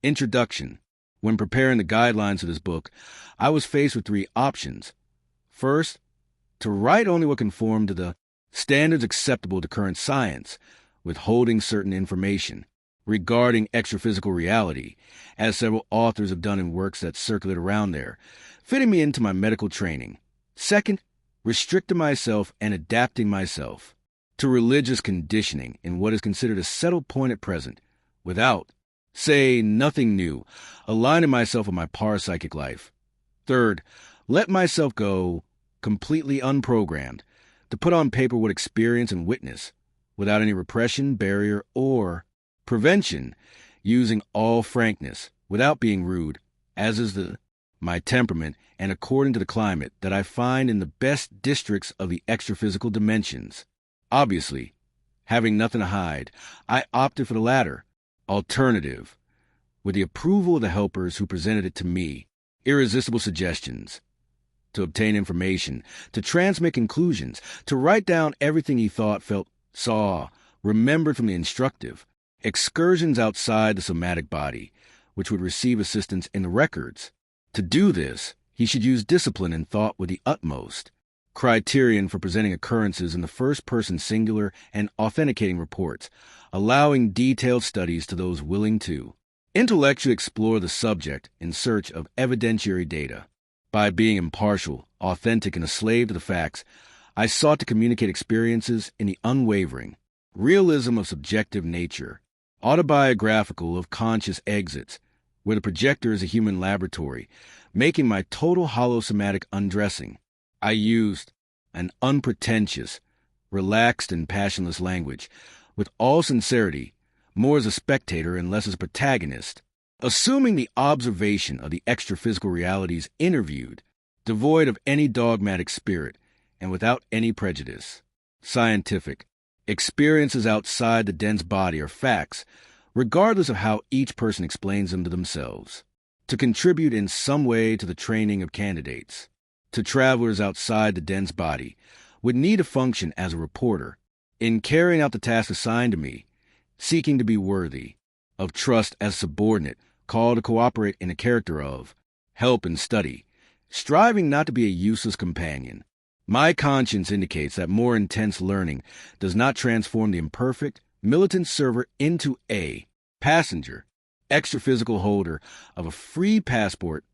Introduction. When preparing the guidelines for this book, I was faced with three options. First, to write only what conformed to the standards acceptable to current science, withholding certain information regarding extraphysical reality, as several authors have done in works that circulate around there, fitting me into my medical training. Second, restricting myself and adapting myself to religious conditioning in what is considered a settled point at present, without, say, nothing new, aligning myself with my parapsychic life. Third, let myself go completely unprogrammed, to put on paper what experience and witness, without any repression, barrier, or prevention, using all frankness, without being rude, as is my temperament and according to the climate that I find in the best districts of the extraphysical dimensions. Obviously, having nothing to hide, I opted for the latter alternative, with the approval of the helpers who presented it to me, irresistible suggestions, to obtain information, to transmit conclusions, to write down everything he thought, felt, saw, remembered from the instructive, excursions outside the somatic body, which would receive assistance in the records. To do this, he should use discipline and thought with the utmost criterion for presenting occurrences in the first-person singular and authenticating reports, allowing detailed studies to those willing to intellectually explore the subject in search of evidentiary data. By being impartial, authentic, and a slave to the facts, I sought to communicate experiences in the unwavering realism of subjective nature, autobiographical of conscious exits, where the projector is a human laboratory, making my total holosomatic undressing. I used an unpretentious, relaxed, and passionless language, with all sincerity, more as a spectator and less as a protagonist, assuming the observation of the extraphysical realities interviewed, devoid of any dogmatic spirit, and without any prejudice. Scientific. Experiences outside the dense body are facts, regardless of how each person explains them to themselves. To contribute in some way to the training of candidates, to travelers outside the dense body, would need to function as a reporter, in carrying out the task assigned to me, seeking to be worthy of trust as subordinate, called to cooperate in a character of help and study, striving not to be a useless companion. My conscience indicates that more intense learning does not transform the imperfect, militant server into a passenger, extraphysical holder of a free passport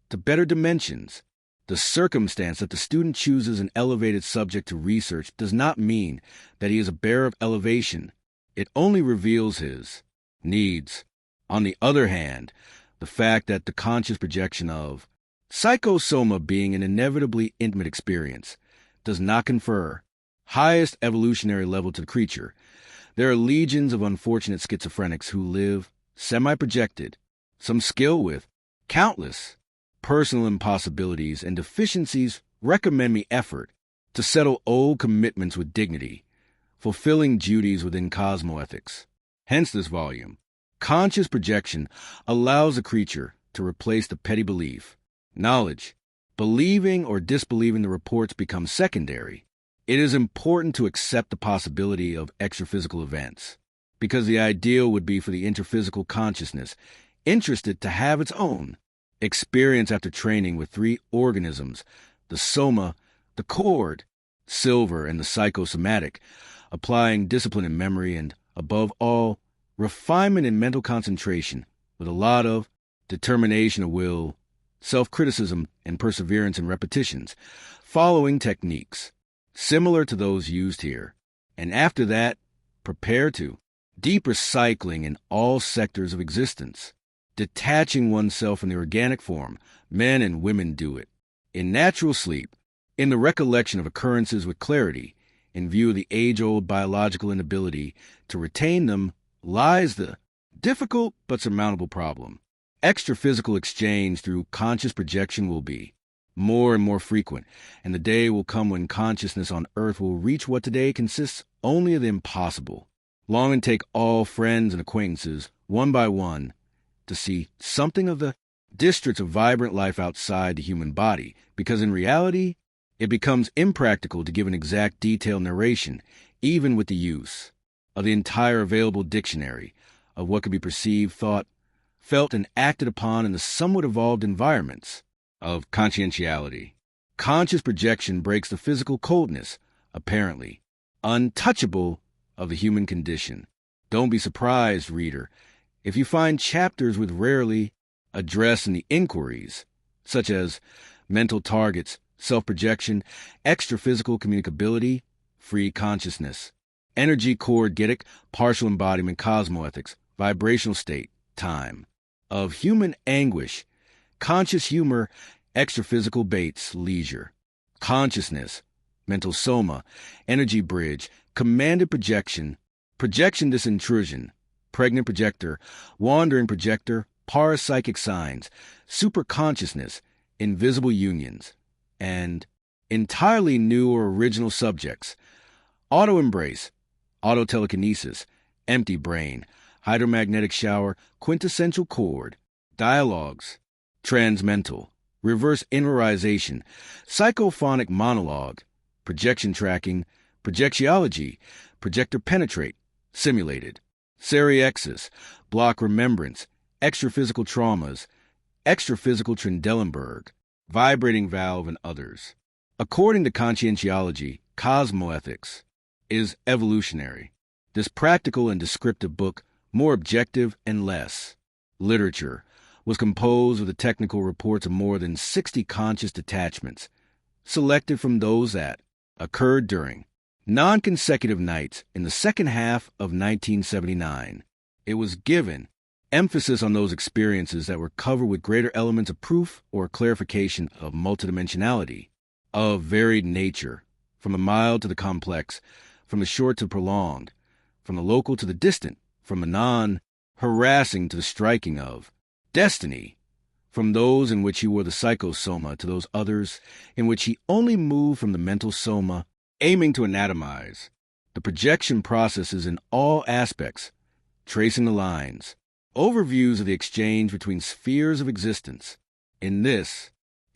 to better dimensions. The circumstance that the student chooses an elevated subject to research does not mean that he is a bearer of elevation. It only reveals his needs. On the other hand, the fact that the conscious projection of psychosoma being an inevitably intimate experience does not confer highest evolutionary level to the creature. There are legions of unfortunate schizophrenics who live semi-projected, some skill with countless personal impossibilities and deficiencies recommend me effort to settle old commitments with dignity, fulfilling duties within cosmoethics. Hence this volume. Conscious projection allows the creature to replace the petty belief. Knowledge, believing or disbelieving the reports becomes secondary. It is important to accept the possibility of extraphysical events, because the ideal would be for the interphysical consciousness interested to have its own experience after training with three organisms, the soma, the cord, silver, and the psychosomatic, applying discipline in memory and, above all, refinement in mental concentration with a lot of determination of will, self-criticism, and perseverance in repetitions, following techniques similar to those used here. And after that, prepare to deep recycling in all sectors of existence. Detaching oneself from the organic form, men and women do it. In natural sleep, in the recollection of occurrences with clarity, in view of the age-old biological inability to retain them, lies the difficult but surmountable problem. Extraphysical exchange through conscious projection will be more and more frequent, and the day will come when consciousness on earth will reach what today consists only of the impossible. Long and take all friends and acquaintances, one by one, to see something of the districts of vibrant life outside the human body, because in reality, it becomes impractical to give an exact detailed narration, even with the use of the entire available dictionary of what could be perceived, thought, felt and acted upon in the somewhat evolved environments of conscientiality. Conscious projection breaks the physical coldness, apparently untouchable, of the human condition. Don't be surprised, reader, if you find chapters with rarely addressed in the inquiries, such as mental targets, self-projection, extra-physical communicability, free consciousness, energy core-gitic, partial embodiment, cosmoethics, vibrational state, time, of human anguish, conscious humor, extra-physical baits, leisure, consciousness, mental soma, energy bridge, commanded projection, projection disintrusion, pregnant projector, wandering projector, parapsychic signs, superconsciousness, invisible unions, and entirely new or original subjects, auto-embrace, auto-telekinesis, empty brain, hydromagnetic shower, quintessential chord, dialogues, transmental, reverse inverization, psychophonic monologue, projection tracking, projectiology, projector penetrate, simulated, seriexis, block remembrance, extraphysical traumas, extraphysical Trendelenburg, vibrating valve, and others. According to conscientiology, cosmoethics is evolutionary. This practical and descriptive book, more objective and less literature, was composed of the technical reports of more than 60 conscious detachments, selected from those that occurred during non-consecutive nights in the second half of 1979. It was given emphasis on those experiences that were covered with greater elements of proof or clarification of multidimensionality, of varied nature, from the mild to the complex, from the short to prolonged, from the local to the distant, from the non-harassing to the striking of destiny, from those in which he wore the psychosoma to those others in which he only moved from the mental soma, aiming to anatomize the projection processes in all aspects, tracing the lines, overviews of the exchange between spheres of existence. In the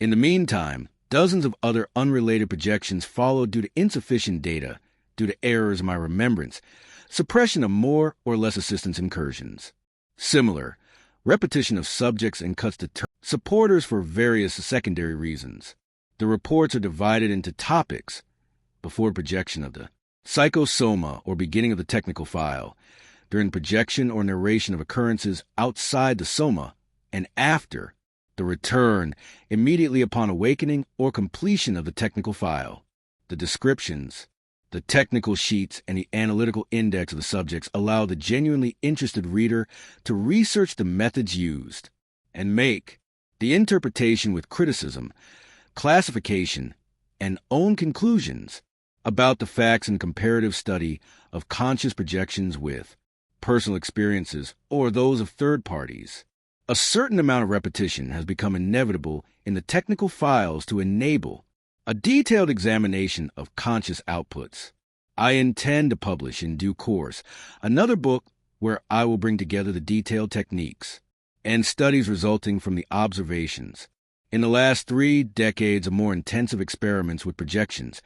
meantime, dozens of other unrelated projections followed due to insufficient data, due to errors in my remembrance, suppression of more or less assistance incursions. Similar, repetition of subjects and cuts to supporters for various secondary reasons. The reports are divided into topics before projection of the psychosoma or beginning of the technical file, during projection or narration of occurrences outside the soma, and after the return, immediately upon awakening or completion of the technical file. The descriptions, the technical sheets, and the analytical index of the subjects allow the genuinely interested reader to research the methods used and make the interpretation with criticism, classification, and own conclusions about the facts and comparative study of conscious projections with personal experiences or those of third parties. A certain amount of repetition has become inevitable in the technical files to enable a detailed examination of conscious outputs. I intend to publish in due course another book where I will bring together the detailed techniques and studies resulting from the observations in the last 3 decades of more intensive experiments with projections,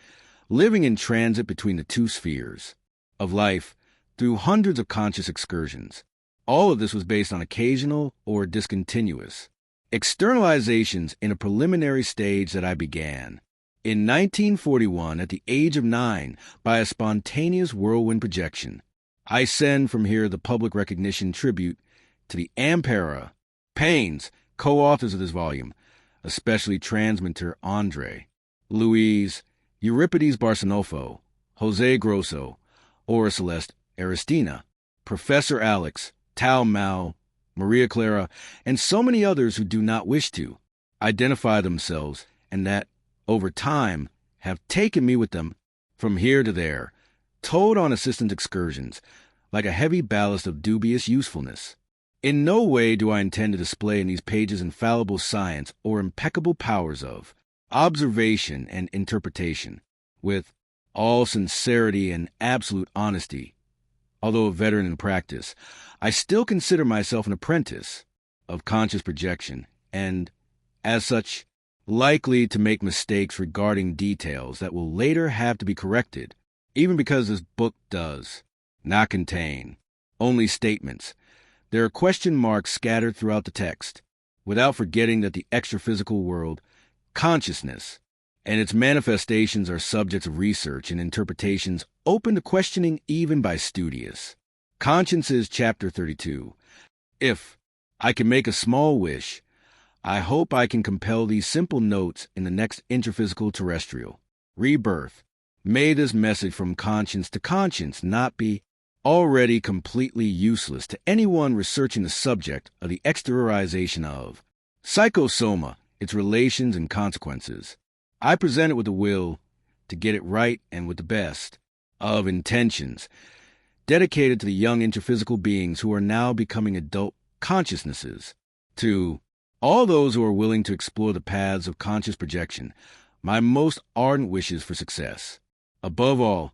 living in transit between the two spheres of life through hundreds of conscious excursions. All of this was based on occasional or discontinuous externalizations in a preliminary stage that I began in 1941 at the age of 9 by a spontaneous whirlwind projection. I send from here the public recognition tribute to the Ampera Paines, co-authors of this volume, especially transmitter Andre, Louise, Euripides Barsanofo, Jose Grosso, Aura Celeste Aristina, Professor Alex, Tao Mao, Maria Clara, and so many others who do not wish to identify themselves and that, over time, have taken me with them from here to there, towed on assistant excursions, like a heavy ballast of dubious usefulness. In no way do I intend to display in these pages infallible science or impeccable powers of observation and interpretation. With all sincerity and absolute honesty, although a veteran in practice, I still consider myself an apprentice of conscious projection and, as such, likely to make mistakes regarding details that will later have to be corrected, even because this book does not contain only statements There are question marks scattered throughout the text, without forgetting that the extraphysical world, consciousness, and its manifestations are subjects of research and interpretations open to questioning even by studious. Consciences, Chapter 32. If I can make a small wish, I hope I can compel these simple notes in the next intraphysical terrestrial rebirth. May this message from conscience to conscience not be already completely useless to anyone researching the subject of the exteriorization of psychosoma, its relations and consequences. I present it with the will to get it right and with the best of intentions, dedicated to the young intraphysical beings who are now becoming adult consciousnesses. To all those who are willing to explore the paths of conscious projection, my most ardent wishes for success. Above all,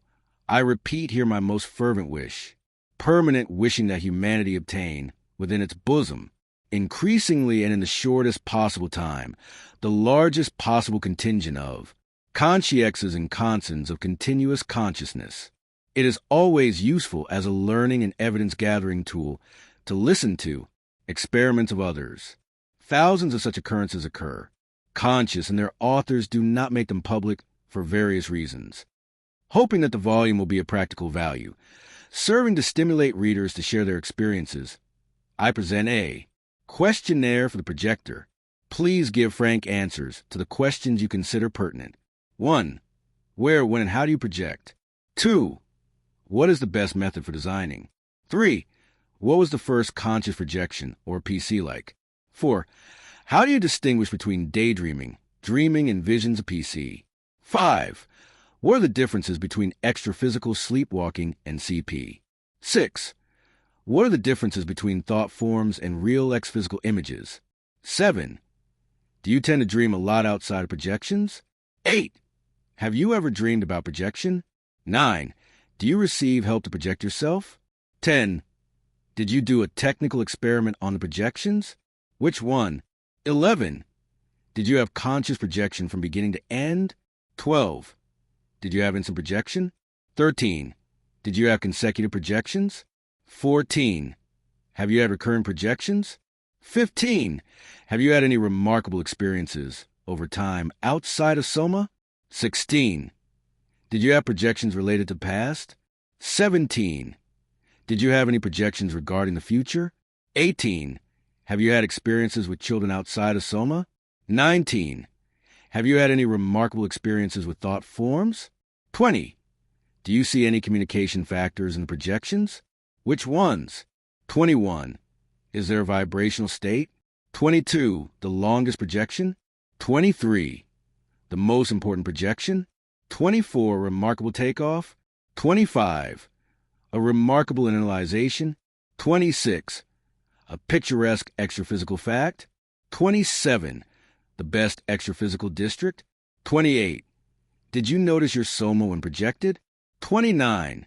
I repeat here my most fervent wish, permanent wishing that humanity obtain, within its bosom, increasingly and in the shortest possible time, the largest possible contingent of consciexes and consons of continuous consciousness. It is always useful as a learning and evidence-gathering tool to listen to experiments of others. Thousands of such occurrences occur. Conscious and their authors do not make them public for various reasons. Hoping that the volume will be of practical value, serving to stimulate readers to share their experiences, I present a questionnaire for the projector. Please give frank answers to the questions you consider pertinent. 1. Where, when, and how do you project? 2. What is the best method for designing? 3. What was the first conscious projection, or PC, like? 4. How do you distinguish between daydreaming, dreaming, and visions of PC? 5. What are the differences between extraphysical sleepwalking and CP? 6. What are the differences between thought forms and real exphysical images? 7. Do you tend to dream a lot outside of projections? 8. Have you ever dreamed about projection? 9. Do you receive help to project yourself? 10. Did you do a technical experiment on the projections? Which one? 11. Did you have conscious projection from beginning to end? 12. Did you have instant projection? 13. Did you have consecutive projections? 14. Have you had recurrent projections? 15. Have you had any remarkable experiences over time outside of soma? 16. Did you have projections related to past? 17. Did you have any projections regarding the future? 18. Have you had experiences with children outside of soma? 19. Have you had any remarkable experiences with thought forms? 20. Do you see any communication factors in the projections? Which ones? 21. Is there a vibrational state? 22. The longest projection? 23. The most important projection? 24. Remarkable takeoff? 25. A remarkable internalization? 26. A picturesque extraphysical fact? 27. The best extraphysical district? 28. Did you notice your soma when projected? 29.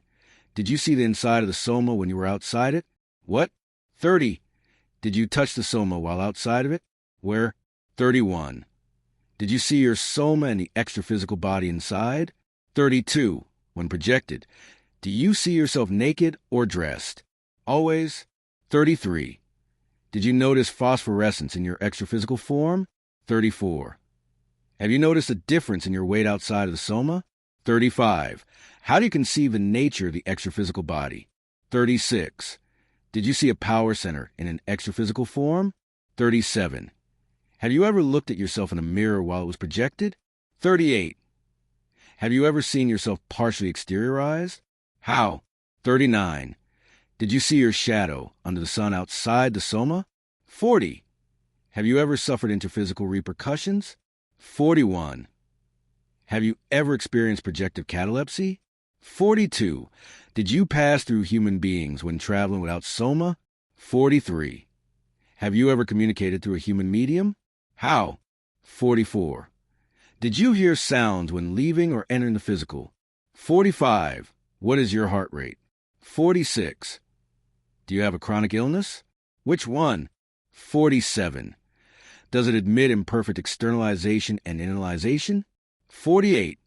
Did you see the inside of the soma when you were outside it? What? 30. Did you touch the soma while outside of it? Where? 31. Did you see your soma and the extraphysical body inside? 32. When projected, do you see yourself naked or dressed? Always? 33. Did you notice phosphorescence in your extraphysical form? 34. Have you noticed a difference in your weight outside of the soma? 35. How do you conceive the nature of the extraphysical body? 36. Did you see a power center in an extraphysical form? 37. Have you ever looked at yourself in a mirror while it was projected? 38. Have you ever seen yourself partially exteriorized? How? 39. Did you see your shadow under the sun outside the soma? 40. Have you ever suffered interphysical repercussions? 41. Have you ever experienced projective catalepsy? 42. Did you pass through human beings when traveling without soma? 43. Have you ever communicated through a human medium? How? 44. Did you hear sounds when leaving or entering the physical? 45. What is your heart rate? 46. Do you have a chronic illness? Which one? 47. Does it admit imperfect externalization and internalization? 48.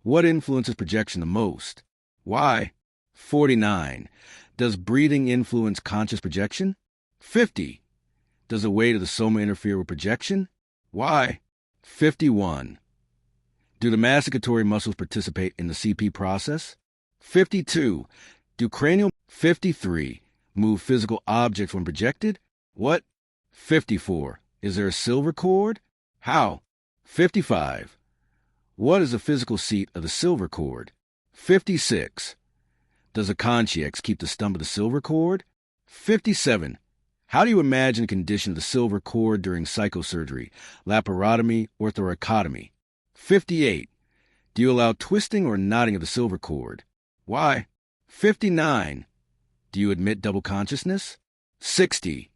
What influences projection the most? Why? 49. Does breathing influence conscious projection? 50. Does the weight of the soma interfere with projection? Why? 51. Do the masticatory muscles participate in the CP process? 52. Do cranial 53 move physical objects when projected? What? 54. Is there a silver cord? How? 55. What is the physical seat of the silver cord? 56. Does a consciex keep the stump of the silver cord? 57. How do you imagine the condition of the silver cord during psychosurgery, laparotomy, or thoracotomy? 58. Do you allow twisting or knotting of the silver cord? Why? 59. Do you admit double consciousness? 60.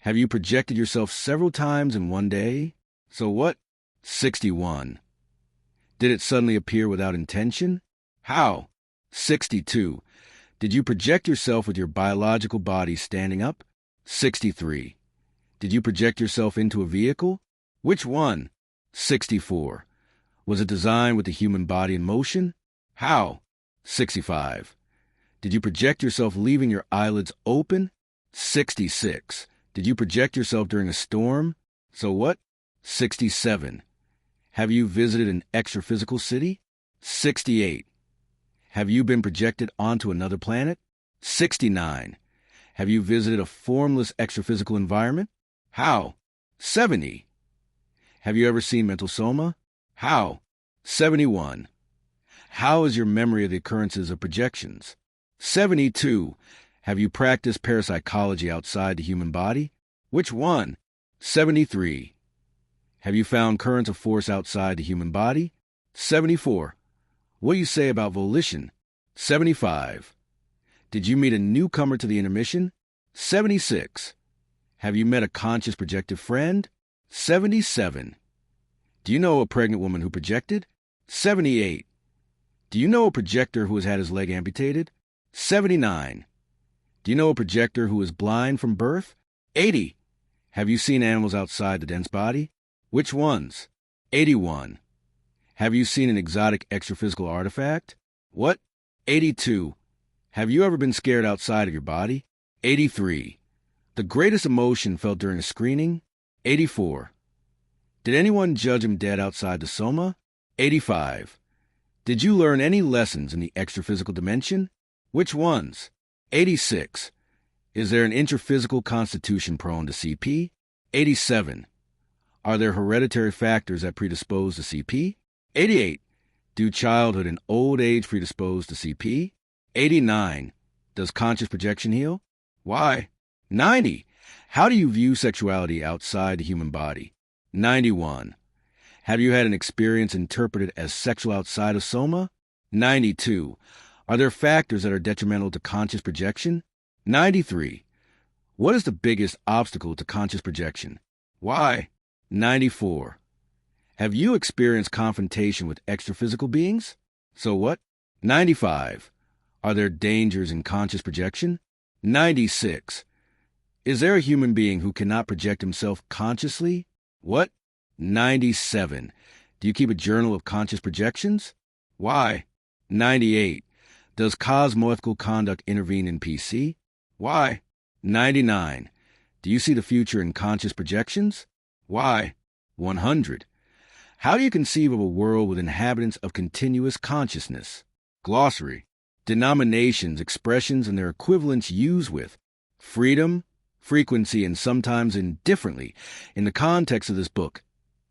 Have you projected yourself several times in one day? So what? 61. Did it suddenly appear without intention? How? 62. Did you project yourself with your biological body standing up? 63. Did you project yourself into a vehicle? Which one? 64. Was it designed with the human body in motion? How? 65. Did you project yourself leaving your eyelids open? 66. Did you project yourself during a storm? So what? 67. Have you visited an extra-physical city? 68. Have you been projected onto another planet? 69. Have you visited a formless extra-physical environment? How? 70. Have you ever seen mental soma? How? 71. How is your memory of the occurrences of projections? 72. Have you practiced parapsychology outside the human body? Which one? 73. Have you found currents of force outside the human body? 74. What do you say about volition? 75. Did you meet a newcomer to the intermission? 76. Have you met a conscious projective friend? 77. Do you know a pregnant woman who projected? 78. Do you know a projector who has had his leg amputated? 79. Do you know a projector who is blind from birth? 80. Have you seen animals outside the dense body? Which ones? 81. Have you seen an exotic extraphysical artifact? What? 82. Have you ever been scared outside of your body? 83. The greatest emotion felt during a screening? 84. Did anyone judge him dead outside the soma? 85. Did you learn any lessons in the extraphysical dimension? Which ones? 86. Is there an intraphysical constitution prone to CP? 87. Are there hereditary factors that predispose to CP? 88. Do childhood and old age predispose to CP? 89. Does conscious projection heal? Why? 90. How do you view sexuality outside the human body? 91. Have you had an experience interpreted as sexual outside of soma? 92. Are there factors that are detrimental to conscious projection? 93. What is the biggest obstacle to conscious projection? Why? 94. Have you experienced confrontation with extraphysical beings? So what? 95. Are there dangers in conscious projection? 96. Is there a human being who cannot project himself consciously? What? 97. Do you keep a journal of conscious projections? Why? 98. Does cosmoethical conduct intervene in PC? Why? 99. Do you see the future in conscious projections? Why? 100. How do you conceive of a world with inhabitants of continuous consciousness? Glossary. Denominations, expressions, and their equivalents used with freedom, frequency, and sometimes indifferently in the context of this book.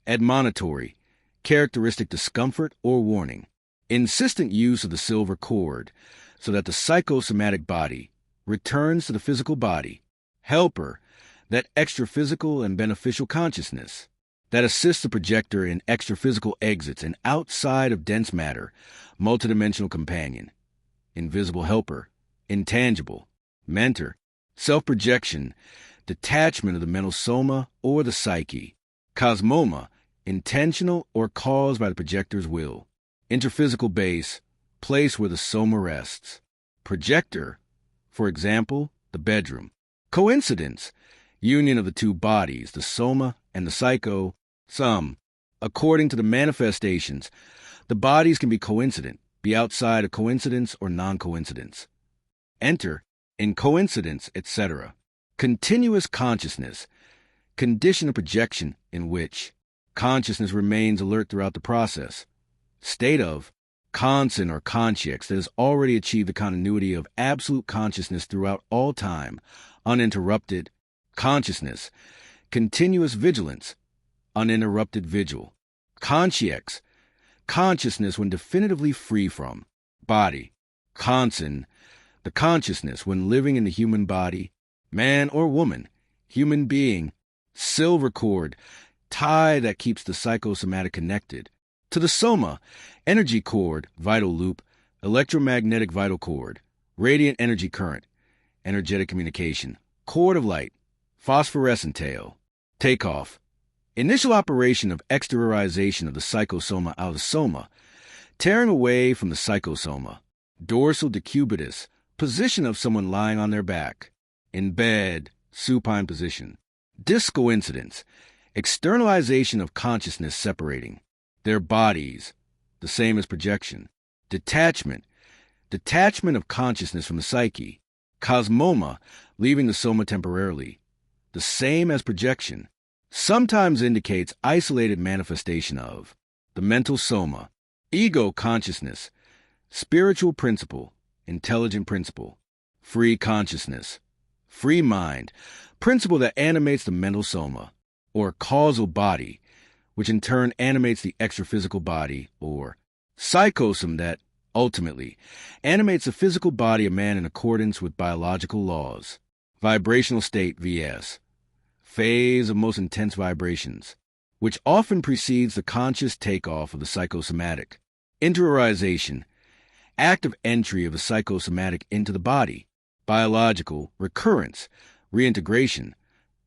Admonitory, characteristic discomfort or warning. Insistent use of the silver cord so that the psychosomatic body returns to the physical body. Helper, that extraphysical and beneficial consciousness that assists the projector in extraphysical exits and outside of dense matter, multidimensional companion. Invisible helper, intangible, mentor, self-projection, detachment of the mental soma or the psyche. Cosmoma, intentional or caused by the projector's will. Interphysical base, place where the soma rests. Projector, for example, the bedroom. Coincidence, union of the two bodies, the soma and the psycho. Some, according to the manifestations, the bodies can be coincident, be outside of coincidence or non-coincidence. Enter, in coincidence, etc. Continuous consciousness, condition of projection in which consciousness remains alert throughout the process. State of conscience or consciex that has already achieved the continuity of absolute consciousness throughout all time, uninterrupted consciousness, continuous vigilance, uninterrupted vigil. Consciex, consciousness when definitively free from body. Conscience, the consciousness when living in the human body, man or woman, human being, silver cord, tie that keeps the psychosomatic connected. To the soma, energy cord, vital loop, electromagnetic vital cord, radiant energy current, energetic communication, cord of light, phosphorescent tail. Takeoff, initial operation of exteriorization of the psychosoma out of the soma, tearing away from the psychosoma. Dorsal decubitus, position of someone lying on their back. In bed, supine position. Discoincidence, externalization of consciousness separating. Their bodies, the same as projection. Detachment, detachment of consciousness from the psyche. Cosmoma, leaving the soma temporarily, the same as projection. Sometimes indicates isolated manifestation of the mental soma. Ego consciousness, spiritual principle, intelligent principle. Free consciousness, free mind, principle that animates the mental soma, or causal body, which in turn animates the extraphysical body, or psychosome that, ultimately, animates the physical body of man in accordance with biological laws. Vibrational state, VS, phase of most intense vibrations, which often precedes the conscious takeoff of the psychosomatic. Interiorization, act of entry of the psychosomatic into the body. Biological, recurrence, reintegration,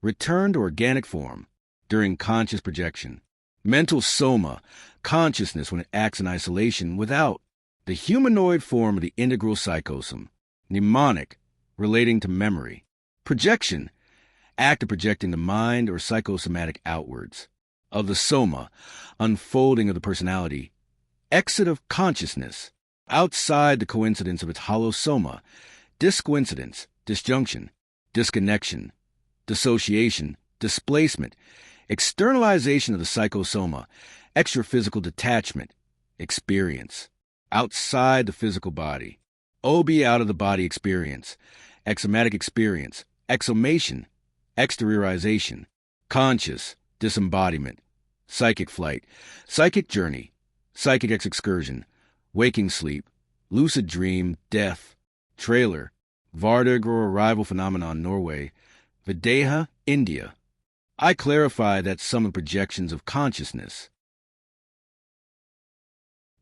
return to organic form during conscious projection. Mental soma, consciousness when it acts in isolation without the humanoid form of the integral psychosome. Mnemonic, relating to memory. Projection, act of projecting the mind or psychosomatic outwards. Of the soma, unfolding of the personality. Exit of consciousness, outside the coincidence of its hollow soma. Discoincidence, disjunction, disconnection, dissociation, displacement, externalization of the psychosoma, extraphysical detachment, experience, outside the physical body, OB out of the body experience, exomatic experience, exhumation, exteriorization, conscious, disembodiment, psychic flight, psychic journey, psychic excursion, waking sleep, lucid dream, death, trailer, Vardag or arrival phenomenon, Norway, Videha, India. I clarify that some of the projections of consciousness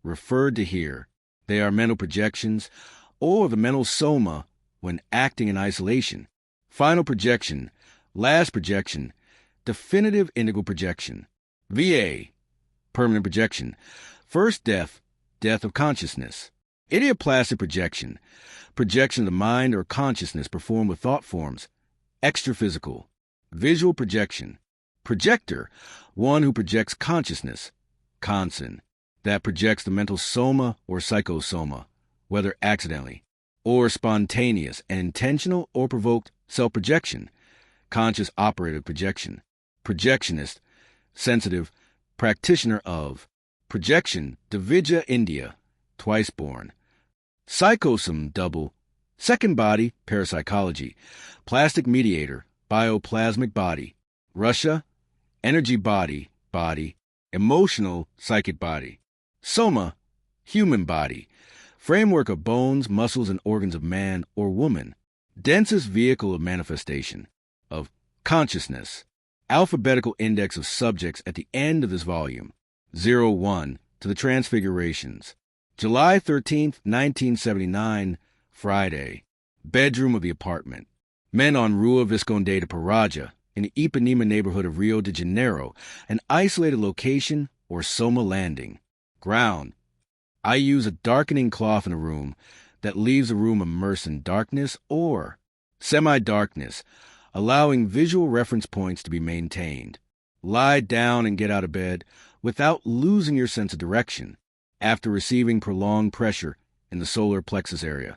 referred to here, they are mental projections or the mental soma when acting in isolation. Final projection, last projection, definitive integral projection. VA, permanent projection. First death, death of consciousness. Idioplastic projection, projection of the mind or consciousness performed with thought forms. Extraphysical, visual projection. Projector, one who projects consciousness. Conscience, that projects the mental soma or psychosoma, whether accidentally or spontaneous and intentional or provoked self-projection. Conscious operative projection. Projectionist, sensitive, practitioner of. Projection, Divija, India, twice born. Psychosome, double. Second body, parapsychology. Plastic mediator, bioplasmic body. Russia, energy body, body. Emotional, psychic body. Soma, human body. Framework of bones, muscles, and organs of man or woman. Densest vehicle of manifestation, of consciousness. Alphabetical index of subjects at the end of this volume. 01 to the Transfigurations. July 13th, 1979, Friday. Bedroom of the apartment. Men on Rua Visconde de Paraja, in the Ipanema neighborhood of Rio de Janeiro, an isolated location or Soma landing. Ground. I use a darkening cloth in a room that leaves the room immersed in darkness or semi-darkness, allowing visual reference points to be maintained. Lie down and get out of bed without losing your sense of direction. After receiving prolonged pressure in the solar plexus area,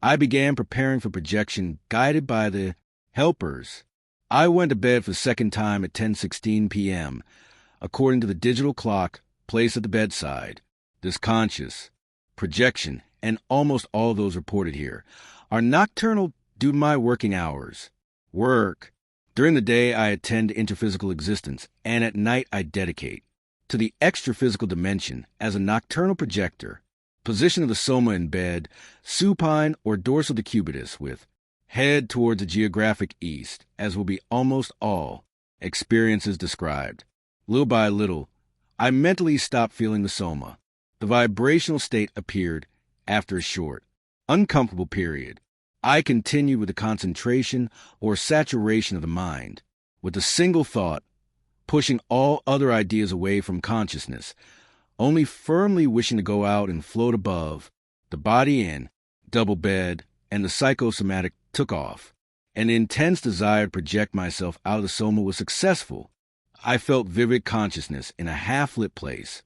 I began preparing for projection guided by the Helpers. I went to bed for the second time at 10:16 p.m., according to the digital clock placed at the bedside. This conscious, projection, and almost all those reported here are nocturnal due to my working hours. Work. During the day, I attend to interphysical existence, and at night I dedicate to the extraphysical dimension as a nocturnal projector. Position of the soma in bed, supine or dorsal decubitus with head towards the geographic east, as will be almost all experiences described. Little by little, I mentally stopped feeling the soma. The vibrational state appeared after a short, uncomfortable period. I continued with the concentration or saturation of the mind, with a single thought, pushing all other ideas away from consciousness, only firmly wishing to go out and float above. The body in, double bed, and the psychosomatic took off. An intense desire to project myself out of the soma was successful. I felt vivid consciousness in a half-lit place.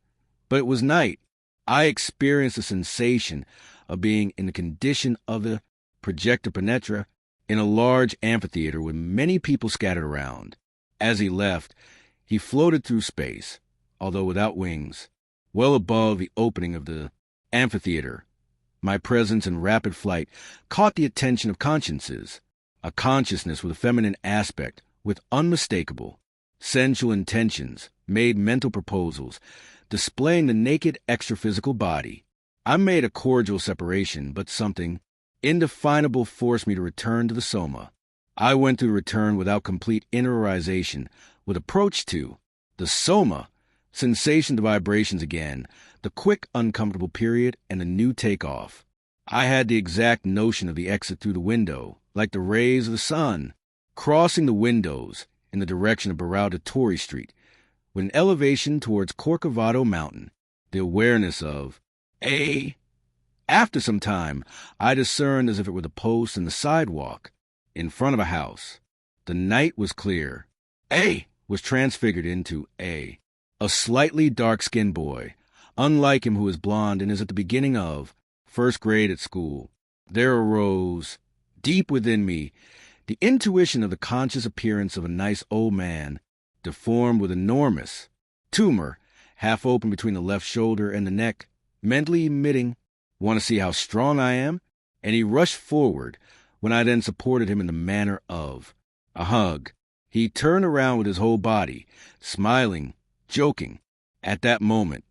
But it was night. I experienced the sensation of being in the condition of the projector penetra in a large amphitheater with many people scattered around. As he left, he floated through space, although without wings, well above the opening of the amphitheater. My presence in rapid flight caught the attention of consciences, a consciousness with a feminine aspect, with unmistakable, sensual intentions, made mental proposals, displaying the naked extraphysical body. I made a cordial separation, but something indefinable forced me to return to the soma. I went through the return without complete interiorization, with approach to the soma, sensation to vibrations again, the quick, uncomfortable period, and a new takeoff. I had the exact notion of the exit through the window, like the rays of the sun, crossing the windows in the direction of Barão de Torres Street, with an elevation towards Corcovado Mountain, the awareness of a. After some time, I discerned as if it were the post and the sidewalk in front of a house. The night was clear. A was transfigured into a slightly dark-skinned boy, unlike him who is blond and is at the beginning of first grade at school. There arose, deep within me, the intuition of the conscious appearance of a nice old man, deformed with enormous tumor, half open between the left shoulder and the neck, mentally emitting, "Want to see how strong I am?" And he rushed forward, when I then supported him in the manner of a hug. He turned around with his whole body, smiling, joking. At that moment,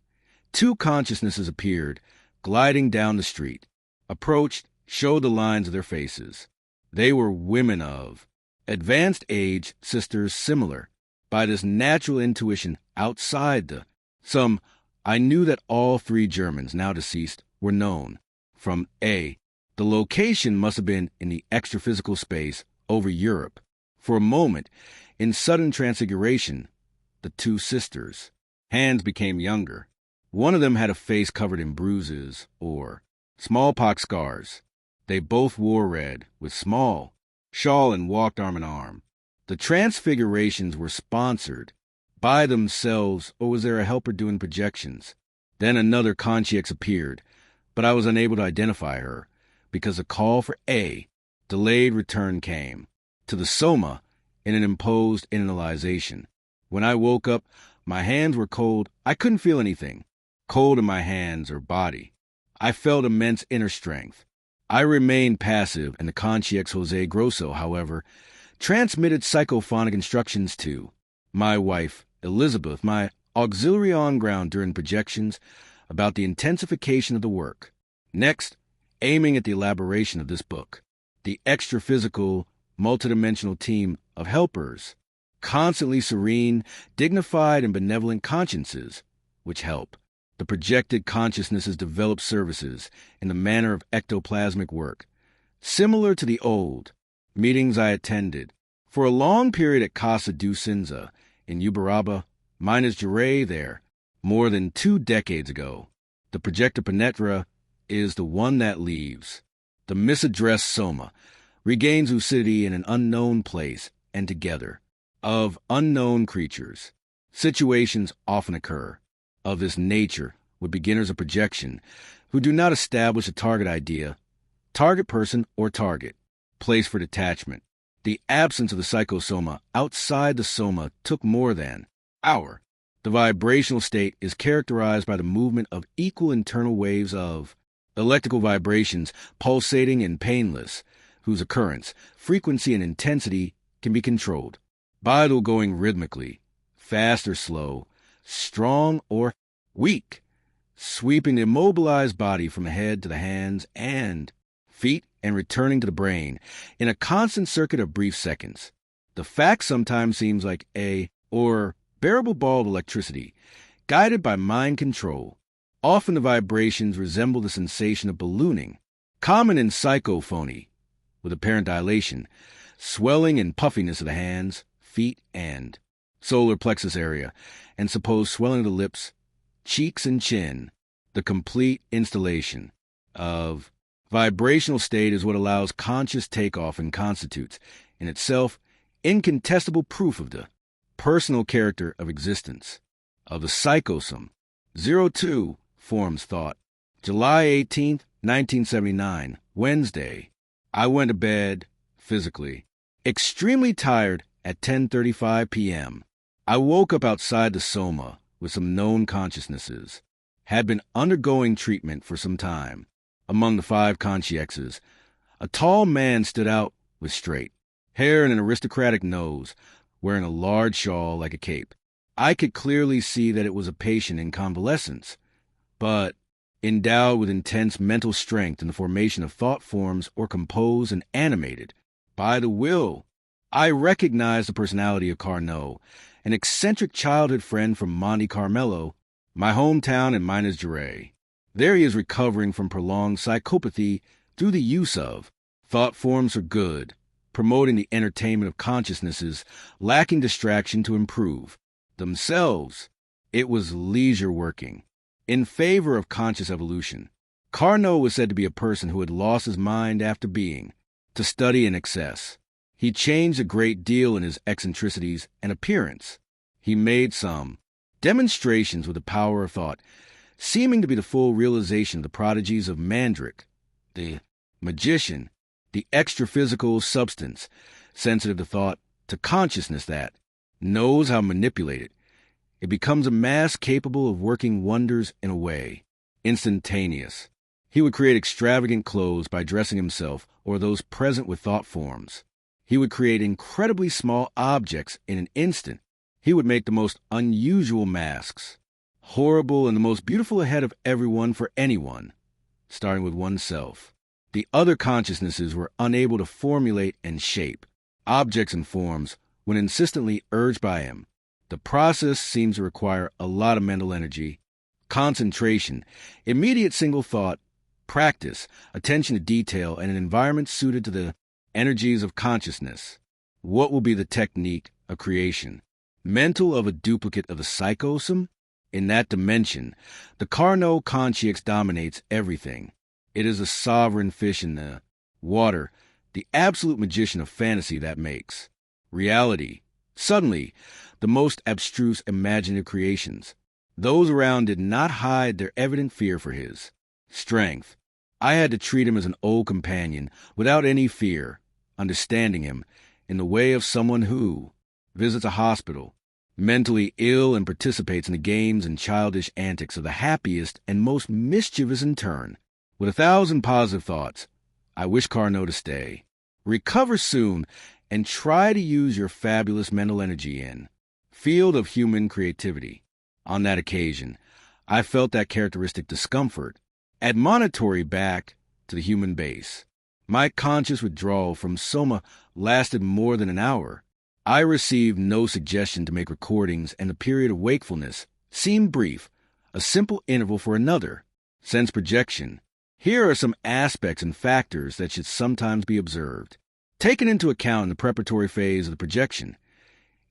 two consciousnesses appeared, gliding down the street, approached, showed the lines of their faces. They were women of advanced age, sisters similar, by this natural intuition outside the some. I knew that all three Germans, now deceased, were known. From A. The location must have been in the extraphysical space over Europe. For a moment, in sudden transfiguration, the two sisters' hands became younger. One of them had a face covered in bruises or smallpox scars. They both wore red, with small shawl, and walked arm in arm. The transfigurations were sponsored by themselves, or was there a helper doing projections? Then another consciex appeared, but I was unable to identify her, because a call for A, delayed return came, to the soma in an imposed internalization. When I woke up, my hands were cold. I couldn't feel anything, cold in my hands or body. I felt immense inner strength. I remained passive, and the consciex Jose Grosso, however, transmitted psychophonic instructions to my wife, Elizabeth, my auxiliary on ground during projections, about the intensification of the work. Next, aiming at the elaboration of this book, the extraphysical, multidimensional team of helpers, constantly serene, dignified, and benevolent consciences, which help the projected consciousnesses develop services in the manner of ectoplasmic work, similar to the old meetings I attended for a long period at Casa do Cinza in Uberaba, Minas Gerais there, more than 2 decades ago. The projector penetra is the one that leaves. The misaddressed soma regains lucidity in an unknown place and together, of unknown creatures. Situations often occur of this nature with beginners of projection who do not establish a target idea, target person, or target place for detachment. The absence of the psychosoma outside the soma took more than hour. The vibrational state is characterized by the movement of equal internal waves of electrical vibrations, pulsating and painless, whose occurrence, frequency, and intensity can be controlled. Vital going rhythmically, fast or slow, strong or weak, sweeping the immobilized body from the head to the hands and feet and returning to the brain in a constant circuit of brief seconds. The fact sometimes seems like a or bearable ball of electricity, guided by mind control. Often the vibrations resemble the sensation of ballooning, common in psychophony, with apparent dilation, swelling and puffiness of the hands, feet, and solar plexus area, and supposed swelling of the lips, cheeks, and chin. The complete installation of vibrational state is what allows conscious takeoff and constitutes, in itself, incontestable proof of the personal character of existence, of the psychosome. 02 forms thought. July 18th, 1979, Wednesday. I went to bed, physically, extremely tired at 10:35 p.m. I woke up outside the soma with some known consciousnesses, had been undergoing treatment for some time. Among the 5 consciexes, a tall man stood out with straight hair and an aristocratic nose, wearing a large shawl like a cape. I could clearly see that it was a patient in convalescence, but endowed with intense mental strength in the formation of thought forms or composed and animated by the will. I recognized the personality of Carnot, an eccentric childhood friend from Monte Carmelo, my hometown in Minas Gerais. There he is recovering from prolonged psychopathy through the use of thought forms for good, promoting the entertainment of consciousnesses lacking distraction to improve themselves. It was leisure working, in favor of conscious evolution. Carnot was said to be a person who had lost his mind after being, to study in excess. He changed a great deal in his eccentricities and appearance. He made some demonstrations with the power of thought, seeming to be the full realization of the prodigies of Mandrake, the magician, the extra-physical substance, sensitive to thought, to consciousness that knows how to manipulate it. It becomes a mass capable of working wonders in a way, instantaneous. He would create extravagant clothes by dressing himself or those present with thought forms. He would create incredibly small objects in an instant. He would make the most unusual masks, horrible and the most beautiful ahead of everyone for anyone, starting with oneself. The other consciousnesses were unable to formulate and shape objects and forms when insistently urged by him. The process seems to require a lot of mental energy, concentration, immediate single thought, practice, attention to detail, and an environment suited to the energies of consciousness. What will be the technique of creation? Mental of a duplicate of the psychosome? In that dimension, the Carnot consciex dominates everything. It is a sovereign fish in the water, the absolute magician of fantasy that makes reality. Suddenly, the most abstruse imaginative creations. Those around did not hide their evident fear for his strength. I had to treat him as an old companion, without any fear, understanding him in the way of someone who visits a hospital, mentally ill and participates in the games and childish antics of the happiest and most mischievous in turn. With 1,000 positive thoughts, I wish Carnot to stay. Recover soon and try to use your fabulous mental energy in field of human creativity. On that occasion, I felt that characteristic discomfort, admonitory back to the human base. My conscious withdrawal from soma lasted more than an hour. I received no suggestion to make recordings, and the period of wakefulness seemed brief, a simple interval for another. Sense projection. Here are some aspects and factors that should sometimes be observed, taken into account in the preparatory phase of the projection.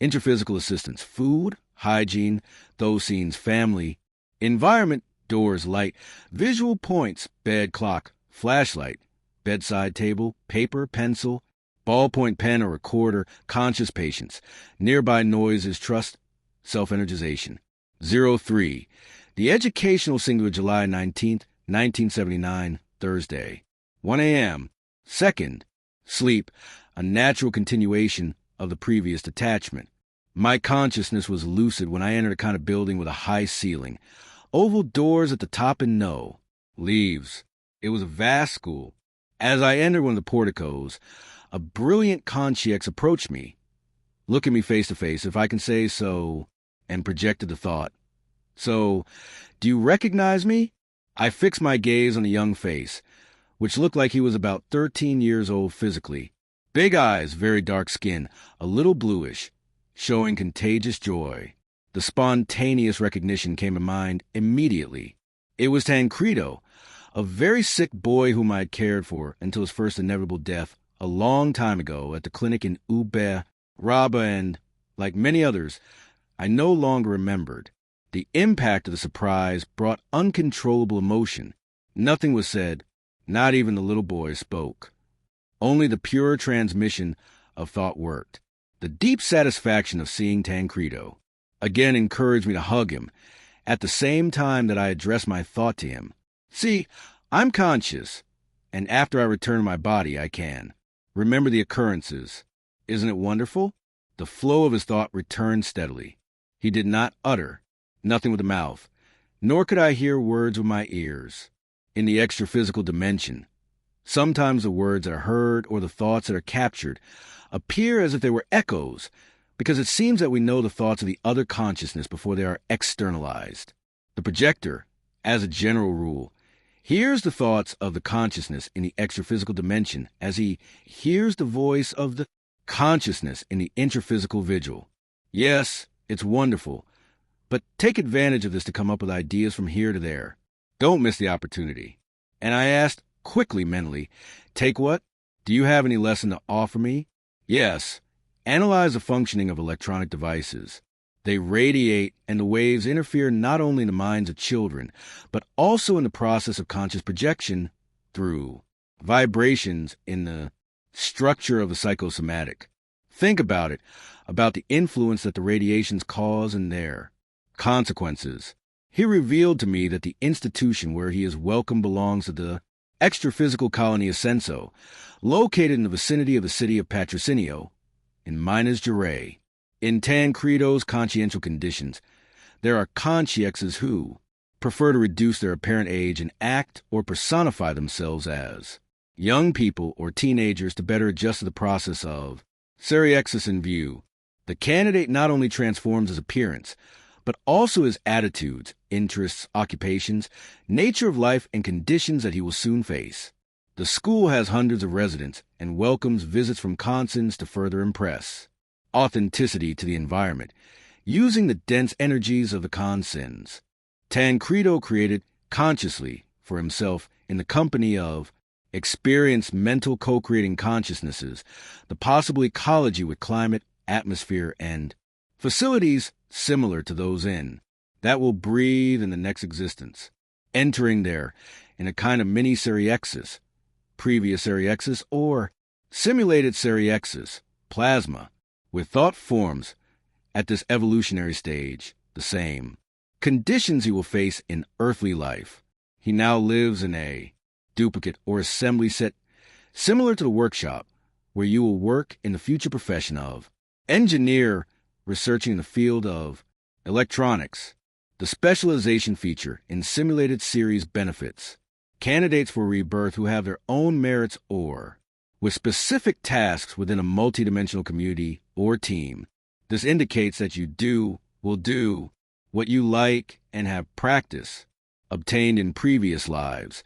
Intraphysical assistance, food, hygiene, those scenes, family, environment, doors, light, visual points, bed, clock, flashlight, bedside table, paper, pencil, ballpoint pen or recorder, conscious patience, nearby noises, trust, self-energization. 03. The Educational Singular, July 19th, 1979, Thursday. 1 a.m. Second. Sleep, a natural continuation of the previous detachment. My consciousness was lucid when I entered a kind of building with a high ceiling, oval doors at the top and no leaves. It was a vast school. As I entered one of the porticos, a brilliant concierge approached me, looking me face to face, if I can say so, and projected the thought. So, do you recognize me? I fixed my gaze on the young face, which looked like he was about 13 years old physically. Big eyes, very dark skin, a little bluish, showing contagious joy. The spontaneous recognition came to mind immediately. It was Tancredo, a very sick boy whom I had cared for until his first inevitable death a long time ago at the clinic in Ube, Raba, and, like many others, I no longer remembered. The impact of the surprise brought uncontrollable emotion. Nothing was said, not even the little boy spoke. Only the pure transmission of thought worked. The deep satisfaction of seeing Tancredo again encouraged me to hug him, at the same time that I addressed my thought to him. See, I'm conscious, and after I return to my body, I can remember the occurrences. Isn't it wonderful? The flow of his thought returned steadily. He did not utter, nothing with the mouth, nor could I hear words with my ears. In the extra-physical dimension, sometimes the words that are heard or the thoughts that are captured appear as if they were echoes, because it seems that we know the thoughts of the other consciousness before they are externalized. The projector, as a general rule, hears the thoughts of the consciousness in the extra-physical dimension as he hears the voice of the consciousness in the intraphysical vigil. Yes, it's wonderful, but take advantage of this to come up with ideas from here to there. Don't miss the opportunity. And I asked quickly mentally, take what? Do you have any lesson to offer me? Yes. Analyze the functioning of electronic devices. They radiate, and the waves interfere not only in the minds of children, but also in the process of conscious projection through vibrations in the structure of the psychosomatic. Think about it, about the influence that the radiations cause and their consequences. He revealed to me that the institution where he is welcome belongs to the extra-physical colony Ascenso, located in the vicinity of the city of Patrocinio, in Minas Gerais. In Tancredo's consciential conditions, there are consciexes who prefer to reduce their apparent age and act or personify themselves as young people or teenagers to better adjust to the process of seriexis in view. The candidate not only transforms his appearance, but also his attitudes, interests, occupations, nature of life, and conditions that he will soon face. The school has hundreds of residents and welcomes visits from consons to further impress authenticity to the environment, using the dense energies of the consons. Tancredo created consciously for himself in the company of experienced mental co-creating consciousnesses, the possible ecology with climate, atmosphere, and facilities similar to those in that will breathe in the next existence, entering there in a kind of mini seriexis, previous seriexis, or simulated seriexis, plasma, with thought forms at this evolutionary stage the same conditions he will face in earthly life. He now lives in a duplicate or assembly set similar to the workshop where you will work in the future profession of engineer, researching in the field of electronics. The specialization feature in simulated series benefits candidates for rebirth who have their own merits or with specific tasks within a multidimensional community or team. This indicates that you will do what you like and have practice obtained in previous lives.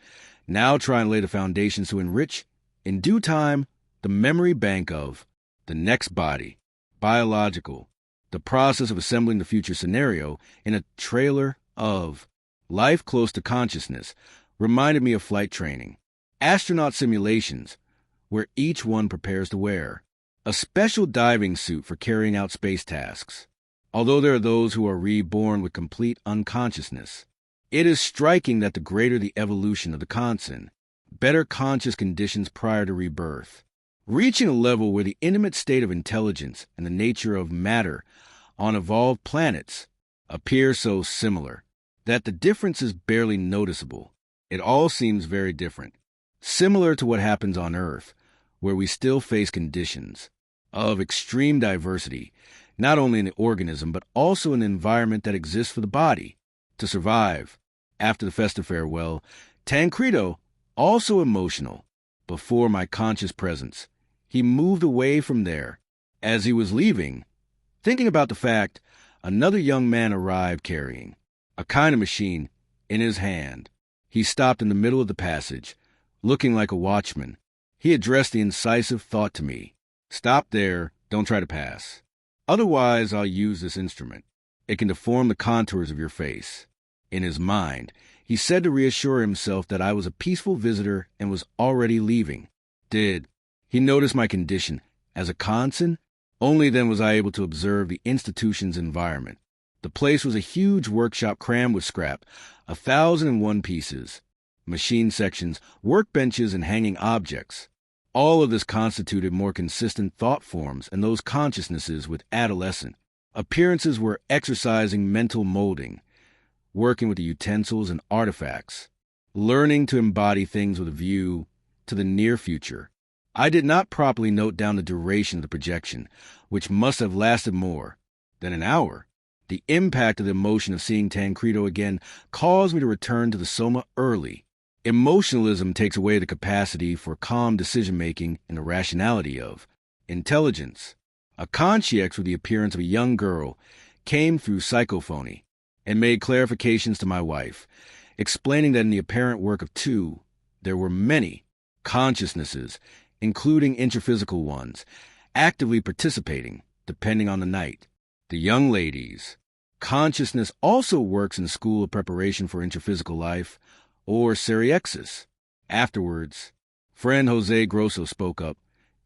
Now try and lay the foundations to enrich, in due time, the memory bank of the next body, biological, the process of assembling the future scenario in a trailer of life close to consciousness reminded me of flight training, astronaut simulations, where each one prepares to wear a special diving suit for carrying out space tasks. Although there are those who are reborn with complete unconsciousness, it is striking that the greater the evolution of the conson, better conscious conditions prior to rebirth, reaching a level where the intimate state of intelligence and the nature of matter on evolved planets appear so similar that the difference is barely noticeable. It all seems very different, similar to what happens on Earth, where we still face conditions of extreme diversity, not only in the organism, but also in the environment that exists for the body to survive. After the festive farewell, Tancredo, also emotional, before my conscious presence, he moved away from there. As he was leaving, thinking about the fact, another young man arrived carrying a kind of machine in his hand. He stopped in the middle of the passage, looking like a watchman. He addressed the incisive thought to me: "Stop there, don't try to pass. Otherwise, I'll use this instrument. It can deform the contours of your face." In his mind, he said to reassure himself that I was a peaceful visitor and was already leaving. Did he notice my condition as a conson? Only then was I able to observe the institution's environment. The place was a huge workshop crammed with scrap, 1,001 pieces, machine sections, workbenches, and hanging objects. All of this constituted more consistent thought forms, and those consciousnesses with adolescent appearances were exercising mental molding, working with the utensils and artifacts, learning to embody things with a view to the near future. I did not properly note down the duration of the projection, which must have lasted more than an hour. The impact of the emotion of seeing Tancredo again caused me to return to the Soma early. Emotionalism takes away the capacity for calm decision-making and the rationality of intelligence. A consciex with the appearance of a young girl came through psychophony and made clarifications to my wife, explaining that in the apparent work of two, there were many consciousnesses, including intraphysical ones, actively participating, depending on the night. The young ladies' consciousness also works in school of preparation for intraphysical life, or Seriexis. Afterwards, friend Jose Grosso spoke up,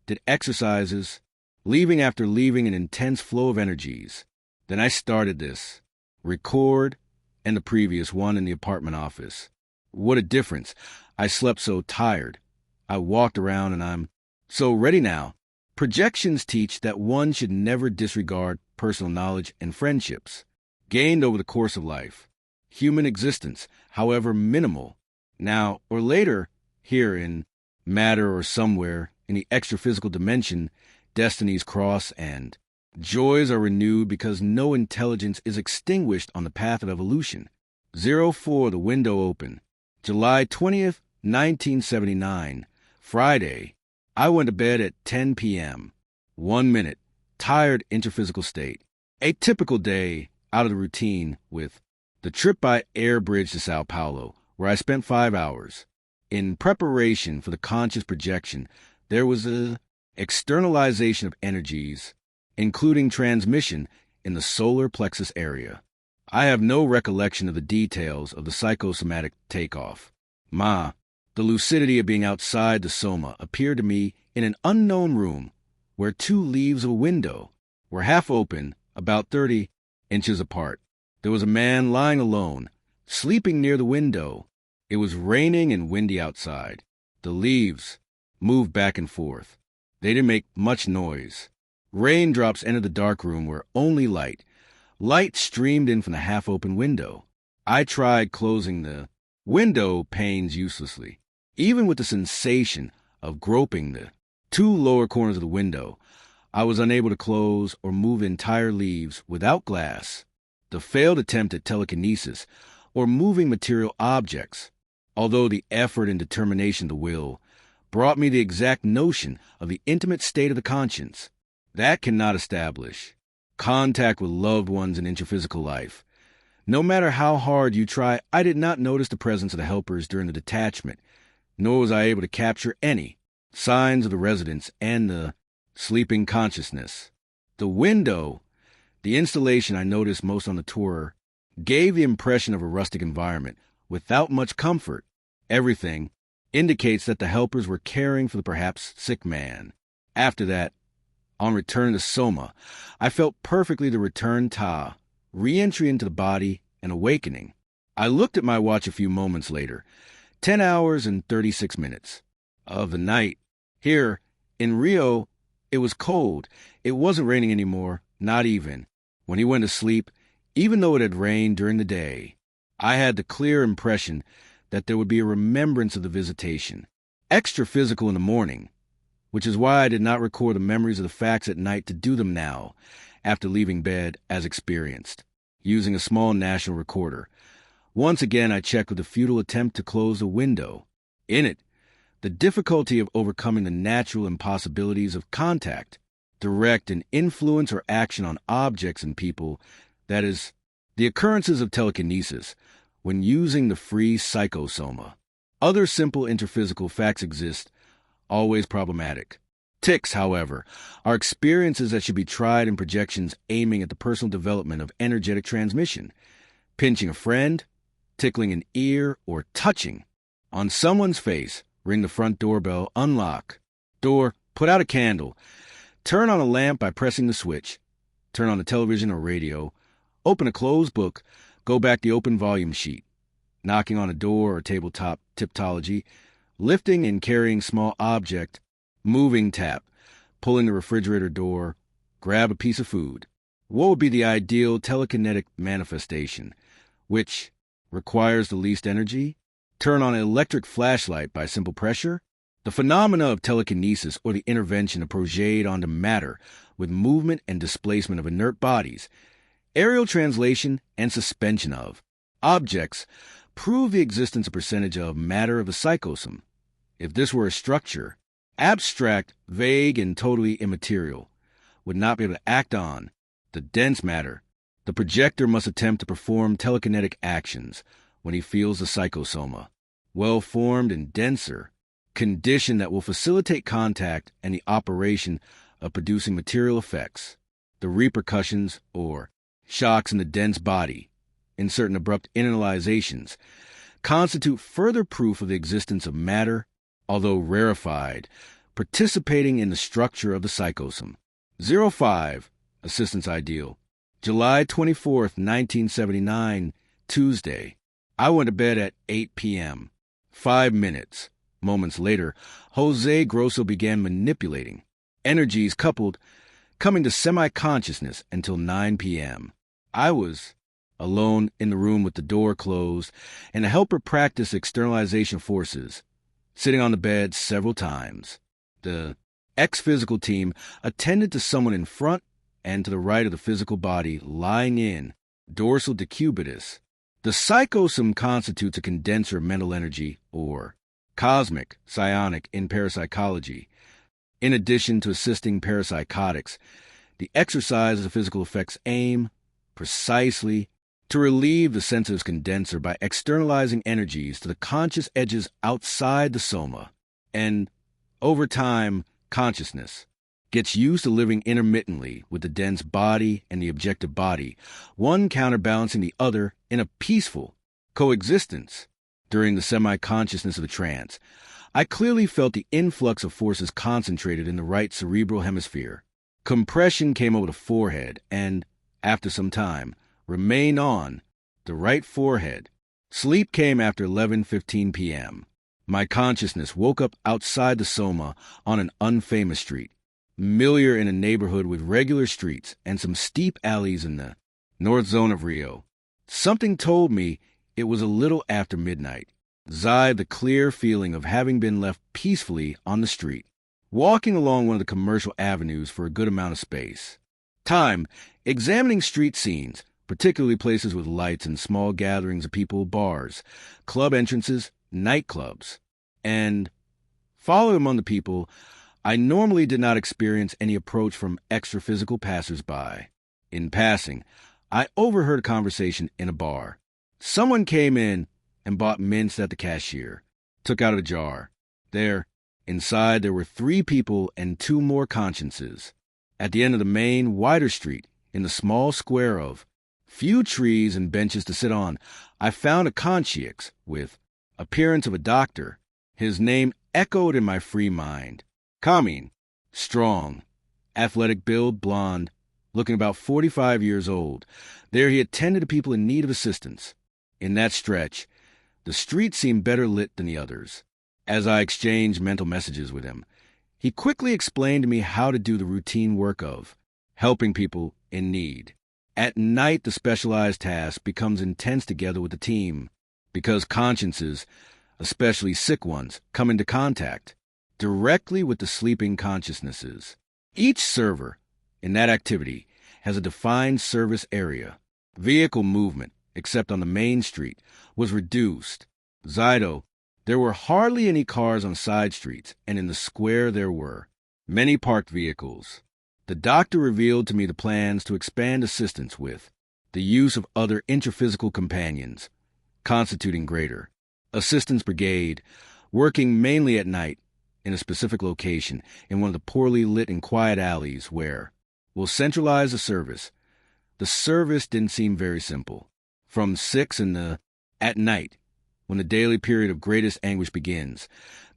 did exercises, leaving after leaving an intense flow of energies. Then I started this record and the previous one in the apartment office. What a difference. I slept so tired. I walked around and I'm so ready now. Projections teach that one should never disregard personal knowledge and friendships gained over the course of life. Human existence, however minimal, now or later, here in matter or somewhere in the extra-physical dimension, destinies cross and joys are renewed because no intelligence is extinguished on the path of evolution. 04 The window open. July 20th, 1979. Friday. I went to bed at 10 p.m. 1 minute. Tired intraphysical state. A typical day out of the routine with the trip by air bridge to Sao Paulo, where I spent 5 hours. In preparation for the conscious projection, there was a externalization of energies, including transmission in the solar plexus area. I have no recollection of the details of the psychosomatic takeoff. The lucidity of being outside the soma appeared to me in an unknown room where two leaves of a window were half open, about 30 inches apart. There was a man lying alone, sleeping near the window. It was raining and windy outside. The leaves moved back and forth. They didn't make much noise. Raindrops entered the dark room where only light streamed in from the half-open window. I tried closing the window panes uselessly. Even with the sensation of groping the two lower corners of the window, I was unable to close or move entire leaves without glass. The failed attempt at telekinesis or moving material objects, although the effort and determination of the will brought me the exact notion of the intimate state of the conscience, that cannot establish contact with loved ones in intraphysical life. No matter how hard you try, I did not notice the presence of the helpers during the detachment, nor was I able to capture any signs of the residents and the sleeping consciousness. The window, the installation I noticed most on the tour, gave the impression of a rustic environment without much comfort. Everything indicates that the helpers were caring for the perhaps sick man. After that, on return to Soma, I felt perfectly the return ta, re-entry into the body, and awakening. I looked at my watch a few moments later, 10 hours and 36 minutes of the night. Here, in Rio, it was cold. It wasn't raining anymore, not even. When he went to sleep, even though it had rained during the day, I had the clear impression that there would be a remembrance of the visitation. Extra physical in the morning, which is why I did not record the memories of the facts at night to do them now, after leaving bed as experienced, using a small national recorder. Once again, I checked with a futile attempt to close the window. In it, the difficulty of overcoming the natural impossibilities of contact, direct and influence or action on objects and people, that is, the occurrences of telekinesis, when using the free psychosoma. Other simple interphysical facts exist, always problematic. Tics, however, are experiences that should be tried in projections aiming at the personal development of energetic transmission. Pinching a friend, tickling an ear, or touching. On someone's face, ring the front doorbell, unlock. Door, put out a candle. Turn on a lamp by pressing the switch. Turn on the television or radio. Open a closed book. Go back the open volume sheet. Knocking on a door or tabletop tiptology. Lifting and carrying small object. Moving tap. Pulling the refrigerator door. Grab a piece of food. What would be the ideal telekinetic manifestation? Which requires the least energy? Turn on an electric flashlight by simple pressure? The phenomena of telekinesis, or the intervention of projected onto matter with movement and displacement of inert bodies, aerial translation and suspension of objects, prove the existence of percentage of matter of the psychosome. If this were a structure, abstract, vague, and totally immaterial, would not be able to act on the dense matter, the projector must attempt to perform telekinetic actions when he feels the psychosoma, well-formed and denser, condition that will facilitate contact and the operation of producing material effects. The repercussions, or shocks in the dense body, in certain abrupt internalizations, constitute further proof of the existence of matter, although rarefied, participating in the structure of the psychosome. 05, Assistance Ideal. July 24th, 1979, Tuesday. I went to bed at 8 p.m. 5 minutes. Moments later, Jose Grosso began manipulating. Energies coupled, coming to semi-consciousness until 9 p.m. I was alone in the room with the door closed and a helper practice externalization forces, sitting on the bed several times. The ex-physical team attended to someone in front and to the right of the physical body lying in, dorsal decubitus. The psychosome constitutes a condenser of mental energy, or cosmic, psionic in parapsychology. In addition to assisting parapsychotics, the exercise of the physical effects aim, precisely, to relieve the sensitive condenser by externalizing energies to the conscious edges outside the soma, and, over time, consciousness gets used to living intermittently with the dense body and the objective body, one counterbalancing the other in a peaceful coexistence. During the semi-consciousness of the trance, I clearly felt the influx of forces concentrated in the right cerebral hemisphere. Compression came over the forehead and, after some time, remained on the right forehead. Sleep came after 11:15 p.m. My consciousness woke up outside the soma on an unfamous street, familiar in a neighborhood with regular streets and some steep alleys in the north zone of Rio. Something told me it was a little after midnight. Zai, the clear feeling of having been left peacefully on the street, walking along one of the commercial avenues for a good amount of space. Time, examining street scenes, particularly places with lights and small gatherings of people, bars, club entrances, nightclubs, and following among the people, I normally did not experience any approach from extra-physical passers-by. In passing, I overheard a conversation in a bar. Someone came in and bought mints at the cashier, took out a jar. There, inside, there were 3 people and 2 more consciences. At the end of the main, wider street, in the small square of few trees and benches to sit on, I found a consciex with appearance of a doctor. His name echoed in my free mind. Kamin, strong, athletic build, blonde, looking about 45 years old. There he attended to people in need of assistance. In that stretch, the street seemed better lit than the others. As I exchanged mental messages with him, he quickly explained to me how to do the routine work of helping people in need. At night, the specialized task becomes intense together with the team, because consciences, especially sick ones, come into contact. directly with the sleeping consciousnesses. Each server in that activity has a defined service area. Vehicle movement, except on the main street, was reduced. Zydo, there were hardly any cars on side streets, and in the square there were many parked vehicles. The doctor revealed to me the plans to expand assistance with the use of other intraphysical companions, constituting greater assistance brigade, working mainly at night in a specific location in one of the poorly lit and quiet alleys where we'll centralize the service. The service didn't seem very simple. From 6 at night, when the daily period of greatest anguish begins,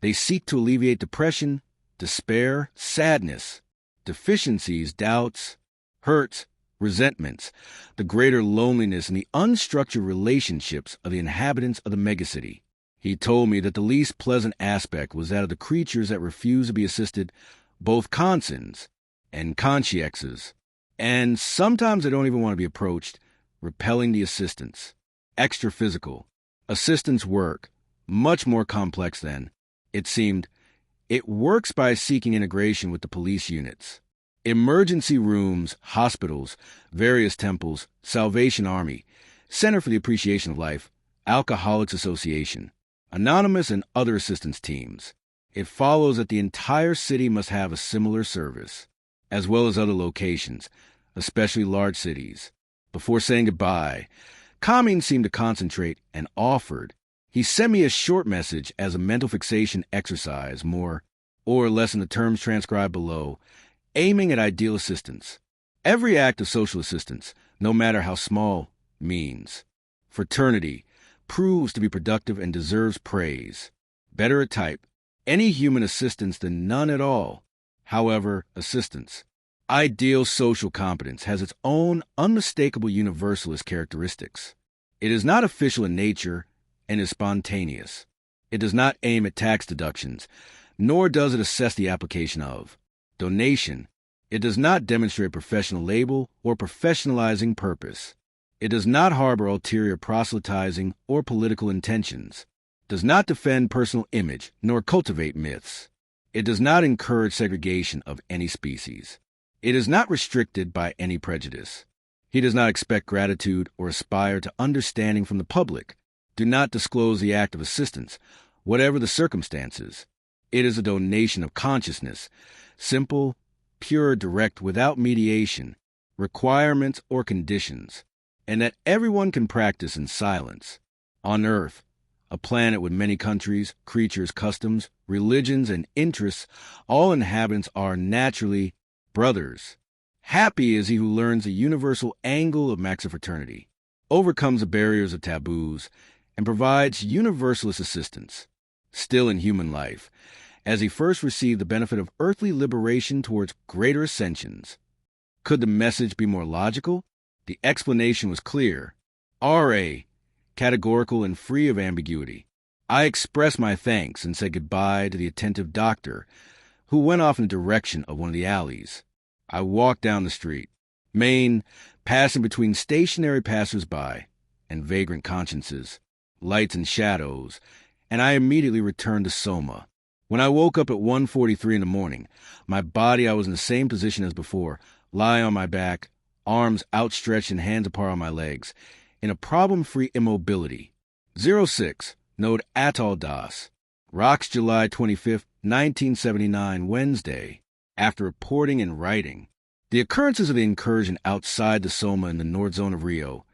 they seek to alleviate depression, despair, sadness, deficiencies, doubts, hurts, resentments, the greater loneliness, and the unstructured relationships of the inhabitants of the megacity. He told me that the least pleasant aspect was that of the creatures that refused to be assisted, both conscients and consciexes, and sometimes they don't even want to be approached, repelling the assistance. Extra-physical. Assistance work, much more complex than, it seemed, it works by seeking integration with the police units. Emergency rooms, hospitals, various temples, Salvation Army, Center for the Appreciation of Life, Alcoholics Association, Anonymous and other assistance teams. It follows that the entire city must have a similar service, as well as other locations, especially large cities. Before saying goodbye, Kami seemed to concentrate and offered. He sent me a short message as a mental fixation exercise, more or less in the terms transcribed below, aiming at ideal assistance. Every act of social assistance, no matter how small, means fraternity, proves to be productive and deserves praise. Better a type, any human assistance than none at all. However, assistance, ideal social competence, has its own unmistakable universalist characteristics. It is not official in nature and is spontaneous. It does not aim at tax deductions, nor does it assess the application of donation. It does not demonstrate professional label or professionalizing purpose. It does not harbor ulterior proselytizing or political intentions, does not defend personal image, nor cultivate myths. It does not encourage segregation of any species. It is not restricted by any prejudice. He does not expect gratitude or aspire to understanding from the public. Do not disclose the act of assistance, whatever the circumstances. It is a donation of consciousness, simple, pure, direct, without mediation, requirements, or conditions, and that everyone can practice in silence. On Earth, a planet with many countries, creatures, customs, religions, and interests, all inhabitants are naturally brothers. Happy is he who learns the universal angle of maxifraternity, overcomes the barriers of taboos, and provides universalist assistance. Still in human life, as he first received the benefit of earthly liberation towards greater ascensions. Could the message be more logical? The explanation was clear. R.A., categorical and free of ambiguity. I expressed my thanks and said goodbye to the attentive doctor, who went off in the direction of one of the alleys. I walked down the street, Maine, passing between stationary passers-by and vagrant consciences, lights and shadows, and I immediately returned to Soma. When I woke up at 1:43 in the morning, my body, I was in the same position as before, lie on my back, arms outstretched and hands apart on my legs, in a problem-free immobility. 06, Node Atoll Das. Rocks, July 25, 1979, Wednesday. After reporting and writing the occurrences of the incursion outside the Soma in the north zone of Rio,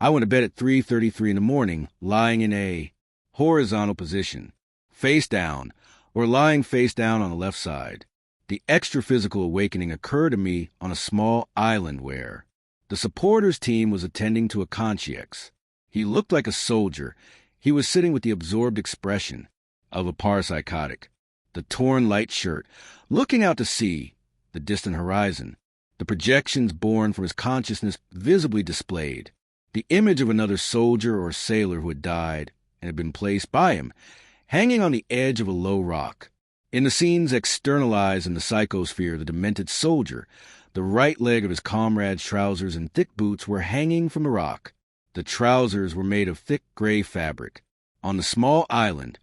I went to bed at 3:33 in the morning, lying in a horizontal position, face down, or lying face down on the left side. The extra-physical awakening occurred to me on a small island where the supporters team was attending to a consciex. He looked like a soldier. He was sitting with the absorbed expression of a parapsychotic, the torn light shirt, looking out to sea, the distant horizon, the projections born from his consciousness visibly displayed, the image of another soldier or sailor who had died and had been placed by him, hanging on the edge of a low rock. In the scenes externalized in the psychosphere, the demented soldier, the right leg of his comrade's trousers and thick boots were hanging from the rock. The trousers were made of thick gray fabric. On the small island,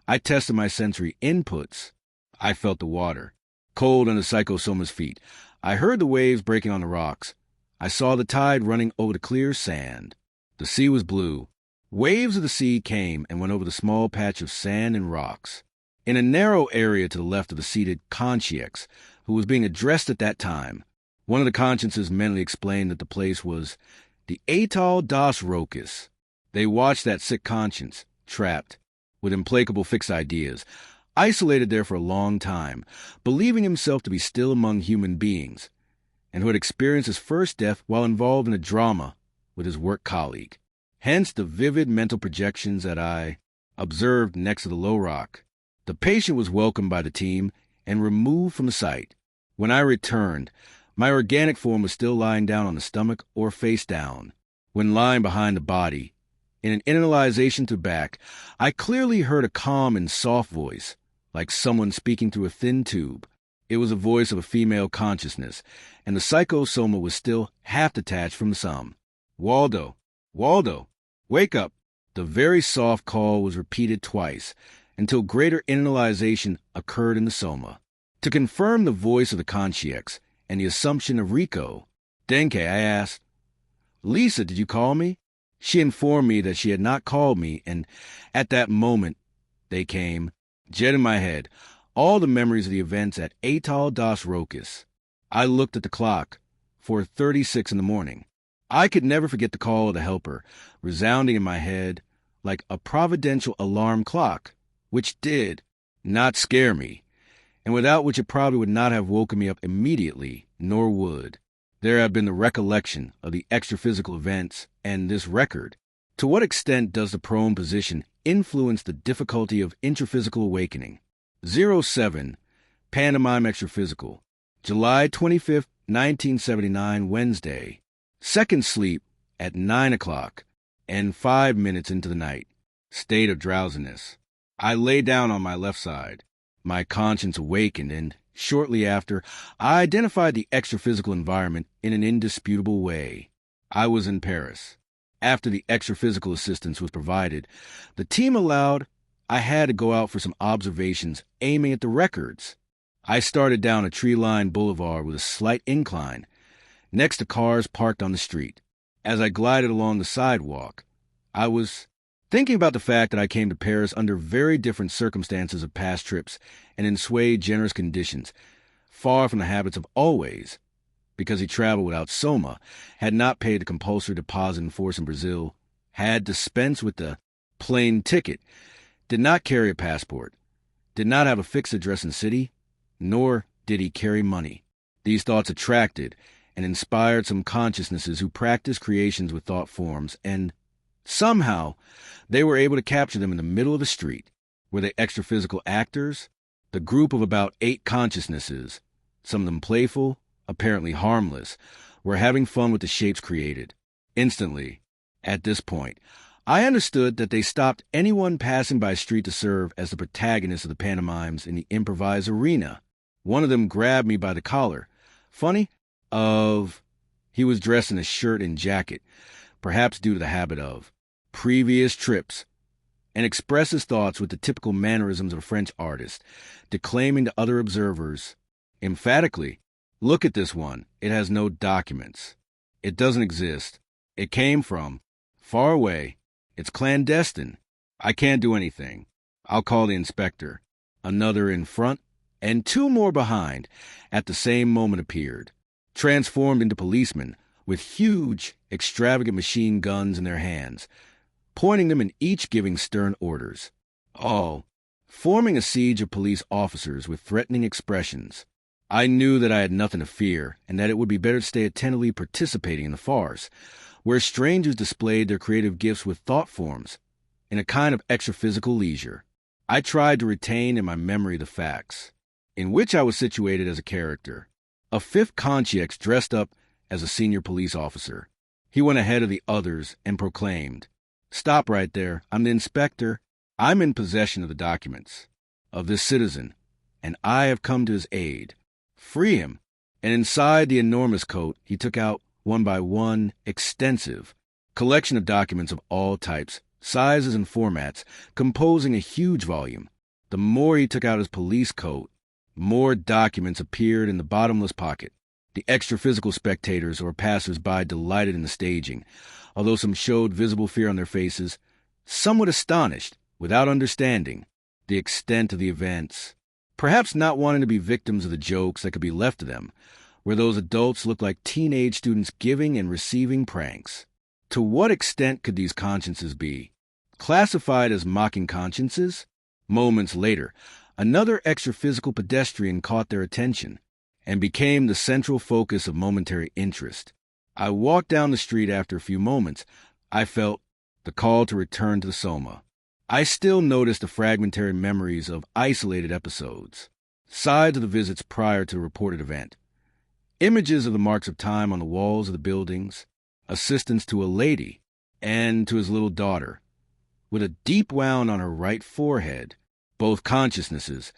I tested my sensory inputs. I felt the water, cold under Psychosoma's feet. I heard the waves breaking on the rocks. I saw the tide running over the clear sand. The sea was blue. Waves of the sea came and went over the small patch of sand and rocks. In a narrow area to the left of the seated conscience, who was being addressed at that time, one of the consciences mentally explained that the place was the Atoll das Roques. They watched that sick conscience, trapped, with implacable fixed ideas, isolated there for a long time, believing himself to be still among human beings, and who had experienced his first death while involved in a drama with his work colleague. Hence the vivid mental projections that I observed next to the low rock. The patient was welcomed by the team and removed from the site. When I returned, my organic form was still lying down on the stomach or face down. When lying behind the body, in an internalization to back, I clearly heard a calm and soft voice, like someone speaking through a thin tube. It was a voice of a female consciousness, and the psychosoma was still half detached from the sum. Waldo, Waldo, wake up. The very soft call was repeated twice, until greater internalization occurred in the soma. To confirm the voice of the conscience and the assumption of Rico, Denke, I asked, Lisa, did you call me? She informed me that she had not called me, and at that moment they came, jet in my head, all the memories of the events at Atoll das Roques. I looked at the clock, 4:36 in the morning. I could never forget the call of the helper, resounding in my head like a providential alarm clock, which did not scare me, and without which it probably would not have woken me up immediately, nor would. There have been the recollection of the extra-physical events and this record. To what extent does the prone position influence the difficulty of intraphysical awakening? 07, Pantomime Extraphysical, July 25th, 1979, Wednesday. Second sleep at 9 o'clock and 5 minutes into the night. State of drowsiness. I lay down on my left side. My conscience awakened, and shortly after, I identified the extraphysical environment in an indisputable way. I was in Paris. After the extraphysical assistance was provided, the team allowed I had to go out for some observations aiming at the records. I started down a tree-lined boulevard with a slight incline, next to cars parked on the street. As I glided along the sidewalk, I was thinking about the fact that I came to Paris under very different circumstances of past trips and in swayed, generous conditions, far from the habits of always, because he traveled without soma, had not paid the compulsory deposit in force in Brazil, had dispensed with the plane ticket, did not carry a passport, did not have a fixed address in the city, nor did he carry money. These thoughts attracted and inspired some consciousnesses who practiced creations with thought forms, and somehow they were able to capture them in the middle of the street. Were they extraphysical actors? The group of about 8 consciousnesses, some of them playful, apparently harmless, were having fun with the shapes created. Instantly, at this point, I understood that they stopped anyone passing by street to serve as the protagonists of the pantomimes in the improvised arena. One of them grabbed me by the collar. He was dressed in a shirt and jacket, perhaps due to the habit of previous trips, and expressed his thoughts with the typical mannerisms of a French artist, declaiming to other observers, emphatically, "Look at this one. It has no documents. It doesn't exist. It came from far away. It's clandestine. I can't do anything. I'll call the inspector." Another in front, and 2 more behind, at the same moment appeared, transformed into policemen with huge, extravagant machine guns in their hands, pointing them and each giving stern orders, all forming a siege of police officers with threatening expressions. I knew that I had nothing to fear, and that it would be better to stay attentively participating in the farce, where strangers displayed their creative gifts with thought forms, in a kind of extraphysical leisure. I tried to retain in my memory the facts, in which I was situated as a character. A 5th conscience dressed up as a senior police officer. He went ahead of the others and proclaimed, "Stop right there. I'm the inspector. I'm in possession of the documents of this citizen, and I have come to his aid. Free him." And inside the enormous coat, he took out, one by one, extensive collection of documents of all types, sizes, and formats, composing a huge volume. The more he took out his police coat, More documents appeared in the bottomless pocket. The extra-physical spectators or passers-by delighted in the staging, although some showed visible fear on their faces, somewhat astonished, without understanding, the extent of the events. Perhaps not wanting to be victims of the jokes that could be left to them, where those adults looked like teenage students giving and receiving pranks. To what extent could these consciences be classified as mocking consciences? Moments later, another extra-physical pedestrian caught their attention and became the central focus of momentary interest. I walked down the street after a few moments. I felt the call to return to the Soma. I still noticed the fragmentary memories of isolated episodes, sides of the visits prior to the reported event, images of the marks of time on the walls of the buildings, assistance to a lady and to his little daughter, with a deep wound on her right forehead, both consciousnesses,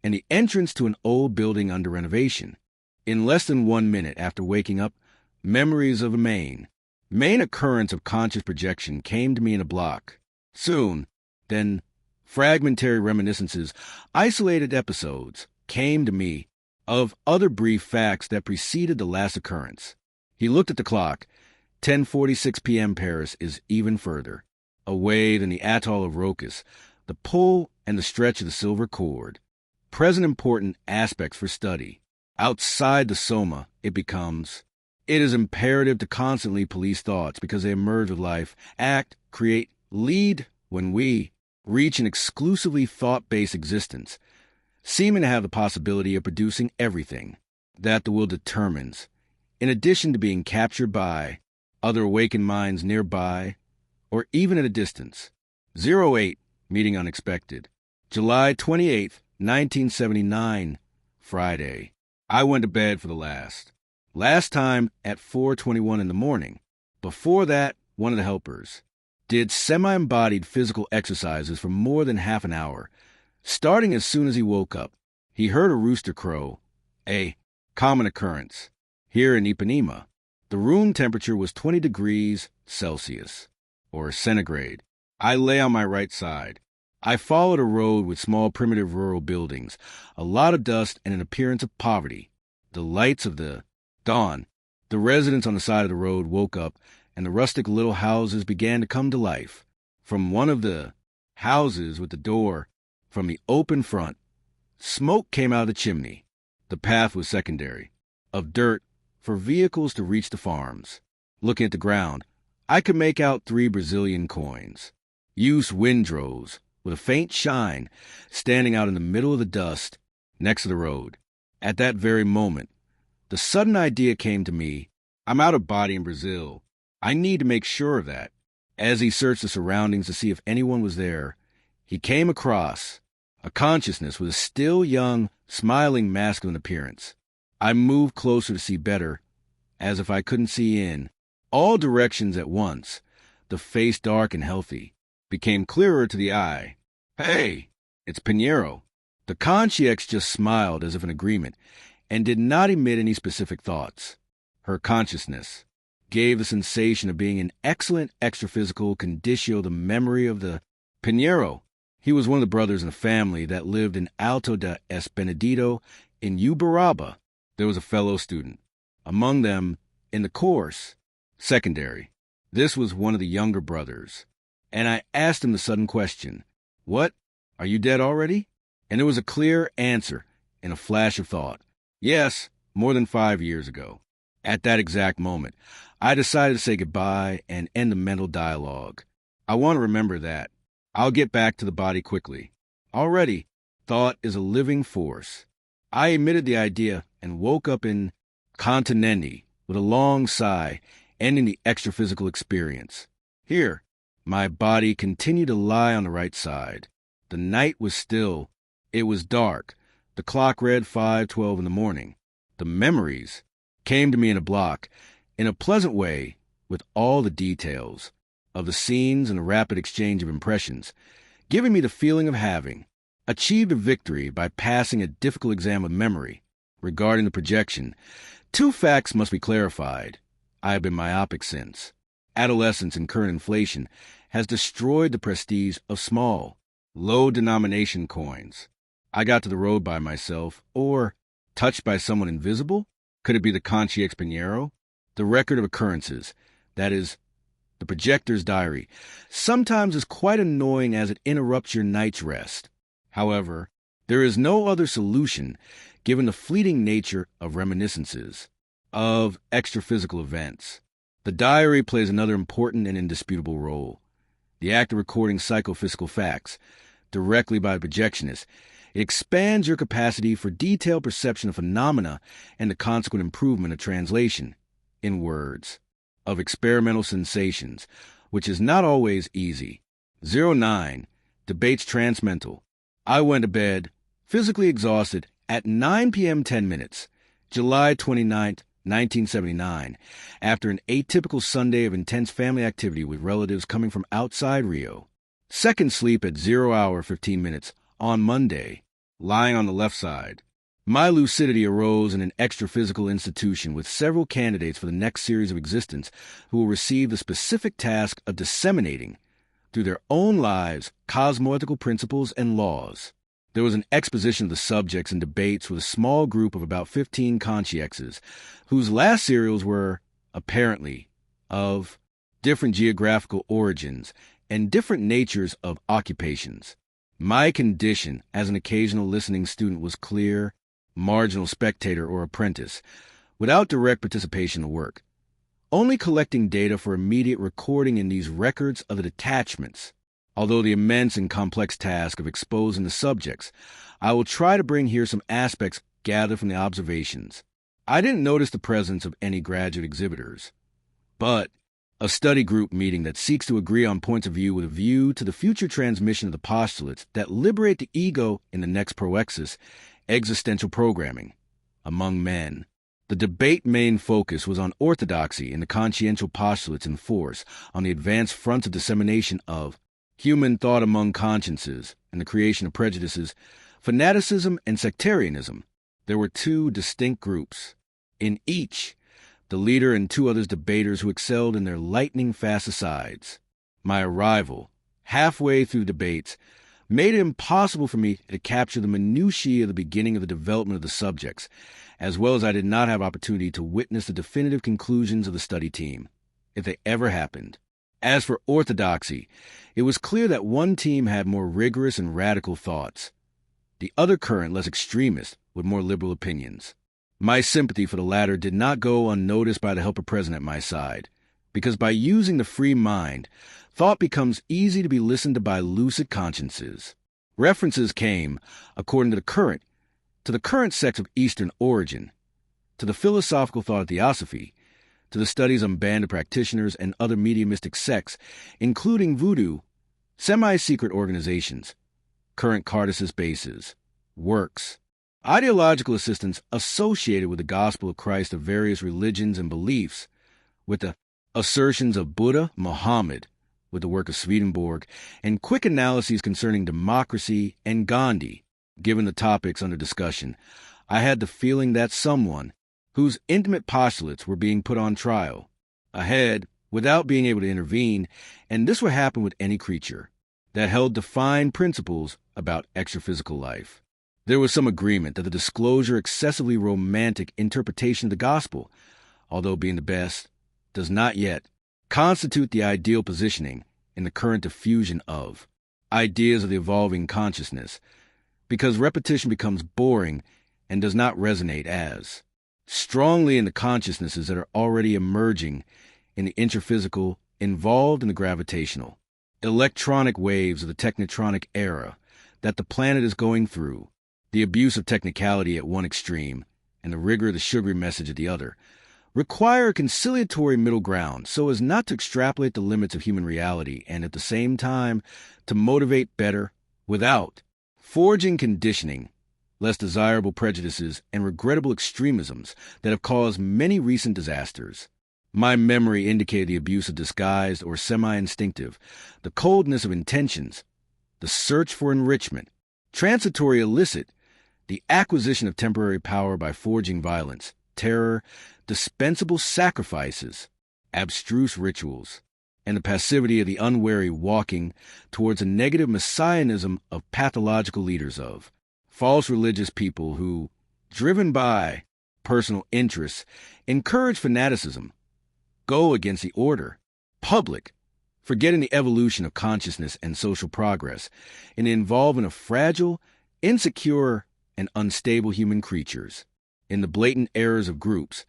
and the entrance to an old building under renovation. In less than 1 minute after waking up, memories of a main occurrence of conscious projection came to me in a block. Soon, then, fragmentary reminiscences, isolated episodes, came to me of other brief facts that preceded the last occurrence. He looked at the clock. 10:46 p.m. Paris is even further away than the atoll of Rokus, the pull and the stretch of the silver cord. Present important aspects for study. Outside the Soma, it is imperative to constantly police thoughts because they emerge with life, act, create, lead when we reach an exclusively thought-based existence, seeming to have the possibility of producing everything that the will determines, in addition to being captured by other awakened minds nearby or even at a distance. 08, meeting unexpected. July 28th, 1979, Friday. I went to bed for the last time at 4:21 in the morning. Before that, one of the helpers did semi-embodied physical exercises for more than half an hour. Starting as soon as he woke up, he heard a rooster crow, a common occurrence. Here in Ipanema, the room temperature was 20 degrees Celsius, or centigrade. I lay on my right side. I followed a road with small primitive rural buildings, a lot of dust and an appearance of poverty. The lights of the dawn. The residents on the side of the road woke up, and the rustic little houses began to come to life. From one of the houses with the door from the open front, smoke came out of the chimney. The path was secondary, of dirt for vehicles to reach the farms. Looking at the ground, I could make out 3 Brazilian coins, used windrows, with a faint shine, standing out in the middle of the dust next to the road. At that very moment, the sudden idea came to me, I'm out of body in Brazil. I need to make sure of that. As he searched the surroundings to see if anyone was there, he came across a consciousness with a still young, smiling masculine appearance. I moved closer to see better, as if I couldn't see in all directions at once. The face, dark and healthy, became clearer to the eye. Hey, it's Pinheiro. The Consciex just smiled as if in agreement, and did not emit any specific thoughts. Her consciousness gave the sensation of being in excellent extraphysical conditio the memory of the Pinheiro. He was one of the brothers in a family that lived in Alto da Es Benedito in Uberaba. There was a fellow student among them in the course, secondary. This was one of the younger brothers, and I asked him the sudden question, "What? Are you dead already?" And there was a clear answer in a flash of thought. Yes, more than 5 years ago. At that exact moment, I decided to say goodbye and end the mental dialogue. I want to remember that. I'll get back to the body quickly. Already, thought is a living force. I emitted the idea and woke up in Continente with a long sigh, ending the extraphysical experience. Here, my body continued to lie on the right side. The night was still. It was dark. The clock read 5:12 in the morning. The memories came to me in a block, in a pleasant way, with all the details of the scenes and the rapid exchange of impressions, giving me the feeling of having achieved a victory by passing a difficult exam of memory. Regarding the projection, 2 facts must be clarified. I have been myopic since. Adolescence and current inflation has destroyed the prestige of small, low-denomination coins. I got to the road by myself, or touched by someone invisible? Could it be the Conchi Expiñero? The record of occurrences, that is, the projector's diary, sometimes is quite annoying as it interrupts your night's rest. However, there is no other solution given the fleeting nature of reminiscences, of extraphysical events. The diary plays another important and indisputable role. The act of recording psychophysical facts directly by the projectionist, it expands your capacity for detailed perception of phenomena and the consequent improvement of translation, in words, of experimental sensations, which is not always easy. 09. Debates transmental. I went to bed, physically exhausted, at 9 p.m. 10 minutes, July 29, 1979, after an atypical Sunday of intense family activity with relatives coming from outside Rio. Second sleep at 0 hour 15 minutes on Monday, lying on the left side. My lucidity arose in an extraphysical institution with several candidates for the next series of existence who will receive the specific task of disseminating, through their own lives, cosmoethical principles and laws. There was an exposition of the subjects and debates with a small group of about 15 consciexes, whose last serials were, apparently, of different geographical origins and different natures of occupations. My condition as an occasional listening student was clear, marginal spectator or apprentice, without direct participation in the work, only collecting data for immediate recording in these records of the detachments. Although the immense and complex task of exposing the subjects, I will try to bring here some aspects gathered from the observations. I didn't notice the presence of any graduate exhibitors, but a study group meeting that seeks to agree on points of view with a view to the future transmission of the postulates that liberate the ego in the next proexis, existential programming, among men. The debate main focus was on orthodoxy and the consciential postulates in force on the advanced front of dissemination of human thought among consciences and the creation of prejudices, fanaticism, and sectarianism. There were two distinct groups. In each, the leader and two others debaters who excelled in their lightning-fast asides. My arrival, halfway through debates, made it impossible for me to capture the minutiae of the beginning of the development of the subjects, as well as I did not have opportunity to witness the definitive conclusions of the study team, if they ever happened. As for orthodoxy, it was clear that one team had more rigorous and radical thoughts, the other current less extremist with more liberal opinions. My sympathy for the latter did not go unnoticed by the helper present at my side, because by using the free mind, thought becomes easy to be listened to by lucid consciences. References came, according to the current sects of Eastern origin, to the philosophical thought of theosophy, to the studies on banded practitioners and other mediumistic sects, including voodoo, semi-secret organizations, current Cardassi's bases, works, ideological assistance associated with the gospel of Christ of various religions and beliefs, with the assertions of Buddha, Muhammad, with the work of Swedenborg, and quick analyses concerning democracy and Gandhi. Given the topics under discussion, I had the feeling that someone, whose intimate postulates were being put on trial, ahead, without being able to intervene, and this would happen with any creature, that held defined principles about extraphysical life. There was some agreement that the disclosure excessively romantic interpretation of the gospel, although being the best, does not yet constitute the ideal positioning in the current diffusion of ideas of the evolving consciousness, because repetition becomes boring and does not resonate as strongly in the consciousnesses that are already emerging in the intraphysical, involved in the gravitational, electronic waves of the technotronic era that the planet is going through. The abuse of technicality at one extreme and the rigor of the sugary message at the other require a conciliatory middle ground so as not to extrapolate the limits of human reality and at the same time to motivate better without forging conditioning less desirable prejudices and regrettable extremisms that have caused many recent disasters. My memory indicated the abuse of disguised or semi-instinctive, the coldness of intentions, the search for enrichment, transitory illicit, the acquisition of temporary power by forging violence, terror, dispensable sacrifices, abstruse rituals, and the passivity of the unwary walking towards a negative messianism of pathological leaders of false religious people who, driven by personal interests, encourage fanaticism, go against the order, public, forgetting the evolution of consciousness and social progress, and involving of fragile, insecure, and unstable human creatures in the blatant errors of groups,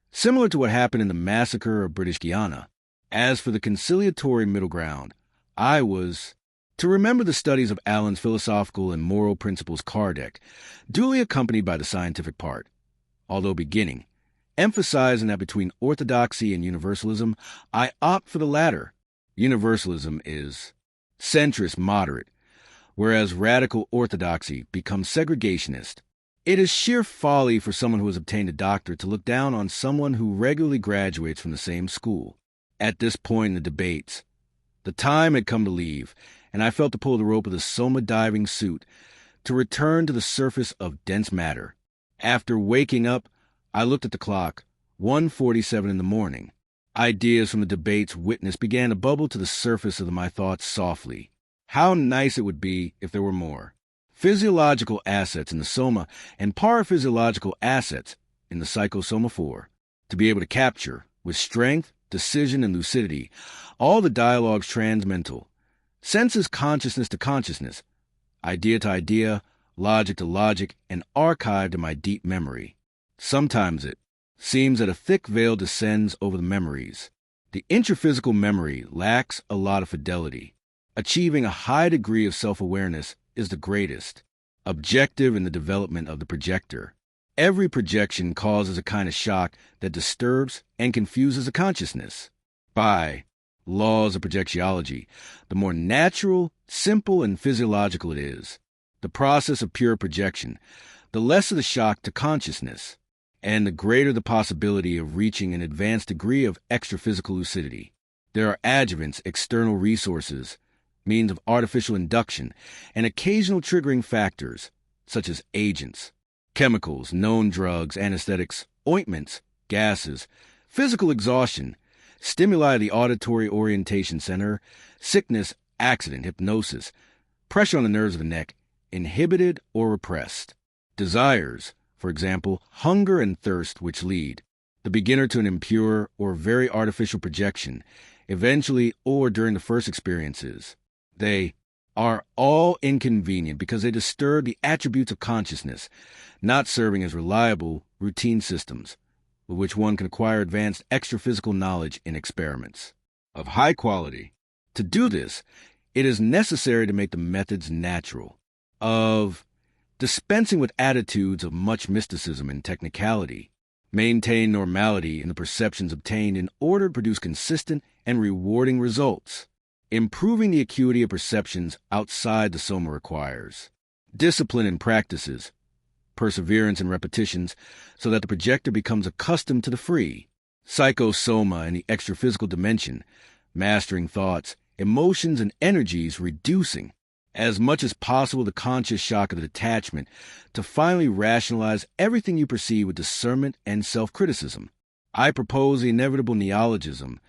similar to what happened in the massacre of British Guiana. As for the conciliatory middle ground, I was to remember the studies of Allen's philosophical and moral principles card deck, duly accompanied by the scientific part, although beginning, emphasizing that between orthodoxy and universalism, I opt for the latter. Universalism is centrist moderate, whereas radical orthodoxy becomes segregationist. It is sheer folly for someone who has obtained a doctorate to look down on someone who regularly graduates from the same school. At this point in the debates, the time had come to leave, and I felt to pull the rope of the Soma diving suit to return to the surface of dense matter. After waking up, I looked at the clock, 1:47 in the morning. Ideas from the debates witnessed began to bubble to the surface of my thoughts softly. How nice it would be if there were more physiological assets in the Soma and paraphysiological assets in the Psychosoma 4 to be able to capture, with strength, decision, and lucidity, all the dialogues transmental, senses consciousness to consciousness, idea to idea, logic to logic, and archived in my deep memory. Sometimes it seems that a thick veil descends over the memories. The intraphysical memory lacks a lot of fidelity. Achieving a high degree of self-awareness is the greatest objective in the development of the projector. Every projection causes a kind of shock that disturbs and confuses the consciousness. By laws of projectiology, the more natural, simple, and physiological it is, the process of pure projection, the less of the shock to consciousness, and the greater the possibility of reaching an advanced degree of extraphysical lucidity. There are adjuvants, external resources, means of artificial induction, and occasional triggering factors, such as agents, chemicals, known drugs, anesthetics, ointments, gases, physical exhaustion, stimuli of the auditory orientation center, sickness, accident, hypnosis, pressure on the nerves of the neck, inhibited or repressed. Desires, for example, hunger and thirst, which lead the beginner to an impure or very artificial projection, eventually or during the first experiences. They are all inconvenient because they disturb the attributes of consciousness, not serving as reliable, routine systems, with which one can acquire advanced extraphysical knowledge in experiments of high quality. To do this, it is necessary to make the methods natural, of dispensing with attitudes of much mysticism and technicality, maintain normality in the perceptions obtained in order to produce consistent and rewarding results. Improving the acuity of perceptions outside the Soma requires discipline in practices, perseverance in repetitions, so that the projector becomes accustomed to the free psychosoma and the extraphysical dimension, mastering thoughts, emotions, and energies, reducing as much as possible the conscious shock of the detachment to finally rationalize everything you perceive with discernment and self-criticism. I propose the inevitable neologism,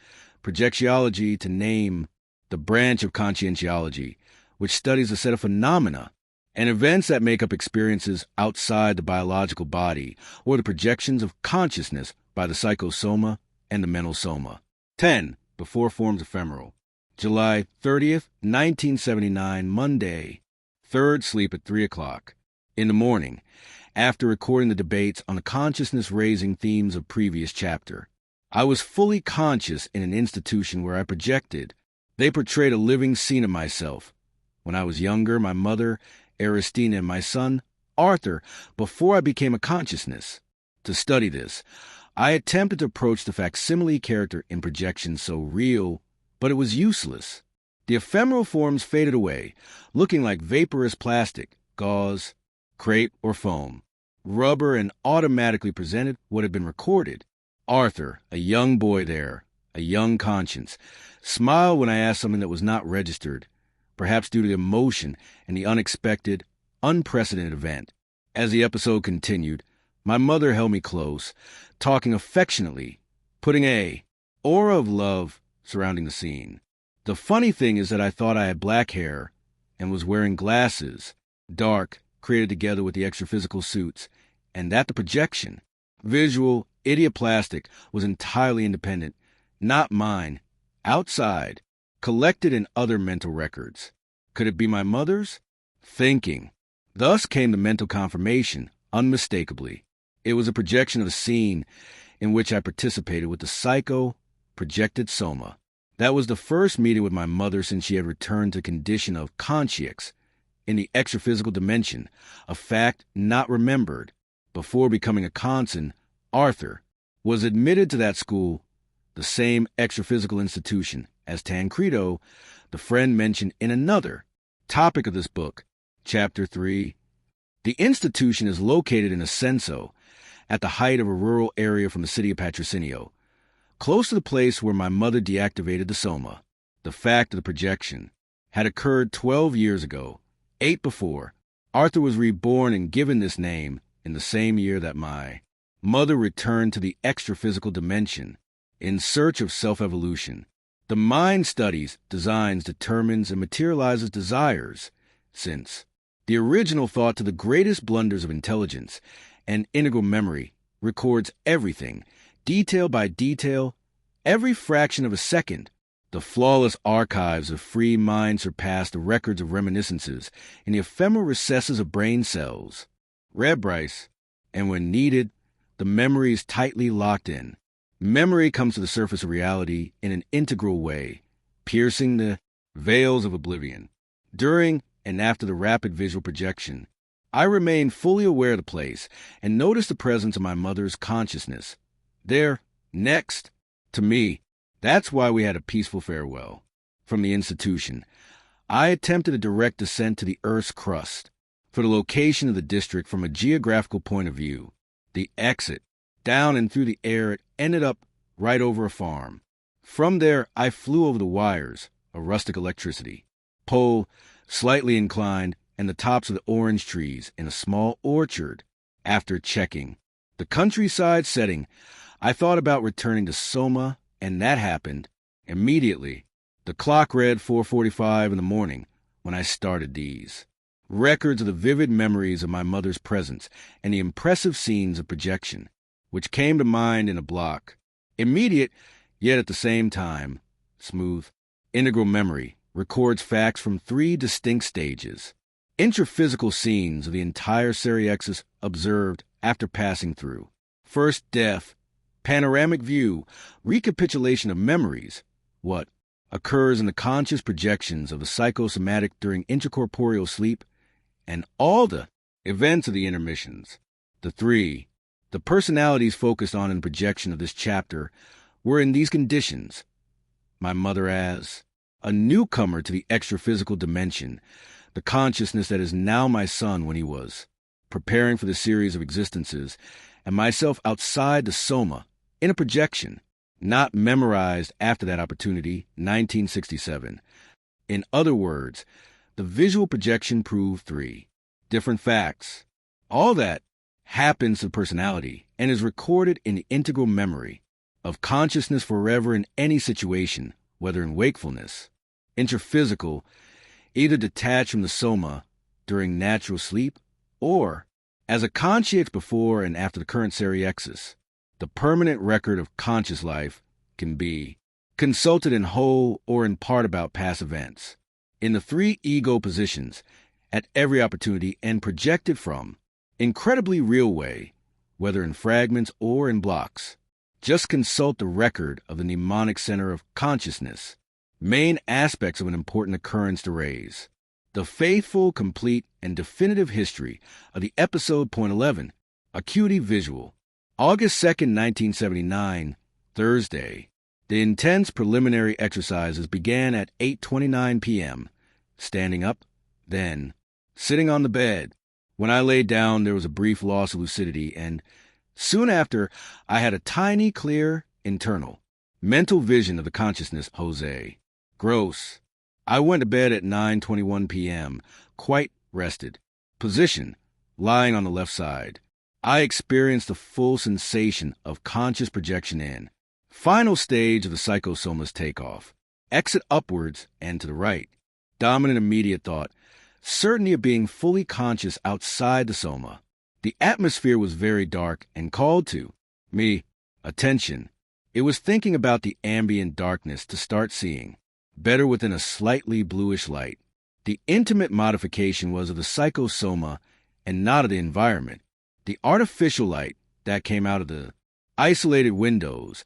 projectiology, to name the branch of conscientiology, which studies a set of phenomena and events that make up experiences outside the biological body or the projections of consciousness by the psychosoma and the mental soma. 10. Before forms ephemeral. July 30th, 1979, Monday. Third sleep at 3 o'clock. In the morning, after recording the debates on the consciousness-raising themes of previous chapter, I was fully conscious in an institution where I projected. They portrayed a living scene of myself. When I was younger, my mother, Aristina, and my son, Arthur, before I became a consciousness. To study this, I attempted to approach the facsimile character in projection so real, but it was useless. The ephemeral forms faded away, looking like vaporous plastic, gauze, crepe, or foam, rubber, and automatically presented what had been recorded. Arthur, a young boy there, a young conscience, smiled when I asked something that was not registered, perhaps due to the emotion and the unexpected, unprecedented event. As the episode continued, my mother held me close, talking affectionately, putting a aura of love surrounding the scene. The funny thing is that I thought I had black hair and was wearing glasses, dark, created together with the extraphysical suits, and that the projection, visual, idioplastic, was entirely independent, not mine, outside, collected in other mental records. Could it be my mother's? Thinking. Thus came the mental confirmation, unmistakably. It was a projection of a scene in which I participated with the psycho-projected soma. That was the first meeting with my mother since she had returned to condition of conscience in the extraphysical dimension, a fact not remembered. Before becoming a conson, Arthur was admitted to that school, the same extraphysical institution, as Tancredo, the friend mentioned in another topic of this book, Chapter 3. The institution is located in Ascenso, at the height of a rural area from the city of Patrocinio, close to the place where my mother deactivated the soma. The fact of the projection had occurred 12 years ago, 8 before. Arthur was reborn and given this name in the same year that my mother returned to the extraphysical dimension in search of self-evolution. The mind studies, designs, determines, and materializes desires, since the original thought to the greatest blunders of intelligence and integral memory records everything, detail by detail, every fraction of a second. The flawless archives of free mind surpass the records of reminiscences in the ephemeral recesses of brain cells. Read Bryce, and when needed, the memory is tightly locked in. Memory comes to the surface of reality in an integral way, piercing the veils of oblivion. During and after the rapid visual projection, I remained fully aware of the place and noticed the presence of my mother's consciousness. There, next, to me. That's why we had a peaceful farewell. From the institution, I attempted a direct descent to the Earth's crust. For the location of the district from a geographical point of view, the exit, down and through the air, it ended up right over a farm. From there, I flew over the wires of rustic electricity, pole, slightly inclined, and the tops of the orange trees in a small orchard. After checking the countryside setting, I thought about returning to Soma, and that happened immediately. The clock read 4:45 in the morning when I started these records of the vivid memories of my mother's presence and the impressive scenes of projection, which came to mind in a block. Immediate, yet at the same time, smooth, integral memory records facts from 3 distinct stages. Intraphysical scenes of the entire seriexis observed after passing through. First, death, panoramic view, recapitulation of memories, what occurs in the conscious projections of the psychosomatic during intracorporeal sleep, and all the events of the intermissions. The 3, the personalities focused on in projection of this chapter were in these conditions. My mother as a newcomer to the extraphysical dimension, the consciousness that is now my son when he was preparing for the series of existences, and myself outside the soma, in a projection, not memorized after that opportunity, 1967. In other words, the visual projection proved 3 different facts. All that happens to personality and is recorded in the integral memory of consciousness forever in any situation, whether in wakefulness, intraphysical, either detached from the soma during natural sleep, or as a conscience before and after the current seriexis. The permanent record of conscious life can be consulted in whole or in part about past events, in the 3 ego positions, at every opportunity, and projected from incredibly real way, whether in fragments or in blocks. Just consult the record of the mnemonic center of consciousness, main aspects of an important occurrence to raise. The faithful, complete, and definitive history of the episode .11, Acuity Visual, August 2nd, 1979, Thursday. The intense preliminary exercises began at 8:29 p.m., standing up, then sitting on the bed. When I lay down, there was a brief loss of lucidity, and soon after, I had a tiny, clear, internal, mental vision of the consciousness, Jose. Gross. I went to bed at 9:21 p.m., quite rested. Position, lying on the left side. I experienced the full sensation of conscious projection in. Final stage of the psychosoma's takeoff. Exit upwards and to the right. Dominant immediate thought. certainty of being fully conscious outside the soma. The atmosphere was very dark and called to me attention. It was thinking about the ambient darkness to start seeing better within a slightly bluish light. The intimate modification was of the psychosoma and not of the environment. The artificial light that came out of the isolated windows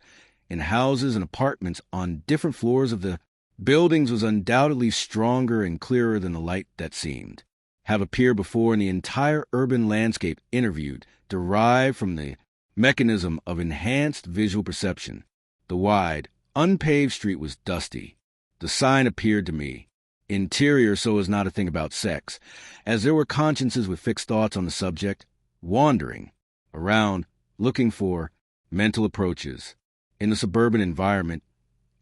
in houses and apartments on different floors of the buildings was undoubtedly stronger and clearer than the light that seemed have appeared before in the entire urban landscape interviewed, derived from the mechanism of enhanced visual perception. The wide, unpaved street was dusty. The sign appeared to me interior so as not to think about sex, as there were consciences with fixed thoughts on the subject, wandering around, looking for mental approaches. In the suburban environment,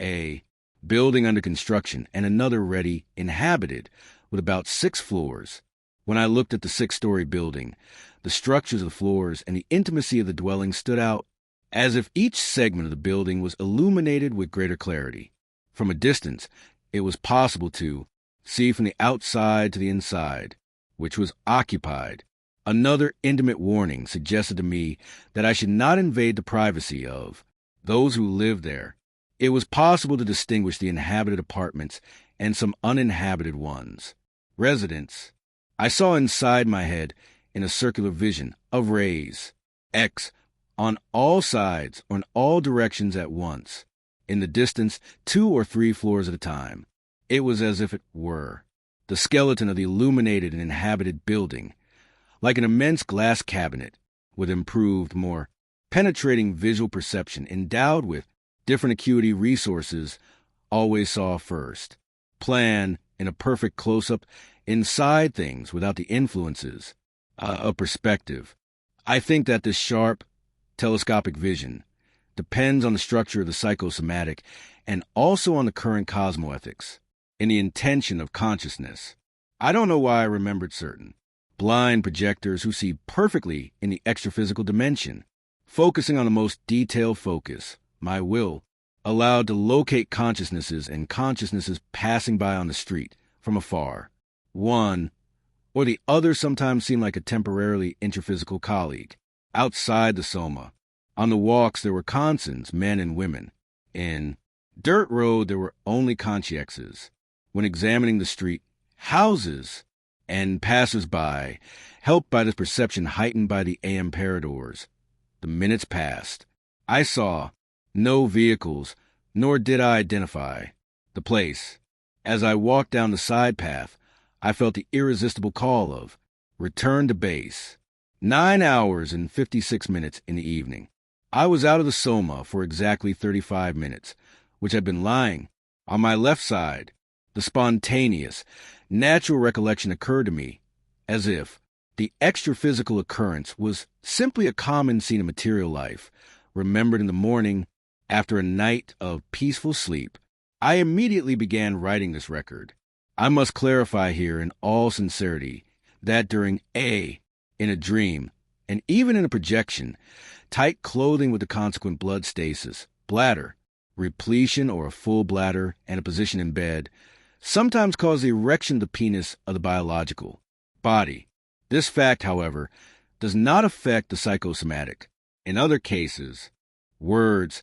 a building under construction and another ready, inhabited, with about 6 floors. When I looked at the 6-story building, the structures of the floors and the intimacy of the dwelling stood out as if each segment of the building was illuminated with greater clarity. From a distance, it was possible to see from the outside to the inside, which was occupied. Another intimate warning suggested to me that I should not invade the privacy of those who lived there. It was possible to distinguish the inhabited apartments and some uninhabited ones. Residents. I saw inside my head, in a circular vision, of rays, X, on all sides or in all directions at once. In the distance, 2 or 3 floors at a time. It was as if it were the skeleton of the illuminated and inhabited building, like an immense glass cabinet with improved, more penetrating visual perception, endowed with different acuity resources, always saw first. Plan in a perfect close-up inside things without the influences of perspective. I think that this sharp, telescopic vision depends on the structure of the psychosomatic and also on the current cosmoethics, in the intention of consciousness. I don't know why I remembered certain blind projectors who see perfectly in the extraphysical dimension, focusing on the most detailed focus, my will, allowed to locate consciousnesses and consciousnesses passing by on the street from afar. One or the other sometimes seemed like a temporarily intraphysical colleague. Outside the soma, on the walks there were consons, men and women. In dirt road there were only consciexes. When examining the street, houses and passers-by, helped by this perception heightened by the amparadors. The minutes passed. I saw no vehicles, nor did I identify the place. As I walked down the side path, I felt the irresistible call of return to base. 9 hours and 56 minutes in the evening. I was out of the soma for exactly 35 minutes, which had been lying on my left side. The spontaneous, natural recollection occurred to me, as if the extra-physical occurrence was simply a common scene of material life, remembered in the morning after a night of peaceful sleep. I immediately began writing this record. I must clarify here in all sincerity that during in a dream, and even in a projection, tight clothing with the consequent blood stasis, bladder, repletion or a full bladder, and a position in bed, sometimes cause the erection of the penis of the biological body. This fact, however, does not affect the psychosomatic. In other cases, words,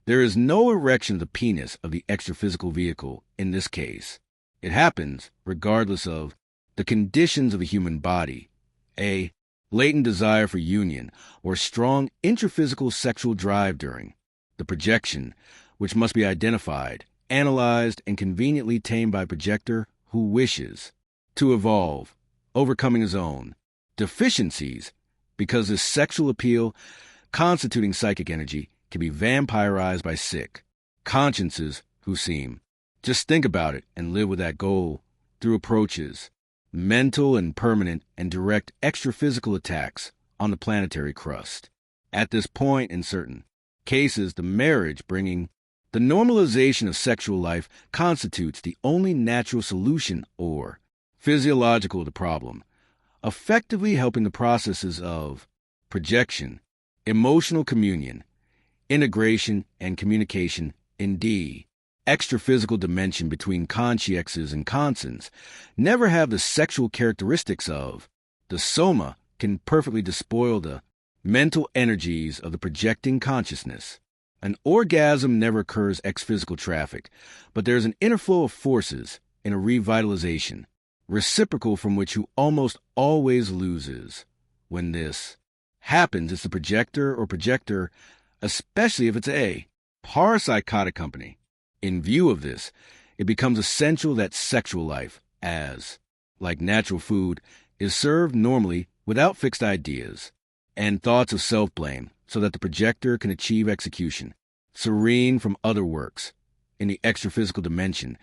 there is no erection of the penis of the extraphysical vehicle in this case. It happens regardless of the conditions of the human body, a latent desire for union or strong intraphysical sexual drive during the projection, which must be identified, analyzed, and conveniently tamed by a projector who wishes to evolve, overcoming his own deficiencies, because this sexual appeal constituting psychic energy can be vampirized by sick consciences who seem just think about it and live with that goal through approaches, mental and permanent and direct extra-physical attacks on the planetary crust. At this point, in certain cases, the marriage bringing the normalization of sexual life constitutes the only natural solution or physiological to the problem, effectively helping the processes of projection, emotional communion, integration, and communication in extra-physical dimension between consciexes and consons, never have the sexual characteristics of. The soma can perfectly despoil the mental energies of the projecting consciousness. An orgasm never occurs ex-physical traffic, but there is an inner flow of forces in a revitalization, reciprocal from which who almost always loses. When this happens, it's the projector or projector, especially if it's a parapsychotic company. In view of this, it becomes essential that sexual life, as, like natural food, is served normally without fixed ideas and thoughts of self-blame, so that the projector can achieve execution, serene from other works, in the extra-physical dimension,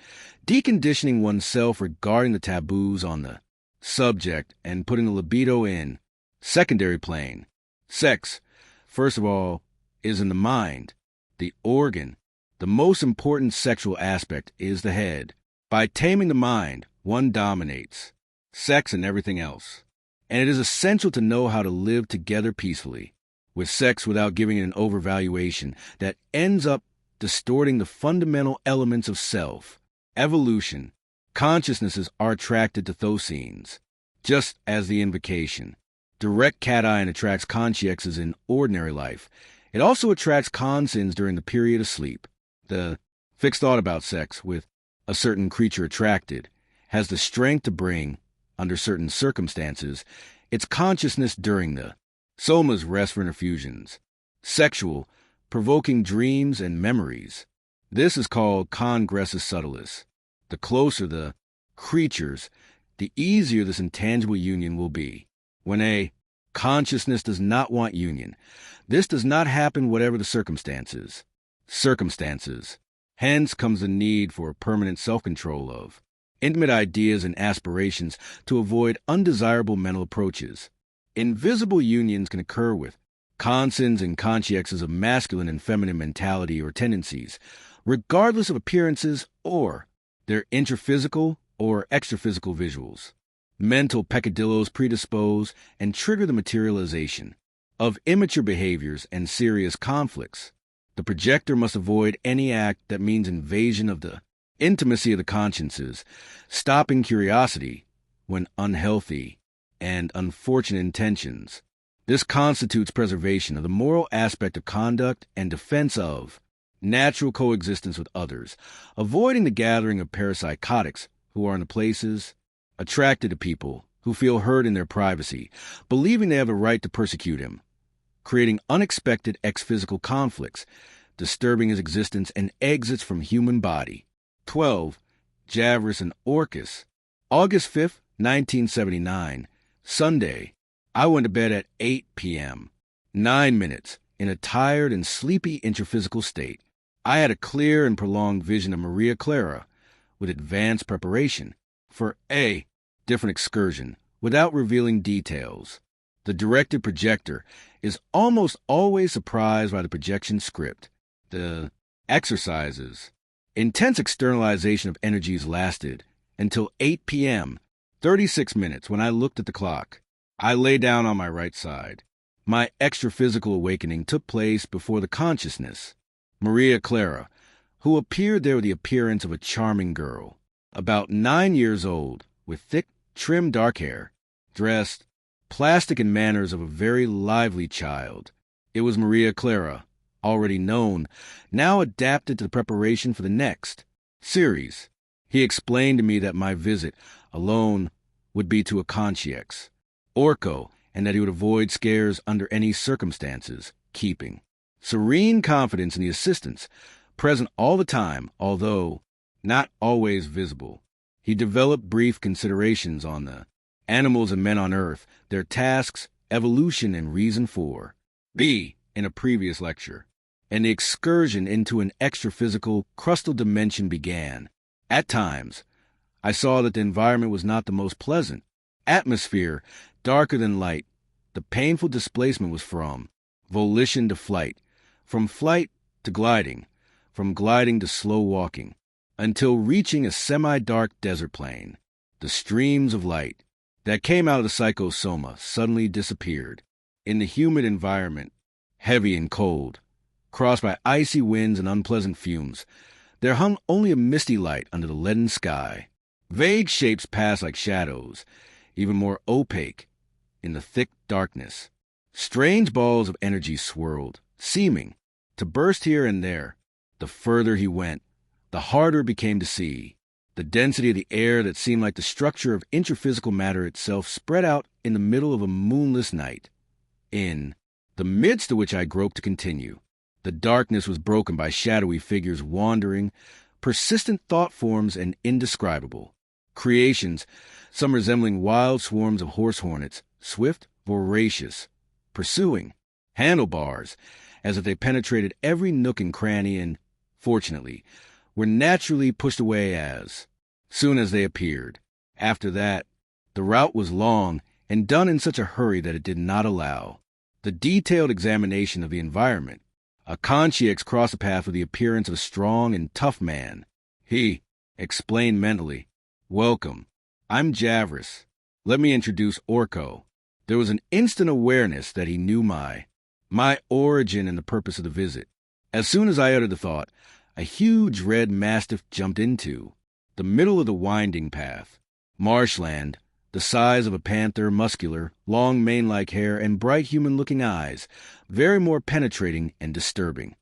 deconditioning oneself regarding the taboos on the subject and putting the libido in secondary plane. Sex, first of all, is in the mind, the organ. The most important sexual aspect is the head. By taming the mind, one dominates sex and everything else. And it is essential to know how to live together peacefully, with sex without giving it an overvaluation that ends up distorting the fundamental elements of self. Evolution. Consciousnesses are attracted to thocenes, just as the invocation. Direct cation attracts consciexes in ordinary life. It also attracts consons during the period of sleep. The fixed thought about sex with a certain creature attracted has the strength to bring, under certain circumstances, its consciousness during the soma's restful infusions. Sexual, provoking dreams and memories. This is called congressus subtilis. The closer the creatures, the easier this intangible union will be. When a consciousness does not want union, this does not happen whatever the circumstances. Hence comes the need for permanent self-control of intimate ideas and aspirations to avoid undesirable mental approaches. Invisible unions can occur with consons and consciexes of masculine and feminine mentality or tendencies, regardless of appearances or their intraphysical or extraphysical visuals. Mental peccadillos predispose and trigger the materialization of immature behaviors and serious conflicts. The projector must avoid any act that means invasion of the intimacy of the consciences, stopping curiosity when unhealthy and unfortunate intentions. This constitutes preservation of the moral aspect of conduct and defense of natural coexistence with others, avoiding the gathering of parapsychotics who are in the places, attracted to people who feel hurt in their privacy, believing they have a right to persecute him, creating unexpected ex-physical conflicts, disturbing his existence and exits from human body. 12. Javris and Orcus. August 5th, 1979. Sunday. I went to bed at 8 p.m. 9 minutes, in a tired and sleepy intraphysical state. I had a clear and prolonged vision of Maria Clara, with advanced preparation for a different excursion, without revealing details. The directed projector is almost always surprised by the projection script. The exercises. Intense externalization of energies lasted until 8 p.m., 36 minutes when I looked at the clock. I lay down on my right side. My extra-physical awakening took place before the consciousness. Maria Clara, who appeared there with the appearance of a charming girl, about 9 years old, with thick, trim dark hair, dressed, plastic and manners of a very lively child. It was Maria Clara, already known, now adapted to the preparation for the next series. He explained to me that my visit alone would be to a consciex, Orco, and that he would avoid scares under any circumstances, keeping serene confidence in the assistants, present all the time, although not always visible. He developed brief considerations on the animals and men on Earth, their tasks, evolution, and reason for B in a previous lecture, and the excursion into an extra-physical crustal dimension began. At times, I saw that the environment was not the most pleasant. Atmosphere, darker than light. The painful displacement was from volition to flight, from flight to gliding, from gliding to slow walking, until reaching a semi-dark desert plain. The streams of light that came out of the psychosoma suddenly disappeared. In the humid environment, heavy and cold, crossed by icy winds and unpleasant fumes, There hung only a misty light under the leaden sky. Vague shapes passed like shadows, even more opaque in the thick darkness. Strange balls of energy swirled, seeming to burst here and there. The further he went, the harder it became to see. The density of the air that seemed like the structure of intraphysical matter itself spread out in the middle of a moonless night. In the midst of which I groped to continue, the darkness was broken by shadowy figures wandering, persistent thought forms and indescribable creations, some resembling wild swarms of horse hornets, swift, voracious, pursuing, handlebars, as if they penetrated every nook and cranny and, fortunately, were naturally pushed away as soon as they appeared. After that, the route was long and done in such a hurry that it did not allow the detailed examination of the environment. A conscience crossed the path with the appearance of a strong and tough man. He explained mentally, "Welcome. I'm Javris. Let me introduce Orko." There was an instant awareness that he knew my origin and the purpose of the visit. As soon as I uttered the thought, a huge red mastiff jumped into the middle of the winding path. Marshland, the size of a panther, muscular, long mane-like hair, and bright human-looking eyes, very more penetrating and disturbing.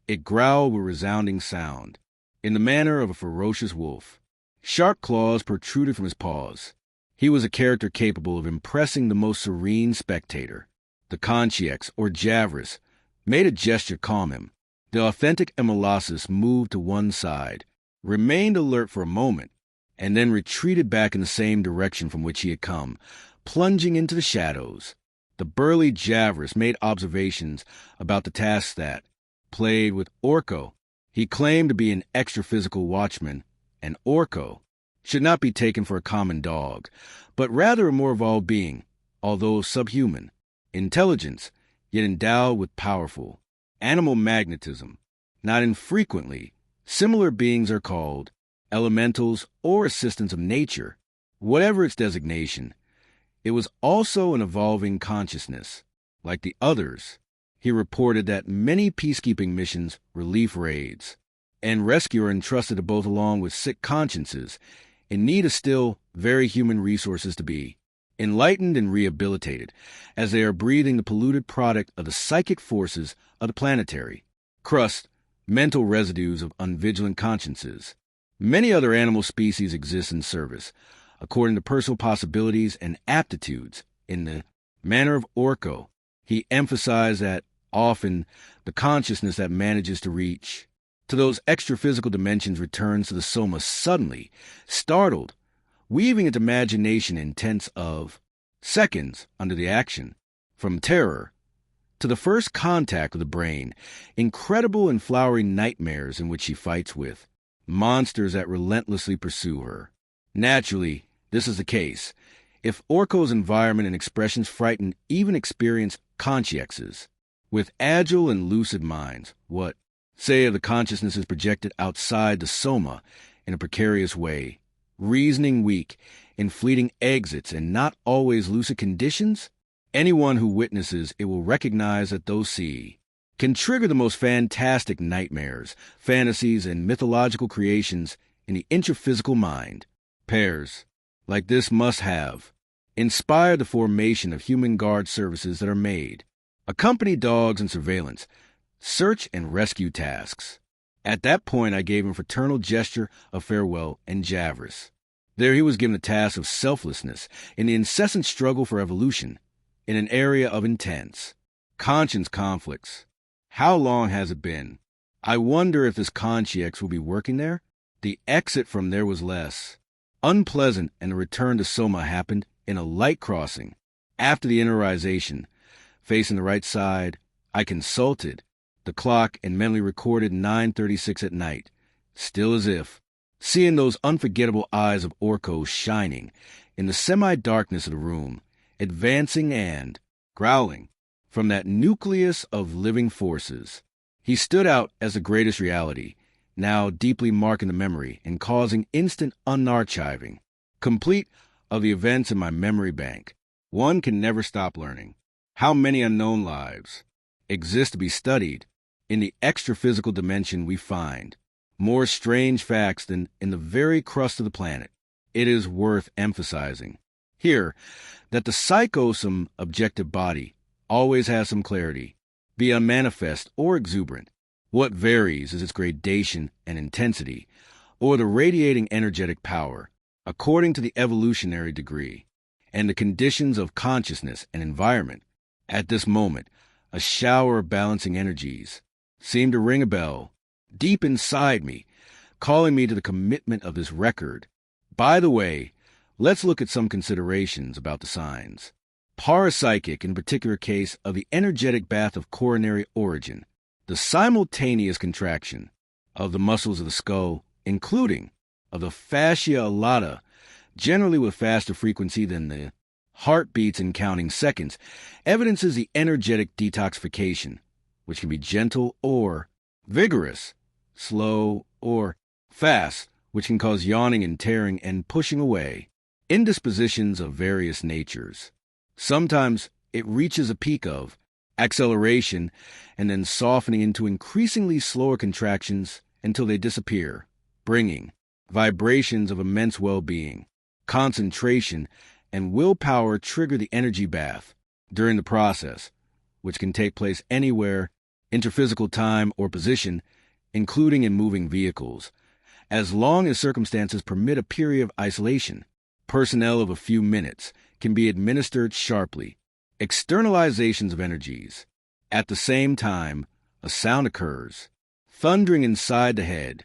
It growled with resounding sound, in the manner of a ferocious wolf. Sharp claws protruded from his paws. He was a character capable of impressing the most serene spectator. The conscience, or Javris, made a gesture to calm him. The authentic Emolasis moved to one side, remained alert for a moment, and then retreated back in the same direction from which he had come, plunging into the shadows. The burly Javris made observations about the tasks that played with Orko. He claimed to be an extra-physical watchman, and Orko should not be taken for a common dog, but rather a more evolved being, although subhuman. Intelligence, yet endowed with powerful animal magnetism. Not infrequently, similar beings are called elementals or assistants of nature. Whatever its designation, it was also an evolving consciousness. Like the others, he reported that many peacekeeping missions, relief raids, and rescue are entrusted to both along with sick consciences in need of still very human resources to be enlightened and rehabilitated, as they are breathing the polluted product of the psychic forces of the planetary crust, mental residues of unvigilant consciences. Many other animal species exist in service, according to personal possibilities and aptitudes. In the manner of Orko, he emphasized that often the consciousness that manages to reach to those extra-physical dimensions returns to the soma suddenly, startled, weaving its imagination in tense of seconds under the action, from terror to the first contact with the brain, incredible and flowery nightmares in which she fights with monsters that relentlessly pursue her. Naturally, this is the case. If Orko's environment and expressions frighten even experienced consciences with agile and lucid minds, what, say, of the consciousness is projected outside the soma in a precarious way, reasoning weak, in fleeting exits and not always lucid conditions? Anyone who witnesses it will recognize that those can trigger the most fantastic nightmares, fantasies, and mythological creations in the intraphysical mind. Pairs like this must have inspired the formation of human guard services that are made, accompany dogs in surveillance, search and rescue tasks. At that point, I gave him a fraternal gesture of farewell and Javris. There he was given the task of selflessness in the incessant struggle for evolution, in an area of intense conscience conflicts. How long has it been? I wonder if this conscience will be working there? The exit from there was less unpleasant, and the return to Soma happened in a light crossing. After the interiorization, facing the right side, I consulted the clock and mentally recorded 9:36 at night, still as if, seeing those unforgettable eyes of Orko shining in the semi-darkness of the room, advancing and growling from that nucleus of living forces. He stood out as the greatest reality, now deeply marking the memory and causing instant unarchiving, complete of the events in my memory bank. One can never stop learning. How many unknown lives exist to be studied in the extra-physical dimension we find more strange facts than in the very crust of the planet. It is worth emphasizing here that the psychosome objective body always has some clarity, be it manifest or exuberant. What varies is its gradation and intensity, or the radiating energetic power, according to the evolutionary degree, and the conditions of consciousness and environment. At this moment, a shower of balancing energies seemed to ring a bell deep inside me, calling me to the commitment of this record. By the way, let's look at some considerations about the signs. Parapsychic, in particular case of the energetic bath of coronary origin, the simultaneous contraction of the muscles of the skull, including of the fascia lata, generally with faster frequency than the heartbeats in counting seconds, evidences the energetic detoxification, which can be gentle or vigorous, slow or fast, which can cause yawning and tearing and pushing away, indispositions of various natures. Sometimes it reaches a peak of acceleration and then softening into increasingly slower contractions until they disappear, bringing vibrations of immense well-being, concentration, and willpower trigger the energy bath during the process, which can take place anywhere, interphysical time or position, including in moving vehicles, as long as circumstances permit a period of isolation. Personnel of a few minutes can be administered sharply. Externalizations of energies. At the same time, a sound occurs, thundering inside the head,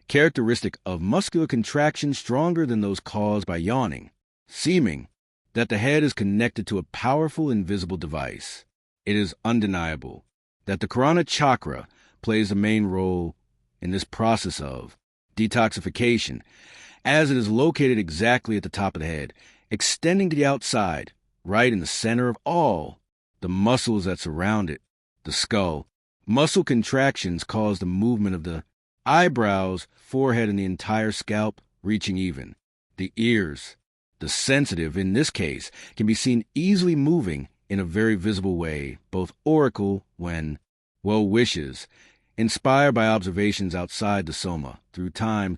characteristic of muscular contraction stronger than those caused by yawning, seeming that the head is connected to a powerful invisible device. It is undeniable that the Karana chakra plays a main role in this process of detoxification, as it is located exactly at the top of the head, extending to the outside, right in the center of all the muscles that surround it, the skull. Muscle contractions cause the movement of the eyebrows, forehead, and the entire scalp reaching even. The ears, the sensitive in this case, can be seen easily moving in a very visible way, both auricle when well wishes, inspired by observations outside the soma, through time,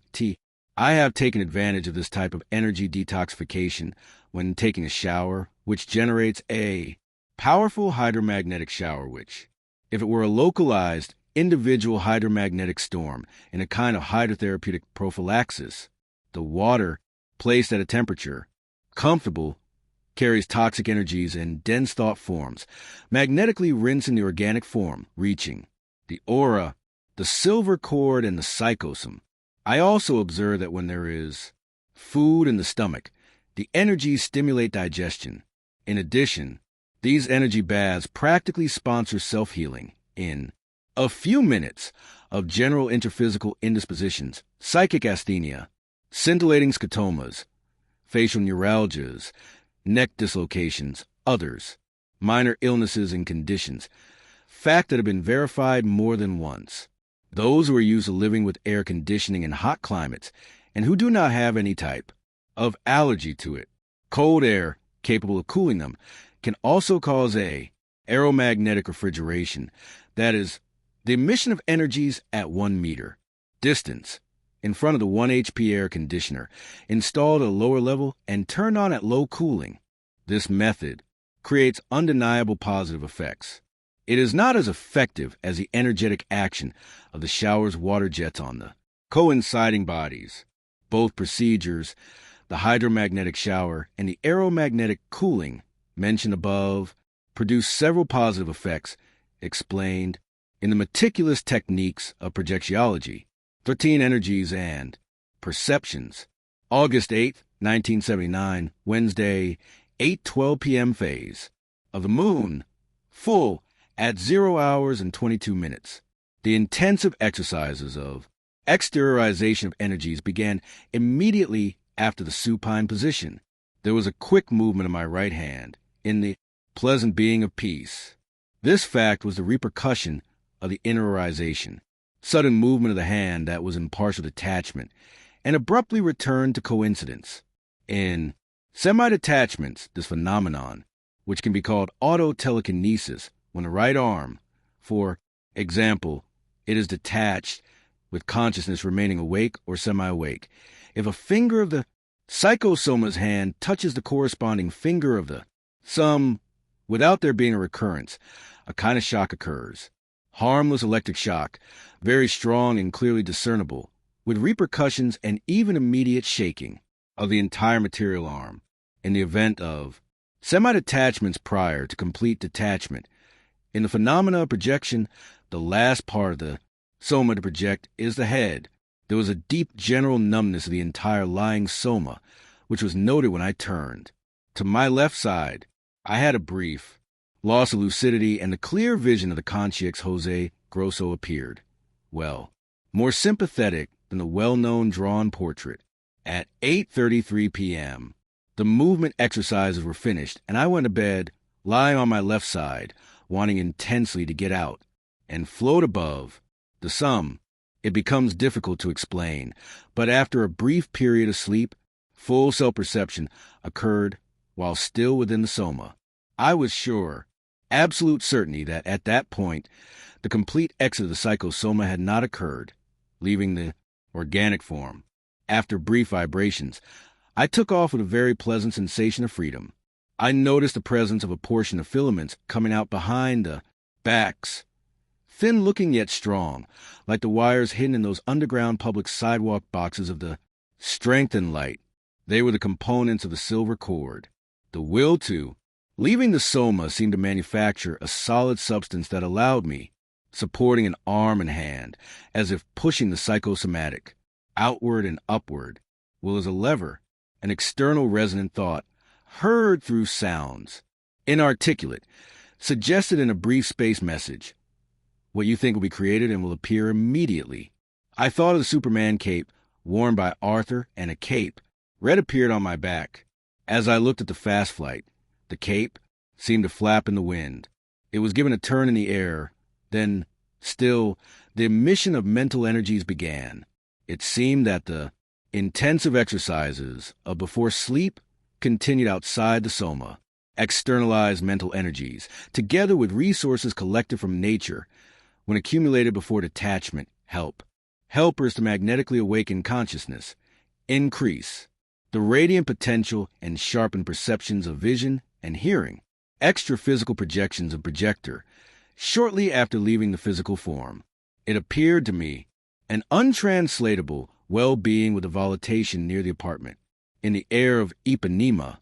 I have taken advantage of this type of energy detoxification when taking a shower, which generates a powerful hydromagnetic shower, which, if it were a localized, individual hydromagnetic storm in a kind of hydrotherapeutic prophylaxis, the water, placed at a temperature comfortable, carries toxic energies in dense thought forms, magnetically rinsing the organic form, reaching the aura, the silver cord, and the psychosome. I also observe that when there is food in the stomach, the energies stimulate digestion. In addition, these energy baths practically sponsor self-healing in a few minutes of general interphysical indispositions, psychic asthenia, scintillating scotomas, facial neuralgias, neck dislocations, others, minor illnesses and conditions, fact that have been verified more than once. Those who are used to living with air conditioning in hot climates and who do not have any type of allergy to it, cold air capable of cooling them, can also cause a aeromagnetic refrigeration, that is, the emission of energies at 1 meter distance in front of the 1 HP air conditioner, installed at a lower level and turned on at low cooling. This method creates undeniable positive effects. It is not as effective as the energetic action of the shower's water jets on the coinciding bodies. Both procedures, the hydromagnetic shower and the aeromagnetic cooling mentioned above, produce several positive effects explained in the meticulous techniques of projectiology, 13 energies and perceptions. August 8, 1979, Wednesday, 8:12 p.m. phase of the moon, full at 0 hours and 22 minutes. The intensive exercises of exteriorization of energies began immediately after the supine position. There was a quick movement of my right hand in the pleasant being of peace. This fact was the repercussion of the interiorization. Sudden movement of the hand that was in partial detachment and abruptly returned to coincidence. In semi-detachments, this phenomenon, which can be called autotelekinesis, when the right arm, for example, it is detached, with consciousness remaining awake or semi-awake. If a finger of the psychosoma's hand touches the corresponding finger of the sum, without there being a recurrence, a kind of shock occurs. Harmless electric shock, very strong and clearly discernible, with repercussions and even immediate shaking of the entire material arm in the event of semi-detachments prior to complete detachment. In the phenomena of projection, the last part of the soma to project is the head. There was a deep general numbness of the entire lying soma, which was noted when I turned. To my left side, I had a brief loss of lucidity, and the clear vision of the Conchix Jose Grosso appeared. Well, more sympathetic than the well-known drawn portrait. At 8:33 p.m., the movement exercises were finished, and I went to bed, lying on my left side, wanting intensely to get out and float above the sum. It becomes difficult to explain, but after a brief period of sleep, full self-perception occurred while still within the soma. I was sure, absolute certainty, that at that point, the complete exit of the psychosoma had not occurred, leaving the organic form. After brief vibrations, I took off with a very pleasant sensation of freedom. I noticed the presence of a portion of filaments coming out behind the backs, thin-looking yet strong, like the wires hidden in those underground public sidewalk boxes of the strength and light. They were the components of the silver cord. The will to, leaving the soma, seemed to manufacture a solid substance that allowed me, supporting an arm and hand, as if pushing the psychosomatic outward and upward, will as a lever, an external resonant thought, heard through sounds, inarticulate, suggested in a brief space message. What you think will be created and will appear immediately. I thought of the Superman cape worn by Arthur, and a cape red appeared on my back. As I looked at the fast flight, the cape seemed to flap in the wind. It was given a turn in the air. Then, still, the emission of mental energies began. It seemed that the intensive exercises of before sleep continued outside the soma. Externalized mental energies, together with resources collected from nature, when accumulated before detachment, helpers to magnetically awaken consciousness, increase the radiant potential and sharpen perceptions of vision and hearing, extra physical projections of projector. Shortly after leaving the physical form, it appeared to me an untranslatable well-being with a volatility near the apartment, in the air of Ipanema.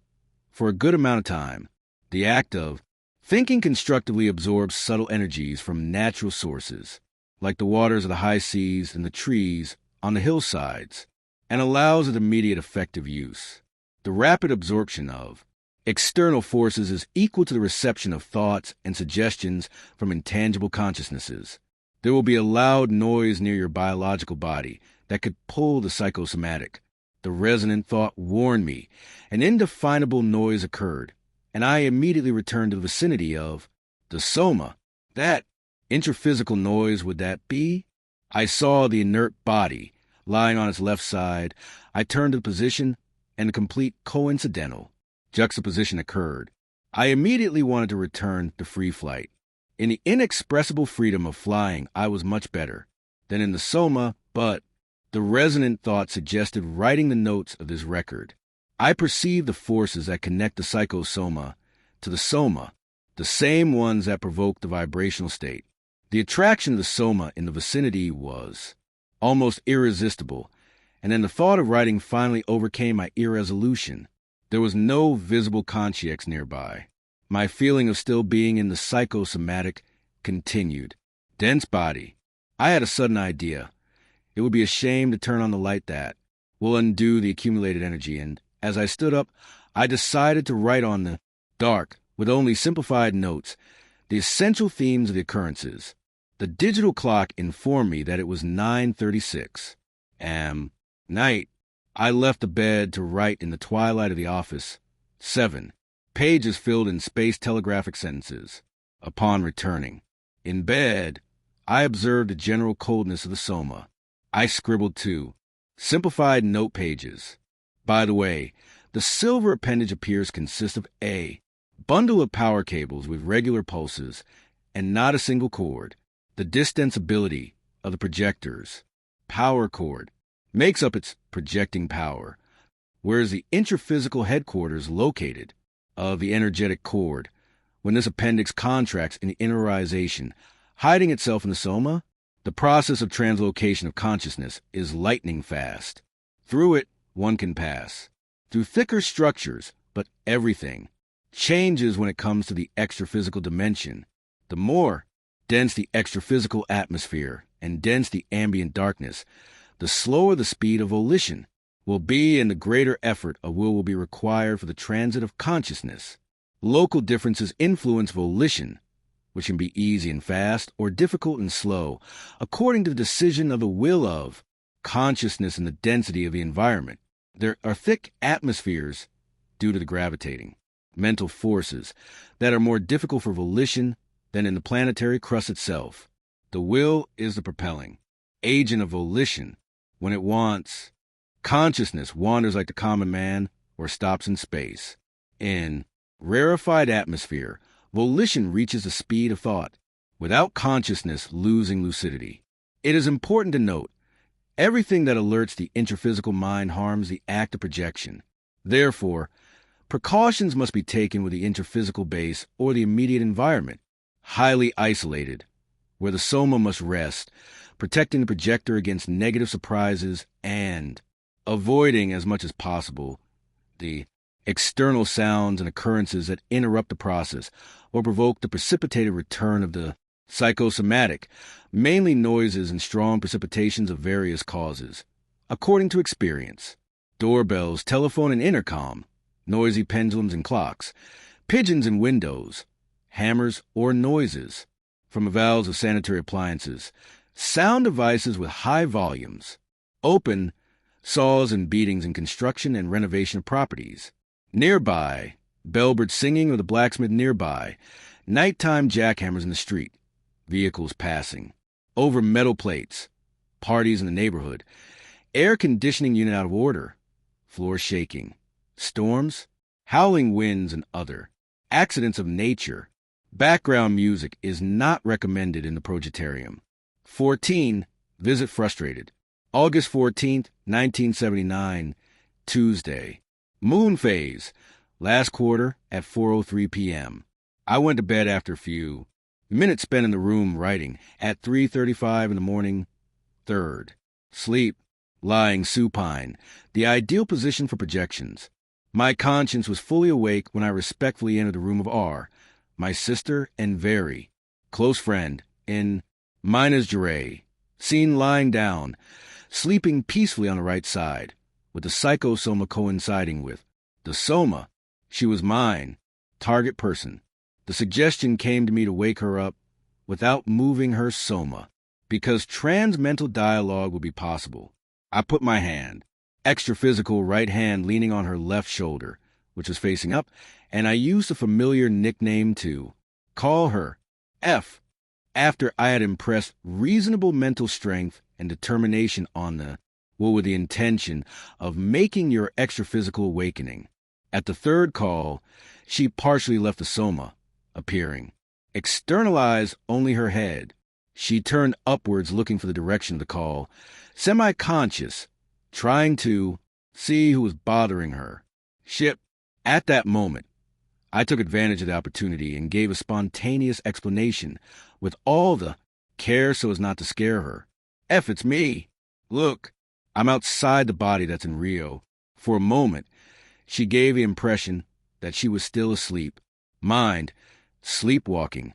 For a good amount of time, the act of thinking constructively absorbs subtle energies from natural sources, like the waters of the high seas and the trees on the hillsides, and allows it immediate effective use. The rapid absorption of external forces is equal to the reception of thoughts and suggestions from intangible consciousnesses. There will be a loud noise near your biological body that could pull the psychosomatic. The resonant thought warned me. An indefinable noise occurred, and I immediately returned to the vicinity of the soma. That intraphysical noise, would that be? I saw the inert body lying on its left side. I turned to the position, and a complete coincidental juxtaposition occurred. I immediately wanted to return to free flight. In the inexpressible freedom of flying, I was much better than in the soma, but the resonant thought suggested writing the notes of this record. I perceived the forces that connect the psychosoma to the soma, the same ones that provoke the vibrational state. The attraction of the soma in the vicinity was almost irresistible, and then the thought of writing finally overcame my irresolution. There was no visible Conchix nearby. My feeling of still being in the psychosomatic continued. Dense body. I had a sudden idea. It would be a shame to turn on the light that will undo the accumulated energy, and as I stood up, I decided to write on the dark, with only simplified notes, the essential themes of the occurrences. The digital clock informed me that it was 9:36 night. I left the bed to write in the twilight of the office. 7 pages filled in space telegraphic sentences. Upon returning, in bed, I observed the general coldness of the soma. I scribbled 2 simplified note pages. By the way, the silver appendage appears consists of a bundle of power cables with regular pulses and not a single cord. The distensibility of the projectors power cord, makes up its projecting power, whereas the intraphysical headquarters located of the energetic cord, when this appendix contracts in interiorization, hiding itself in the soma, the process of translocation of consciousness is lightning fast. Through it, one can pass. Through thicker structures, but everything changes when it comes to the extraphysical dimension. The more dense the extraphysical atmosphere and dense the ambient darkness, the slower the speed of volition will be and the greater effort of will be required for the transit of consciousness. Local differences influence volition, which can be easy and fast or difficult and slow, according to the decision of the will of consciousness and the density of the environment. There are thick atmospheres due to the gravitating mental forces that are more difficult for volition than in the planetary crust itself. The will is the propelling agent of volition. When it wants, consciousness wanders like the common man or stops in space. In rarefied atmosphere, volition reaches the speed of thought, without consciousness losing lucidity. It is important to note, everything that alerts the intraphysical mind harms the act of projection. Therefore, precautions must be taken with the intraphysical base or the immediate environment, highly isolated, where the soma must rest, protecting the projector against negative surprises and avoiding as much as possible the external sounds and occurrences that interrupt the process or provoke the precipitated return of the psychosomatic, mainly noises and strong precipitations of various causes. According to experience, doorbells, telephone and intercom, noisy pendulums and clocks, pigeons and windows, hammers or noises from valves of sanitary appliances, sound devices with high volumes, open saws and beatings in construction and renovation of properties, nearby, bellbird singing or the blacksmith nearby, nighttime jackhammers in the street, vehicles passing, over metal plates, parties in the neighborhood, air conditioning unit out of order, floor shaking, storms, howling winds and other accidents of nature. Background music is not recommended in the projetarium. 14. Visit frustrated. August 14th, 1979, Tuesday. Moon phase. Last quarter at 4:03 p.m. I went to bed after a few minutes spent in the room writing at 3:35 in the morning. 3rd. Sleep. Lying supine. The ideal position for projections. My conscience was fully awake when I respectfully entered the room of R, my sister and very close friend, in Minas Gerais, seen lying down, sleeping peacefully on the right side, with the psychosoma coinciding with the soma. She was mine, target person. The suggestion came to me to wake her up without moving her soma, because transmental dialogue would be possible. I put my hand, extraphysical right hand leaning on her left shoulder, which was facing up, and I used a familiar nickname to call her F, after I had impressed reasonable mental strength and determination on the will with the intention of making your extraphysical awakening. At the 3rd call, she partially left the soma, appearing. Externalize only her head. She turned upwards looking for the direction of the call, semi-conscious, trying to see who was bothering her. Ship. At that moment, I took advantage of the opportunity and gave a spontaneous explanation with all the care so as not to scare her. F, it's me. Look, I'm outside the body that's in Rio. For a moment, she gave the impression that she was still asleep. Mind, sleepwalking,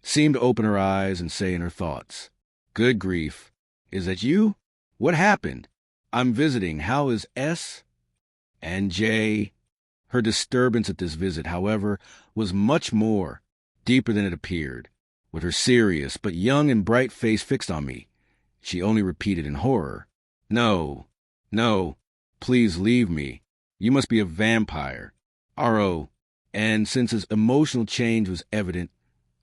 seemed to open her eyes and say in her thoughts, "Good grief. Is that you? What happened? I'm visiting. How is S? And J?" Her disturbance at this visit, however, was much more deeper than it appeared. With her serious but young and bright face fixed on me, she only repeated in horror, "No, no, please leave me. You must be a vampire. R.O." And since his emotional change was evident,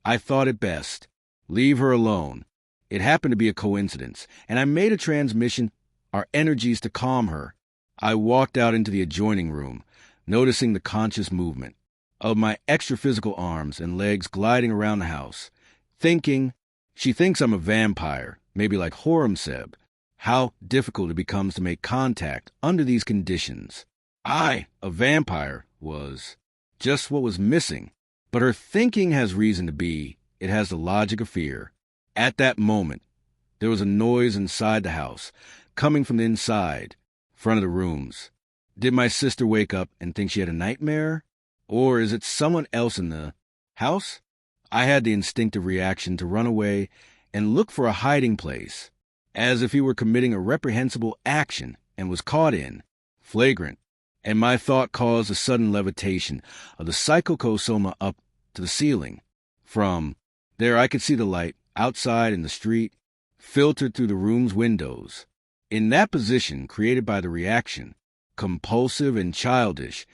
I thought it best. Leave her alone. It happened to be a coincidence, and I made a transmission our energies to calm her. I walked out into the adjoining room, noticing the conscious movement of my extraphysical arms and legs gliding around the house, thinking, she thinks I'm a vampire, maybe like Horemseb, how difficult it becomes to make contact under these conditions. I, a vampire, was just what was missing, but her thinking has reason to be. It has the logic of fear. At that moment, there was a noise inside the house, coming from the inside, front of the rooms. Did my sister wake up and think she had a nightmare? Or is it someone else in the house? I had the instinctive reaction to run away and look for a hiding place, as if he were committing a reprehensible action and was caught in, flagrant, and my thought caused a sudden levitation of the psychosoma up to the ceiling. From there I could see the light outside in the street, filtered through the room's windows. In that position created by the reaction, compulsive and childish,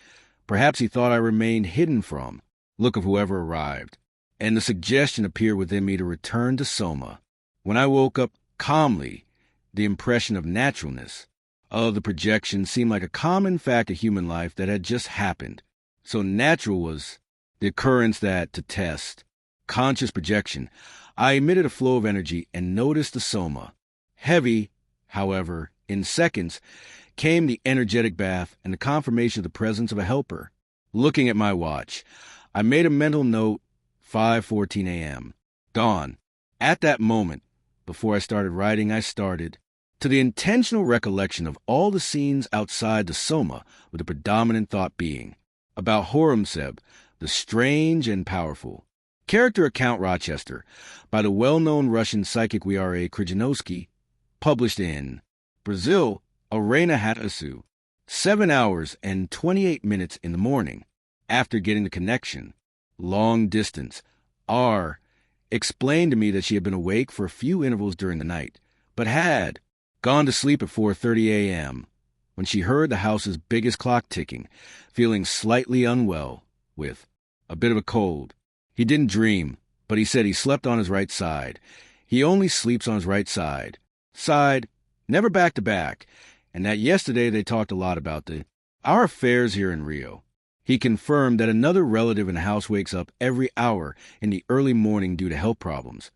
perhaps he thought I remained hidden from look of whoever arrived, and the suggestion appeared within me to return to Soma. When I woke up calmly, the impression of naturalness of the projection seemed like a common fact of human life that had just happened. So natural was the occurrence that, to test conscious projection, I emitted a flow of energy and noticed the Soma. Heavy, however, in seconds, came the energetic bath and the confirmation of the presence of a helper. Looking at my watch, I made a mental note, 5:14 a.m. Dawn. At that moment, before I started writing, I started to the intentional recollection of all the scenes outside the Soma, with the predominant thought being about Horemseb, the strange and powerful. Character account Rochester, by the well-known Russian psychic W.R.A. Krzyzewski, published in Brazil, Arena Hatasu, 7 hours and 28 minutes in the morning. After getting the connection, long distance, R explained to me that she had been awake for a few intervals during the night, but had gone to sleep at 4:30 a.m. when she heard the house's biggest clock ticking, feeling slightly unwell, with a bit of a cold. He didn't dream, but he said he slept on his right side. He only sleeps on his right side. Never back to back, and that yesterday they talked a lot about our affairs here in Rio. He confirmed that another relative in the house wakes up every hour in the early morning due to health problems,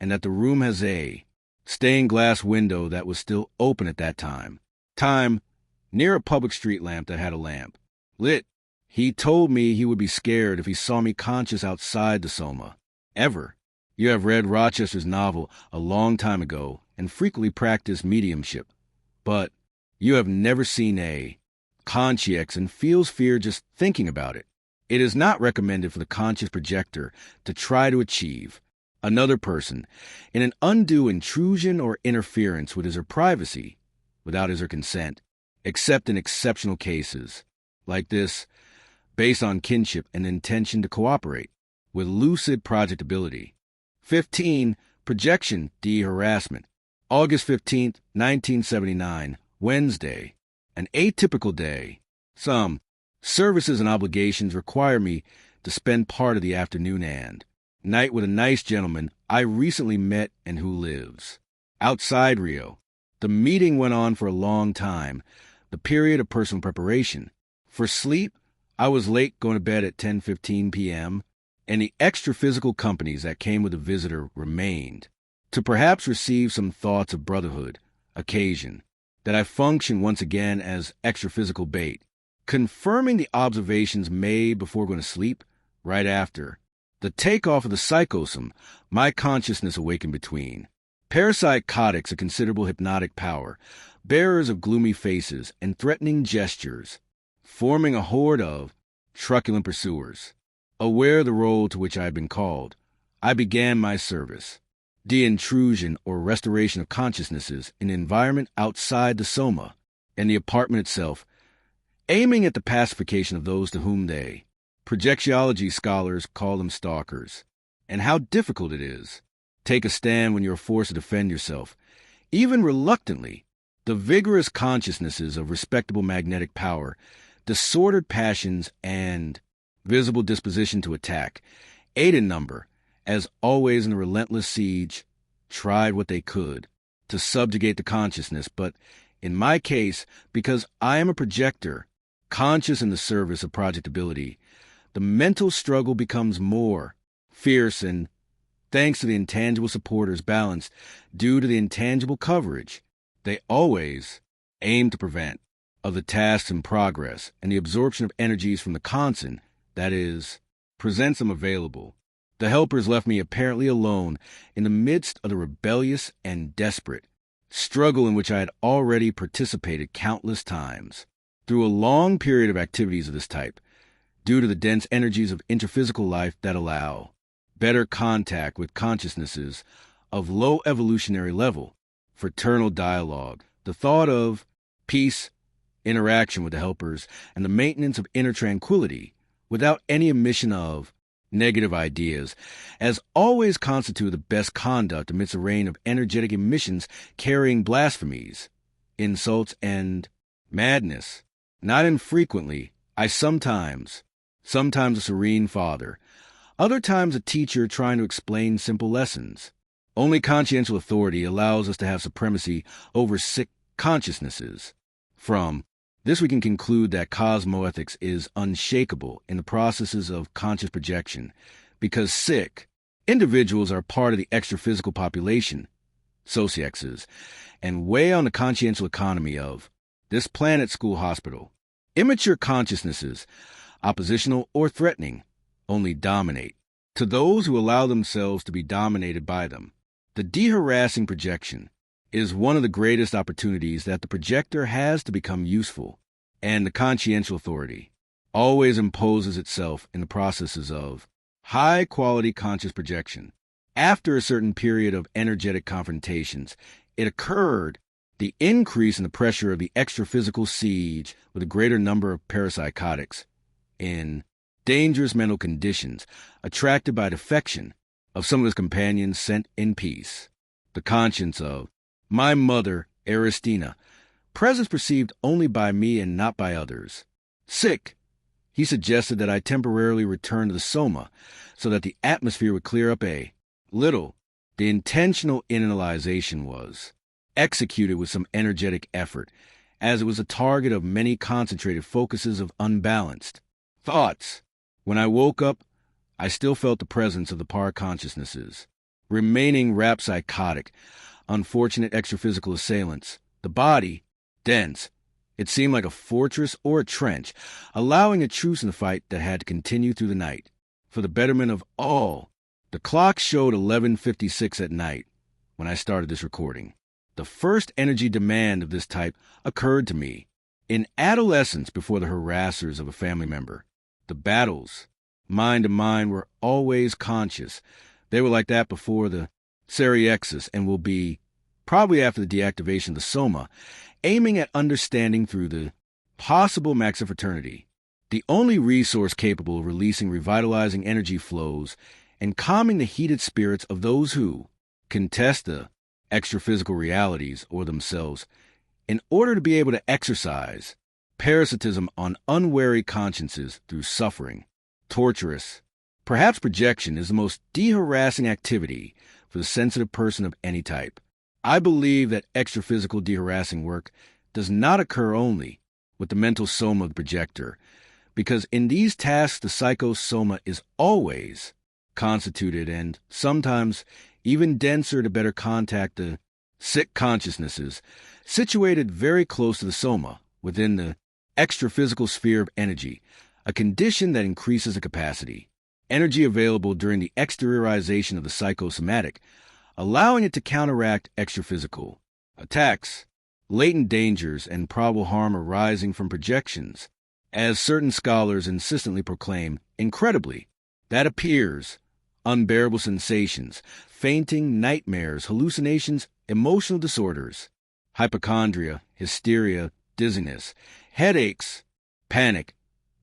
and that the room has a stained glass window that was still open at that time, near a public street lamp that had a lamp lit. He told me he would be scared if he saw me conscious outside the Soma. Ever. You have read Rochester's novel a long time ago and frequently practiced mediumship, but you have never seen a consciex and feels fear just thinking about it. It is not recommended for the conscious projector to try to achieve another person in an undue intrusion or interference with his or privacy without his or consent, except in exceptional cases like this, based on kinship and intention to cooperate with lucid projectability. 15. Projection de-harassment. August 15th, 1979, Wednesday. An atypical day. Some services and obligations require me to spend part of the afternoon and night with a nice gentleman I recently met and who lives outside Rio. The meeting went on for a long time, the period of personal preparation. For sleep, I was late going to bed at 10:15 p.m., and the extra physical companies that came with the visitor remained, to perhaps receive some thoughts of brotherhood, occasion, that I function once again as extra physical bait, confirming the observations made before going to sleep, right after. The takeoff of the psychosome, my consciousness awakened between. Parapsychotics of considerable hypnotic power, bearers of gloomy faces and threatening gestures, forming a horde of truculent pursuers. Aware of the role to which I had been called, I began my service. De-intrusion or restoration of consciousnesses in the environment outside the Soma and the apartment itself, aiming at the pacification of those to whom they, projectiology scholars, call them stalkers. And how difficult it is. Take a stand when you are forced to defend yourself, even reluctantly. The vigorous consciousnesses of respectable magnetic power, disordered passions, and visible disposition to attack, 8 in number, as always in the relentless siege, tried what they could to subjugate the consciousness, but in my case, because I am a projector, conscious in the service of projectability, the mental struggle becomes more fierce and, thanks to the intangible supporters, balanced due to the intangible coverage. They always aim to prevent of the tasks in progress and the absorption of energies from the constant, that is, presents them available. The helpers left me apparently alone in the midst of the rebellious and desperate struggle in which I had already participated countless times. Through a long period of activities of this type, due to the dense energies of interphysical life that allow better contact with consciousnesses of low evolutionary level, fraternal dialogue, the thought of peace, interaction with the helpers, and the maintenance of inner tranquility without any emission of negative ideas, as always constitute the best conduct amidst a rain of energetic emissions carrying blasphemies, insults, and madness. Not infrequently, I sometimes a serene father, other times a teacher trying to explain simple lessons. Only consciential authority allows us to have supremacy over sick consciousnesses. From this we can conclude that cosmoethics is unshakable in the processes of conscious projection, because sick individuals are part of the extra-physical population, sociexes, and weigh on the consciential economy of this planet school hospital. Immature consciousnesses, oppositional or threatening, only dominate. To those who allow themselves to be dominated by them, the de-harassing projection is one of the greatest opportunities that the projector has to become useful, and the consciential authority always imposes itself in the processes of high-quality conscious projection. After a certain period of energetic confrontations, it occurred the increase in the pressure of the extra-physical siege with a greater number of parapsychotics in dangerous mental conditions, attracted by defection of some of his companions sent in peace. The conscience of my mother, Aristina, presence perceived only by me and not by others. Sick, he suggested that I temporarily return to the soma so that the atmosphere would clear up a little. The intentional inanalization was executed with some energetic effort, as it was a target of many concentrated focuses of unbalanced thoughts. When I woke up, I still felt the presence of the paraconsciousnesses, remaining rhapspsychotic, unfortunate extraphysical assailants. The body, dense, it seemed like a fortress or a trench, allowing a truce in the fight that had to continue through the night. For the betterment of all, the clock showed 11:56 at night when I started this recording. The first energy demand of this type occurred to me in adolescence before the harassers of a family member. The battles, mind to mind, were always conscious. They were like that before the Seriexis and will be, probably after the deactivation of the soma, aiming at understanding through the possible maxifraternity, the only resource capable of releasing revitalizing energy flows and calming the heated spirits of those who contest the extra-physical realities or themselves in order to be able to exercise parasitism on unwary consciences through suffering. Torturous. Perhaps projection is the most de-harassing activity for the sensitive person of any type. I believe that extra-physical de-harassing work does not occur only with the mental soma of the projector, because in these tasks the psychosoma is always constituted and sometimes even denser to better contact the sick consciousnesses situated very close to the soma within the extra-physical sphere of energy, a condition that increases the capacity, energy available during the exteriorization of the psychosomatic, allowing it to counteract extra-physical attacks, latent dangers, and probable harm arising from projections. As certain scholars insistently proclaim, incredibly, that appears unbearable sensations, fainting, nightmares, hallucinations, emotional disorders, hypochondria, hysteria, dizziness, headaches, panic,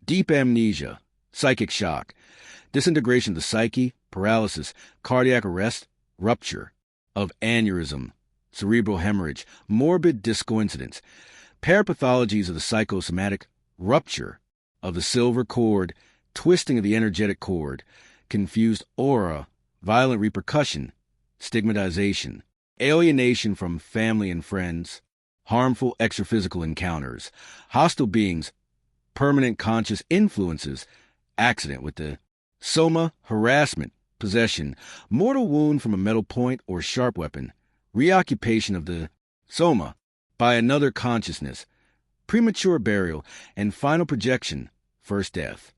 deep amnesia, psychic shock, disintegration of the psyche, paralysis, cardiac arrest, rupture of aneurysm, cerebral hemorrhage, morbid discoincidence, parapathologies of the psychosomatic, rupture of the silver cord, twisting of the energetic cord, confused aura, violent repercussion, stigmatization, alienation from family and friends, harmful extraphysical encounters, hostile beings, permanent conscious influences, accident with the soma, harassment, possession, mortal wound from a metal point or sharp weapon, reoccupation of the soma, by another consciousness, premature burial, and final projection, first death.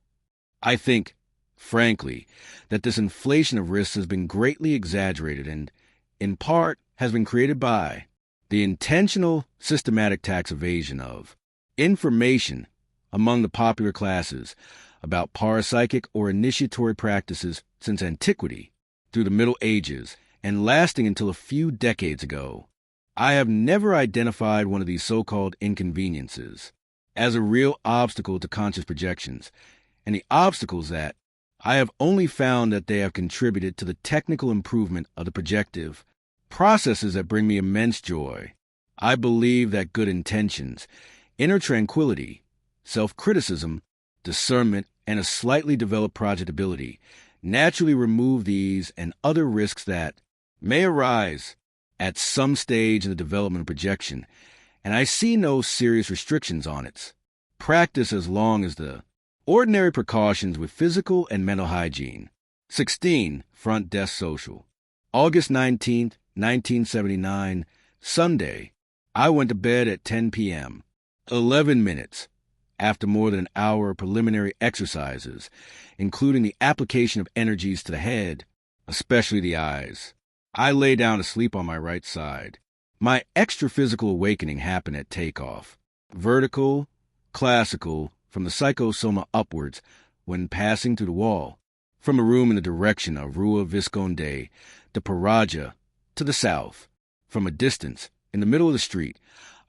I think, frankly, that this inflation of risks has been greatly exaggerated and, in part, has been created by the intentional, systematic tax evasion of information among the popular classes about parapsychic or initiatory practices since antiquity through the Middle Ages and lasting until a few decades ago. I have never identified one of these so-called inconveniences as a real obstacle to conscious projections, and the obstacles that I have only found that they have contributed to the technical improvement of the projective processes that bring me immense joy. I believe that good intentions, inner tranquility, self-criticism, discernment, and a slightly developed projectability naturally remove these and other risks that may arise at some stage in the development of projection, and I see no serious restrictions on its practice as long as the ordinary precautions with physical and mental hygiene. 16. Front Desk Social. August 19th, 1979, Sunday. I went to bed at 10 p.m., 11 minutes after more than an hour of preliminary exercises, including the application of energies to the head, especially the eyes. I lay down to sleep on my right side. My extra-physical awakening happened at takeoff. Vertical, classical, from the psychosoma upwards when passing through the wall, from a room in the direction of Rua Visconde, the Paraja, to the south. From a distance, in the middle of the street,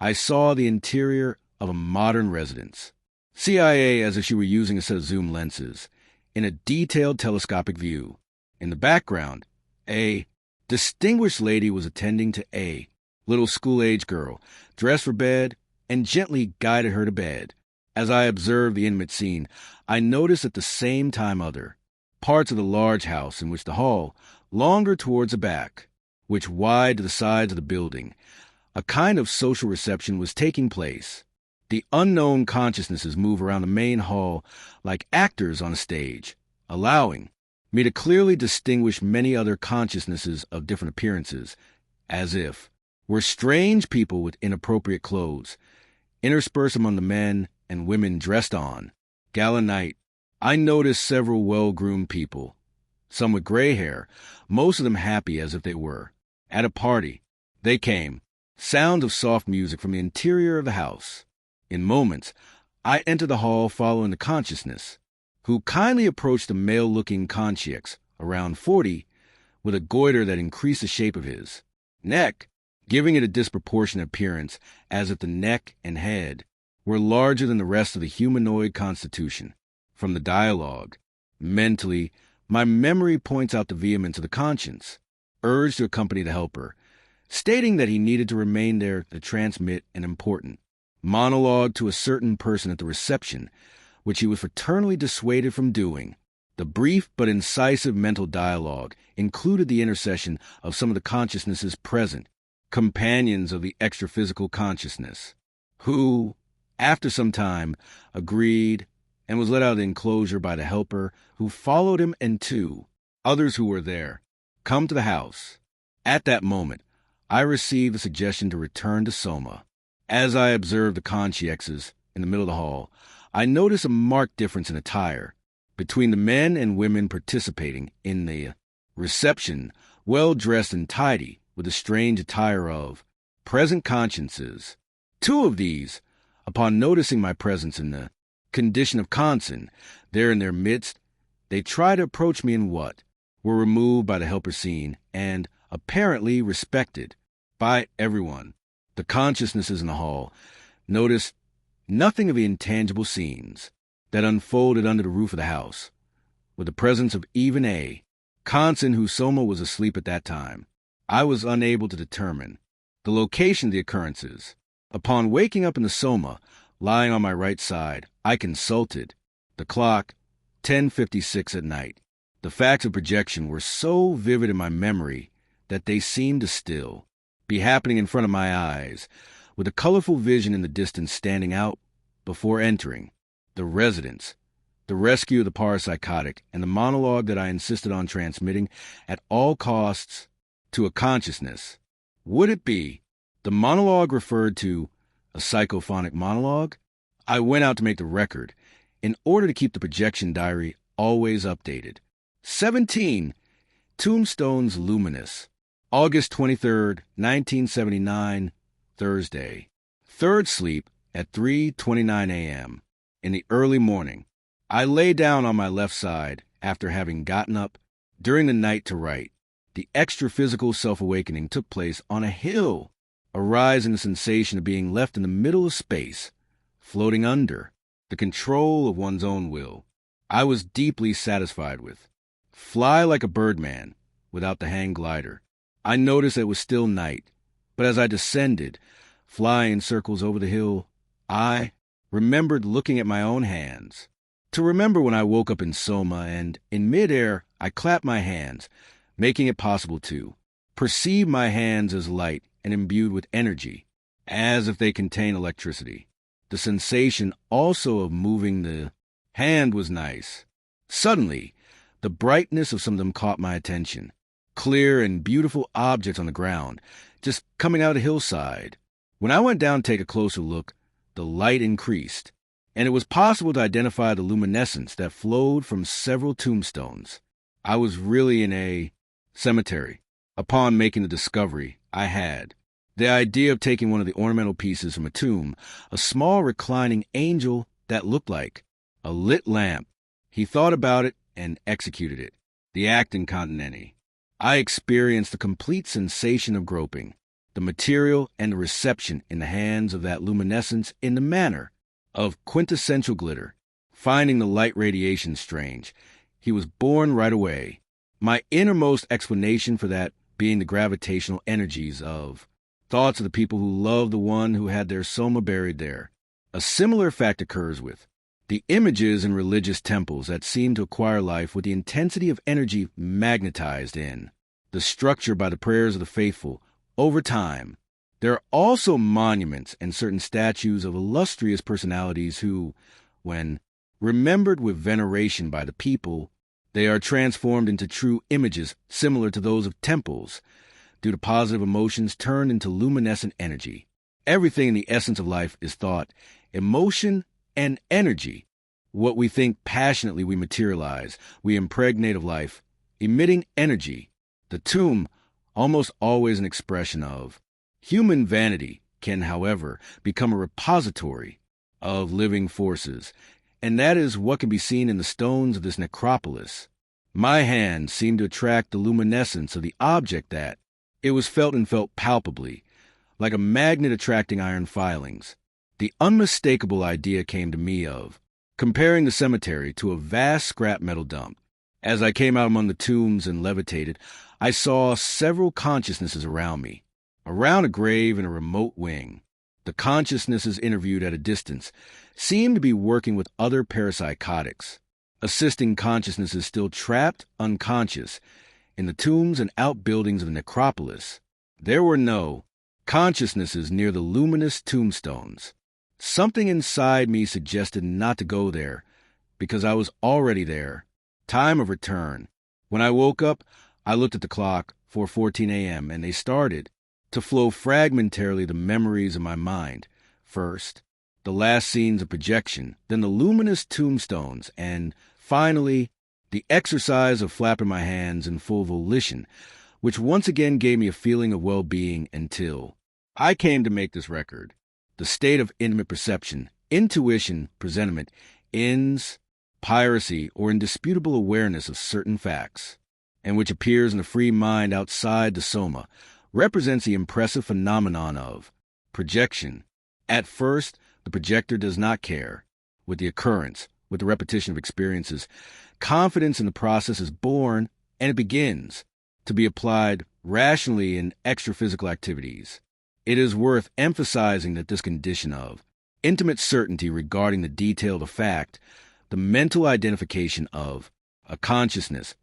I saw the interior of a modern residence. CIA as if she were using a set of zoom lenses, in a detailed telescopic view. In the background, a distinguished lady was attending to a little school-age girl, dressed for bed, and gently guided her to bed. As I observed the intimate scene, I noticed at the same time other parts of the large house in which the hall, longer towards the back, which wide to the sides of the building, a kind of social reception was taking place. The unknown consciousnesses move around the main hall like actors on a stage, allowing me to clearly distinguish many other consciousnesses of different appearances, as if were strange people with inappropriate clothes, interspersed among the men and women dressed on gala night. I noticed several well-groomed people, some with gray hair, most of them happy as if they were at a party. They came, sounds of soft music from the interior of the house. In moments, I entered the hall following the consciousness, who kindly approached a male-looking concierge, around 40, with a goiter that increased the shape of his neck, giving it a disproportionate appearance as if the neck and head were larger than the rest of the humanoid constitution. From the dialogue, mentally, my memory points out the vehemence of the conscience, urged to accompany the helper, stating that he needed to remain there to transmit an important monologue to a certain person at the reception, which he was fraternally dissuaded from doing. The brief but incisive mental dialogue included the intercession of some of the consciousnesses present, companions of the extra-physical consciousness, who, after some time, agreed and was let out of the enclosure by the helper, who followed him, and two others who were there come to the house. At that moment, I received the suggestion to return to Soma. As I observed the concierges in the middle of the hall, I noticed a marked difference in attire between the men and women participating in the reception, well-dressed and tidy, with the strange attire of present consciences. Two of these, upon noticing my presence in the condition of Kansen there in their midst, they tried to approach me in what were removed by the helper seen and apparently respected by everyone. The consciousnesses in the hall noticed nothing of the intangible scenes that unfolded under the roof of the house, with the presence of even a Kansen whose Soma was asleep at that time. I was unable to determine the location of the occurrences. Upon waking up in the Soma, lying on my right side, I consulted the clock, 10:56 at night. The facts of projection were so vivid in my memory that they seemed to still be happening in front of my eyes, with a colorful vision in the distance standing out before entering the residence, the rescue of the parapsychotic, and the monologue that I insisted on transmitting at all costs to a consciousness. Would it be The monologue referred to a psychophonic monologue. I went out to make the record in order to keep the projection diary always updated. 17. Tombstones Luminous. August 23rd, 1979, Thursday. Third sleep at 3:29 a.m. In the early morning, I lay down on my left side after having gotten up during the night to write. The extra-physical self-awakening took place on a hill, a rise in the sensation of being left in the middle of space, floating under the control of one's own will. I was deeply satisfied with. Fly like a birdman without the hang glider. I noticed it was still night, but as I descended, flying in circles over the hill, I remembered looking at my own hands. To remember when I woke up in Soma and, in midair, I clapped my hands, making it possible to perceive my hands as light and imbued with energy, as if they contain electricity. The sensation also of moving the hand was nice. Suddenly, the brightness of some of them caught my attention. Clear and beautiful objects on the ground, just coming out of the hillside. When I went down to take a closer look, the light increased, and it was possible to identify the luminescence that flowed from several tombstones. I was really in a cemetery. Upon making the discovery, I had the idea of taking one of the ornamental pieces from a tomb, a small reclining angel that looked like a lit lamp. He thought about it and executed it. The act incontinenti. I experienced the complete sensation of groping, the material and the reception in the hands of that luminescence in the manner of quintessential glitter. Finding the light radiation strange, he was born right away. My innermost explanation for that being the gravitational energies of thoughts of the people who loved the one who had their soma buried there. A similar fact occurs with the images in religious temples that seem to acquire life with the intensity of energy magnetized in the structure by the prayers of the faithful over time. There are also monuments and certain statues of illustrious personalities who, when remembered with veneration by the people, they are transformed into true images similar to those of temples, due to positive emotions turned into luminescent energy. Everything in the essence of life is thought, emotion, and energy. What we think passionately we materialize, we impregnate of life, emitting energy. The tomb, almost always an expression of human vanity, can, however, become a repository of living forces, and that is what can be seen in the stones of this necropolis. My hand seemed to attract the luminescence of the object that it was felt and felt palpably, like a magnet attracting iron filings. The unmistakable idea came to me of comparing the cemetery to a vast scrap metal dump. As I came out among the tombs and levitated, I saw several consciousnesses around me, around a grave in a remote wing. The consciousnesses interviewed at a distance seemed to be working with other parapsychotics, assisting consciousnesses still trapped unconscious in the tombs and outbuildings of the necropolis. There were no consciousnesses near the luminous tombstones. Something inside me suggested not to go there, because I was already there. Time of return. When I woke up, I looked at the clock, 4:14 a.m., and they started to flow fragmentarily the memories of my mind. First, the last scenes of projection, then the luminous tombstones, and finally, the exercise of flapping my hands in full volition, which once again gave me a feeling of well-being until I came to make this record. The state of intimate perception, intuition, presentiment, ends, piracy, or indisputable awareness of certain facts, and which appears in the free mind outside the soma, represents the impressive phenomenon of projection. At first, the projector does not care. With the occurrence, with the repetition of experiences, confidence in the process is born, and it begins to be applied rationally in extra-physical activities. It is worth emphasizing that this condition of intimate certainty regarding the detail of the fact, the mental identification of a consciousness,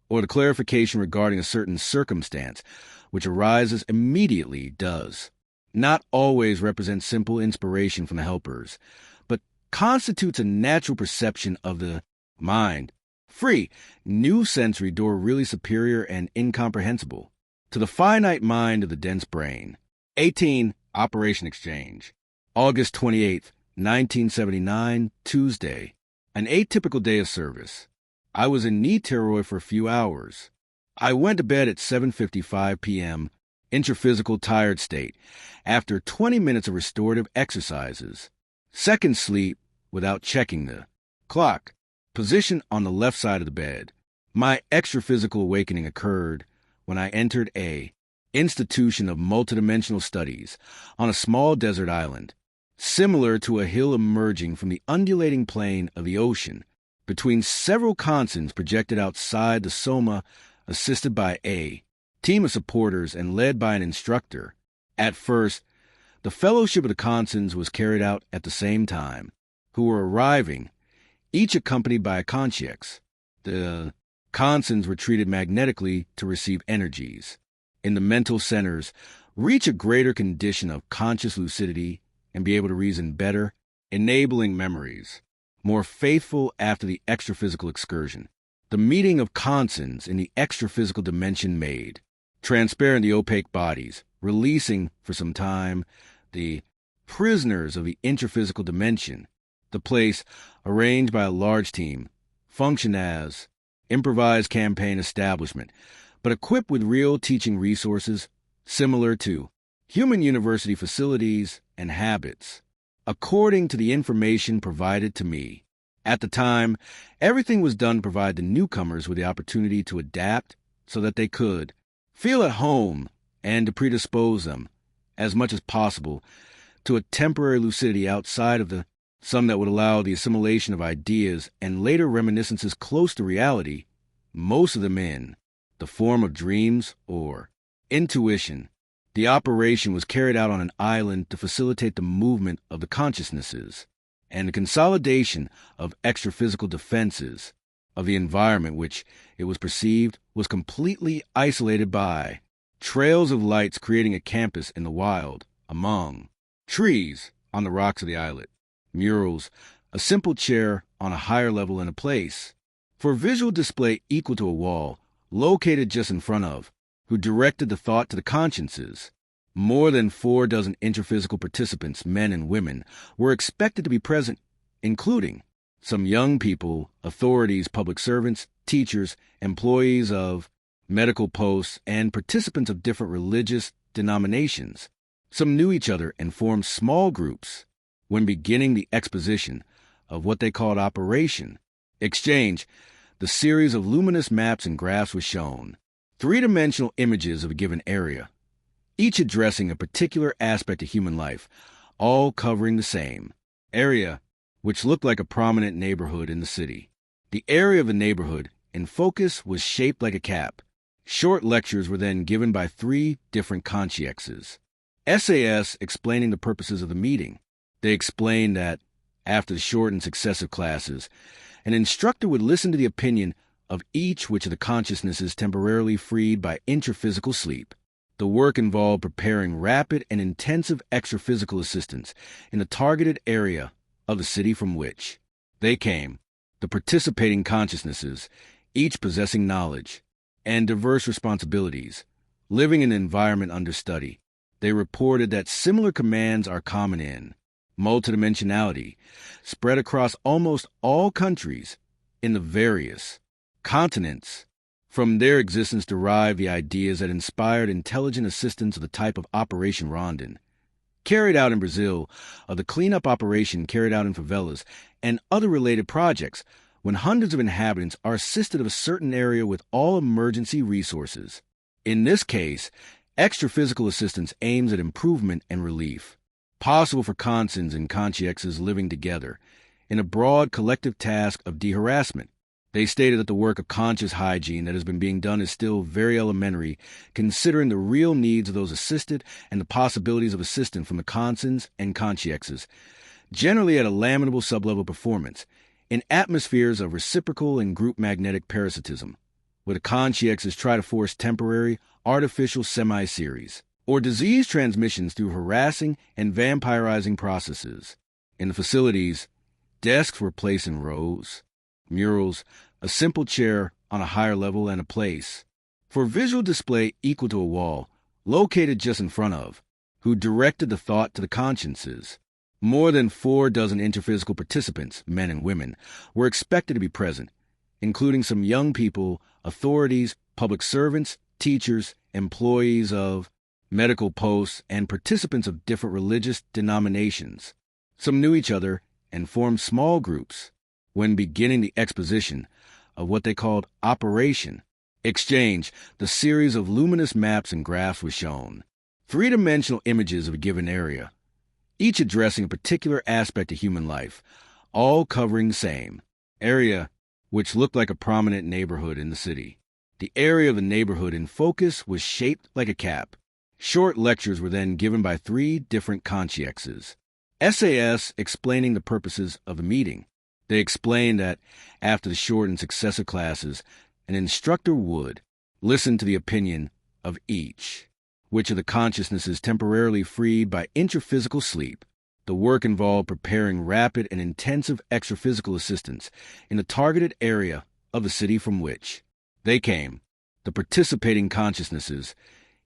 or the clarification regarding a certain circumstance which arises immediately does not always represent simple inspiration from the helpers, but constitutes a natural perception of the mind, free, new sensory door really superior and incomprehensible to the finite mind of the dense brain. 18. Operation Exchange. August 28th, 1979, Tuesday. An atypical day of service. I was in Niterói for a few hours. I went to bed at 7:55 p.m., intraphysical tired state, after 20 minutes of restorative exercises. Second sleep without checking the clock. Position on the left side of the bed. My extraphysical awakening occurred when I entered a institution of multidimensional studies on a small desert island, similar to a hill emerging from the undulating plain of the ocean, between several consons projected outside the soma, assisted by a team of supporters and led by an instructor. At first, the fellowship of the consons was carried out at the same time, who were arriving, each accompanied by a consciex. The consons were treated magnetically to receive energies in the mental centers, reach a greater condition of conscious lucidity, and be able to reason better, enabling memories more faithful after the extraphysical excursion. The meeting of consons in the extraphysical dimension made transparent the opaque bodies, releasing for some time the prisoners of the intraphysical dimension. The place, arranged by a large team, functioned as improvised campaign establishment, but equipped with real teaching resources similar to human university facilities and habits, according to the information provided to me. At the time, everything was done to provide the newcomers with the opportunity to adapt so that they could feel at home and to predispose them, as much as possible, to a temporary lucidity outside of the some that would allow the assimilation of ideas and later reminiscences close to reality, most of them in the form of dreams or intuition. The operation was carried out on an island to facilitate the movement of the consciousnesses and the consolidation of extraphysical defenses of the environment, which, it was perceived, was completely isolated by trails of lights creating a campus in the wild, among trees on the rocks of the islet, murals, a simple chair on a higher level in a place for visual display equal to a wall, located just in front of, who directed the thought to the consciences. More than 4 dozen intraphysical participants, men and women, were expected to be present, including some young people, authorities, public servants, teachers, employees of medical posts, and participants of different religious denominations. Some knew each other and formed small groups when beginning the exposition of what they called Operation Exchange. The series of luminous maps and graphs was shown, 3-dimensional images of a given area, each addressing a particular aspect of human life, all covering the same area, which looked like a prominent neighborhood in the city. The area of the neighborhood in focus was shaped like a cap. Short lectures were then given by 3 different consciexes. SAS explaining the purposes of the meeting. They explained that, after the short and successive classes, an instructor would listen to the opinion of each which of the consciousnesses temporarily freed by intraphysical sleep. The work involved preparing rapid and intensive extraphysical assistance in the targeted area of the city from which they came. The participating consciousnesses, each possessing knowledge and diverse responsibilities, living in an environment under study. They reported that similar commands are common in multidimensionality, spread across almost all countries in the various continents. From their existence derived the ideas that inspired intelligent assistance of the type of Operation Rondon, carried out in Brazil, of the cleanup operation carried out in favelas, and other related projects, when hundreds of inhabitants are assisted of a certain area with all emergency resources. In this case, extraphysical assistance aims at improvement and relief, possible for consons and consciexes living together, in a broad collective task of de-harassment. They stated that the work of conscious hygiene that has been being done is still very elementary, considering the real needs of those assisted and the possibilities of assistance from the consons and consciexes, generally at a lamentable sublevel performance, in atmospheres of reciprocal and group magnetic parasitism, where the consciexes try to force temporary, artificial semi-series, or disease transmissions through harassing and vampirizing processes. In the facilities, desks were placed in rows, murals, a simple chair on a higher level, and a place for visual display equal to a wall, located just in front of, who directed the thought to the consciences. More than 4 dozen interphysical participants, men and women, were expected to be present, including some young people, authorities, public servants, teachers, employees of medical posts, and participants of different religious denominations. Some knew each other and formed small groups. When beginning the exposition of what they called Operation Exchange, the series of luminous maps and graphs was shown. 3-dimensional images of a given area, each addressing a particular aspect of human life, all covering the same area, which looked like a prominent neighborhood in the city. The area of the neighborhood in focus was shaped like a cap. Short lectures were then given by 3 different consciexes. SAS explaining the purposes of the meeting. They explained that after the short and successive classes, an instructor would listen to the opinion of each, which of the consciousnesses temporarily freed by intraphysical sleep. The work involved preparing rapid and intensive extraphysical assistance in the targeted area of the city from which they came, the participating consciousnesses,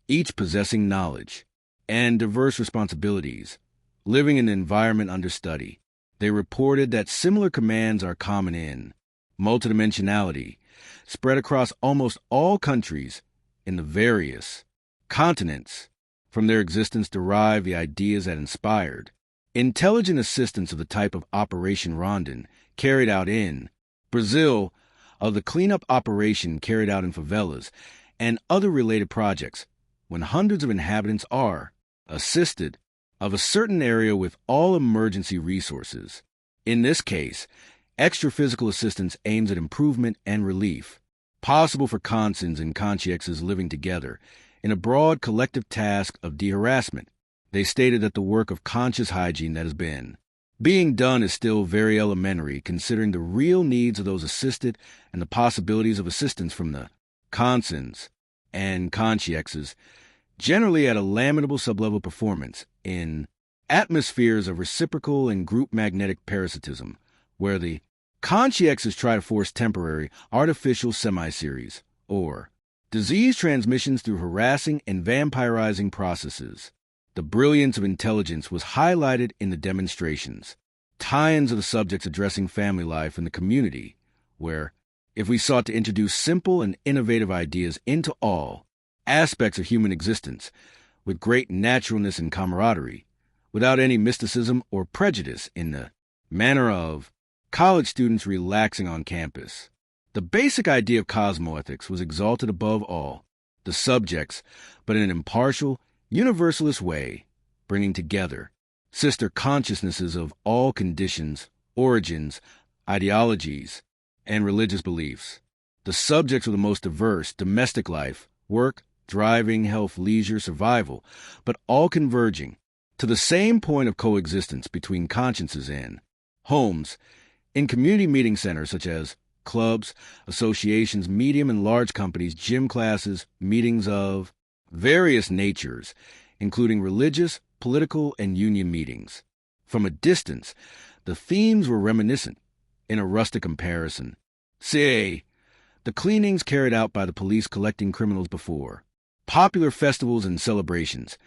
each possessing knowledge and diverse responsibilities, living in an environment under study. They reported that similar commands are common in multidimensionality, spread across almost all countries in the various continents. From their existence derive the ideas that inspired intelligent assistance of the type of Operation Rondon carried out in Brazil, of the cleanup operation carried out in favelas, and other related projects, when hundreds of inhabitants are assisted of a certain area with all emergency resources. In this case, extraphysical assistance aims at improvement and relief, possible for consciens and consciexes living together, in a broad collective task of de-harassment. They stated that the work of conscious hygiene that has been being done is still very elementary, considering the real needs of those assisted and the possibilities of assistance from the consciens and consciexes, generally at a lamentable sublevel performance in atmospheres of reciprocal and group magnetic parasitism, where the consciexes try to force temporary, artificial semi-series, or disease transmissions through harassing and vampirizing processes. The brilliance of intelligence was highlighted in the demonstrations, tie-ins of the subjects addressing family life in the community, where, if we sought to introduce simple and innovative ideas into all aspects of human existence, with great naturalness and camaraderie, without any mysticism or prejudice in the manner of college students relaxing on campus. The basic idea of cosmoethics was exalted above all the subjects, but in an impartial, universalist way, bringing together sister consciousnesses of all conditions, origins, ideologies, and religious beliefs. The subjects were the most diverse: domestic life, work, driving, health, leisure, survival, but all converging to the same point of coexistence between consciences in homes, in community meeting centers such as clubs, associations, medium and large companies, gym classes, meetings of various natures, including religious, political, and union meetings. From a distance, the themes were reminiscent, in a rustic comparison. Say, the cleanings carried out by the police collecting criminals before popular festivals and celebrations,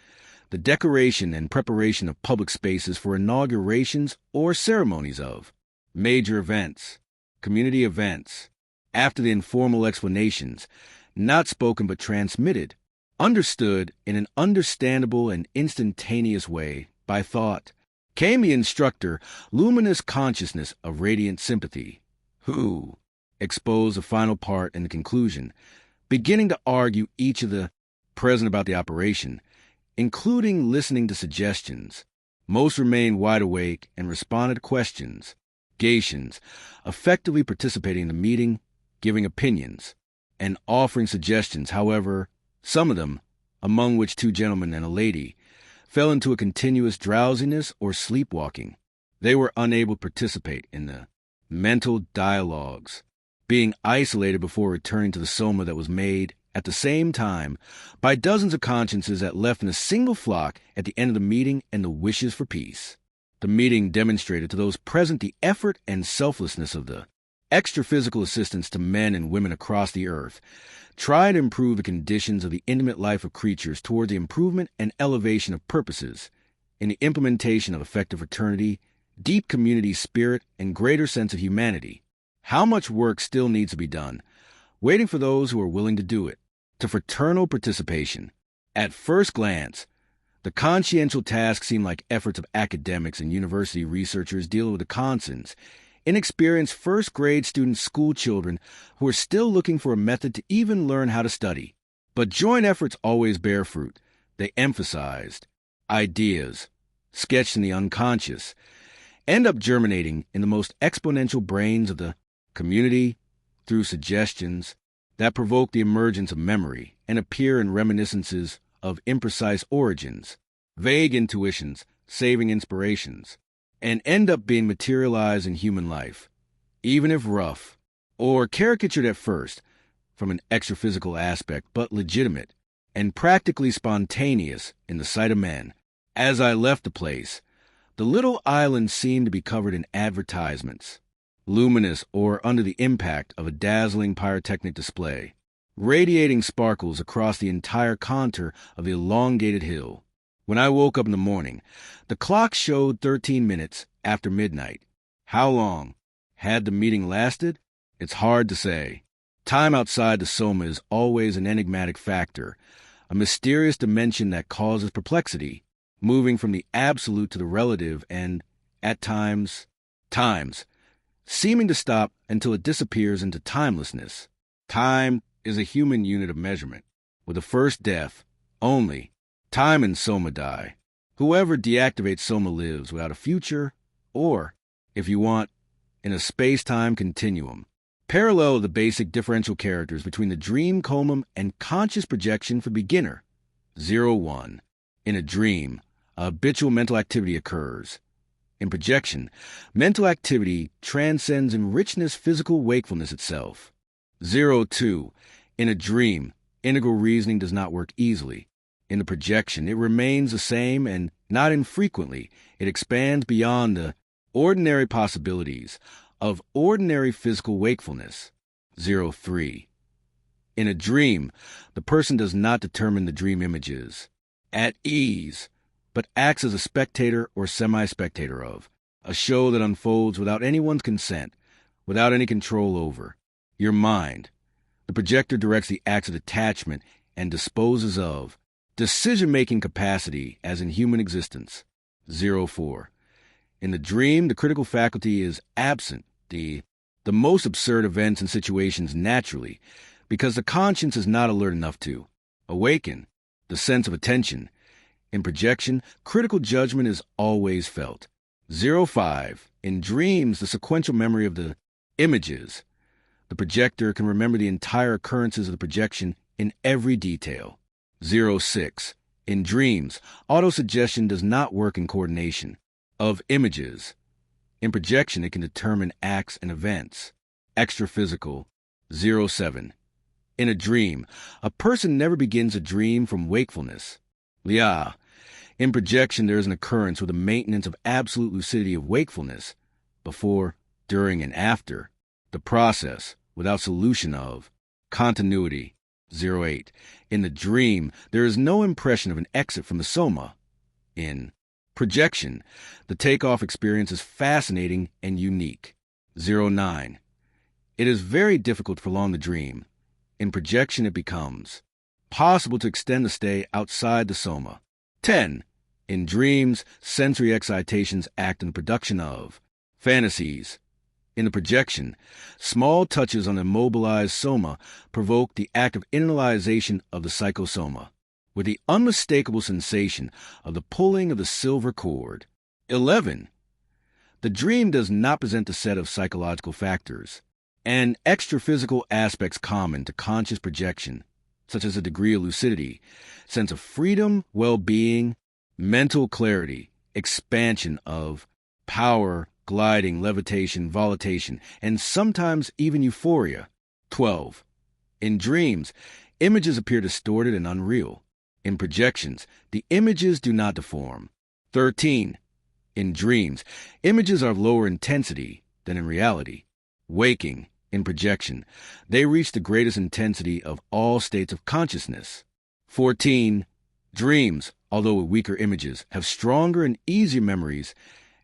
the decoration and preparation of public spaces for inaugurations or ceremonies of major events, community events, after the informal explanations, not spoken but transmitted, understood in an understandable and instantaneous way by thought, came the instructor, luminous consciousness of radiant sympathy, who exposed the final part in the conclusion, beginning to argue each of the present about the operation, including listening to suggestions. Most remained wide awake and responded to questions. Gations, effectively participating in the meeting, giving opinions, and offering suggestions. However, some of them, among which 2 gentlemen and a lady, fell into a continuous drowsiness or sleepwalking. They were unable to participate in the mental dialogues, being isolated before returning to the soma that was made at the same time by dozens of consciences that left in a single flock at the end of the meeting and the wishes for peace. The meeting demonstrated to those present the effort and selflessness of the extra-physical assistance to men and women across the earth, try to improve the conditions of the intimate life of creatures toward the improvement and elevation of purposes, in the implementation of effective fraternity, deep community spirit, and greater sense of humanity. How much work still needs to be done, waiting for those who are willing to do it. To fraternal participation. At first glance, the consciential tasks seem like efforts of academics and university researchers dealing with the consons, inexperienced first-grade student school children who are still looking for a method to even learn how to study. But joint efforts always bear fruit. They emphasized ideas, sketched in the unconscious, end up germinating in the most exponential brains of the community through suggestions that provoke the emergence of memory and appear in reminiscences of imprecise origins, vague intuitions, saving inspirations, and end up being materialized in human life, even if rough, or caricatured at first from an extra-physical aspect, but legitimate and practically spontaneous in the sight of men. As I left the place, the little island seemed to be covered in advertisements, luminous or under the impact of a dazzling pyrotechnic display, radiating sparkles across the entire contour of the elongated hill. When I woke up in the morning, the clock showed 13 minutes after midnight. How long had the meeting lasted? It's hard to say. Time outside the soma is always an enigmatic factor, a mysterious dimension that causes perplexity, moving from the absolute to the relative and, at times, seeming to stop until it disappears into timelessness. Time is a human unit of measurement. With the first death, only, time and soma die. Whoever deactivates soma lives without a future, or, if you want, in a space-time continuum. Parallel the basic differential characters between the dream coma and conscious projection for beginner. 0-1. In a dream, a habitual mental activity occurs. In projection, mental activity transcends in richness physical wakefulness itself. 0-2. In a dream, integral reasoning does not work easily. In the projection, it remains the same, and not infrequently, it expands beyond the ordinary possibilities of ordinary physical wakefulness. 0-3. In a dream, the person does not determine the dream images at ease, but acts as a spectator or semi-spectator of a show that unfolds without anyone's consent, without any control over your mind. The projector directs the acts of attachment and disposes of decision-making capacity as in human existence. 0-4. In the dream, the critical faculty is absent, the most absurd events and situations naturally, because the conscience is not alert enough to awaken the sense of attention. In projection, critical judgment is always felt. 0-5. In dreams, the sequential memory of the images. The projector can remember the entire occurrences of the projection in every detail. 0-6. In dreams, autosuggestion does not work in coordination of images. In projection, it can determine acts and events. Extra-physical. 0-7. In a dream, a person never begins a dream from wakefulness. Liah. In projection, there is an occurrence with a maintenance of absolute lucidity of wakefulness, before, during, and after. The process, without solution of continuity. 0-8. In the dream, there is no impression of an exit from the soma. In projection, the takeoff experience is fascinating and unique. 0-9. It is very difficult to prolong the dream. In projection, it becomes possible to extend the stay outside the soma. 10. In dreams, sensory excitations act in the production of fantasies. In the projection, small touches on the immobilized soma provoke the act of internalization of the psychosoma, with the unmistakable sensation of the pulling of the silver cord. 11. The dream does not present a set of psychological factors and extra-physical aspects common to conscious projection, such as a degree of lucidity, sense of freedom, well-being, mental clarity, expansion of power, gliding, levitation, volitation, and sometimes even euphoria. 12. In dreams, images appear distorted and unreal. In projections, the images do not deform. 13. In dreams, images are of lower intensity than in reality. Waking, in projection, they reach the greatest intensity of all states of consciousness. 14. Dreams, although with weaker images, have stronger and easier memories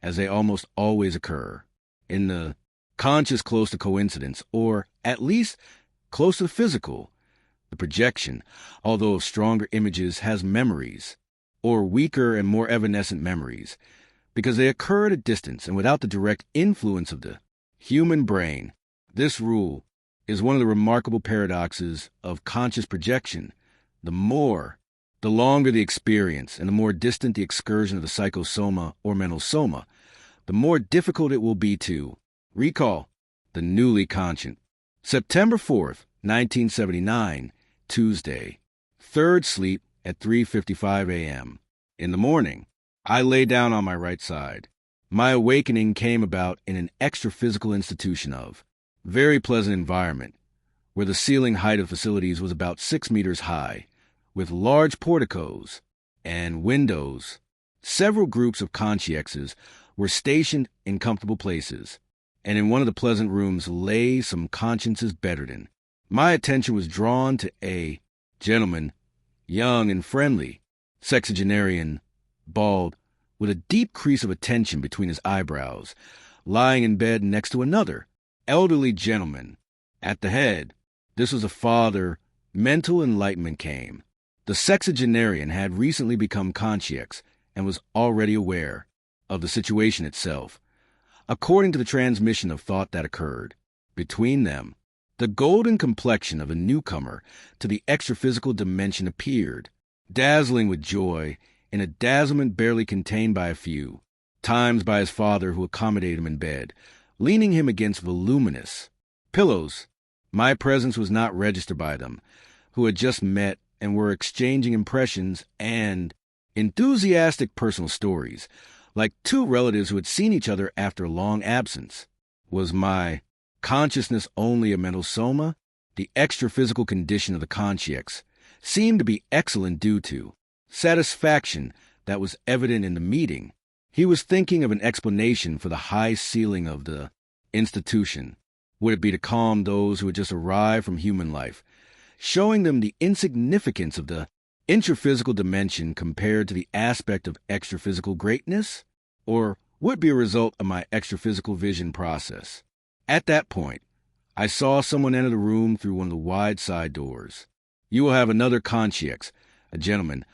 as they almost always occur in the conscious close to coincidence, or at least close to the physical. The projection, although of stronger images, has memories, or weaker and more evanescent memories, because they occur at a distance and without the direct influence of the human brain. This rule is one of the remarkable paradoxes of conscious projection. The longer the experience and the more distant the excursion of the psychosoma or mental soma, the more difficult it will be to recall the newly conscious. September 4th, 1979, Tuesday. Third sleep at 3:55 a.m. In the morning, I lay down on my right side. My awakening came about in an extra-physical institution of very pleasant environment, where the ceiling height of facilities was about 6 meters high, with large porticos and windows. Several groups of consciexes were stationed in comfortable places, and in one of the pleasant rooms lay some consciences bedridden. My attention was drawn to a gentleman, young and friendly, sexagenarian, bald, with a deep crease of attention between his eyebrows, lying in bed next to another, elderly gentleman. At the head, this was a father. Mental enlightenment came. The sexagenarian had recently become consciex and was already aware of the situation itself. According to the transmission of thought that occurred between them, the golden complexion of a newcomer to the extra-physical dimension appeared, dazzling with joy, in a dazzlement barely contained by a few times by his father, who accommodated him in bed, leaning him against voluminous pillows. My presence was not registered by them, who had just met and were exchanging impressions and enthusiastic personal stories, like two relatives who had seen each other after a long absence. Was my consciousness only a mental soma? The extra-physical condition of the consciex seemed to be excellent due to satisfaction that was evident in the meeting. He was thinking of an explanation for the high ceiling of the institution. Would it be to calm those who had just arrived from human life, showing them the insignificance of the intraphysical dimension compared to the aspect of extraphysical greatness? Or would it be a result of my extraphysical vision process? At that point, I saw someone enter the room through one of the wide side doors. You will have another consciex, a gentleman,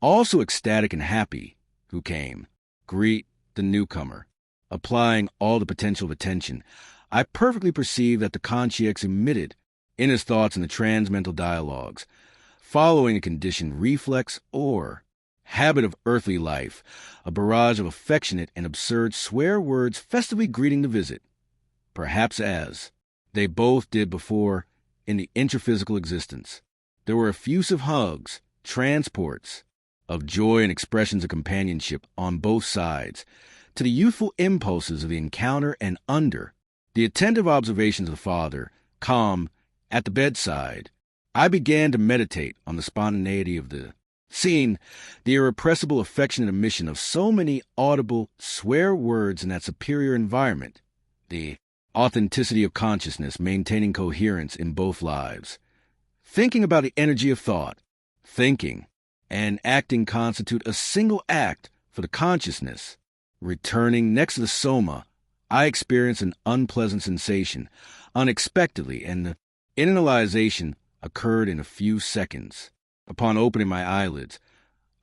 also ecstatic and happy, who came, greet the newcomer. Applying all the potential of attention, I perfectly perceived that the consciex emitted, in his thoughts and the transmental dialogues, following a conditioned reflex or habit of earthly life, a barrage of affectionate and absurd swear words festively greeting the visit, perhaps as they both did before in the intraphysical existence. There were effusive hugs, transports of joy and expressions of companionship on both sides, to the youthful impulses of the encounter, and under the attentive observations of the father, calm, at the bedside, I began to meditate on the spontaneity of the scene, the irrepressible affectionate emission of so many audible swear words in that superior environment, the authenticity of consciousness maintaining coherence in both lives. Thinking about the energy of thought, thinking and acting constitute a single act for the consciousness. Returning next to the soma, I experienced an unpleasant sensation, unexpectedly, and the internalization occurred in a few seconds. Upon opening my eyelids,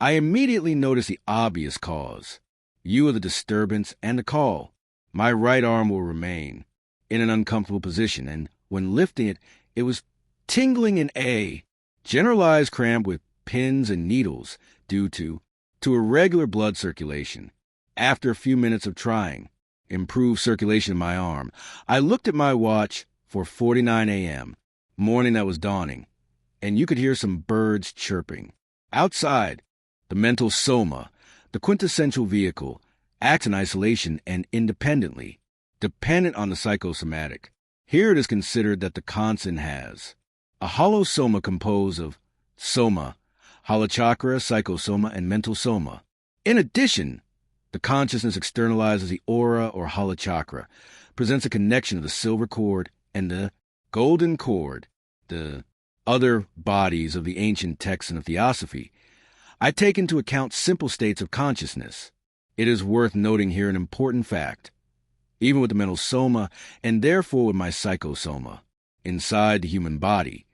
I immediately noticed the obvious cause. You of the disturbance and the call. My right arm will remain in an uncomfortable position, and when lifting it, it was tingling in a generalized cramp with pins and needles due to irregular blood circulation. After a few minutes of trying improved circulation in my arm, I looked at my watch for 49 a.m., morning that was dawning, and you could hear some birds chirping. Outside, the mental soma, the quintessential vehicle, acts in isolation and independently, dependent on the psychosomatic. Here it is considered that the constant has a hollow soma composed of soma, holochakra, psychosoma, and mental soma. In addition, the consciousness externalizes the aura or holochakra, presents a connection of the silver cord and the golden cord, the other bodies of the ancient texts and theosophy. I take into account simple states of consciousness. It is worth noting here an important fact. Even with the mental soma, and therefore with my psychosoma, inside the human body,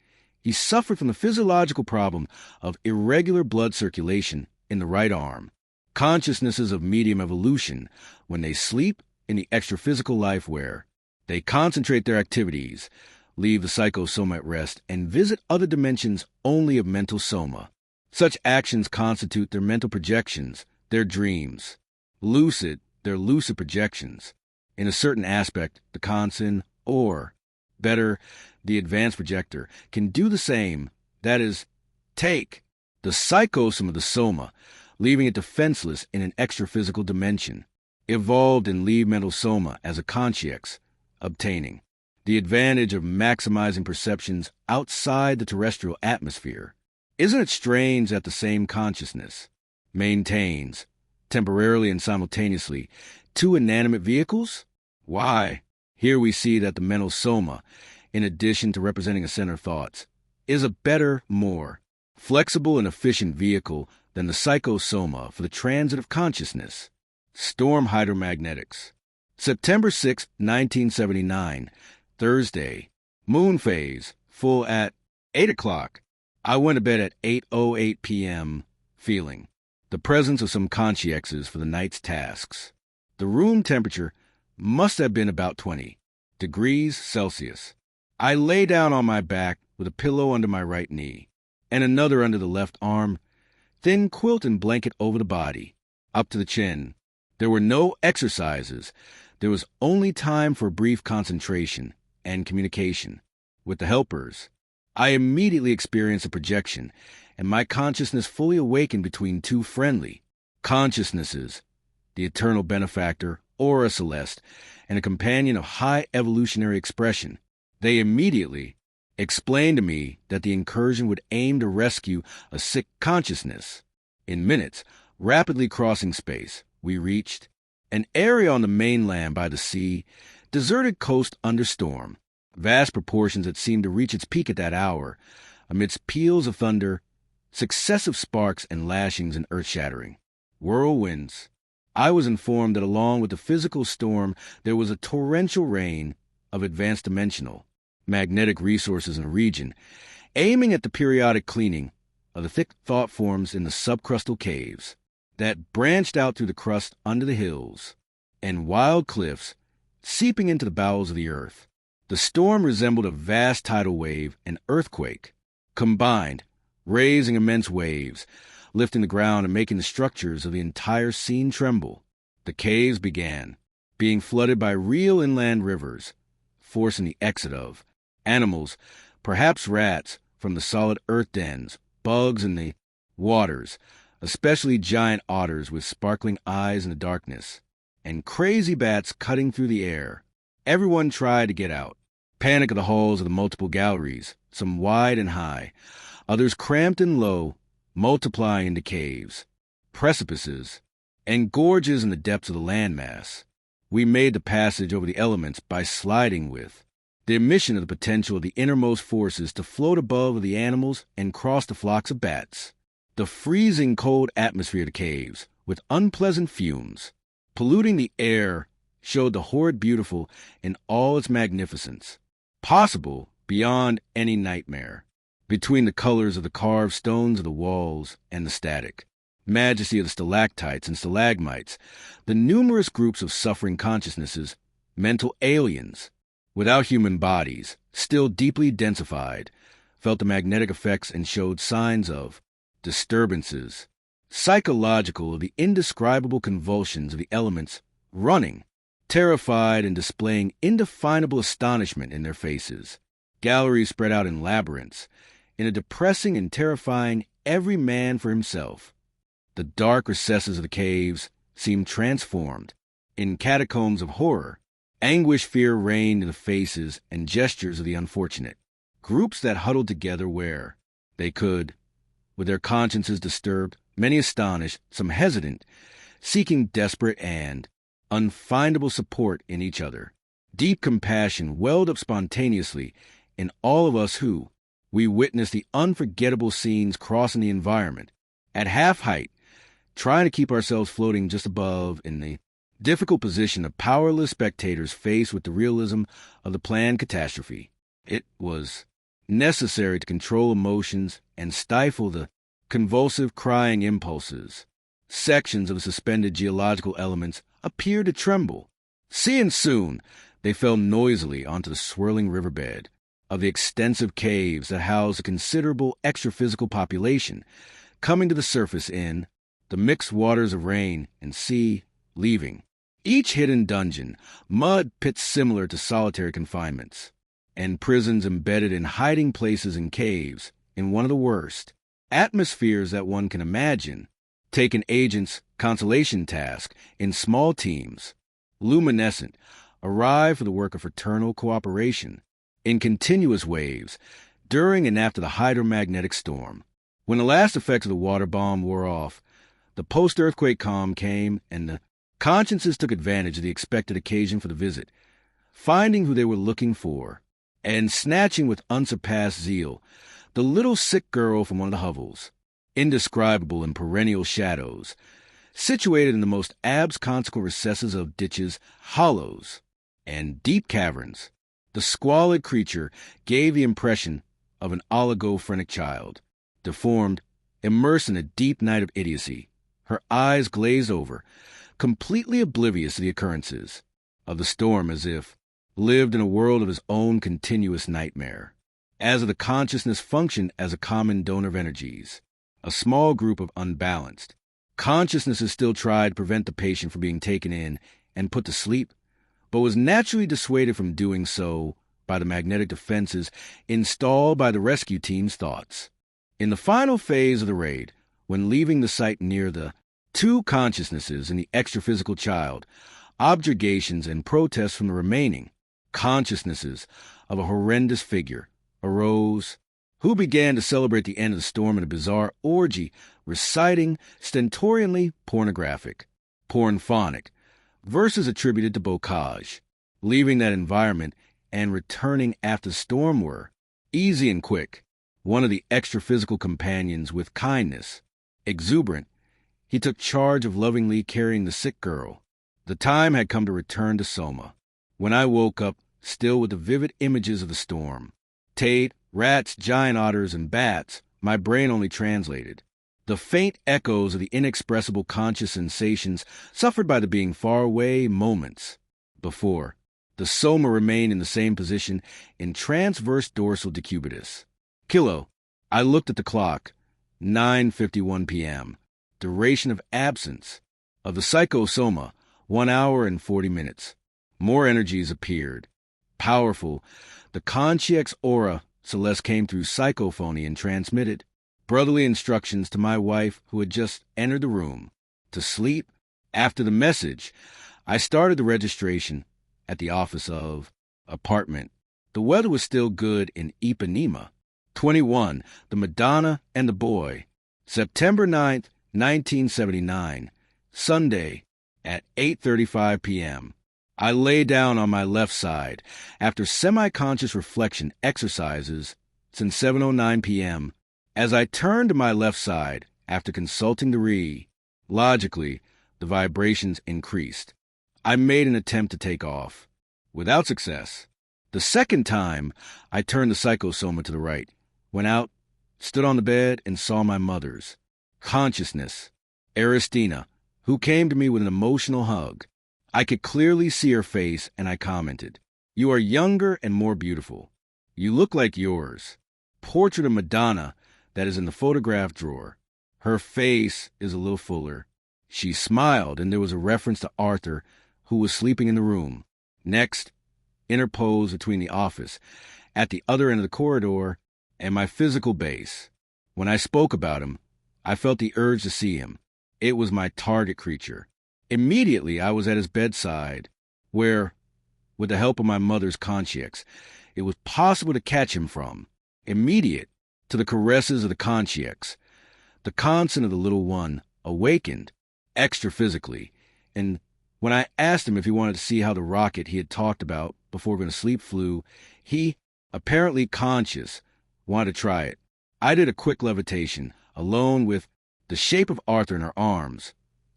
he suffered from the physiological problem of irregular blood circulation in the right arm, consciousnesses of medium evolution when they sleep in the extra-physical life where they concentrate their activities, leave the psychosoma at rest, and visit other dimensions only of mental soma. Such actions constitute their mental projections, their dreams. Lucid, their lucid projections. In a certain aspect, the consin, or, better, the advanced projector, can do the same, that is, take the psychosome of the soma, leaving it defenseless in an extra-physical dimension, evolved and leave mental soma as a consciex, obtaining the advantage of maximizing perceptions outside the terrestrial atmosphere. Isn't it strange that the same consciousness maintains, temporarily and simultaneously, two inanimate vehicles? Why, here we see that the mental soma, in addition to representing a center of thoughts, is a better, more flexible and efficient vehicle than the psychosoma for the transit of consciousness. Storm hydromagnetics. September 6, 1979, Thursday. Moon phase, full at 8 o'clock. I went to bed at 8:08 p.m., feeling the presence of some consciexes for the night's tasks. The room temperature must have been about 20 degrees Celsius. I lay down on my back with a pillow under my right knee and another under the left arm, thin quilt and blanket over the body, up to the chin. There were no exercises. There was only time for brief concentration and communication with the helpers. I immediately experienced a projection, and my consciousness fully awakened between two friendly consciousnesses, the eternal benefactor, Aura Celeste, and a companion of high evolutionary expression. They immediately explained to me that the incursion would aim to rescue a sick consciousness. In minutes, rapidly crossing space, we reached an area on the mainland by the sea, deserted coast under storm, vast proportions that seemed to reach its peak at that hour, amidst peals of thunder, successive sparks and lashings and earth-shattering whirlwinds. I was informed that along with the physical storm, there was a torrential rain of advanced dimensional, magnetic resources in the region, aiming at the periodic cleaning of the thick thought forms in the subcrustal caves that branched out through the crust under the hills and wild cliffs, seeping into the bowels of the earth. The storm resembled a vast tidal wave and earthquake, combined, raising immense waves, lifting the ground and making the structures of the entire scene tremble. The caves began being flooded by real inland rivers, forcing the exit of animals, perhaps rats, from the solid earth dens, bugs in the waters, especially giant otters with sparkling eyes in the darkness, and crazy bats cutting through the air. Everyone tried to get out. Panic of the halls of the multiple galleries, some wide and high, others cramped and low, multiplying into caves, precipices, and gorges in the depths of the landmass. We made the passage over the elements by sliding with the emission of the potential of the innermost forces to float above the animals and cross the flocks of bats. The freezing cold atmosphere of the caves, with unpleasant fumes, polluting the air, showed the horrid beautiful in all its magnificence, possible beyond any nightmare, between the colors of the carved stones of the walls and the static majesty of the stalactites and stalagmites, the numerous groups of suffering consciousnesses, mental aliens, without human bodies, still deeply densified, felt the magnetic effects and showed signs of disturbances, psychological of the indescribable convulsions of the elements, running, terrified and displaying indefinable astonishment in their faces. Galleries spread out in labyrinths, in a depressing and terrifying every man for himself. The dark recesses of the caves seemed transformed. In catacombs of horror, anguish fear reigned in the faces and gestures of the unfortunate. Groups that huddled together where they could, with their consciences disturbed, many astonished, some hesitant, seeking desperate and unfindable support in each other. Deep compassion welled up spontaneously in all of us who, we witnessed the unforgettable scenes crossing the environment, at half height, trying to keep ourselves floating just above in the difficult position of powerless spectators faced with the realism of the planned catastrophe. It was necessary to control emotions and stifle the convulsive crying impulses. Sections of the suspended geological elements appeared to tremble. Seeing soon, they fell noisily onto the swirling riverbed of the extensive caves that housed a considerable extra-physical population, coming to the surface in the mixed waters of rain and sea, leaving each hidden dungeon mud pits similar to solitary confinements, and prisons embedded in hiding places and caves in one of the worst atmospheres that one can imagine. Take an agent's consolation task in small teams, luminescent, arrive for the work of fraternal cooperation in continuous waves during and after the hydromagnetic storm. When the last effects of the water bomb wore off, the post-earthquake calm came, and the consciences took advantage of the expected occasion for the visit, finding who they were looking for, and snatching with unsurpassed zeal the little sick girl from one of the hovels, indescribable in perennial shadows, situated in the most absconsequent recesses of ditches, hollows, and deep caverns. The squalid creature gave the impression of an oligophrenic child, deformed, immersed in a deep night of idiocy, her eyes glazed over, completely oblivious to the occurrences of the storm, as if lived in a world of his own continuous nightmare. As of the consciousness functioned as a common donor of energies, a small group of unbalanced consciousnesses still tried to prevent the patient from being taken in and put to sleep, but was naturally dissuaded from doing so by the magnetic defenses installed by the rescue team's thoughts. In the final phase of the raid, when leaving the site near the two consciousnesses and the extra-physical child, objurgations and protests from the remaining consciousnesses of a horrendous figure arose, who began to celebrate the end of the storm in a bizarre orgy, reciting stentorianly pornographic, pornphonic, verses attributed to Bocage. Leaving that environment and returning after the storm were easy and quick. One of the extra-physical companions, with kindness, exuberant, he took charge of lovingly carrying the sick girl. The time had come to return to Soma, when I woke up still with the vivid images of the storm. Tate, rats, giant otters, and bats, my brain only translated. The faint echoes of the inexpressible conscious sensations suffered by the being far away moments before. The Soma remained in the same position in transverse dorsal decubitus. Kilo. I looked at the clock. 9:51 p.m. Duration of absence of the psychosoma, 1 hour and 40 minutes. More energies appeared. Powerful, the consciex aura Celeste came through psychophony and transmitted brotherly instructions to my wife, who had just entered the room, to sleep. After the message, I started the registration at the office of apartment. The weather was still good in Ipanema. 21, The Madonna and the Boy. September 9th, 1979. Sunday at 8:35 p.m. I lay down on my left side after semi-conscious reflection exercises since 7:09 p.m. As I turned to my left side after consulting the logically, the vibrations increased. I made an attempt to take off, without success. The second time, I turned the psychosoma to the right, went out, stood on the bed, and saw my mother's consciousness, Aristina, who came to me with an emotional hug. I could clearly see her face, and I commented, "You are younger and more beautiful. You look like yours. Portrait of Madonna that is in the photograph drawer. Her face is a little fuller." She smiled, and there was a reference to Arthur, who was sleeping in the room. Next, interposed between the office, at the other end of the corridor, and my physical base. When I spoke about him, I felt the urge to see him. It was my target creature. Immediately, I was at his bedside, where, with the help of my mother's consciex, it was possible to catch him from. Immediate to the caresses of the consciex, the consent of the little one awakened, extra-physically, and when I asked him if he wanted to see how the rocket he had talked about before going to sleep flu, he, apparently conscious, wanted to try it. I did a quick levitation, alone with the shape of Arthur in her arms,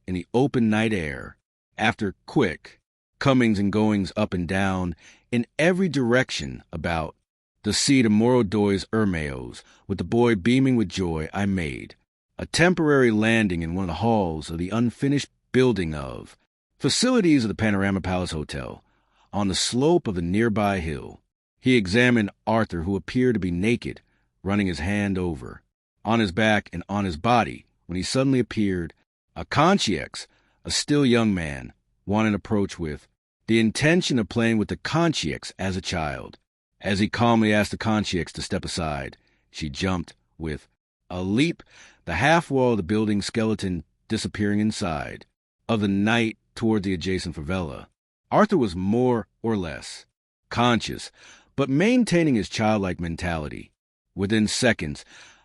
in the open night air. After quick comings and goings up and down, in every direction about the seat of Morodoy's Ermeos, with the boy beaming with joy, I made a temporary landing in one of the halls of the unfinished building of facilities of the Panorama Palace Hotel, on the slope of the nearby hill. He examined Arthur, who appeared to be naked, running his hand over, on his back and on his body, when he suddenly appeared, a concierge, a still young man, wanted an approach with the intention of playing with the concierge as a child. As he calmly asked the concierge to step aside, she jumped with a leap, the half wall of the building skeleton disappearing inside of the night toward the adjacent favela. Arthur was more or less conscious, but maintaining his childlike mentality. Within seconds,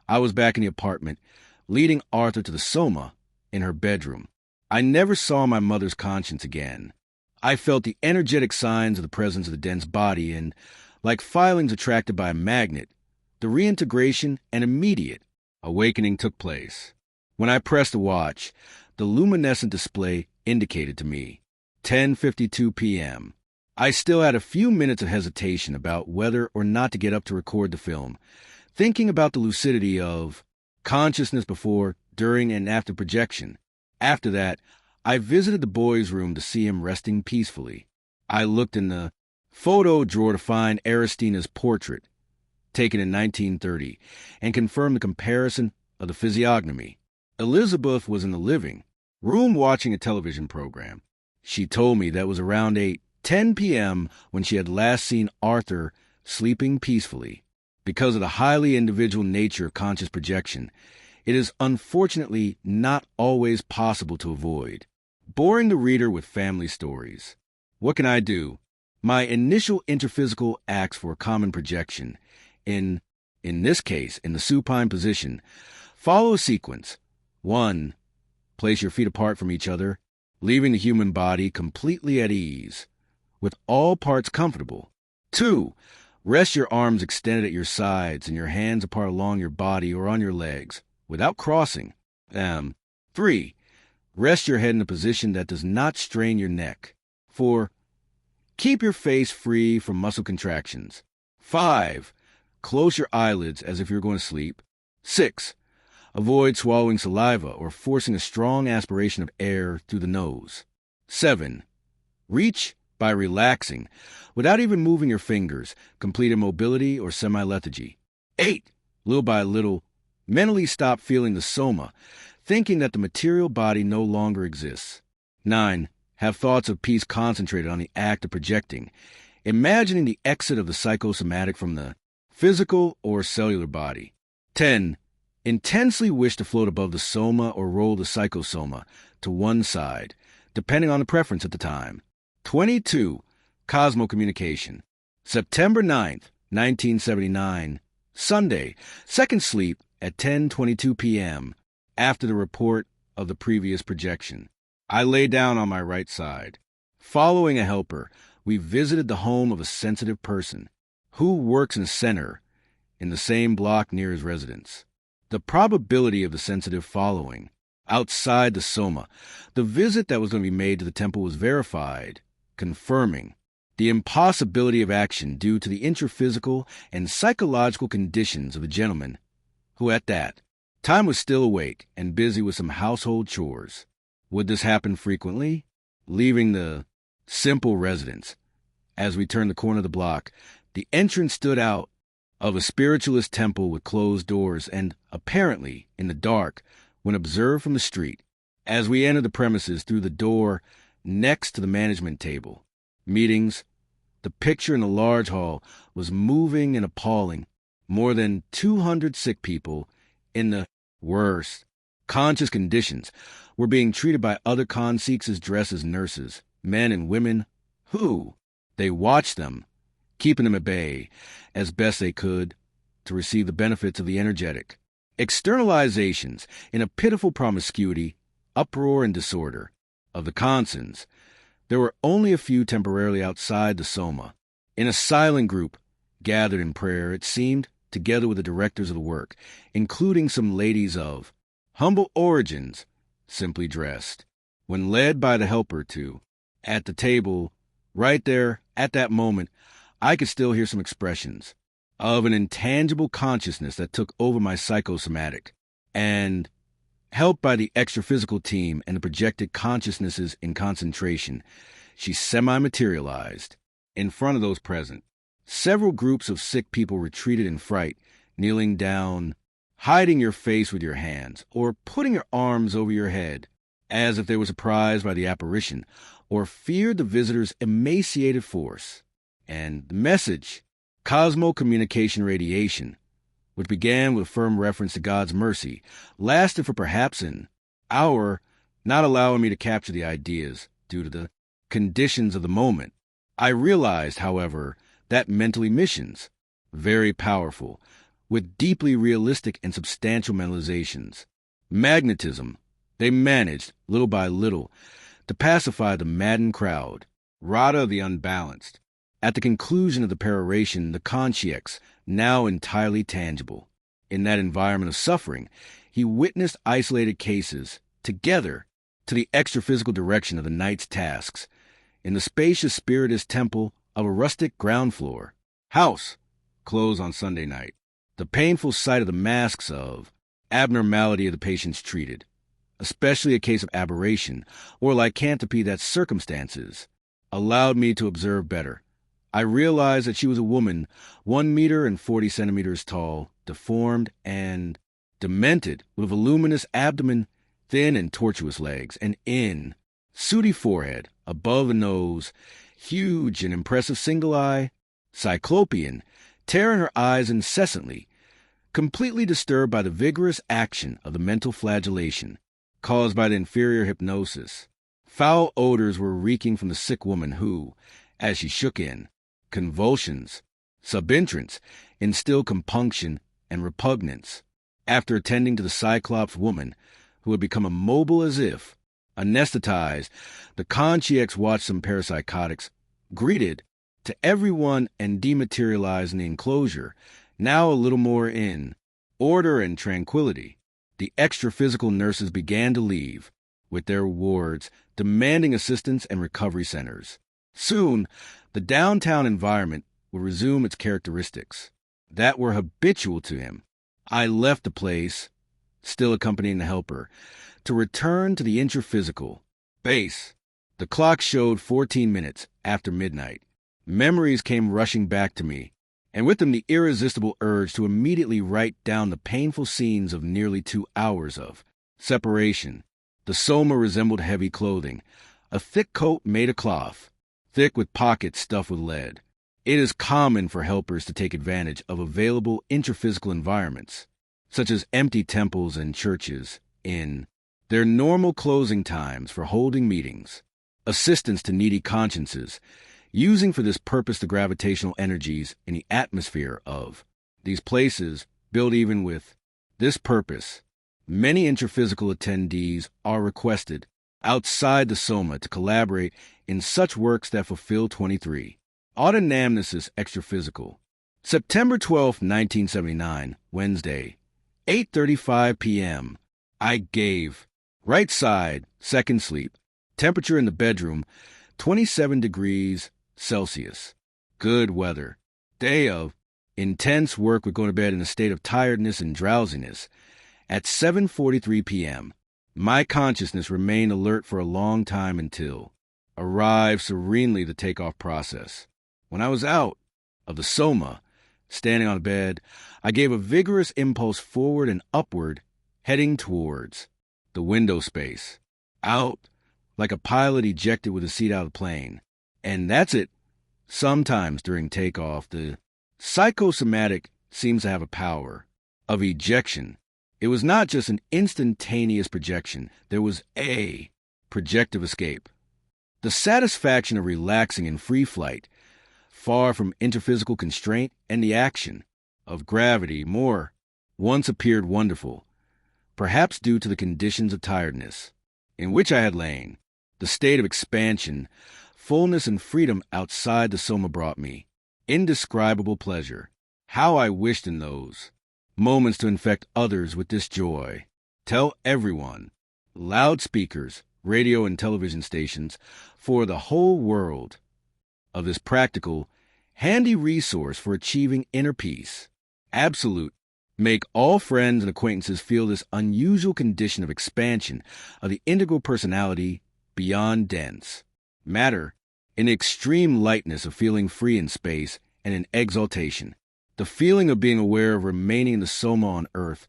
I was back in the apartment, leading Arthur to the soma in her bedroom. I never saw my mother's conscience again. I felt the energetic signs of the presence of the dense body, and, like filings attracted by a magnet, the reintegration and immediate awakening took place. When I pressed the watch, the luminescent display indicated to me 10:52 p.m. I still had a few minutes of hesitation about whether or not to get up to record the film, thinking about the lucidity of consciousness before, during, and after projection. After that, I visited the boy's room to see him resting peacefully. I looked in the photo drawer to find Aristina's portrait, taken in 1930, and confirmed the comparison of the physiognomy. Elizabeth was in the living room watching a television program. She told me that was around 8:10 p.m. when she had last seen Arthur sleeping peacefully. Because of the highly individual nature of conscious projection, it is unfortunately not always possible to avoid boring the reader with family stories. What can I do? My initial interphysical acts for a common projection, in this case, in the supine position, follow a sequence. 1. Place your feet apart from each other, leaving the human body completely at ease, with all parts comfortable. 2. Rest your arms extended at your sides and your hands apart along your body or on your legs, without crossing. 3. Rest your head in a position that does not strain your neck. 4. Keep your face free from muscle contractions. 5. Close your eyelids as if you're going to sleep. 6. Avoid swallowing saliva or forcing a strong aspiration of air through the nose. 7. Reach by relaxing, without even moving your fingers, complete immobility or semi-lethargy. 8. Little by little, mentally stop feeling the soma, thinking that the material body no longer exists. 9. Have thoughts of peace concentrated on the act of projecting, imagining the exit of the psychosomatic from the physical or cellular body. 10. Intensely wish to float above the soma or roll the psychosoma to one side, depending on the preference at the time. 22. Cosmocommunication. September 9th, 1979. Sunday. Second sleep at 10:22 p.m. after the report of the previous projection. I lay down on my right side. Following a helper, we visited the home of a sensitive person who works in center in the same block near his residence. The probability of the sensitive following outside the soma, the visit that was going to be made to the temple was verified, confirming the impossibility of action due to the intraphysical and psychological conditions of the gentleman who, at that time, was still awake and busy with some household chores. Would this happen frequently? Leaving the simple residence, as we turned the corner of the block, the entrance stood out of a spiritualist temple with closed doors and, apparently, in the dark, when observed from the street. As we entered the premises through the door next to the management table, meetings, the picture in the large hall was moving and appalling. More than 200 sick people in the worst conscious conditions were being treated by other consiques dressed as nurses, men and women, who, they watched them, keeping them at bay as best they could to receive the benefits of the energetic. Externalizations in a pitiful promiscuity, uproar and disorder of the consons. There were only a few temporarily outside the soma, In a silent group, gathered in prayer, it seemed, together with the directors of the work, including some ladies of humble origins, simply dressed, when led by the helper to, at the table, right there, at that moment, I could still hear some expressions of an intangible consciousness that took over my psychosomatic, and, helped by the extra-physical team and the projected consciousnesses in concentration, she semi-materialized in front of those present. Several groups of sick people retreated in fright, kneeling down, hiding your face with your hands, or putting your arms over your head, as if they were surprised by the apparition, or feared the visitor's emaciated force. And the message, cosmo-communication radiation, which began with a firm reference to God's mercy, lasted for perhaps an hour, not allowing me to capture the ideas due to the conditions of the moment. I realized, however, that mental emissions, very powerful, with deeply realistic and substantial mentalizations. Magnetism, they managed, little by little, to pacify the maddened crowd, Rada the unbalanced. At the conclusion of the peroration, the consciex, now entirely tangible. In that environment of suffering, he witnessed isolated cases, together, to the extra-physical direction of the night's tasks, in the spacious spiritist temple of a rustic ground floor. House, closed on Sunday night. The painful sight of the masks of abnormality of the patients treated, especially a case of aberration or lycanthropy that circumstances allowed me to observe better. I realized that she was a woman 1 meter and 40 centimeters tall, deformed and demented, with a voluminous abdomen, thin and tortuous legs, and sooty forehead, above the nose, huge and impressive single eye, cyclopean, tearing her eyes incessantly, completely disturbed by the vigorous action of the mental flagellation caused by the inferior hypnosis. Foul odors were reeking from the sick woman who, as she shook in, convulsions, subentrance, instilled compunction and repugnance. After attending to the Cyclops woman, who had become immobile as if anesthetized, the consciex watched some parapsychotics, greeted to everyone and dematerialized in the enclosure, now a little more in order and tranquility. The extra-physical nurses began to leave, with their wards demanding assistance and recovery centers. Soon, the downtown environment would resume its characteristics that were habitual to him. I left the place, still accompanying the helper, to return to the intraphysical base. The clock showed 14 minutes after midnight. Memories came rushing back to me, and with them the irresistible urge to immediately write down the painful scenes of nearly 2 hours of separation. The soma resembled heavy clothing, a thick coat made of cloth, thick with pockets stuffed with lead. It is common for helpers to take advantage of available intraphysical environments, such as empty temples and churches, in their normal closing times for holding meetings, assistance to needy consciences, using for this purpose the gravitational energies in the atmosphere of these places built even with this purpose. Many intraphysical attendees are requested outside the soma to collaborate in such works that fulfill 23. Autoanamnesis extraphysical. September 12, 1979, Wednesday, 8:35 p.m. I gave. Right side, second sleep. Temperature in the bedroom, 27 degrees Celsius. Good weather. Day of intense work with going to bed in a state of tiredness and drowsiness. At 7:43 p.m., my consciousness remained alert for a long time until arrived serenely the takeoff process. When I was out of the soma, standing on the bed, I gave a vigorous impulse forward and upward, heading towards the window space. Out, like a pilot ejected with a seat out of the plane. And that's it. Sometimes during takeoff, the psychosomatic seems to have a power of ejection. It was not just an instantaneous projection. There was a projective escape. The satisfaction of relaxing in free flight, far from interphysical constraint, and the action of gravity more once appeared wonderful, perhaps due to the conditions of tiredness in which I had lain. The state of expansion, fullness, and freedom outside the soma brought me Indescribable pleasure. How I wished in those moments to infect others with this joy. Tell everyone. Loudspeakers, radio and television stations, for the whole world, of this practical, handy resource for achieving inner peace. Absolute. Make all friends and acquaintances feel this unusual condition of expansion of the integral personality beyond dense matter, in the extreme lightness of feeling free in space and in exaltation. The feeling of being aware of remaining in the soma on earth,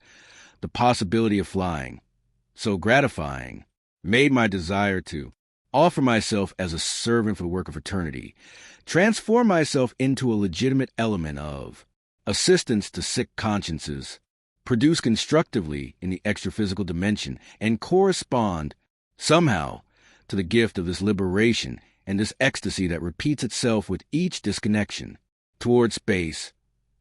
the possibility of flying, so gratifying, made my desire to offer myself as a servant for the work of fraternity, transform myself into a legitimate element of assistance to sick consciences, produce constructively in the extra-physical dimension, and correspond somehow to the gift of this liberation and this ecstasy that repeats itself with each disconnection, towards space,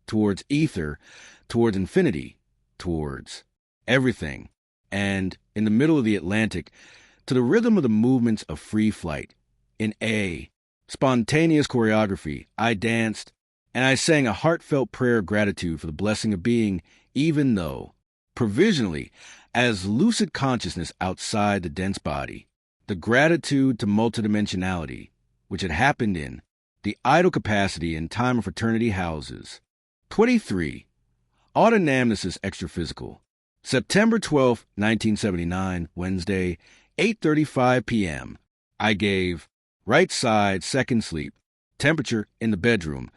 towards ether, towards infinity, towards everything, and in the middle of the Atlantic, to the rhythm of the movements of free flight. In a spontaneous choreography, I danced, and I sang a heartfelt prayer of gratitude for the blessing of being, even though, provisionally, as lucid consciousness outside the dense body, the gratitude to multidimensionality, which had happened in the idle capacity and time of fraternity houses. 23. Autonomous Extraphysical. September 12, 1979, Wednesday, 8:35 p.m. I gave right side second sleep. Temperature in the bedroom,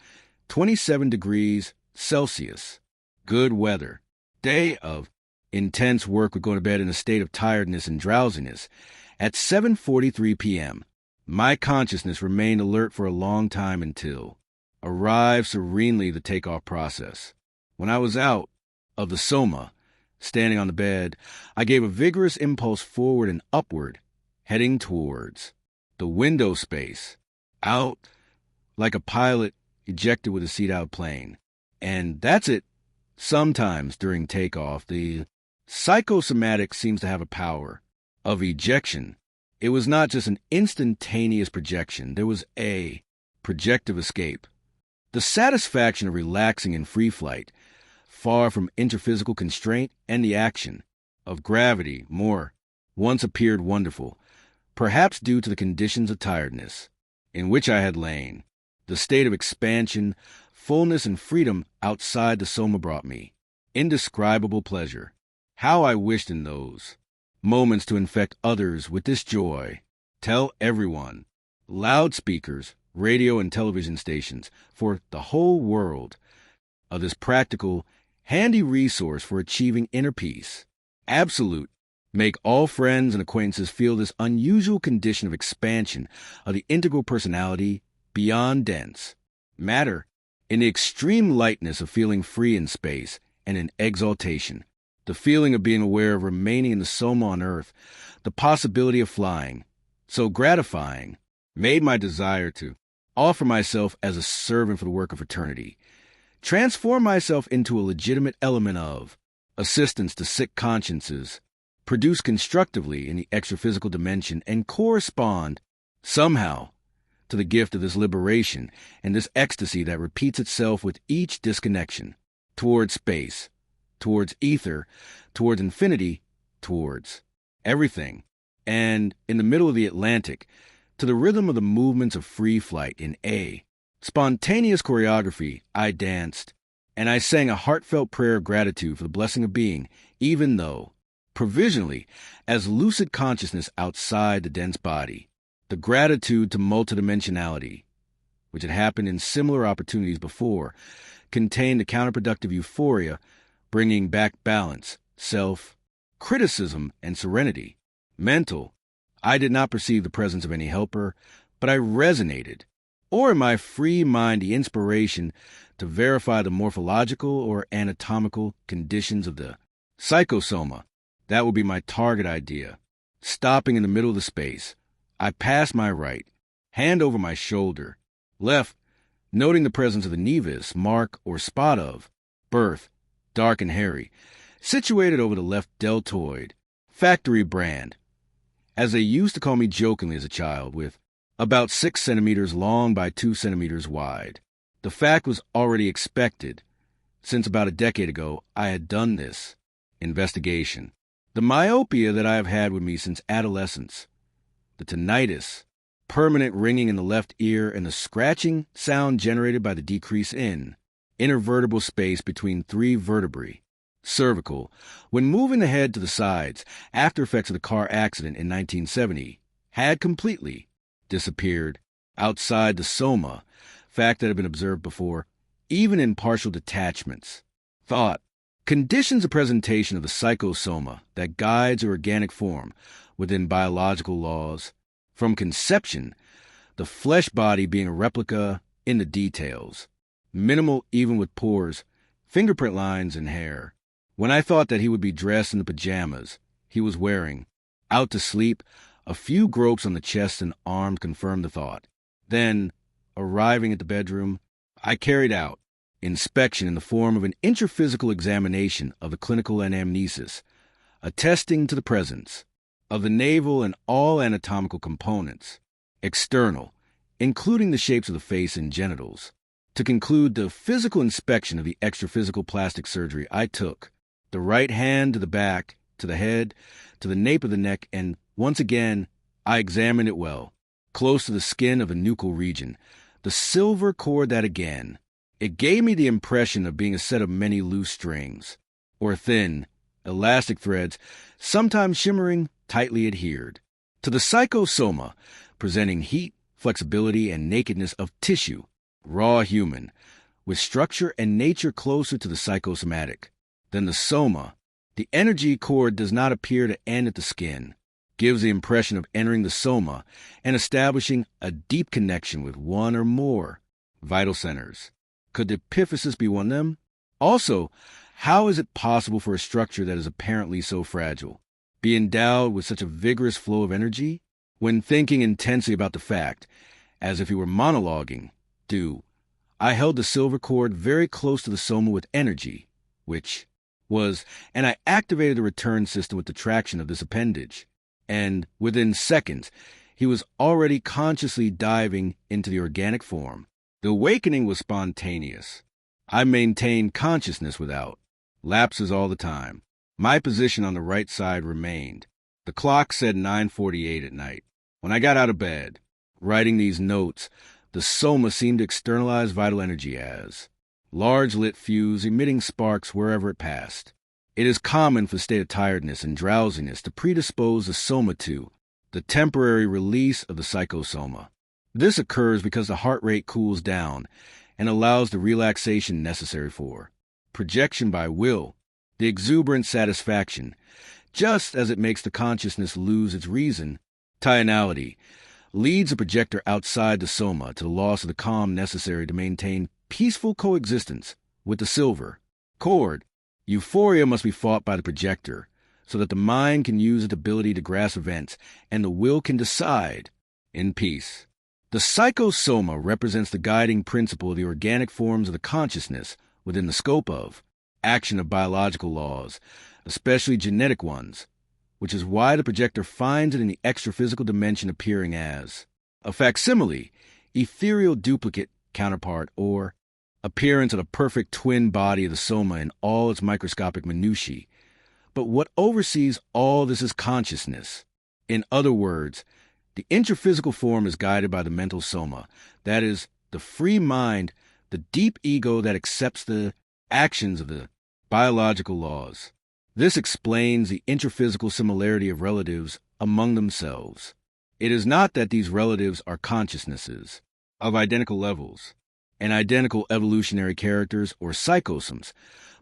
27 degrees Celsius. Good weather. Day of intense work with going to bed in a state of tiredness and drowsiness. At 7:43 p.m., my consciousness remained alert for a long time until arrived serenely the takeoff process. When I was out of the soma, standing on the bed, I gave a vigorous impulse forward and upward, heading towards the window space, out like a pilot ejected with a seat-out plane. And that's it. Sometimes during takeoff, the psychosomatic seems to have a power of ejection. It was not just an instantaneous projection. There was a projective escape. The satisfaction of relaxing in free flight, far from interphysical constraint and the action of gravity, more, once appeared wonderful, perhaps due to the conditions of tiredness in which I had lain. The state of expansion, fullness, and freedom outside the soma brought me indescribable pleasure. How I wished in those moments to infect others with this joy. Tell everyone. Loudspeakers, radio and television stations, for the whole world, of this practical, handy resource for achieving inner peace. Absolute. Make all friends and acquaintances feel this unusual condition of expansion of the integral personality beyond dense matter, in the extreme lightness of feeling free in space and in exaltation. The feeling of being aware of remaining in the soma on earth, the possibility of flying, so gratifying, made my desire to offer myself as a servant for the work of fraternity, transform myself into a legitimate element of assistance to sick consciences, produce constructively in the extra-physical dimension, and correspond somehow to the gift of this liberation and this ecstasy that repeats itself with each disconnection, towards space, towards ether, towards infinity, towards everything, and in the middle of the Atlantic, to the rhythm of the movements of free flight. In a spontaneous choreography, I danced, and I sang a heartfelt prayer of gratitude for the blessing of being, even though, provisionally, as lucid consciousness outside the dense body. The gratitude to multidimensionality, which had happened in similar opportunities before, contained the counterproductive euphoria, bringing back balance, self-criticism, and serenity. Mental. I did not perceive the presence of any helper, but I resonated, or in my free mind the inspiration to verify the morphological or anatomical conditions of the psychosoma. That would be my target idea. Stopping in the middle of the space, I passed my right, hand over my shoulder, left, noting the presence of the nevus, mark or spot of birth, dark and hairy, situated over the left deltoid, factory brand, as they used to call me jokingly as a child, with about 6 centimeters long by 2 centimeters wide. The fact was already expected, since about a decade ago I had done this investigation. The myopia that I have had with me since adolescence, the tinnitus, permanent ringing in the left ear, and the scratching sound generated by the decrease in intervertebral space between three vertebrae, cervical, when moving the head to the sides, after effects of the car accident in 1970, had completely disappeared outside the soma, fact that had been observed before, even in partial detachments. Thought. Conditions of presentation of the psychosoma that guides the organic form within biological laws. From conception, the flesh body being a replica in the details, minimal even with pores, fingerprint lines, and hair. When I thought that he would be dressed in the pajamas he was wearing, out to sleep, a few gropes on the chest and arms confirmed the thought. Then, arriving at the bedroom, I carried out inspection in the form of an intraphysical examination of the clinical anamnesis, attesting to the presence of the navel and all anatomical components, external, including the shapes of the face and genitals. To conclude the physical inspection of the extraphysical plastic surgery, I took the right hand to the back, to the head, to the nape of the neck, and once again I examined it well, close to the skin of the nuchal region, the silver cord that again, it gave me the impression of being a set of many loose strings, or thin, elastic threads, sometimes shimmering, tightly adhered to the psychosoma, presenting heat, flexibility, and nakedness of tissue, raw human, with structure and nature closer to the psychosomatic than the soma. The energy cord does not appear to end at the skin, gives the impression of entering the soma and establishing a deep connection with one or more vital centers. Could the epiphysis be one of them? Also, how is it possible for a structure that is apparently so fragile be endowed with such a vigorous flow of energy? When thinking intensely about the fact, as if he were monologuing, I held the silver cord very close to the soma with energy, which was, and I activated the return system with the traction of this appendage, and within seconds, he was already consciously diving into the organic form. The awakening was spontaneous. I maintained consciousness without lapses all the time. My position on the right side remained. The clock said 9:48 at night. When I got out of bed, writing these notes, the soma seemed to externalize vital energy as large lit fuse emitting sparks wherever it passed. It is common for the state of tiredness and drowsiness to predispose the soma to the temporary release of the psychosoma. This occurs because the heart rate cools down and allows the relaxation necessary for projection by will, the exuberant satisfaction, just as it makes the consciousness lose its reason. Tionality leads the projector outside the soma to the loss of the calm necessary to maintain peaceful coexistence with the silver cord. Euphoria must be fought by the projector so that the mind can use its ability to grasp events and the will can decide in peace. The psychosoma represents the guiding principle of the organic forms of the consciousness within the scope of action of biological laws, especially genetic ones, which is why the projector finds it in the extraphysical dimension appearing as a facsimile, ethereal duplicate counterpart, or appearance of a perfect twin body of the soma in all its microscopic minutiae. But what oversees all this is consciousness. In other words, the intraphysical form is guided by the mental soma, that is, the free mind, the deep ego that accepts the actions of the biological laws. This explains the intraphysical similarity of relatives among themselves. It is not that these relatives are consciousnesses of identical levels and identical evolutionary characters or psychosomes,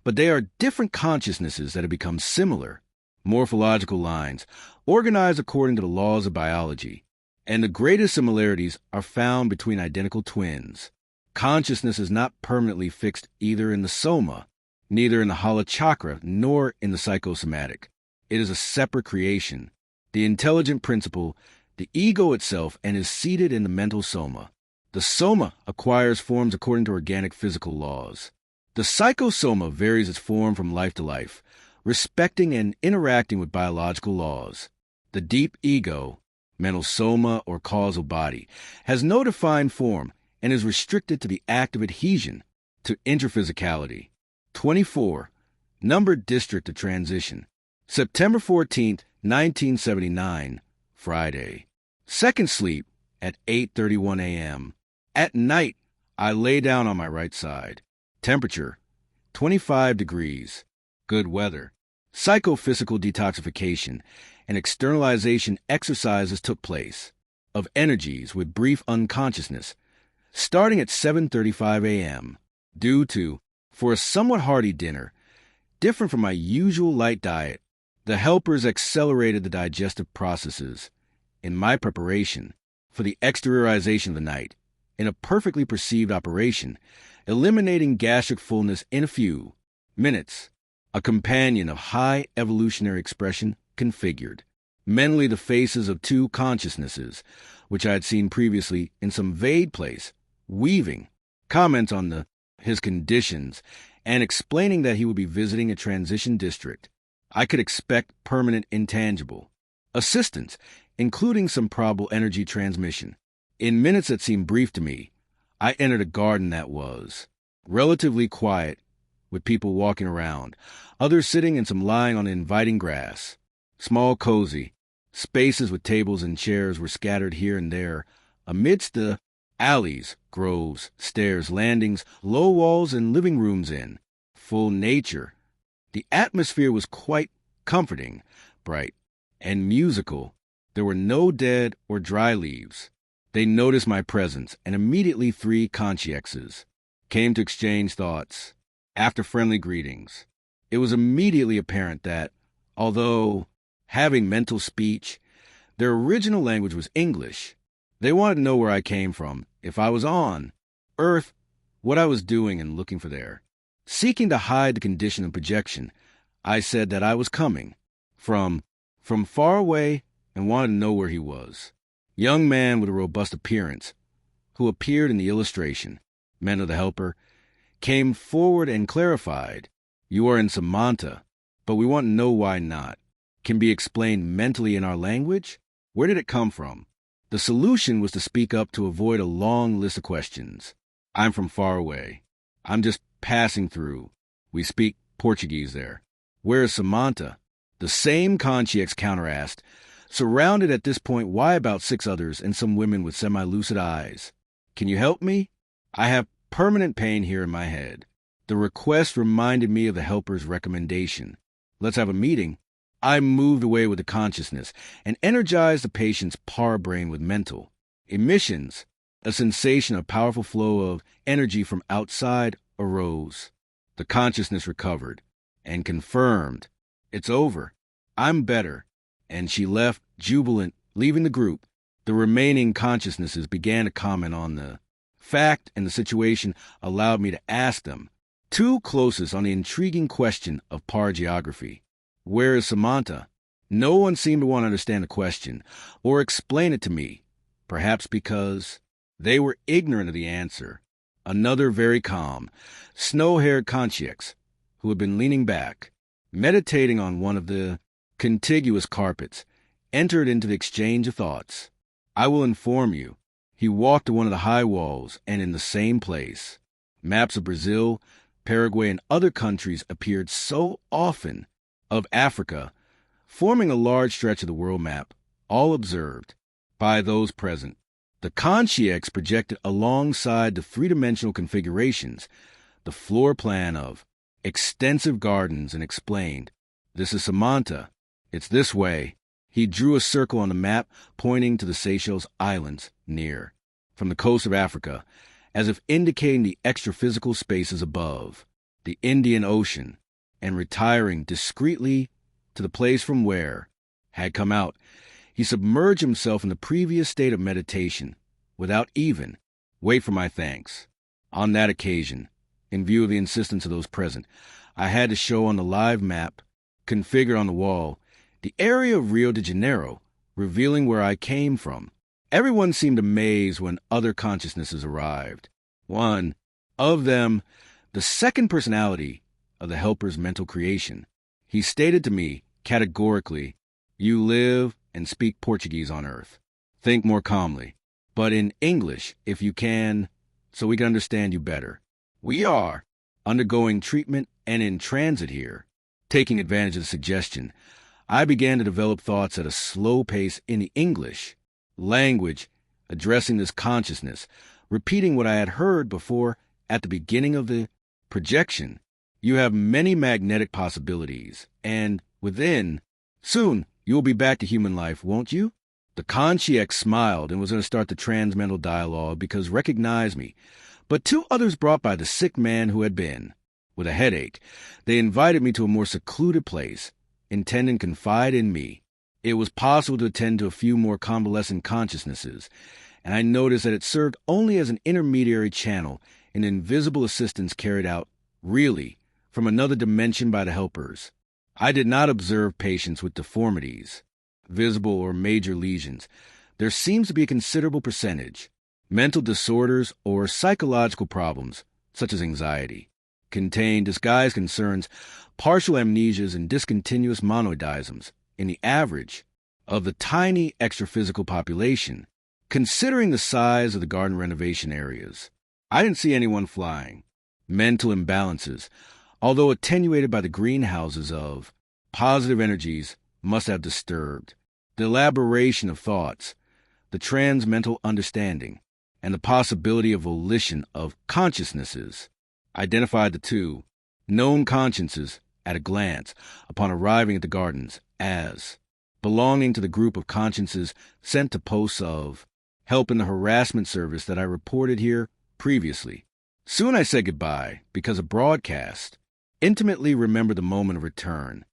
but they are different consciousnesses that have become similar, morphological lines, organized according to the laws of biology, and the greatest similarities are found between identical twins. Consciousness is not permanently fixed either in the soma, neither in the hala chakra, nor in the psychosomatic. It is a separate creation, the intelligent principle, the ego itself, and is seated in the mental soma. The soma acquires forms according to organic physical laws. The psychosoma varies its form from life to life, respecting and interacting with biological laws. The deep ego, mental soma or causal body, has no defined form and is restricted to the act of adhesion to intraphysicality. 24. Numbered district of transition. September 14th, 1979, Friday. Second sleep at 8:31 a.m. At night, I lay down on my right side. Temperature, 25 degrees. Good weather. Psychophysical detoxification and externalization exercises took place of energies with brief unconsciousness, starting at 7:35 a.m. Due to, for a somewhat hearty dinner, different from my usual light diet, the helpers accelerated the digestive processes in my preparation for the exteriorization of the night, in a perfectly perceived operation, eliminating gastric fullness in a few minutes. A companion of high evolutionary expression configured mentally the faces of two consciousnesses, which I had seen previously in some vague place, weaving comments on his conditions and explaining that he would be visiting a transition district. I could expect permanent intangible assistance, including some probable energy transmission. In minutes that seemed brief to me, I entered a garden that was relatively quiet, with people walking around, others sitting and some lying on inviting grass. Small, cozy spaces with tables and chairs were scattered here and there amidst the alleys, groves, stairs, landings, low walls, and living rooms in full nature. The atmosphere was quite comforting, bright, and musical. There were no dead or dry leaves. They noticed my presence, and immediately 3 consciexes came to exchange thoughts. After friendly greetings, it was immediately apparent that, although having mental speech, their original language was English. They wanted to know where I came from, if I was on Earth, what I was doing and looking for there. Seeking to hide the condition of projection, I said that I was coming from far away and wanted to know where he was. Young man with a robust appearance, who appeared in the illustration, men of the helper, came forward and clarified, "You are in Samantha, but we want to know why not. Can be explained mentally in our language? Where did it come from?" The solution was to speak up to avoid a long list of questions. "I'm from far away. I'm just passing through. We speak Portuguese there." "Where is Samantha?" The same consciex counter-asked, surrounded at this point by about 6 others and some women with semi-lucid eyes. "Can you help me? I have permanent pain here in my head." The request reminded me of the helper's recommendation. "Let's have a meeting." I moved away with the consciousness and energized the patient's parabrain with mental emissions. A sensation of powerful flow of energy from outside arose. The consciousness recovered and confirmed, "It's over. I'm better." And she left, jubilant, leaving the group. The remaining consciousnesses began to comment on the fact, and the situation allowed me to ask them 2 closest on the intriguing question of parageography. "Where is Samantha?" No one seemed to want to understand the question or explain it to me, perhaps because they were ignorant of the answer. Another very calm, snow-haired consciex, who had been leaning back, meditating on one of the contiguous carpets, entered into the exchange of thoughts. "I will inform you." He walked to one of the high walls, and in the same place, maps of Brazil, Paraguay, and other countries appeared so often, of Africa, forming a large stretch of the world map, all observed by those present. The consciex projected alongside the 3-dimensional configurations the floor plan of extensive gardens and explained, "This is Samantha. It's this way." He drew a circle on the map pointing to the Seychelles Islands near, from the coast of Africa, as if indicating the extra-physical spaces above, the Indian Ocean, and retiring discreetly to the place from where had come out. He submerged himself in the previous state of meditation, without even wait for my thanks. On that occasion, in view of the insistence of those present, I had to show on the live map, configured on the wall, the area of Rio de Janeiro, revealing where I came from. Everyone seemed amazed when other consciousnesses arrived. One of them, the second personality of the helper's mental creation, he stated to me categorically, "You live and speak Portuguese on Earth. Think more calmly, but in English if you can." so we can understand you better. We are undergoing treatment and in transit here. Taking advantage of the suggestion, I began to develop thoughts at a slow pace in the English language, addressing this consciousness, repeating what I had heard before at the beginning of the projection. You have many magnetic possibilities, and within, soon you will be back to human life, won't you? The Consciex smiled and was going to start the transmental dialogue because recognized me, but two others brought by the sick man who had been, with a headache, they invited me to a more secluded place, intending to confide in me. It was possible to attend to a few more convalescent consciousnesses, and I noticed that it served only as an intermediary channel, an invisible assistance carried out, really, from another dimension by the helpers. I did not observe patients with deformities, visible or major lesions. There seems to be a considerable percentage. Mental disorders or psychological problems, such as anxiety, contain disguised concerns, partial amnesias, and discontinuous monoidisms in the average of the tiny extraphysical population. Considering the size of the garden renovation areas, I didn't see anyone flying. Mental imbalances, although attenuated by the greenhouses of positive energies, must have disturbed the elaboration of thoughts, the transmental understanding, and the possibility of volition of consciousnesses. Identified the two known consciences at a glance upon arriving at the gardens as belonging to the group of consciences sent to posts of help in the harassment service that I reported here previously. Soon I said goodbye because a broadcast intimately remembered the moment of return.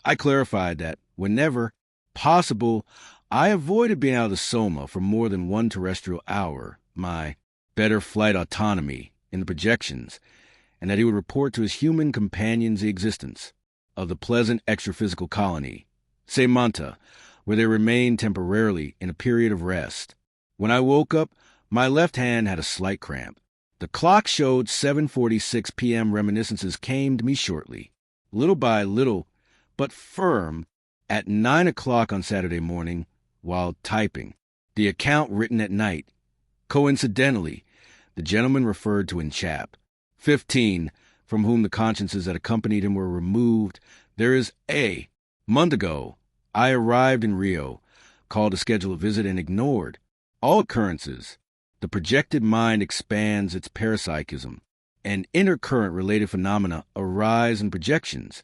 I clarified that whenever possible, I avoided being out of the soma for more than one terrestrial hour, my better flight autonomy in the projections, and that he would report to his human companions the existence of the pleasant extraphysical colony, Semanta, where they remained temporarily in a period of rest. When I woke up, my left hand had a slight cramp. The clock showed 7:46 p.m. Reminiscences came to me shortly, little by little, but firm, at 9 o'clock on Saturday morning, while typing. The account written at night. Coincidentally, the gentleman referred to in chap 15, from whom the consciences that accompanied him were removed. There is a month ago, I arrived in Rio, called to schedule a visit and ignored all occurrences. The projected mind expands its parapsychism, and intercurrent-related phenomena arise in projections.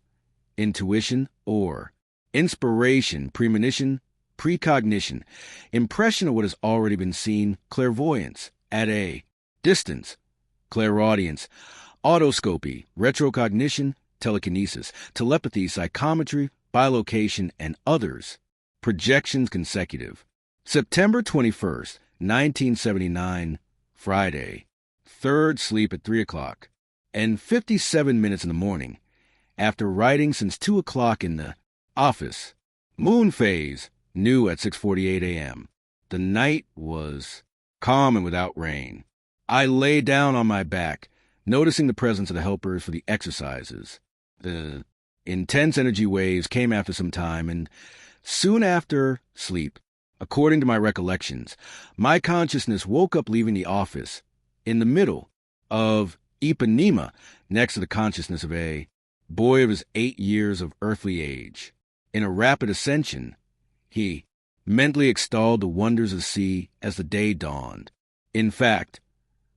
Intuition or inspiration, premonition, precognition, impression of what has already been seen, clairvoyance, at a distance, clairaudience, autoscopy, retrocognition, telekinesis, telepathy, psychometry, bilocation, and others. Projections consecutive. September 21st, 1979, Friday. Third sleep at 3 o'clock, and 57 minutes in the morning, after writing since 2 o'clock in the office. Moon phase, new at 6:48 a.m. The night was calm and without rain. I lay down on my back, noticing the presence of the helpers for the exercises. The intense energy waves came after some time, and soon after sleep, according to my recollections, my consciousness woke up leaving the office, in the middle of Ipanema, next to the consciousness of a boy of his 8 years of earthly age. In a rapid ascension, he mentally extolled the wonders of the sea as the day dawned. In fact,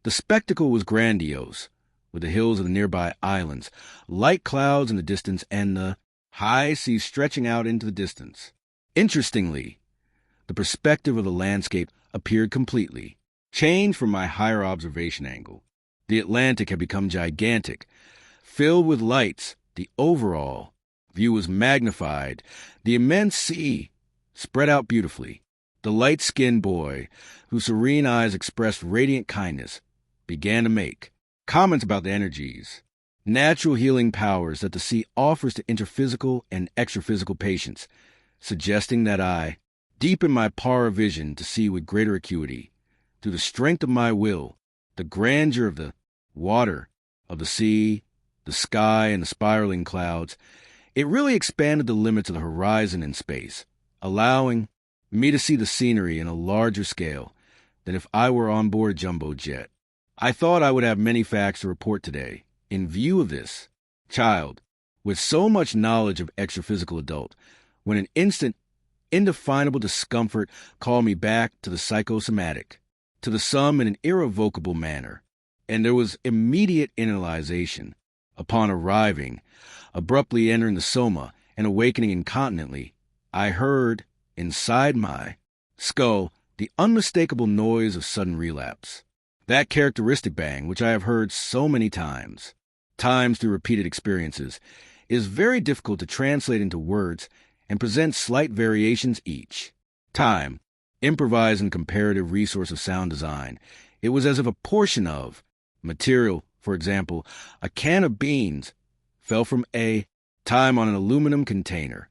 the spectacle was grandiose, with the hills of the nearby islands, light clouds in the distance, and the high sea stretching out into the distance. Interestingly, the perspective of the landscape appeared completely changed from my higher observation angle. The Atlantic had become gigantic, filled with lights. The overall view was magnified. The immense sea spread out beautifully. The light-skinned boy, whose serene eyes expressed radiant kindness, began to make comments about the energies, natural healing powers that the sea offers to interphysical and extraphysical patients, suggesting that I deepen my power of vision to see with greater acuity, through the strength of my will, the grandeur of the water, of the sea, the sky, and the spiraling clouds. It really expanded the limits of the horizon in space, allowing me to see the scenery in a larger scale than if I were on board a jumbo jet. I thought I would have many facts to report today. In view of this, child, with so much knowledge of extraphysical adult, when an instant, indefinable discomfort called me back to the psychosomatic, to the sum in an irrevocable manner, and there was immediate internalization. Upon arriving, abruptly entering the soma and awakening incontinently, I heard, inside my skull, the unmistakable noise of sudden relapse. That characteristic bang, which I have heard so many times through repeated experiences, is very difficult to translate into words and presents slight variations each time. Improvised and comparative resource of sound design, it was as if a portion of material, for example, a can of beans, fell from a time on an aluminum container,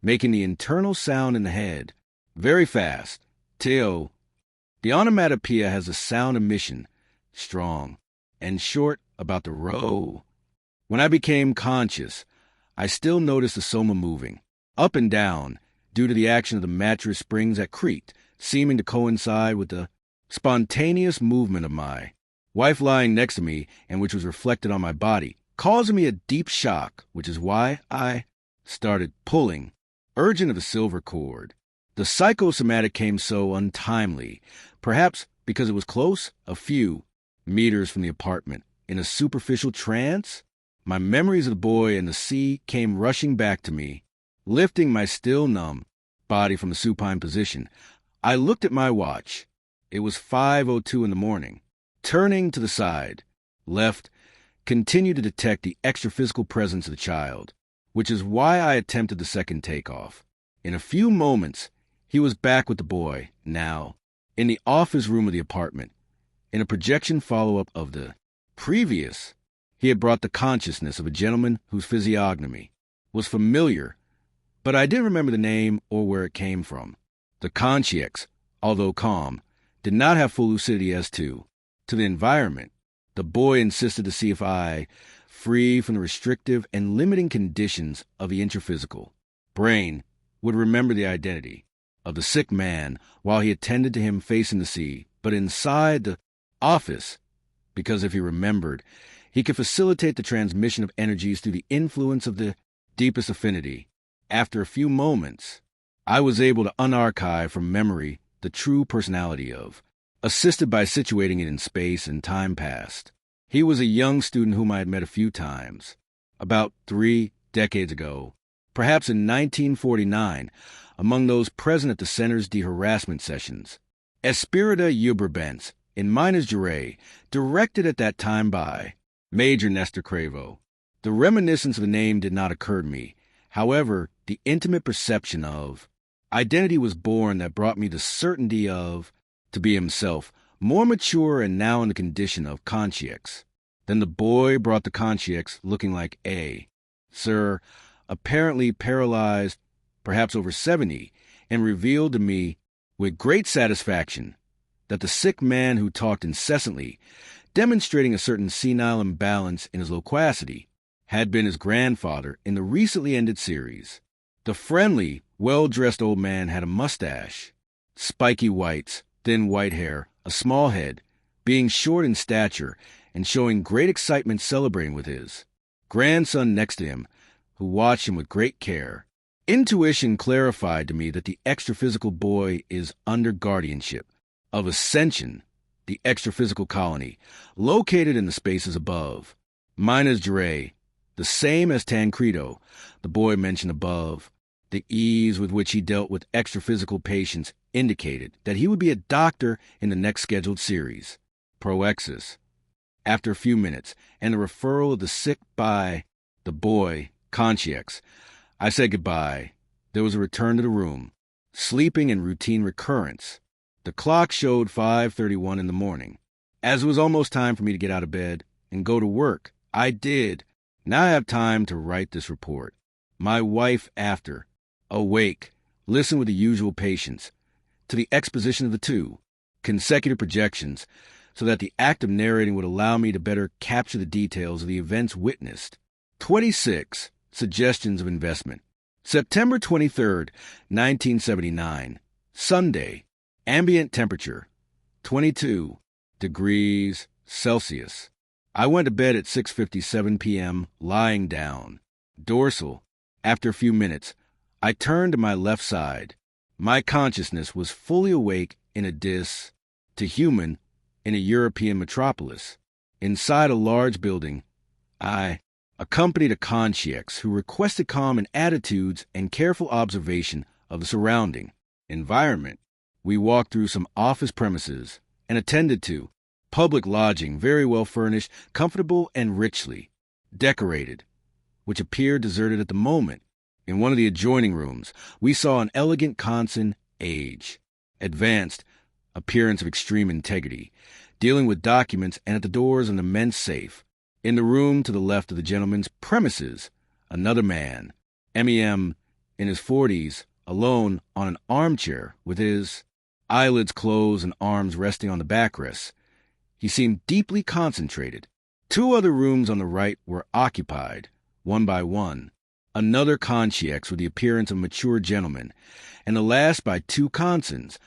making the internal sound in the head very fast, till the onomatopoeia has a sound emission, strong and short about the row. When I became conscious, I still noticed the soma moving, up and down, due to the action of the mattress springs that creaked, seeming to coincide with the spontaneous movement of my wife lying next to me, and which was reflected on my body, causing me a deep shock, which is why I started pulling, urgent of a silver cord. The psychosomatic came so untimely, perhaps because it was close, a few meters from the apartment, in a superficial trance. My memories of the boy and the sea came rushing back to me, lifting my still numb body from the supine position. I looked at my watch. It was 5:02 in the morning. Turning to the side, left, continued to detect the extraphysical presence of the child, which is why I attempted the second takeoff. In a few moments, he was back with the boy, now, in the office room of the apartment. In a projection follow-up of the previous, he had brought the consciousness of a gentleman whose physiognomy was familiar, but I didn't remember the name or where it came from. The conscience, although calm, did not have full lucidity as to the environment. The boy insisted to see if I, free from the restrictive and limiting conditions of the intraphysical brain, would remember the identity of the sick man while he attended to him facing the sea, but inside the office, because if he remembered, he could facilitate the transmission of energies through the influence of the deepest affinity. After a few moments, I was able to unarchive from memory the true personality of, assisted by situating it in space and time past. He was a young student whom I had met a few times, about 3 decades ago, perhaps in 1949, among those present at the Centers de Harassment sessions. Espirita Uberbens, in Minas Gerais, directed at that time by Major Nestor Cravo. The reminiscence of the name did not occur to me. However, the intimate perception of identity was born that brought me the certainty of, to be himself, more mature and now in the condition of conscience. Then the boy brought the conscience looking like a sir, apparently paralyzed, perhaps over 70, and revealed to me with great satisfaction that the sick man who talked incessantly, demonstrating a certain senile imbalance in his loquacity, had been his grandfather in the recently ended series. The friendly, well-dressed old man had a mustache, spiky whites, thin white hair, a small head, being short in stature and showing great excitement celebrating with his grandson next to him, who watched him with great care. Intuition clarified to me that the extraphysical boy is under guardianship of Ascension, the extraphysical colony, located in the spaces above. Minas Gerais, the same as Tancredo, the boy mentioned above. The ease with which he dealt with extraphysical patients indicated that he would be a doctor in the next scheduled series, Proexis. After a few minutes, and the referral of the sick by the boy, conscience, I said goodbye. There was a return to the room, sleeping and routine recurrence. The clock showed 5:31 in the morning. As it was almost time for me to get out of bed and go to work, I did. Now I have time to write this report. My wife, after, awake, listened with the usual patience to the exposition of the 2 consecutive projections, so that the act of narrating would allow me to better capture the details of the events witnessed. 26. Suggestions of investment. September 23rd, 1979. Sunday. Ambient temperature, 22 degrees Celsius. I went to bed at 6:57 p.m., lying down. Dorsal. After a few minutes, I turned to my left side. My consciousness was fully awake in a to human in a European metropolis. Inside a large building, I accompanied a concierge who requested calm in attitudes and careful observation of the surrounding environment. We walked through some office premises and attended to public lodging, very well furnished, comfortable, and richly decorated, which appeared deserted at the moment. In one of the adjoining rooms, we saw an elegant Kansan age, advanced appearance of extreme integrity, dealing with documents, and at the doors an immense safe. In the room to the left of the gentleman's premises, another man, MEM, in his 40s, alone on an armchair with his eyelids closed and arms resting on the backrests. He seemed deeply concentrated. Two other rooms on the right were occupied, one by one. Another concierge with the appearance of a mature gentleman, and the last by two Kansans,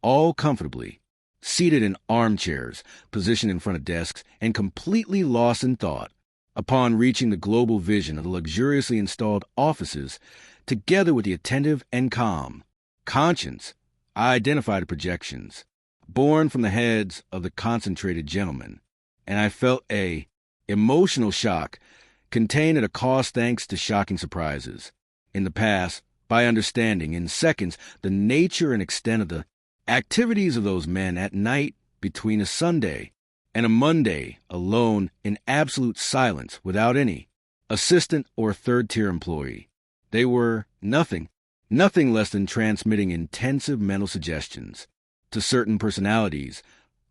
all comfortably seated in armchairs, positioned in front of desks, and completely lost in thought. Upon reaching the global vision of the luxuriously installed offices, together with the attentive and calm conscience, I identified the projections, born from the heads of the concentrated gentlemen, and I felt a emotional shock contained at a cost thanks to shocking surprises. In the past, by understanding in seconds the nature and extent of the activities of those men at night between a Sunday and a Monday, alone in absolute silence without any assistant or third-tier employee. They were nothing less than transmitting intensive mental suggestions to certain personalities,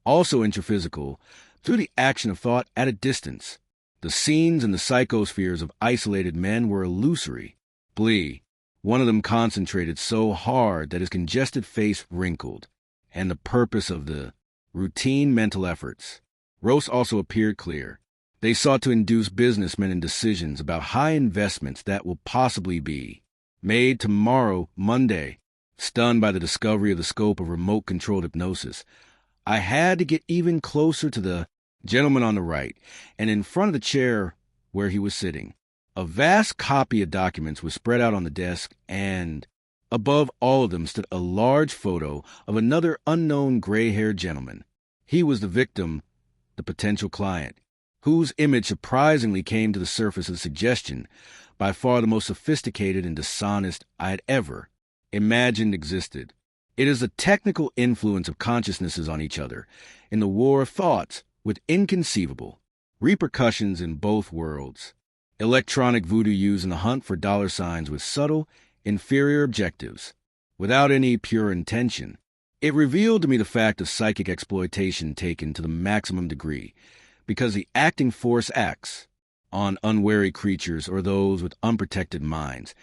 also intraphysical, through the action of thought at a distance. The scenes in the psychospheres of isolated men were illusory. One of them concentrated so hard that his congested face wrinkled, and the purpose of the routine mental efforts. Rose also appeared clear. They sought to induce businessmen in decisions about high investments that will possibly be made tomorrow, Monday. Stunned by the discovery of the scope of remote-controlled hypnosis, I had to get even closer to the gentleman on the right, and in front of the chair where he was sitting. A vast copy of documents was spread out on the desk, and above all of them stood a large photo of another unknown gray-haired gentleman. He was the victim, the potential client, whose image surprisingly came to the surface of the suggestion, by far the most sophisticated and dishonest I had ever imagined existed. It is the technical influence of consciousnesses on each other in the war of thoughts with inconceivable repercussions in both worlds. Electronic voodoo used in the hunt for dollar signs with subtle, inferior objectives, without any pure intention. It revealed to me the fact of psychic exploitation taken to the maximum degree, because the acting force acts on unwary creatures or those with unprotected minds,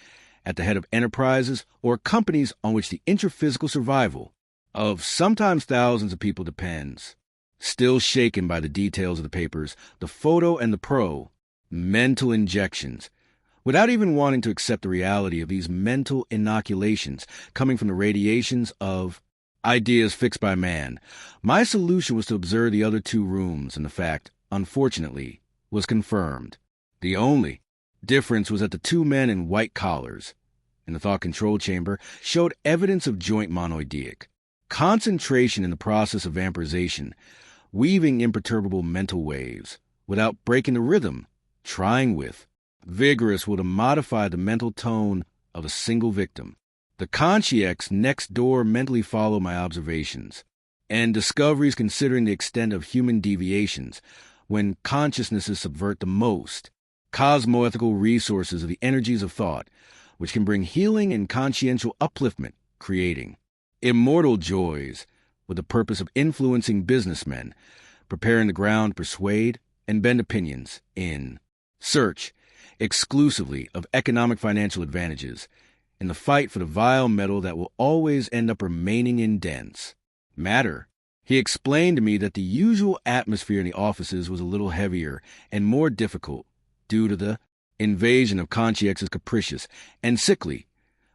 at the head of enterprises or companies on which the intraphysical survival of sometimes thousands of people depends. Still shaken by the details of the papers, the photo and the mental injections, without even wanting to accept the reality of these mental inoculations coming from the radiations of ideas fixed by man, my solution was to observe the other two rooms, and the fact, unfortunately, was confirmed. The only difference was that the two men in white collars in the thought control chamber showed evidence of joint monoideic concentration in the process of vampirization, weaving imperturbable mental waves without breaking the rhythm, trying with vigorous will to modify the mental tone of a single victim. The concierge next door mentally followed my observations and discoveries considering the extent of human deviations when consciousnesses subvert the most cosmoethical resources of the energies of thought, which can bring healing and consciential upliftment, creating immortal joys with the purpose of influencing businessmen, preparing the ground to persuade and bend opinions in search exclusively of economic financial advantages in the fight for the vile metal that will always end up remaining in dense matter. He explained to me that the usual atmosphere in the offices was a little heavier and more difficult due to the invasion of conscience's capricious and sickly,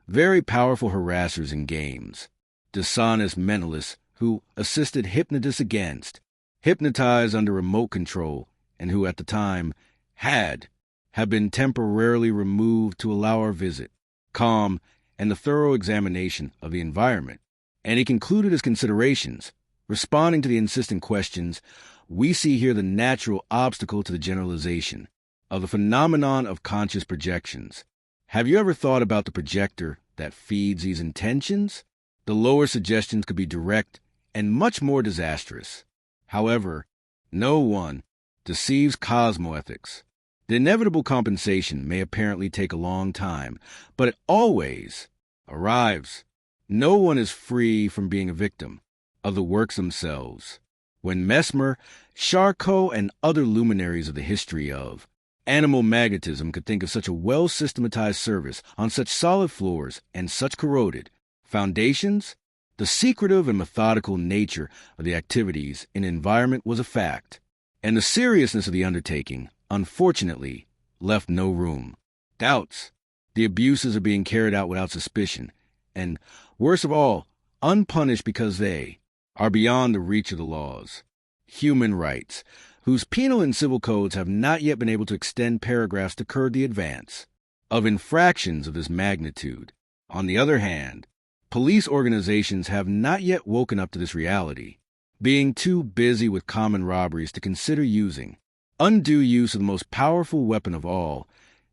very powerful harassers in games, dishonest mentalists who assisted hypnotists against hypnotized under remote control, and who at the time have been temporarily removed to allow our visit, calm, and the thorough examination of the environment. And he concluded his considerations, responding to the insistent questions. We see here the natural obstacle to the generalization of the phenomenon of conscious projections. Have you ever thought about the projector that feeds these intentions? The lower suggestions could be direct and much more disastrous. However, no one deceives cosmoethics. The inevitable compensation may apparently take a long time, but it always arrives. No one is free from being a victim of the works themselves. When Mesmer, Charcot, and other luminaries of the history of animal magnetism could think of such a well-systematized service on such solid floors and such corroded foundations, the secretive and methodical nature of the activities in environment was a fact, and the seriousness of the undertaking, unfortunately, left no room. Doubts. The abuses are being carried out without suspicion, and, worst of all, unpunished because they are beyond the reach of the laws. Human rights, whose penal and civil codes have not yet been able to extend paragraphs to curb the advance of infractions of this magnitude. On the other hand, police organizations have not yet woken up to this reality, being too busy with common robberies to consider using undue use of the most powerful weapon of all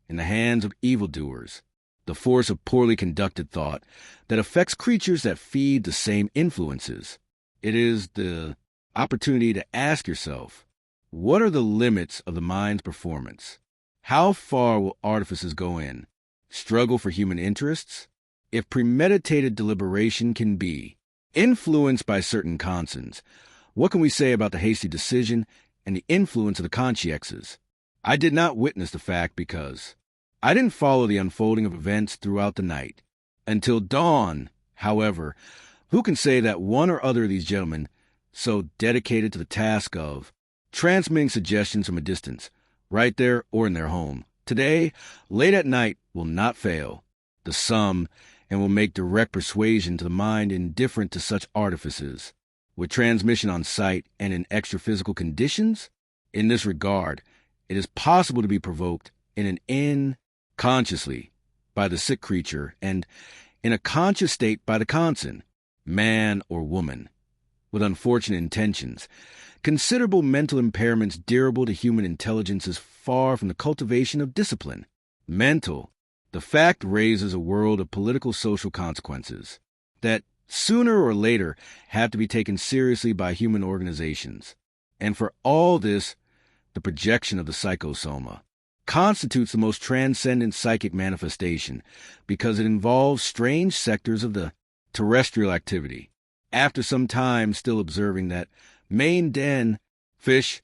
in the hands of evildoers, the force of poorly conducted thought that affects creatures that feed the same influences. It is the opportunity to ask yourself, what are the limits of the mind's performance? How far will artifices go in? Struggle for human interests? If premeditated deliberation can be influenced by certain conscience, what can we say about the hasty decision and the influence of the consciences? I did not witness the fact because I didn't follow the unfolding of events throughout the night. Until dawn, however, who can say that one or other of these gentlemen, so dedicated to the task of transmitting suggestions from a distance, right there or in their home, today, late at night, will not fail the sum and will make direct persuasion to the mind indifferent to such artifices, with transmission on sight and in extra-physical conditions? In this regard, it is possible to be provoked in an consciously by the sick creature and in a conscious state by the conson, man or woman, with unfortunate intentions. Considerable mental impairments dearable to human intelligence is far from the cultivation of discipline. Mental, the fact raises a world of political social consequences that sooner or later have to be taken seriously by human organizations. And for all this, the projection of the psychosoma constitutes the most transcendent psychic manifestation because it involves strange sectors of the terrestrial activity. After some time still observing that main den fish,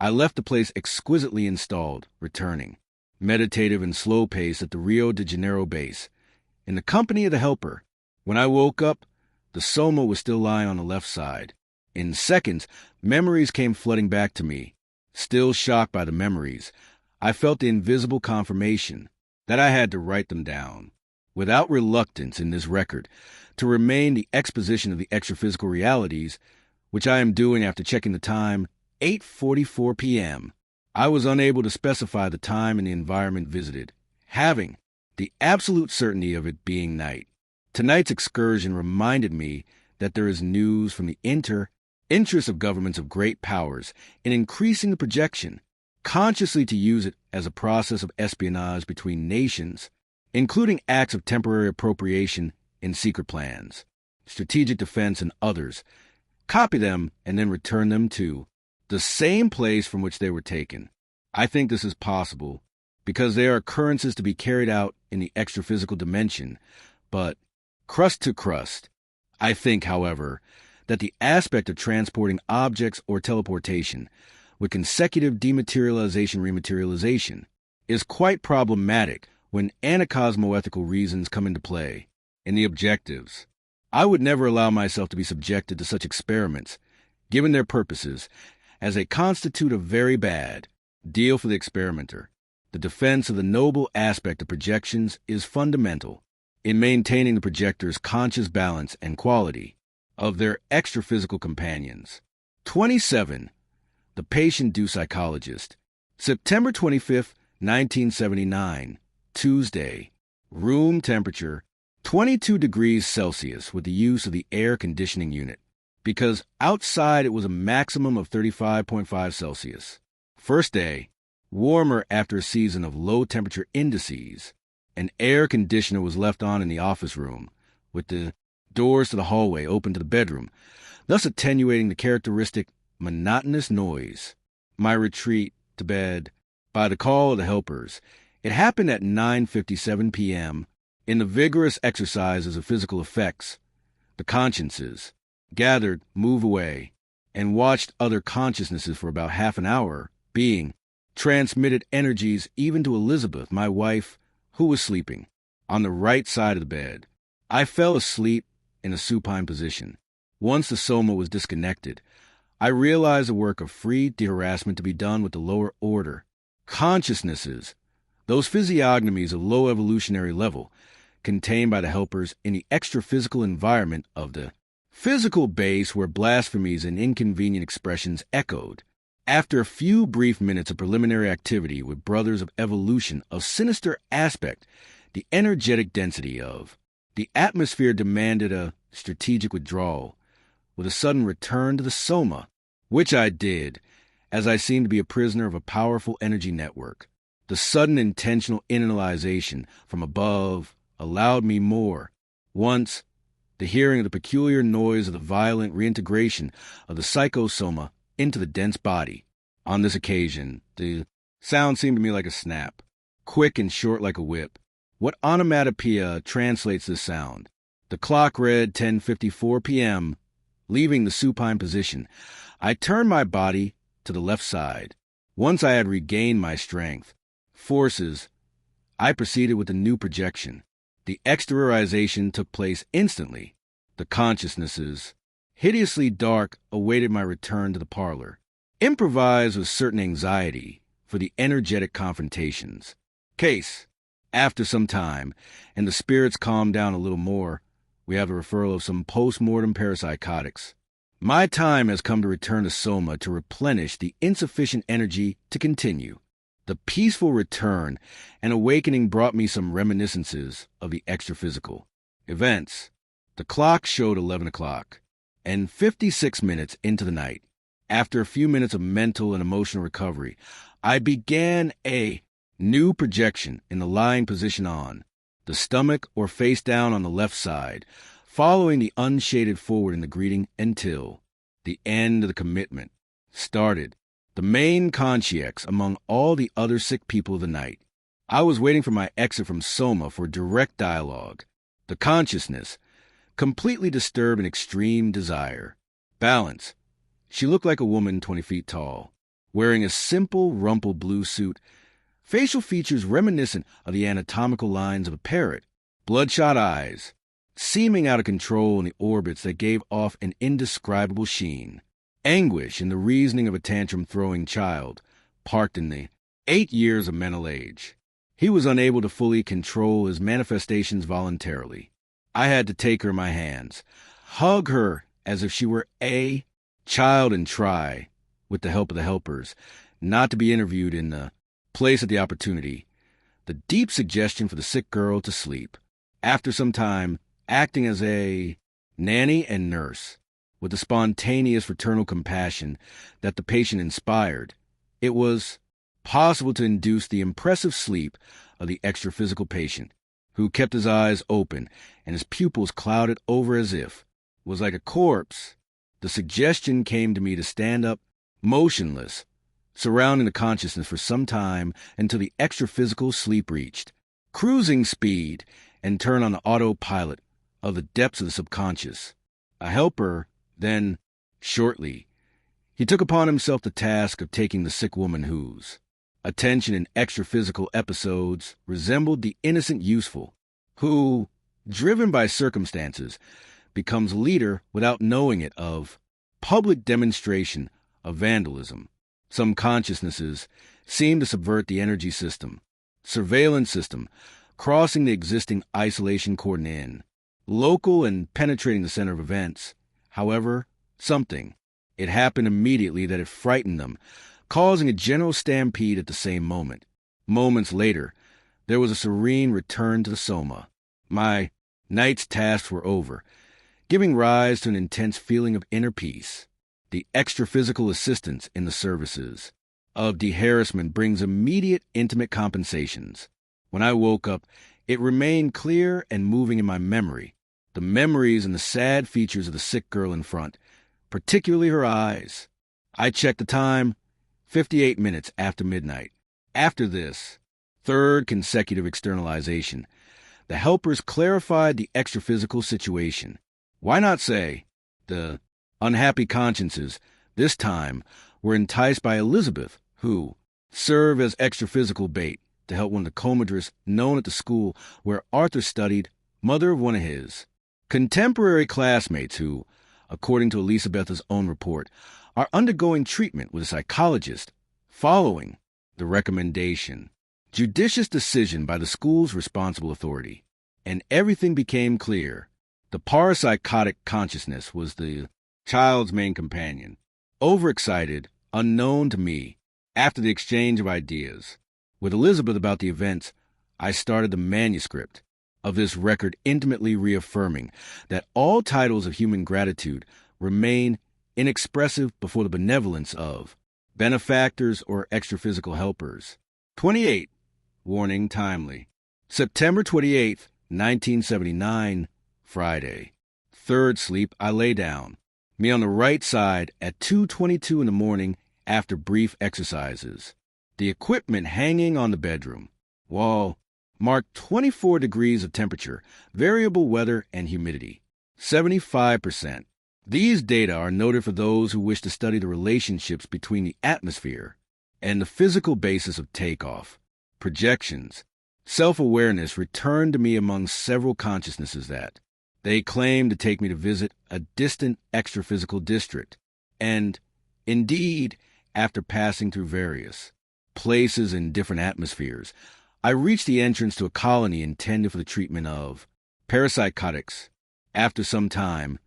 I left the place exquisitely installed, returning, meditative and slow pace at the Rio de Janeiro base, in the company of the helper. When I woke up, the soma was still lying on the left side. In seconds, memories came flooding back to me. Still shocked by the memories, I felt the invisible confirmation that I had to write them down, without reluctance in this record, to remain the exposition of the extra-physical realities, which I am doing after checking the time, 8:44 p.m. I was unable to specify the time and the environment visited, having the absolute certainty of it being night. Tonight's excursion reminded me that there is news from the interest of governments of great powers in increasing the projection, consciously to use it as a process of espionage between nations, including acts of temporary appropriation in secret plans, strategic defense, and others. Copy them and then return them to the same place from which they were taken. I think this is possible because they are occurrences to be carried out in the extra-physical dimension, but crust to crust. I think, however, that the aspect of transporting objects or teleportation with consecutive dematerialization-rematerialization is quite problematic when anacosmoethical reasons come into play. In the objectives, I would never allow myself to be subjected to such experiments, given their purposes, as they constitute a very bad deal for the experimenter. The defense of the noble aspect of projections is fundamental in maintaining the projector's conscious balance and quality of their extra-physical companions. 27. The Patient Due Psychologist. September 25th, 1979, Tuesday. Room temperature, 22 degrees Celsius with the use of the air conditioning unit, because outside it was a maximum of 35.5 Celsius. First day, warmer after a season of low temperature indices. An air conditioner was left on in the office room, with the doors to the hallway open to the bedroom, thus attenuating the characteristic monotonous noise. My retreat to bed by the call of the helpers. It happened at 9:57 p.m. In the vigorous exercises of physical effects, the consciences gathered, move away, and watched other consciousnesses for about half an hour, being transmitted energies even to Elizabeth, my wife, who was sleeping on the right side of the bed. I fell asleep in a supine position. Once the soma was disconnected, I realized the work of free de-harassment to be done with the lower order consciousnesses, those physiognomies of low evolutionary level, contained by the helpers in the extra-physical environment of the physical base where blasphemies and inconvenient expressions echoed. After a few brief minutes of preliminary activity with brothers of evolution of sinister aspect, the energetic density of the atmosphere demanded a strategic withdrawal, with a sudden return to the soma, which I did, as I seemed to be a prisoner of a powerful energy network. The sudden intentional internalization from above allowed me more. Once, the hearing of the peculiar noise of the violent reintegration of the psychosoma into the dense body. On this occasion, the sound seemed to me like a snap, quick and short like a whip. What onomatopoeia translates this sound? The clock read 10:54 p.m. Leaving the supine position, I turned my body to the left side. Once I had regained my strength, forces, I proceeded with a new projection. The exteriorization took place instantly. The consciousnesses, hideously dark, awaited my return to the parlor, improvised with certain anxiety for the energetic confrontations. Case. After some time, and the spirits calmed down a little more, we have a referral of some post-mortem parapsychotics. My time has come to return to soma to replenish the insufficient energy to continue. The peaceful return and awakening brought me some reminiscences of the extra-physical events. The clock showed 11 o'clock, and 56 minutes into the night. After a few minutes of mental and emotional recovery, I began a new projection in the lying position on the stomach or face down on the left side, following the unshaded forward in the greeting until the end of the commitment started. The main conscience among all the other sick people of the night. I was waiting for my exit from soma for direct dialogue. The consciousness, completely disturbed in extreme desire. Balance. She looked like a woman 20 feet tall, wearing a simple rumpled blue suit, facial features reminiscent of the anatomical lines of a parrot, bloodshot eyes, seeming out of control in the orbits that gave off an indescribable sheen. Anguish in the reasoning of a tantrum-throwing child, parked in the 8 years of mental age. He was unable to fully control his manifestations voluntarily. I had to take her in my hands, hug her as if she were a child, and try, with the help of the helpers, not to be interviewed in the place of the opportunity. The deep suggestion for the sick girl to sleep. After some time, acting as a nanny and nurse, with the spontaneous fraternal compassion that the patient inspired, it was possible to induce the impressive sleep of the extra-physical patient, who kept his eyes open and his pupils clouded over as if was like a corpse. The suggestion came to me to stand up, motionless, surrounding the consciousness for some time until the extra-physical sleep reached cruising speed and turn on the autopilot of the depths of the subconscious. A helper, then, shortly, he took upon himself the task of taking the sick woman whose attention in extra-physical episodes resembled the innocent useful, who, driven by circumstances, becomes leader without knowing it of public demonstration of vandalism. Some consciousnesses seem to subvert the energy system, surveillance system, crossing the existing isolation cordon in, local and penetrating the center of events. However, something, It happened immediately that it frightened them, causing a general stampede at the same moment. Moments later, there was a serene return to the soma. My night's tasks were over, giving rise to an intense feeling of inner peace. The extra-physical assistance in the services of de-harassment brings immediate intimate compensations. When I woke up, it remained clear and moving in my memory. The memories and the sad features of the sick girl in front, particularly her eyes. I checked the time, 58 minutes after midnight. After this, third consecutive externalization, the helpers clarified the extra-physical situation. Why not say, the unhappy consciences, this time, were enticed by Elizabeth, who served as extra-physical bait to help one of the commodores known at the school where Arthur studied, mother of one of his contemporary classmates who, according to Elizabeth's own report, are undergoing treatment with a psychologist following the recommendation. Judicious decision by the school's responsible authority. And everything became clear. The parapsychotic consciousness was the child's main companion. Overexcited, unknown to me, after the exchange of ideas with Elizabeth about the events, I started the manuscript of this record, intimately reaffirming that all titles of human gratitude remain inexpressive before the benevolence of benefactors or extra-physical helpers. 28. Warning timely. September 28th, 1979, Friday. Third sleep, I lay down. Me on the right side at 2:22 in the morning after brief exercises. The equipment hanging on the bedroom wall marked 24 degrees of temperature, variable weather and humidity, 75%. These data are noted for those who wish to study the relationships between the atmosphere and the physical basis of takeoff. Projections. Self-awareness returned to me among several consciousnesses that they claimed to take me to visit a distant extra-physical district. And, indeed, after passing through various places in different atmospheres, I reached the entrance to a colony intended for the treatment of parapsychotics. After some time,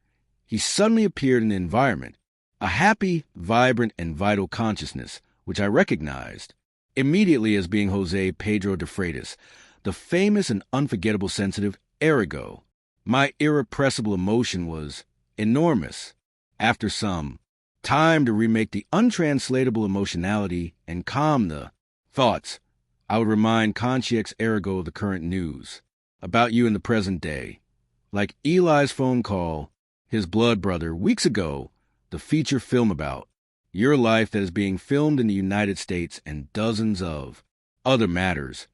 he suddenly appeared in the environment, a happy, vibrant, and vital consciousness, which I recognized immediately as being Jose Pedro de Freitas, the famous and unforgettable sensitive Arrigo. My irrepressible emotion was enormous. After some time to remake the untranslatable emotionality and calm the thoughts, I would remind Consciex Arrigo of the current news about you in the present day. Like Eli's phone call, his blood brother, weeks ago, the feature film about your life that is being filmed in the United States and dozens of other matters.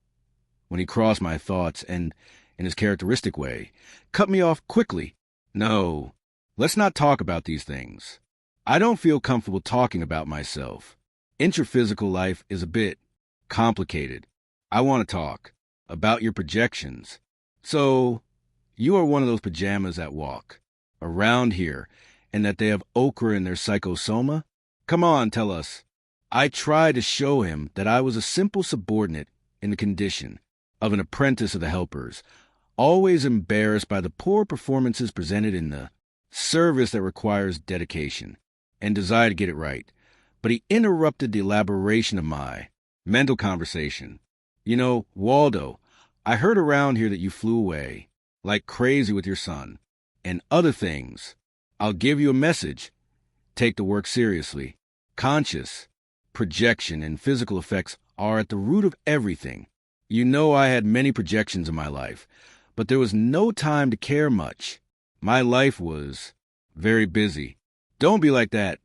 When he crossed my thoughts and, in his characteristic way, cut me off quickly. No, let's not talk about these things. I don't feel comfortable talking about myself. Intraphysical life is a bit complicated. I want to talk about your projections. So, you are one of those pajamas that walk around here and that they have ochre in their psychosoma? Come on, tell us. I tried to show him that I was a simple subordinate in the condition of an apprentice of the helpers, always embarrassed by the poor performances presented in the service that requires dedication and desire to get it right. But he interrupted the elaboration of my mental conversation. You know, Waldo, I heard around here that you flew away like crazy with your son and other things. I'll give you a message. Take the work seriously. Conscious, projection, and physical effects are at the root of everything. You know I had many projections in my life, but there was no time to care much. My life was very busy. Don't be like that.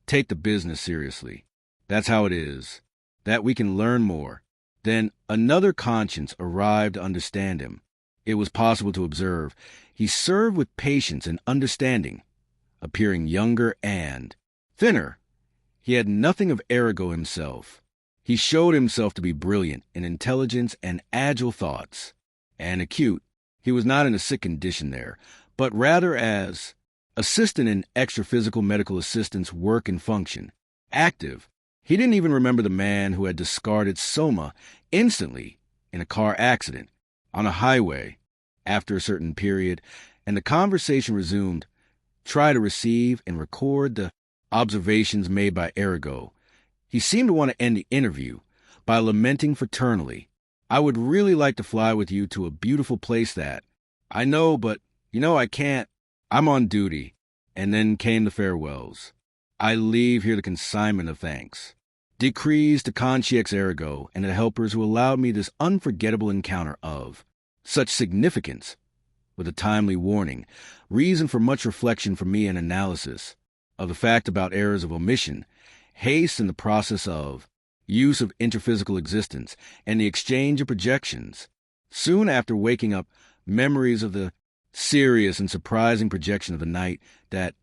Take the business seriously. That's how it is. That we can learn more. Then another conscience arrived to understand him. It was possible to observe. He served with patience and understanding, appearing younger and thinner. He had nothing of Arrigo himself. He showed himself to be brilliant in intelligence and agile thoughts, and acute. He was not in a sick condition there, but rather as assistant in extra-physical medical assistance work and function. Active. He didn't even remember the man who had discarded Soma instantly in a car accident on a highway after a certain period, and the conversation resumed. Try to receive and record the observations made by Arago. He seemed to want to end the interview by lamenting fraternally, "I would really like to fly with you to a beautiful place that, I know, but, I can't. I'm on duty." And then came the farewells. "I leave here the consignment of thanks. Decrees to Concierge Arago and the helpers who allowed me this unforgettable encounter of such significance, with a timely warning, reason for much reflection from me and analysis of the fact about errors of omission, haste in the process of use of interphysical existence, and the exchange of projections. Soon after waking up, memories of the serious and surprising projection of the night that,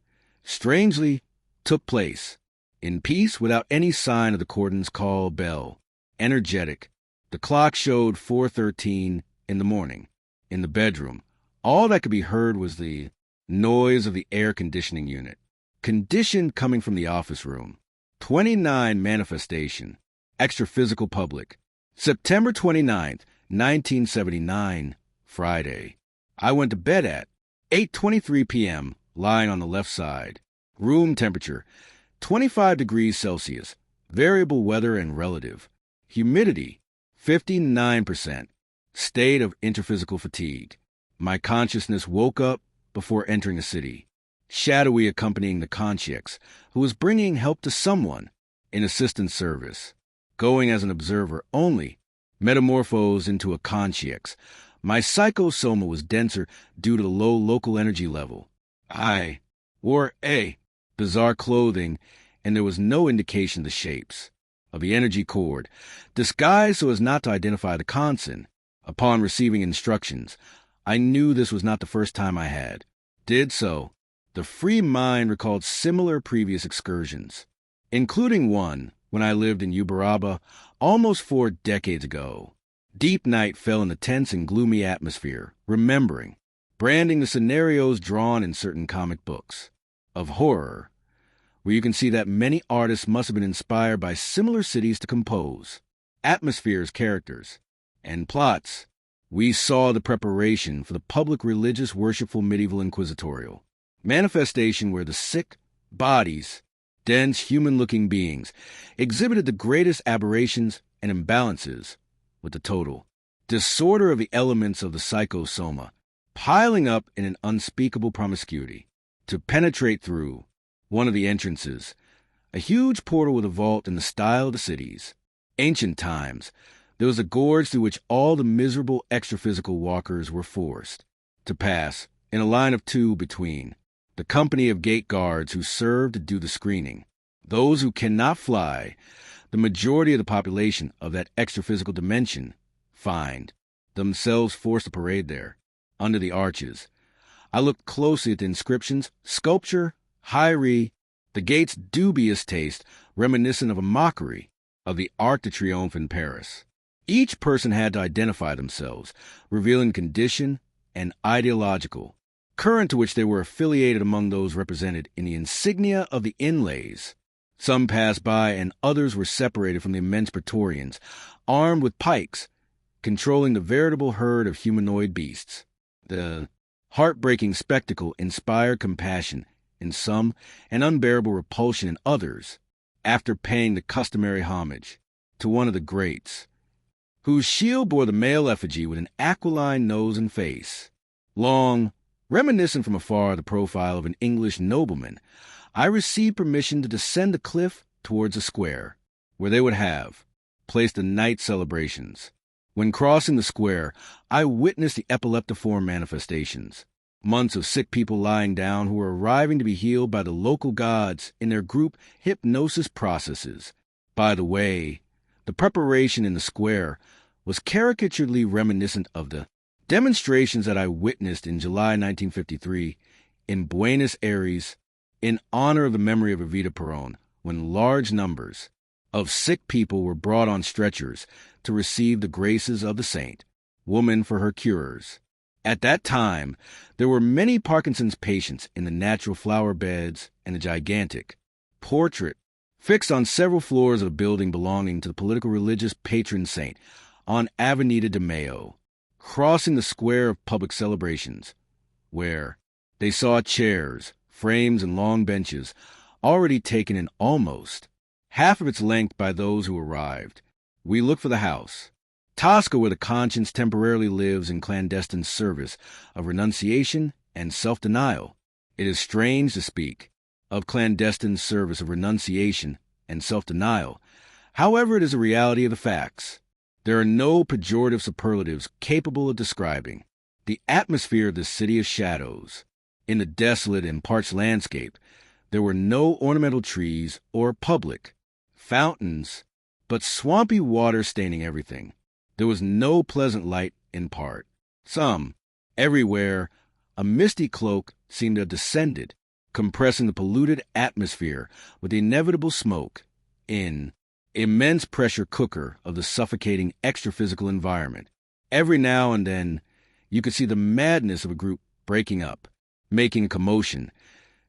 strangely, took place, in peace without any sign of the cordon's call bell, energetic. The clock showed 4:13 in the morning. In the bedroom, all that could be heard was the noise of the air conditioning unit. Conditioned coming from the office room. 29 manifestation. Extraphysical public. September 29th, 1979, Friday. I went to bed at 8:23 p.m., lying on the left side. Room temperature, 25 degrees Celsius. Variable weather and relative. Humidity, 59%. State of interphysical fatigue. My consciousness woke up before entering the city. Shadowy accompanying the concierge, who was bringing help to someone in assistance service. Going as an observer only, metamorphosed into a concierge. My psychosoma was denser due to the low local energy level. I wore bizarre clothing, and there was no indication of the shapes of the energy cord, disguised so as not to identify the conson. Upon receiving instructions, I knew this was not the first time I had. Did so. The free mind recalled similar previous excursions, including one when I lived in Uberaba almost 4 decades ago. Deep night fell in the tense and gloomy atmosphere, remembering, branding the scenarios drawn in certain comic books of horror, where you can see that many artists must have been inspired by similar cities to compose, atmospheres, characters, and plots. We saw the preparation for the public religious worshipful medieval inquisitorial manifestation where the sick bodies, dense human-looking beings, exhibited the greatest aberrations and imbalances with the total disorder of the elements of the psychosoma, piling up in an unspeakable promiscuity. To penetrate through one of the entrances, a huge portal with a vault in the style of the cities. Ancient times, there was a gorge through which all the miserable extraphysical walkers were forced to pass in a line of 2 between the company of gate guards who served to do the screening. Those who cannot fly, the majority of the population of that extraphysical dimension, find themselves forced to parade there, under the arches. I looked closely at the inscriptions, sculpture, Hyrie, the gate's dubious taste, reminiscent of a mockery of the Arc de Triomphe in Paris. Each person had to identify themselves, revealing condition and ideological current to which they were affiliated among those represented in the insignia of the inlays. Some passed by and others were separated from the immense praetorians, armed with pikes, controlling the veritable herd of humanoid beasts. The heartbreaking spectacle inspired compassion in some and unbearable repulsion in others, after paying the customary homage to one of the greats, whose shield bore the male effigy with an aquiline nose and face. Long, reminiscent from afar the profile of an English nobleman, I received permission to descend the cliff towards a square, where they would have placed the night celebrations. When crossing the square, I witnessed the epileptiform manifestations. Months of sick people lying down who were arriving to be healed by the local gods in their group hypnosis processes. By the way, the preparation in the square was caricaturedly reminiscent of the demonstrations that I witnessed in July 1953 in Buenos Aires in honor of the memory of Evita Perón, when large numbers of sick people were brought on stretchers to receive the graces of the saint, woman for her curers. At that time, there were many Parkinson's patients in the natural flower beds and a gigantic portrait fixed on several floors of a building belonging to the political religious patron saint on Avenida de Mayo, crossing the square of public celebrations, where they saw chairs, frames, and long benches, already taken in almost half of its length by those who arrived. We look for the house, Tosca, where the conscience temporarily lives in clandestine service of renunciation and self-denial. It is strange to speak of clandestine service of renunciation and self-denial. However, it is a reality of the facts. There are no pejorative superlatives capable of describing the atmosphere of this city of shadows. In the desolate and parched landscape, there were no ornamental trees or public fountains, but swampy water staining everything. There was no pleasant light in part. Everywhere, a misty cloak seemed to have descended, compressing the polluted atmosphere with the inevitable smoke in immense pressure cooker of the suffocating extra-physical environment. Every now and then, you could see the madness of a group breaking up, making a commotion,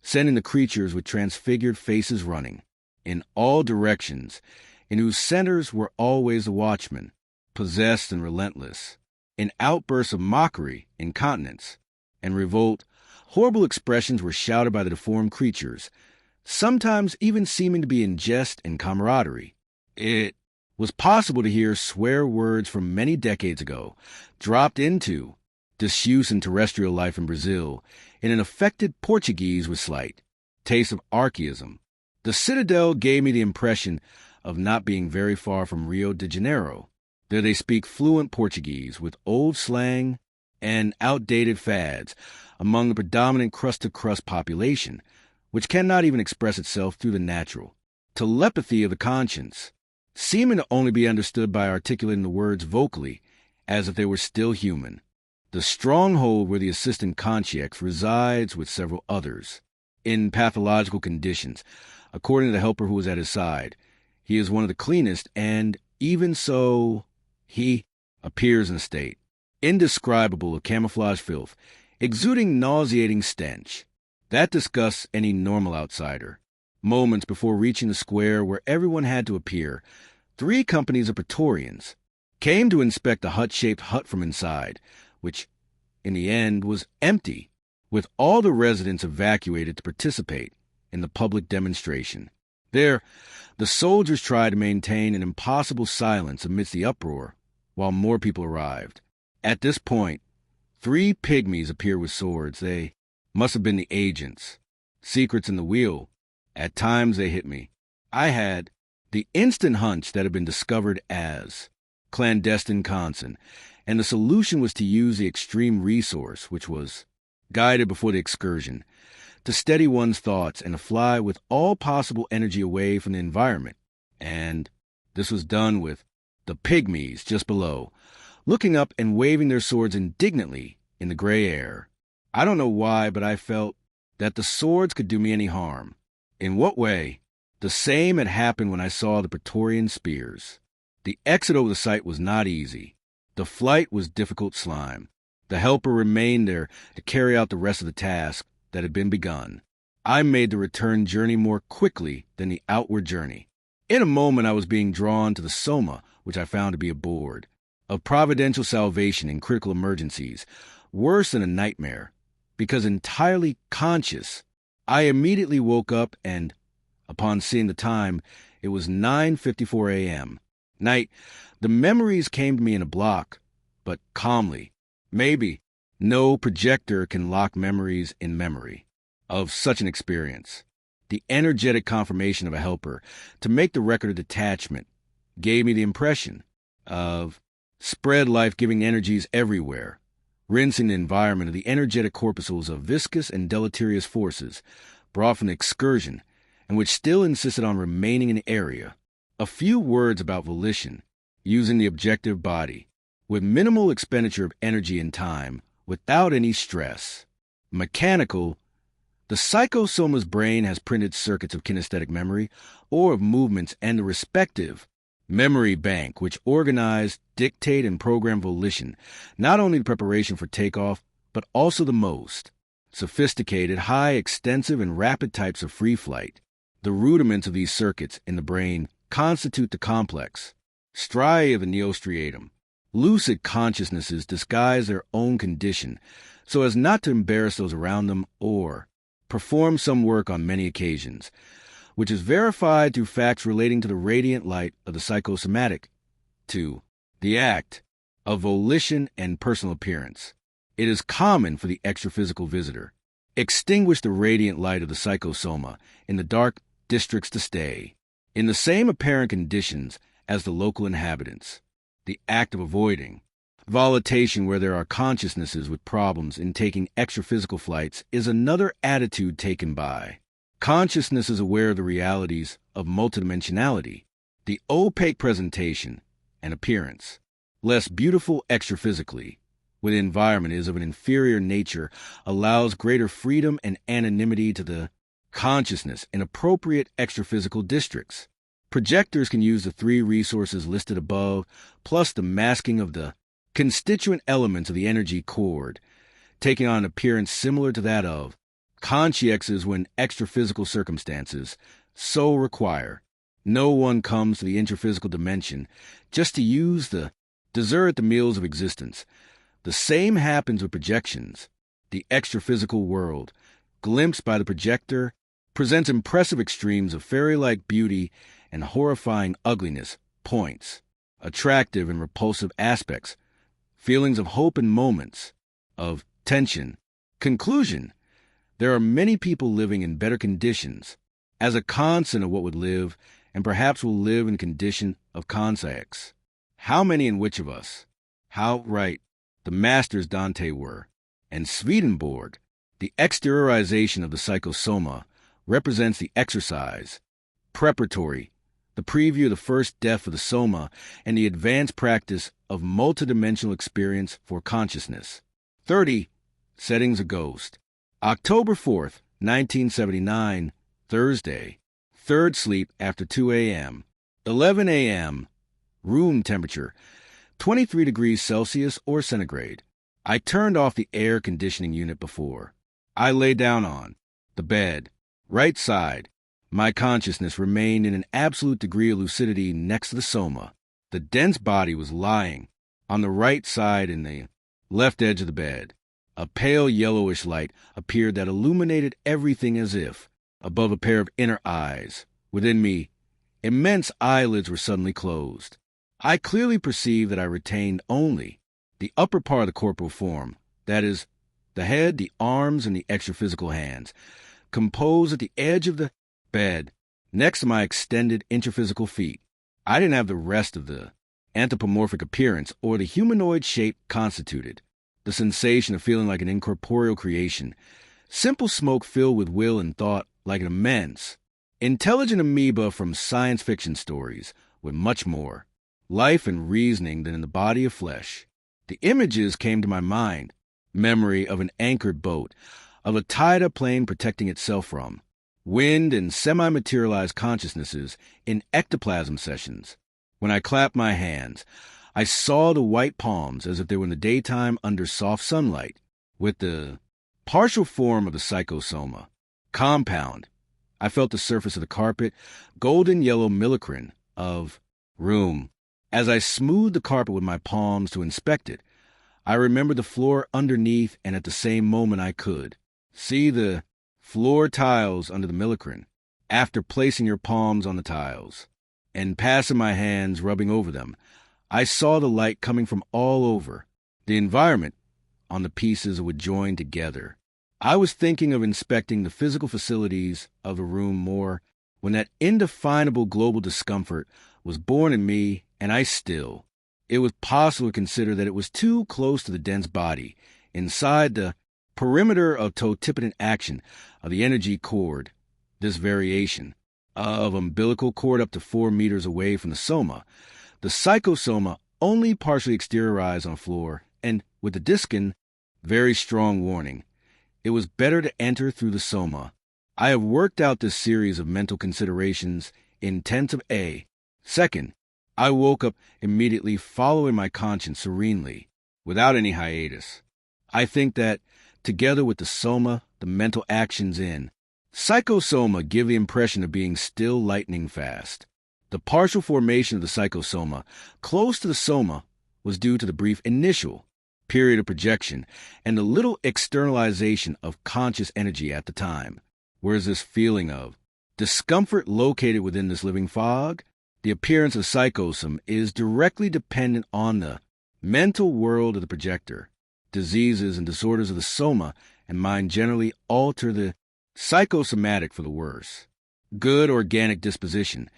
sending the creatures with transfigured faces running in all directions, in whose centers were always the watchmen, possessed and relentless. In outbursts of mockery, incontinence, and revolt, horrible expressions were shouted by the deformed creatures, sometimes even seeming to be in jest and camaraderie. It was possible to hear swear words from many decades ago, dropped into disuse in terrestrial life in Brazil, in an affected Portuguese with slight taste of archaism. The citadel gave me the impression of not being very far from Rio de Janeiro. There they speak fluent Portuguese with old slang and outdated fads among the predominant crust-to-crust population, which cannot even express itself through the natural telepathy of the conscience, seeming to only be understood by articulating the words vocally as if they were still human. The stronghold where the assistant consciex resides with several others in pathological conditions. According to the helper who was at his side, he is one of the cleanest, and even so, he appears in a state indescribable of camouflage filth, exuding nauseating stench that disgusts any normal outsider. Moments before reaching the square where everyone had to appear, 3 companies of Praetorians came to inspect the hut-shaped hut from inside, which, in the end, was empty, with all the residents evacuated to participate in the public demonstration. There, the soldiers tried to maintain an impossible silence amidst the uproar, while more people arrived. At this point, 3 pygmies appear with swords. They must have been the agents. Secrets in the wheel. At times they hit me. I had the instant hunch that had been discovered as clandestine consin, and the solution was to use the extreme resource, which was guided before the excursion, to steady one's thoughts and to fly with all possible energy away from the environment. And this was done with the pygmies just below, looking up and waving their swords indignantly in the gray air. I don't know why, but I felt that the swords could do me any harm. In what way? The same had happened when I saw the Praetorian spears. The exit over the site was not easy. The flight was difficult slime. The helper remained there to carry out the rest of the task that had been begun. I made the return journey more quickly than the outward journey. In a moment I was being drawn to the soma, which I found to be a board of providential salvation in critical emergencies, worse than a nightmare, because entirely conscious. I immediately woke up and, upon seeing the time, it was 9:54 a.m. Night. The memories came to me in a block, but calmly. Maybe no projector can lock memories in memory of such an experience. The energetic confirmation of a helper to make the record of detachment gave me the impression of spread life-giving energies everywhere, rinsing the environment of the energetic corpuscles of viscous and deleterious forces brought from the excursion and which still insisted on remaining in the area. A few words about volition, using the objective body, with minimal expenditure of energy and time, without any stress. Mechanical. The psychosoma's brain has printed circuits of kinesthetic memory or of movements, and the respective memory bank which organize, dictate, and program volition, not only the preparation for takeoff, but also the most sophisticated, high, extensive, and rapid types of free flight. The rudiments of these circuits in the brain constitute the complex striae of the neostriatum. Lucid consciousnesses disguise their own condition so as not to embarrass those around them or perform some work on many occasions. which is verified through facts relating to the radiant light of the psychosomatic. 2. The act of volition and personal appearance. It is common for the extraphysical visitor extinguish the radiant light of the psychosoma in the dark districts to stay in the same apparent conditions as the local inhabitants. The act of avoiding volitation where there are consciousnesses with problems in taking extraphysical flights is another attitude taken by consciousness is aware of the realities of multidimensionality, the opaque presentation and appearance, less beautiful extraphysically, where the environment is of an inferior nature, allows greater freedom and anonymity to the consciousness in appropriate extraphysical districts. Projectors can use the 3 resources listed above, plus the masking of the constituent elements of the energy cord, taking on an appearance similar to that of consciexes when extraphysical circumstances so require. No one comes to the intraphysical dimension just to use the dessert at the meals of existence. The same happens with projections. The extraphysical world, glimpsed by the projector, presents impressive extremes of fairy-like beauty and horrifying ugliness, points, attractive and repulsive aspects, feelings of hope and moments of tension. Conclusion: there are many people living in better conditions as a constant of what would live and perhaps will live in condition of consciex. How many and which of us? How right the masters Dante were. And Swedenborg, the exteriorization of the psychosoma, represents the exercise, preparatory, the preview of the first death of the soma, and the advanced practice of multidimensional experience for consciousness. 30. Settings a ghost. October 4th, 1979, Thursday. Third sleep after 2 a.m. 11 a.m. Room temperature, 23 degrees Celsius or centigrade. I turned off the air conditioning unit before. I lay down on the bed, right side. My consciousness remained in an absolute degree of lucidity next to the soma. The dense body was lying on the right side in the left edge of the bed. A pale yellowish light appeared that illuminated everything as if, above a pair of inner eyes, within me, immense eyelids were suddenly closed. I clearly perceived that I retained only the upper part of the corporal form, that is, the head, the arms, and the extraphysical hands, composed at the edge of the bed, next to my extended intraphysical feet. I didn't have the rest of the anthropomorphic appearance or the humanoid shape constituted, the sensation of feeling like an incorporeal creation, simple smoke filled with will and thought like an immense, intelligent amoeba from science fiction stories, with much more life and reasoning than in the body of flesh. The images came to my mind, memory of an anchored boat, of a tied-up plane protecting itself from wind and semi-materialized consciousnesses in ectoplasm sessions. When I clapped my hands, I saw the white palms as if they were in the daytime under soft sunlight, with the partial form of the psychosoma. Compound. I felt the surface of the carpet, golden yellow millicrane of room. As I smoothed the carpet with my palms to inspect it, I remembered the floor underneath, and at the same moment I could see the floor tiles under the millicrane. After placing your palms on the tiles and passing my hands rubbing over them, I saw the light coming from all over the environment on the pieces that would join together. I was thinking of inspecting the physical facilities of the room more when that indefinable global discomfort was born in me, and it was possible to consider that it was too close to the dense body, inside the perimeter of totipotent action of the energy cord. This variation of umbilical cord up to 4 meters away from the soma, the psychosoma only partially exteriorized on floor, and with the diskin, very strong warning. It was better to enter through the soma. I have worked out this series of mental considerations in tense of A. Second, I woke up immediately following my conscience serenely, without any hiatus. I think that, together with the soma, the mental actions in psychosoma give the impression of being still lightning fast. The partial formation of the psychosoma close to the soma was due to the brief initial period of projection and the little externalization of conscious energy at the time, whereas this feeling of Discomfort located within this living fog, the appearance of psychosome, is directly dependent on the mental world of the projector. Diseases and disorders of the soma and mind generally alter the psychosomatic for the worse. Good organic disposition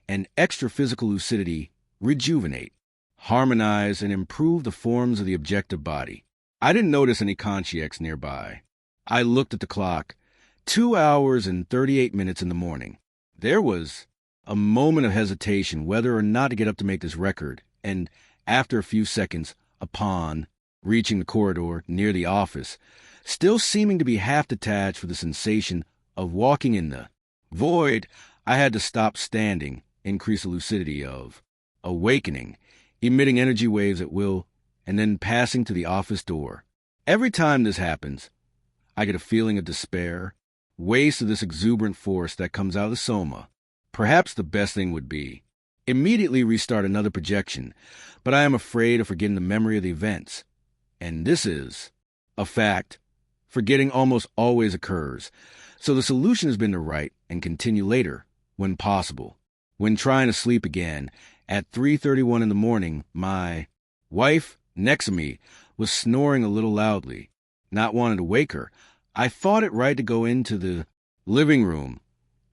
and extra physical lucidity rejuvenate, harmonize, and improve the forms of the objective body. I didn't notice any conscience nearby. I looked at the clock. 2 hours and 38 minutes in the morning. There was a moment of hesitation whether or not to get up to make this record, and after a few seconds, upon reaching the corridor near the office, still seeming to be half detached for the sensation of walking in the void, I had to stop standing, increase the lucidity of awakening, emitting energy waves at will, and then passing to the office door. Every time this happens, I get a feeling of despair, waste of this exuberant force that comes out of the soma. Perhaps the best thing would be immediately restart another projection, but I am afraid of forgetting the memory of the events. And this is a fact. Forgetting almost always occurs, so the solution has been to write and continue later, when possible. When trying to sleep again, at 3:31 in the morning, my wife next to me was snoring a little loudly. Not wanting to wake her, I thought it right to go into the living room,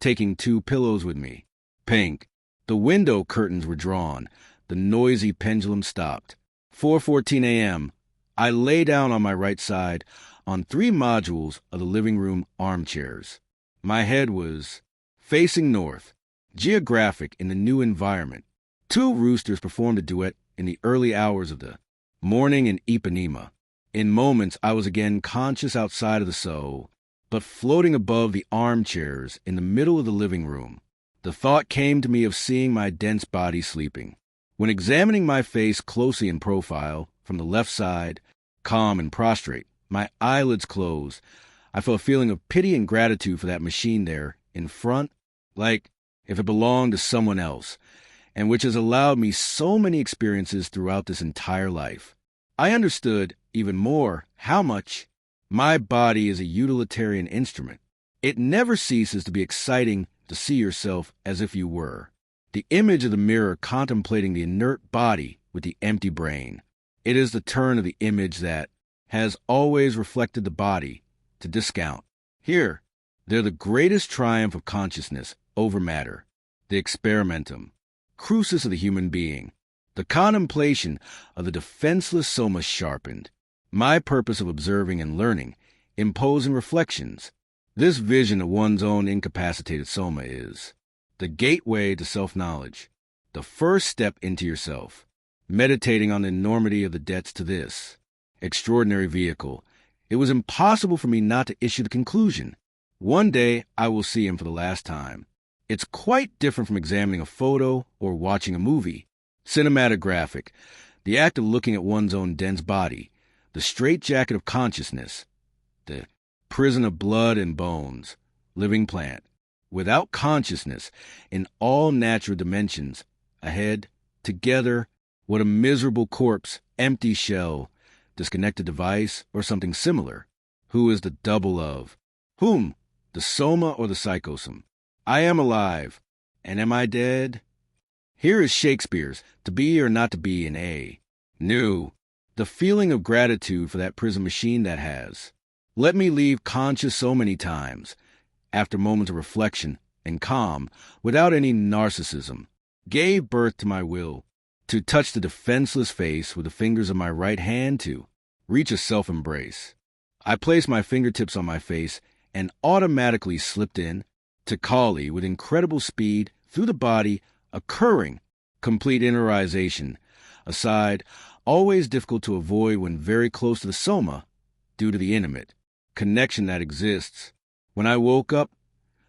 taking 2 pillows with me. Pink. The window curtains were drawn. The noisy pendulum stopped. 4:14 a.m. I lay down on my right side on 3 modules of the living room armchairs. My head was facing north, geographic in the new environment. 2 roosters performed a duet in the early hours of the morning in Ipanema. In moments, I was again conscious outside of the soul, but floating above the armchairs in the middle of the living room. The thought came to me of seeing my dense body sleeping. When examining my face closely in profile, from the left side, calm and prostrate, my eyelids closed, I felt a feeling of pity and gratitude for that machine there in front, like if it belonged to someone else, and which has allowed me so many experiences throughout this entire life. I understood even more how much my body is a utilitarian instrument. It never ceases to be exciting to see yourself as if you were the image of the mirror contemplating the inert body with the empty brain. It is the turn of the image that has always reflected the body to discount. Here, they're the greatest triumph of consciousness over matter, the experimentum, crucis of the human being, the contemplation of the defenseless soma sharpened, my purpose of observing and learning, imposing reflections. This vision of one's own incapacitated soma is the gateway to self-knowledge, the first step into yourself. Meditating on the enormity of the debts to this extraordinary vehicle, it was impossible for me not to issue the conclusion: one day I will see him for the last time. It's quite different from examining a photo or watching a movie. Cinematographic, the act of looking at one's own dense body, the straitjacket of consciousness, the prison of blood and bones, living plant, without consciousness, in all natural dimensions, ahead, together, what a miserable corpse, empty shell, disconnected device, or something similar. Who is the double of? Whom? The soma or the psychosome? I am alive, and am I dead? Here is Shakespeare's To Be or Not to Be in A. New. The feeling of gratitude for that prison machine that has let me leave conscious so many times, after moments of reflection and calm, without any narcissism, gave birth to my will to touch the defenseless face with the fingers of my right hand, to reach a self-embrace. I placed my fingertips on my face and automatically slipped in to Kali with incredible speed through the body, occurring complete interiorization, aside, always difficult to avoid when very close to the soma due to the intimate connection that exists. When I woke up,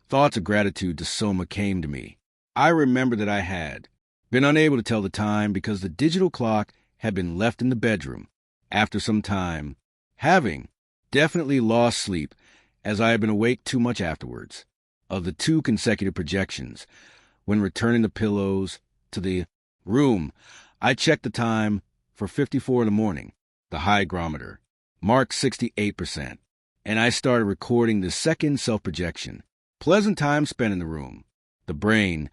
thoughts of gratitude to soma came to me. I remember that I had been unable to tell the time because the digital clock had been left in the bedroom after some time, having definitely lost sleep as I had been awake too much afterwards. Of the 2 consecutive projections, when returning the pillows to the room, I checked the time for 54 in the morning. The hygrometer marked 68%, and I started recording the second self-projection. Pleasant time spent in the room. The brain,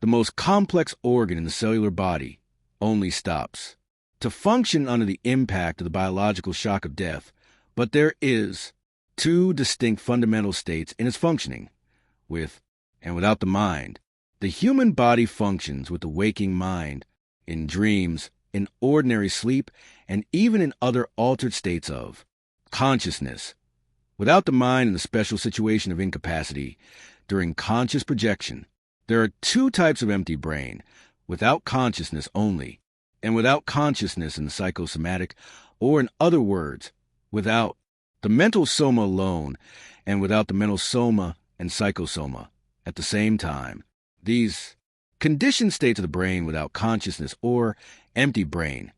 the most complex organ in the cellular body, only stops to function under the impact of the biological shock of death. But there is two distinct fundamental states in its functioning, with and without the mind. The human body functions with the waking mind, in dreams, in ordinary sleep, and even in other altered states of consciousness. Without the mind in the special situation of incapacity, during conscious projection, there are two types of empty brain, without consciousness only, and without consciousness in the psychosomatic, or in other words, without the mental soma alone, and without the mental soma and psychosoma at the same time. These conditioned states of the brain without consciousness or empty brain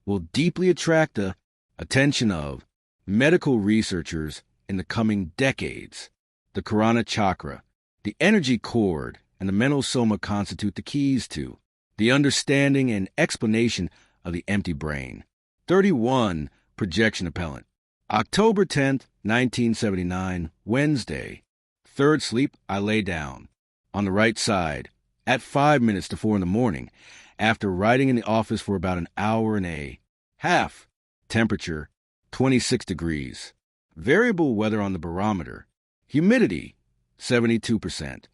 will deeply attract the attention of medical researchers in the coming decades. The Karana chakra, the energy cord, and the mental soma constitute the keys to the understanding and explanation of the empty brain. 31. Projection Appellant. October 10th, 1979, Wednesday. Third sleep, I lay down on the right side at 5 minutes to 4 in the morning after writing in the office for about an hour and a half. Temperature, 26 degrees. Variable weather on the barometer. Humidity, 72%.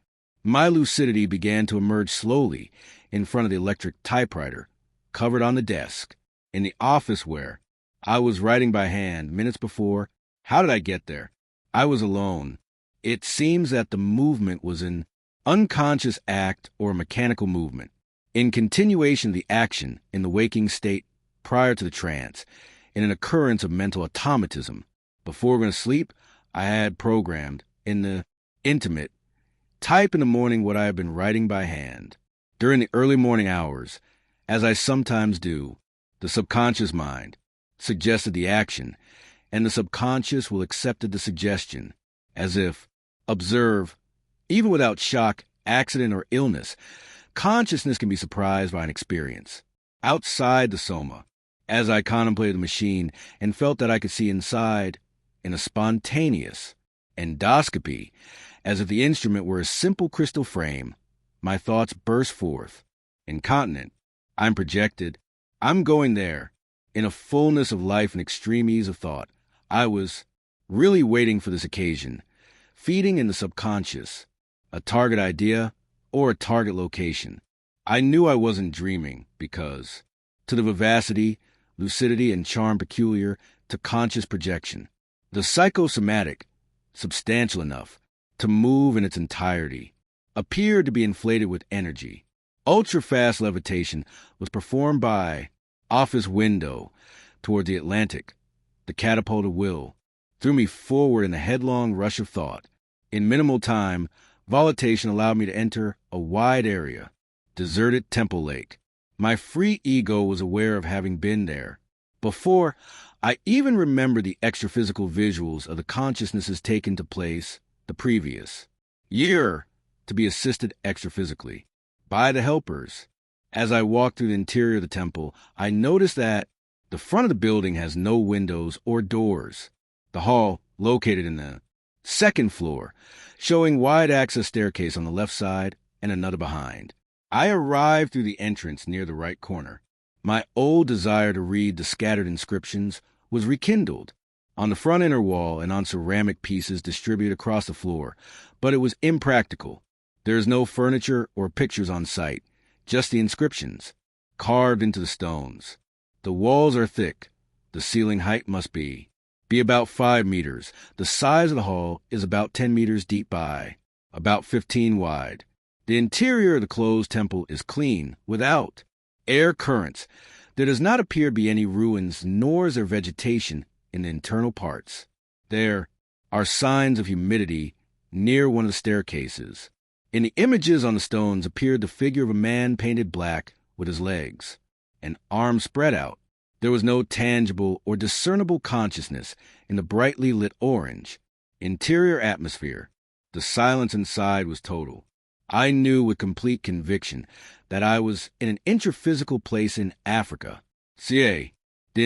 My lucidity began to emerge slowly in front of the electric typewriter, covered on the desk, in the office where I was writing by hand minutes before. How did I get there? I was alone. It seems that the movement was an unconscious act or mechanical movement, in continuation of the action in the waking state prior to the trance, in an occurrence of mental automatism. Before going to sleep, I had programmed, in the intimate, type in the morning what I had been writing by hand. During the early morning hours, as I sometimes do, the subconscious mind suggested the action, and the subconscious will accepted the suggestion, as if, observe, even without shock, accident, or illness, consciousness can be surprised by an experience. Outside the soma, as I contemplated the machine and felt that I could see inside, in a spontaneous endoscopy, as if the instrument were a simple crystal frame, my thoughts burst forth. Incontinent, I'm projected. I'm going there. In a fullness of life and extreme ease of thought, I was really waiting for this occasion, feeding in the subconscious, a target idea or a target location. I knew I wasn't dreaming because, to the vivacity, lucidity, and charm peculiar to conscious projection, the psychosomatic, substantial enough to move in its entirety, appeared to be inflated with energy. Ultra-fast levitation was performed by office window toward the Atlantic. The catapult of will threw me forward in the headlong rush of thought. In minimal time, volitation allowed me to enter a wide area, deserted Temple Lake. My free ego was aware of having been there. Before, I even remember the extra-physical visuals of the consciousnesses taken to place the previous year to be assisted extra-physically by the helpers. As I walked through the interior of the temple, I noticed that the front of the building has no windows or doors. The hall, located in the second floor, showing wide access staircase on the left side and another behind. I arrived through the entrance near the right corner. My old desire to read the scattered inscriptions was rekindled on the front inner wall and on ceramic pieces distributed across the floor, but it was impractical. There is no furniture or pictures on site, just the inscriptions, carved into the stones. The walls are thick. The ceiling height must be about 5 meters. The size of the hall is about 10 meters deep by about 15 wide. The interior of the closed temple is clean, without air currents. There does not appear to be any ruins, nor is there vegetation in the internal parts. There are signs of humidity near one of the staircases. In the images on the stones appeared the figure of a man painted black with his legs and arms spread out. There was no tangible or discernible consciousness in the brightly lit orange interior atmosphere. The silence inside was total. I knew with complete conviction that I was in an intraphysical place in Africa. The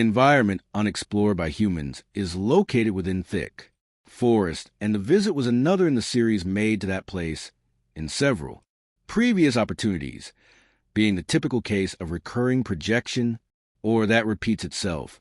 environment unexplored by humans is located within thick forest, and the visit was another in the series made to that place in several previous opportunities, being the typical case of recurring projection or that repeats itself.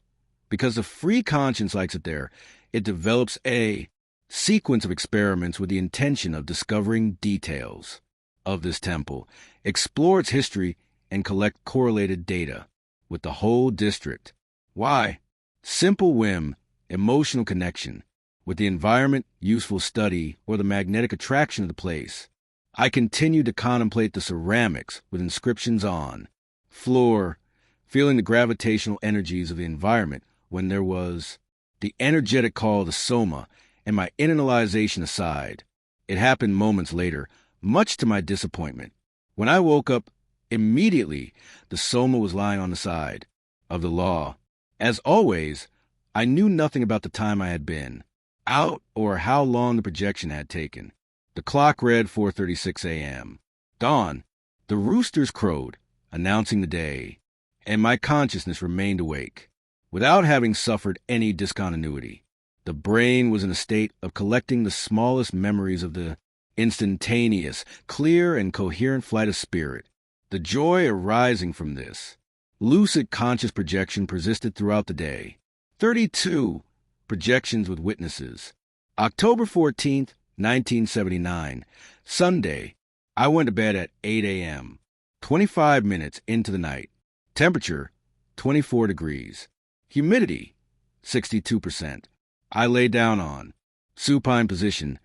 Because the free conscience likes it there, it develops a sequence of experiments with the intention of discovering details of this temple, explore its history, and collect correlated data with the whole district. Why? Simple whim, emotional connection with the environment, useful study, or the magnetic attraction of the place. I continued to contemplate the ceramics with inscriptions on floor, feeling the gravitational energies of the environment when there was the energetic call of the soma, and my internalization aside. It happened moments later, much to my disappointment. When I woke up, immediately the soma was lying on the side of the law. As always, I knew nothing about the time I had been out or how long the projection had taken. The clock read 4:36 a.m. Dawn. The roosters crowed, announcing the day, and my consciousness remained awake, without having suffered any discontinuity. The brain was in a state of collecting the smallest memories of the instantaneous, clear, and coherent flight of spirit. The joy arising from this lucid conscious projection persisted throughout the day. 32 projections with witnesses. October 14th, 1979, Sunday. I went to bed at 8 a.m., 25 minutes into the night. Temperature, 24 degrees. Humidity, 62%. I lay down on supine position,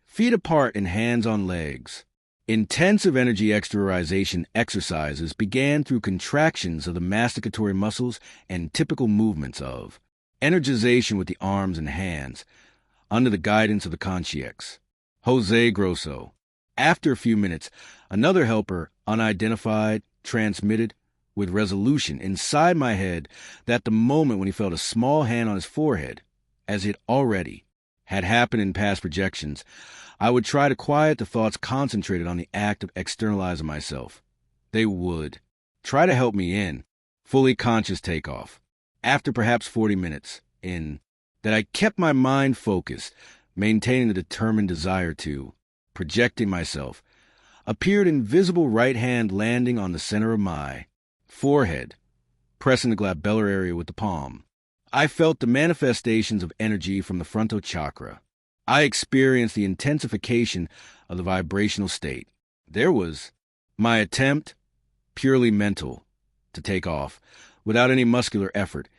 feet apart and hands on legs. Intensive energy exteriorization exercises began through contractions of the masticatory muscles and typical movements of energization with the arms and hands, under the guidance of the concierge, Jose Grosso. After a few minutes, another helper, unidentified, transmitted with resolution inside my head that the moment when he felt a small hand on his forehead, as it already had happened in past projections, I would try to quiet the thoughts concentrated on the act of externalizing myself. They would try to help me in fully conscious takeoff. After perhaps 40 minutes in, that I kept my mind focused, maintaining the determined desire to, projecting myself, appeared invisible right hand landing on the center of my forehead, pressing the glabellar area with the palm. I felt the manifestations of energy from the frontal chakra. I experienced the intensification of the vibrational state. There was my attempt, purely mental, to take off, without any muscular effort,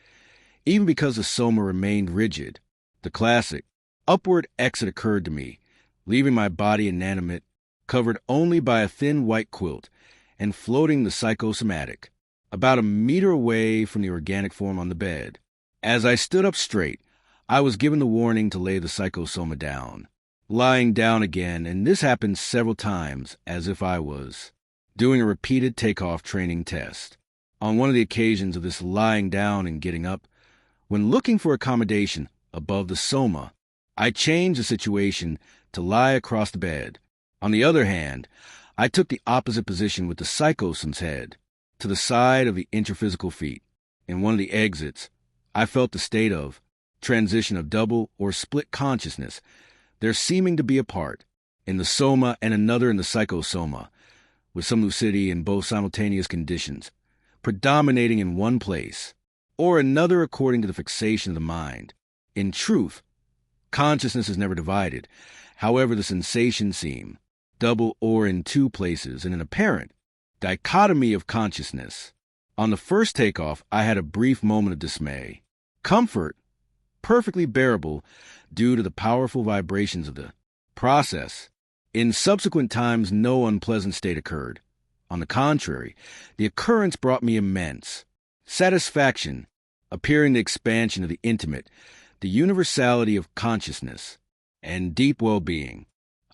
even because the soma remained rigid. The classic upward exit occurred to me, leaving my body inanimate, covered only by a thin white quilt, and floating the psychosomatic, about a meter away from the organic form on the bed. As I stood up straight, I was given the warning to lay the psychosoma down. Lying down again, and this happened several times, as if I was doing a repeated takeoff training test. On one of the occasions of this lying down and getting up, when looking for accommodation above the soma, I changed the situation to lie across the bed. On the other hand, I took the opposite position with the psychosome's head to the side of the intraphysical feet. In one of the exits, I felt the state of transition of double or split consciousness, there seeming to be a part in the soma and another in the psychosoma, with some lucidity in both simultaneous conditions, predominating in one place, or another according to the fixation of the mind. In truth, consciousness is never divided. However, the sensations seem double or in two places in an apparent dichotomy of consciousness. On the first takeoff, I had a brief moment of dismay. Comfort, perfectly bearable due to the powerful vibrations of the process. In subsequent times, no unpleasant state occurred. On the contrary, the occurrence brought me immense satisfaction, appearing the expansion of the intimate, the universality of consciousness, and deep well-being.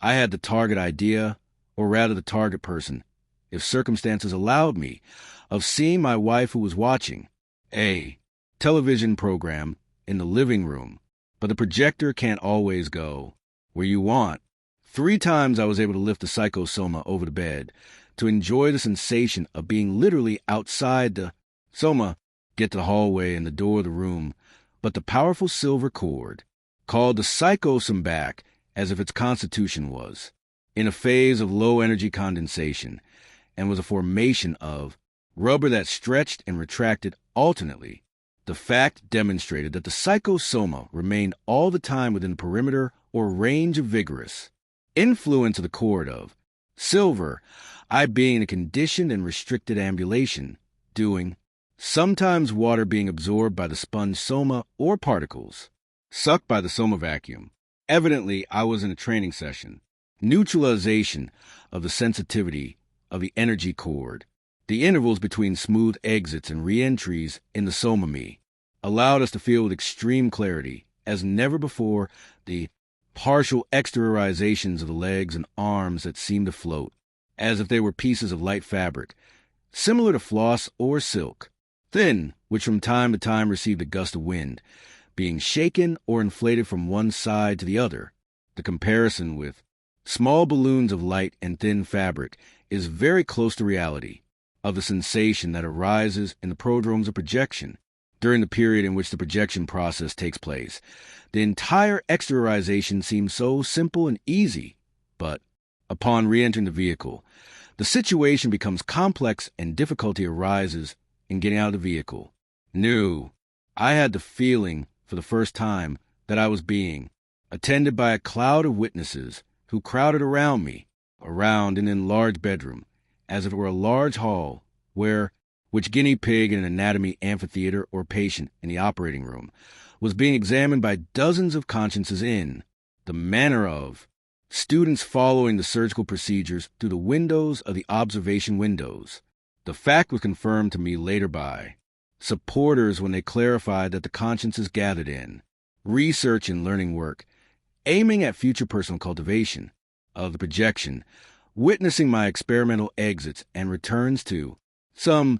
I had the target idea, or rather the target person, if circumstances allowed me, of seeing my wife who was watching a television program in the living room, but the projector can't always go where you want. 3 times I was able to lift the psychosoma over the bed to enjoy the sensation of being literally outside the soma, get to the hallway and the door of the room, but the powerful silver cord called the psychosome back as if its constitution was, in a phase of low-energy condensation, and was a formation of rubber that stretched and retracted alternately. The fact demonstrated that the psychosoma remained all the time within the perimeter or range of vigorous influence of the cord of silver, I being in a conditioned and restricted ambulation, doing sometimes water being absorbed by the sponge soma or particles, sucked by the soma vacuum. Evidently, I was in a training session. Neutralization of the sensitivity of the energy cord. The intervals between smooth exits and re-entries in the soma me allowed us to feel with extreme clarity, as never before, the partial exteriorizations of the legs and arms that seemed to float, as if they were pieces of light fabric, similar to floss or silk, thin, which from time to time received a gust of wind, being shaken or inflated from one side to the other. The comparison with small balloons of light and thin fabric is very close to reality, of the sensation that arises in the prodromes of projection during the period in which the projection process takes place. The entire exteriorization seems so simple and easy, but upon re-entering the vehicle, the situation becomes complex and difficulty arises in getting out of the vehicle. I had the feeling for the first time that I was being attended by a cloud of witnesses who crowded around me, around an enlarged bedroom, as if it were a large hall, which guinea pig in an anatomy amphitheater or patient in the operating room was being examined by dozens of consciences in the manner of students following the surgical procedures through the windows of the observation windows. The fact was confirmed to me later by supporters when they clarified that the consciences gathered in research and learning work, aiming at future personal cultivation of the projection, witnessing my experimental exits and returns to some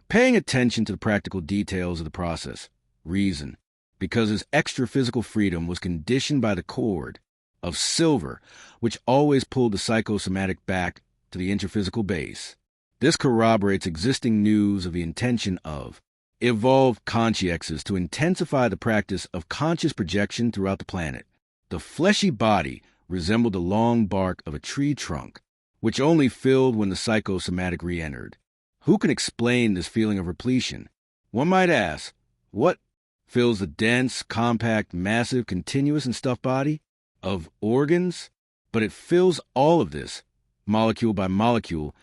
paying attention to the practical details of the process, reason, because his extra physical freedom was conditioned by the cord of silver, which always pulled the psychosomatic back to the interphysical base. This corroborates existing news of the intention of evolved consciexes to intensify the practice of conscious projection throughout the planet. The fleshy body resembled the long bark of a tree trunk, which only filled when the psychosomatic re-entered. Who can explain this feeling of repletion? One might ask, what fills the dense, compact, massive, continuous and stuffed body of organs? But it fills all of this, molecule by molecule,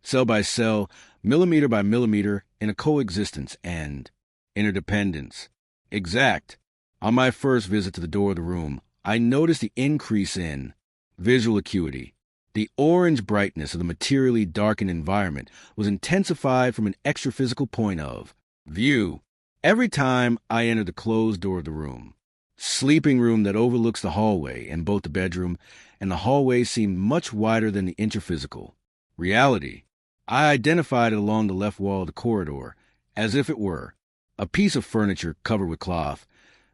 cell by cell, millimeter by millimeter, in a coexistence and interdependence. Exact. On my first visit to the door of the room, I noticed the increase in visual acuity. The orange brightness of the materially darkened environment was intensified from an extra-physical point of view every time I entered the closed door of the room. Sleeping room that overlooks the hallway, and both the bedroom and the hallway seemed much wider than the interphysical reality. I identified it along the left wall of the corridor, as if it were a piece of furniture covered with cloth,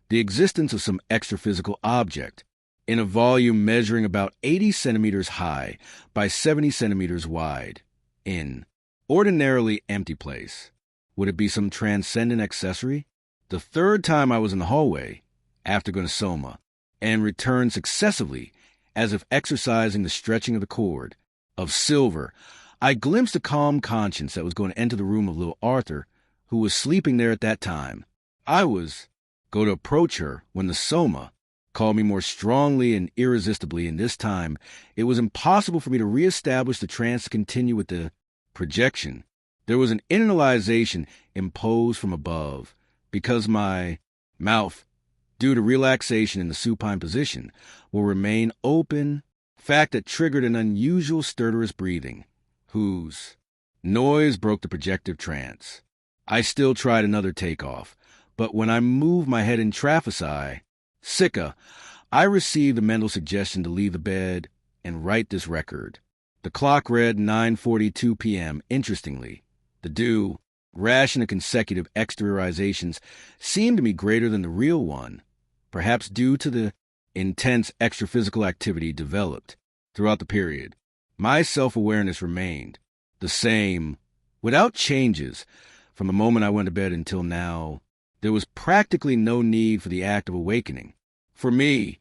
the existence of some extra-physical object, in a volume measuring about 80 centimeters high by 70 centimeters wide, in ordinarily empty place. Would it be some transcendent accessory? The third time I was in the hallway, after going to soma, and returned successively, as if exercising the stretching of the cord of silver, I glimpsed a calm conscience that was going to enter the room of little Arthur, who was sleeping there at that time. I was going to approach her when the soma called me more strongly and irresistibly, and this time it was impossible for me to reestablish the trance to continue with the projection. There was an internalization imposed from above, because my mouth, due to relaxation in the supine position, will remain open, fact that triggered an unusual stertorous breathing, whose noise broke the projective trance. I still tried another takeoff, but when I moved my head in trapezi, Sicca, I received a mental suggestion to leave the bed and write this record. The clock read 9:42 p.m. Interestingly, the due, ration of consecutive exteriorizations seemed to me greater than the real one, perhaps due to the intense extra-physical activity developed throughout the period. My self-awareness remained the same, without changes, from the moment I went to bed until now. There was practically no need for the act of awakening, For me,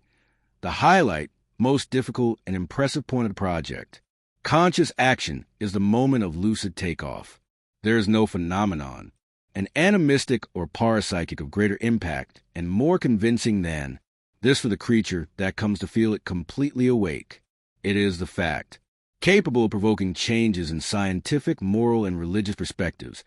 the highlight, most difficult, and impressive point of the project. Conscious action is the moment of lucid takeoff. There is no phenomenon, an animistic or parapsychic of greater impact and more convincing than this for the creature that comes to feel it completely awake. It is the fact, capable of provoking changes in scientific, moral, and religious perspectives,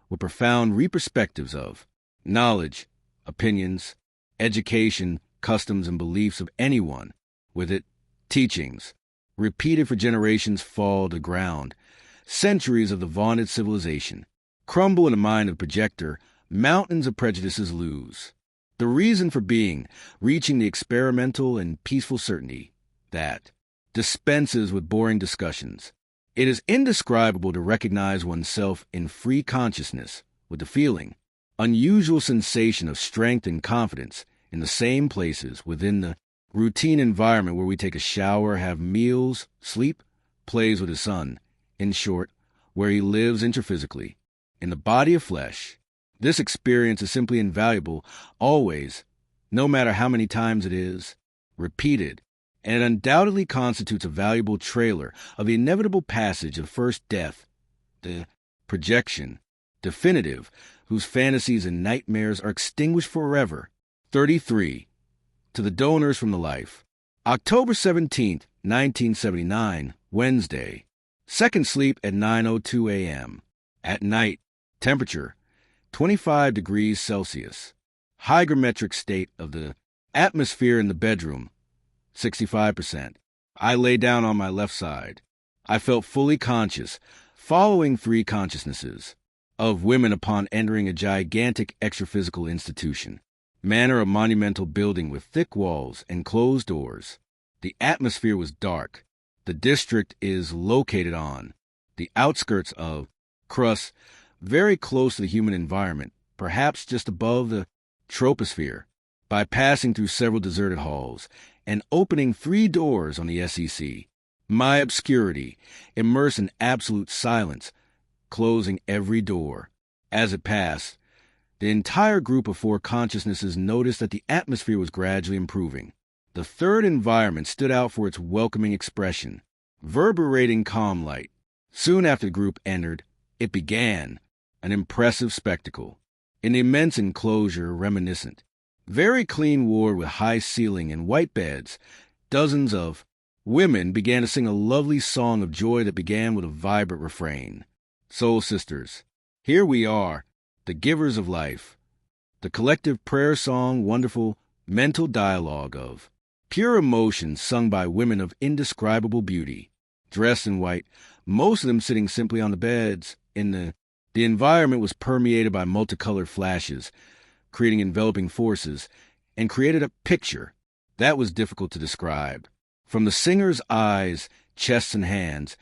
with profound reperspectives of knowledge, opinions, education, customs, and beliefs of anyone. With it, teachings, repeated for generations, fall to the ground. Centuries of the vaunted civilization crumble in the mind of the projector, mountains of prejudices lose. The reason for being, reaching the experimental and peaceful certainty that dispenses with boring discussions. It is indescribable to recognize oneself in free consciousness with the feeling, unusual sensation of strength and confidence in the same places within the routine environment where we take a shower, have meals, sleep, plays with his son. In short, where he lives intraphysically, in the body of flesh. This experience is simply invaluable, always, no matter how many times it is, repeated, and it undoubtedly constitutes a valuable trailer of the inevitable passage of first death, the projection, definitive, whose fantasies and nightmares are extinguished forever. 33. To the donors from the life. October 17th, 1979, Wednesday. Second sleep at 9:02 a.m. At night, temperature 25 degrees Celsius. Hygrometric state of the atmosphere in the bedroom 65%. I lay down on my left side. I felt fully conscious, following three consciousnesses of women upon entering a gigantic extraphysical institution. Manner of monumental building with thick walls and closed doors. The atmosphere was dark. The district is located on the outskirts of crust, very close to the human environment, perhaps just above the troposphere, by passing through several deserted halls and opening 3 doors on the SEC. My obscurity, immersed in absolute silence, closing every door. As it passed, the entire group of 4 consciousnesses noticed that the atmosphere was gradually improving. The third environment stood out for its welcoming expression, reverberating calm light. Soon after the group entered, it began, an impressive spectacle. An immense enclosure reminiscent. Very clean ward with high ceiling and white beds. Dozens of women began to sing a lovely song of joy that began with a vibrant refrain. Soul sisters, here we are, the givers of life. The collective prayer song, wonderful mental dialogue of pure emotion sung by women of indescribable beauty, dressed in white, most of them sitting simply on the beds. The environment was permeated by multicolored flashes, creating enveloping forces, and created a picture that was difficult to describe. From the singer's eyes, chests, and hands,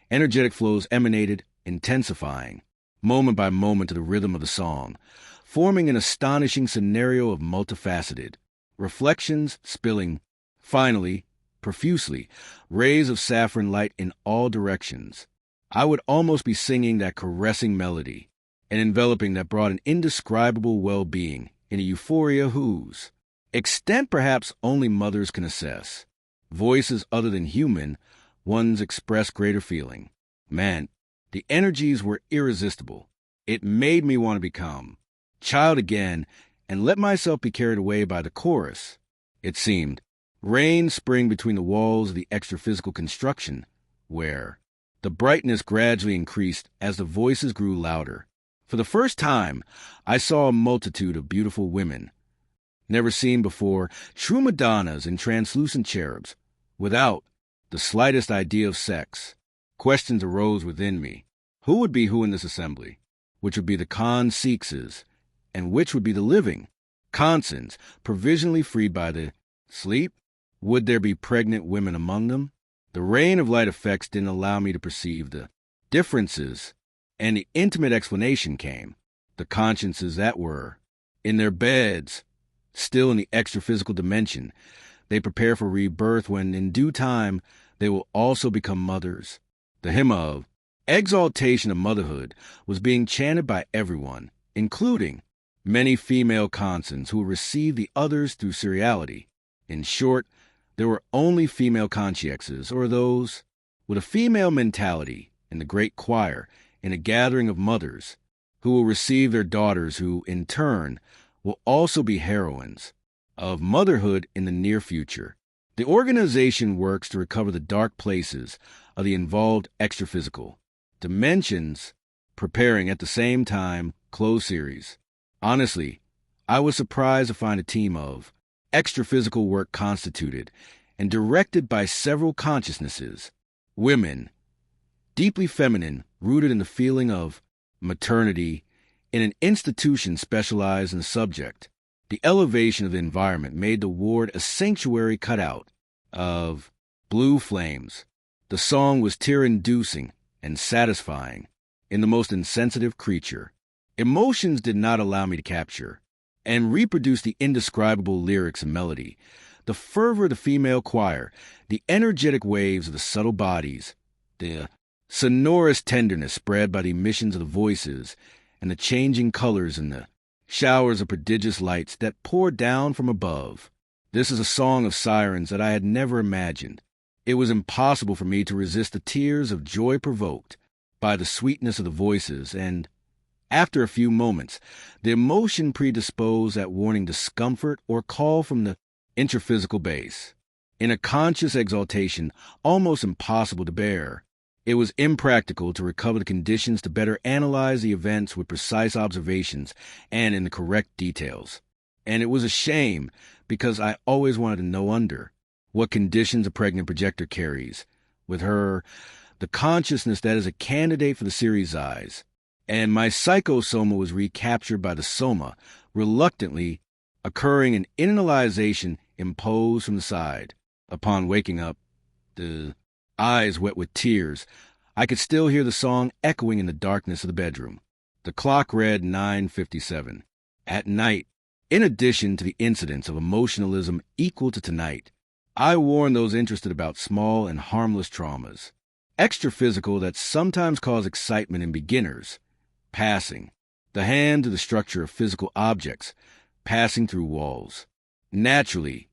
energetic flows emanated, intensifying, moment by moment to the rhythm of the song, forming an astonishing scenario of multifaceted reflections spilling, finally, profusely, rays of saffron light in all directions. I would almost be singing that caressing melody, an enveloping that brought an indescribable well-being in a euphoria whose extent perhaps only mothers can assess. Voices other than human ones express greater feeling. Man, the energies were irresistible. It made me want to become child again and let myself be carried away by the chorus. It seemed rain spring between the walls of the extra-physical construction, where the brightness gradually increased as the voices grew louder. For the first time, I saw a multitude of beautiful women, never seen before, true Madonnas and translucent cherubs, without the slightest idea of sex. Questions arose within me. Who would be who in this assembly? Which would be the con-seekses, and which would be the living consons, provisionally freed by the sleep? Would there be pregnant women among them? The rain of light effects didn't allow me to perceive the differences, and the intimate explanation came. The consciences that were in their beds, still in the extra-physical dimension, they prepare for rebirth when, in due time, they will also become mothers. The hymn of exaltation of motherhood was being chanted by everyone, including many female consons who will receive the others through seriality. In short, there were only female consciexes, or those with a female mentality, in the great choir, in a gathering of mothers, who will receive their daughters who, in turn, will also be heroines of motherhood in the near future. The organization works to recover the dark places of the involved extraphysical dimensions, preparing at the same time closed series. Honestly, I was surprised to find a team of extraphysical work constituted and directed by several consciousnesses, women, deeply feminine, rooted in the feeling of maternity, in an institution specialized in the subject. The elevation of the environment made the ward a sanctuary cut out of blue flames. The song was tear-inducing and satisfying in the most insensitive creature. Emotions did not allow me to capture and reproduce the indescribable lyrics and melody, the fervor of the female choir, the energetic waves of the subtle bodies, the sonorous tenderness spread by the emissions of the voices, and the changing colors and the showers of prodigious lights that poured down from above. This is a song of sirens that I had never imagined. It was impossible for me to resist the tears of joy provoked by the sweetness of the voices, and after a few moments, the emotion predisposed at warning discomfort or call from the intraphysical base. In a conscious exaltation almost impossible to bear, it was impractical to recover the conditions to better analyze the events with precise observations and in the correct details. And it was a shame, because I always wanted to know under what conditions a pregnant projector carries, with her, the consciousness that is a candidate for the series eyes. And my psychosoma was recaptured by the soma, reluctantly occurring an internalization imposed from the side. Upon waking up, the eyes wet with tears, I could still hear the song echoing in the darkness of the bedroom. The clock read 9:57. At night, in addition to the incidents of emotionalism equal to tonight, I warn those interested about small and harmless traumas, extraphysical that sometimes cause excitement in beginners, passing, the hand to the structure of physical objects, passing through walls, naturally,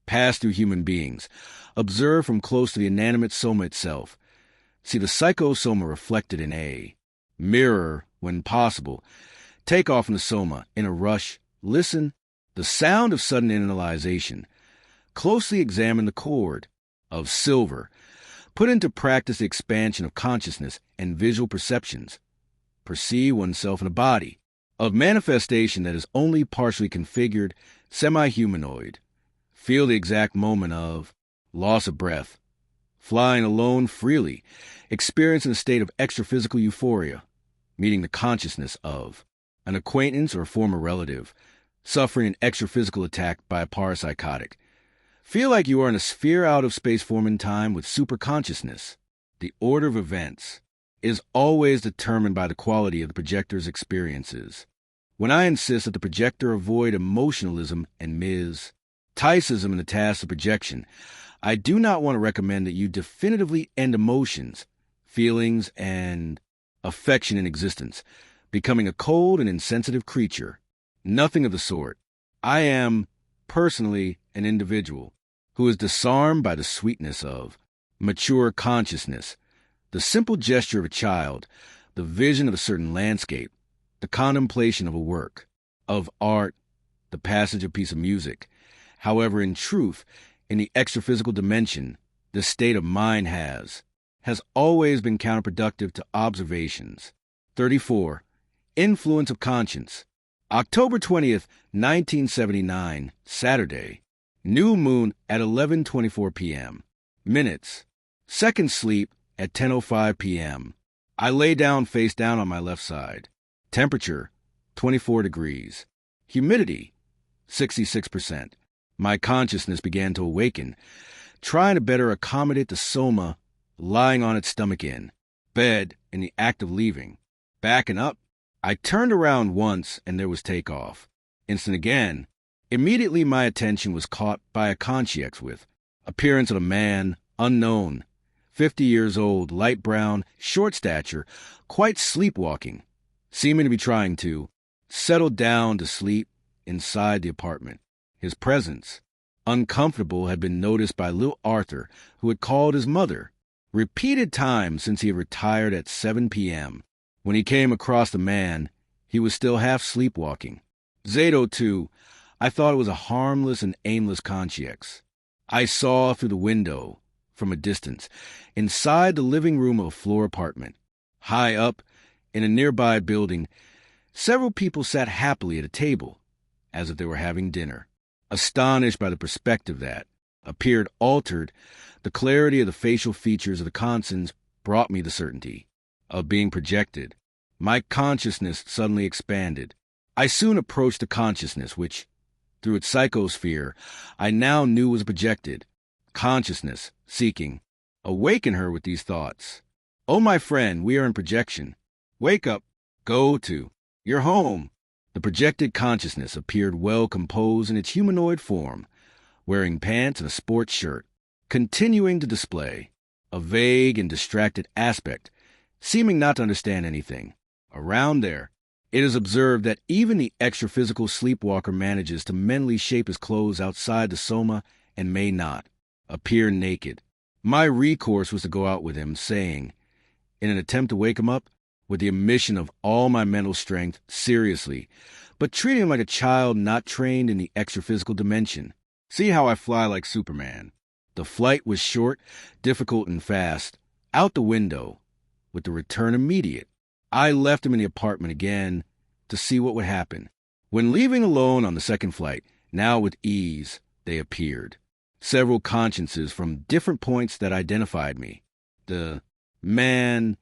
pass through human beings, observe from close to the inanimate soma itself, see the psychosoma reflected in a mirror when possible, take off in the soma, in a rush, listen, the sound of sudden internalization, closely examine the chord of silver, put into practice the expansion of consciousness and visual perceptions, perceive oneself in a body of manifestation that is only partially configured, semi-humanoid, feel the exact moment of loss of breath, flying alone freely, experiencing a state of extraphysical euphoria, meeting the consciousness of an acquaintance or former relative, suffering an extraphysical attack by a parapsychotic. Feel like you are in a sphere out of space form and time with superconsciousness. The order of events is always determined by the quality of the projector's experiences. When I insist that the projector avoid emotionalism and mysticism in the task of projection, I do not want to recommend that you definitively end emotions, feelings, and affection in existence, becoming a cold and insensitive creature. Nothing of the sort. I am, personally, an individual who is disarmed by the sweetness of mature consciousness, the simple gesture of a child, the vision of a certain landscape, the contemplation of a work, of art, the passage of a piece of music. However, in truth, in the extraphysical dimension, this state of mind has always been counterproductive to observations. 34. Influence of conscience. October 20th, 1979, Saturday. New moon at 11:24 p.m. Minutes. Second sleep at 10:05 p.m. I lay down face down on my left side. Temperature, 24 degrees. Humidity, 66%. My consciousness began to awaken, trying to better accommodate the soma lying on its stomach in bed in the act of leaving. Backing up, I turned around once and there was takeoff. Instant again. Immediately my attention was caught by a consciex with appearance of a man, unknown, 50 years old, light brown, short stature, quite sleepwalking, seeming to be trying to settle down to sleep inside the apartment. His presence, Uncomfortable had been noticed by little Arthur, who had called his mother repeated times since he had retired at 7 p.m. When he came across the man, he was still half sleepwalking. Zato, too, I thought it was a harmless and aimless conscience. I saw through the window, from a distance, inside the living room of a floor apartment. High up, in a nearby building, several people sat happily at a table, as if they were having dinner. Astonished by the perspective that appeared altered, the clarity of the facial features of the Consons brought me the certainty of being projected. My consciousness suddenly expanded. I soon approached the consciousness which, through its psychosphere, I now knew was projected. Consciousness, seeking, awaken her with these thoughts. "Oh, my friend, we are in projection. Wake up. Go to. You're home." The projected consciousness appeared well composed in its humanoid form, wearing pants and a sports shirt, continuing to display a vague and distracted aspect, seeming not to understand anything. Around there, it is observed that even the extra-physical sleepwalker manages to mentally shape his clothes outside the soma and may not appear naked. My recourse was to go out with him, saying, in an attempt to wake him up, with the omission of all my mental strength, seriously, but treating him like a child not trained in the extra-physical dimension. "See how I fly like Superman." The flight was short, difficult, and fast. Out the window, with the return immediate. I left him in the apartment again to see what would happen. When leaving alone on the second flight, now with ease, they appeared. Several consciences from different points that identified me. The man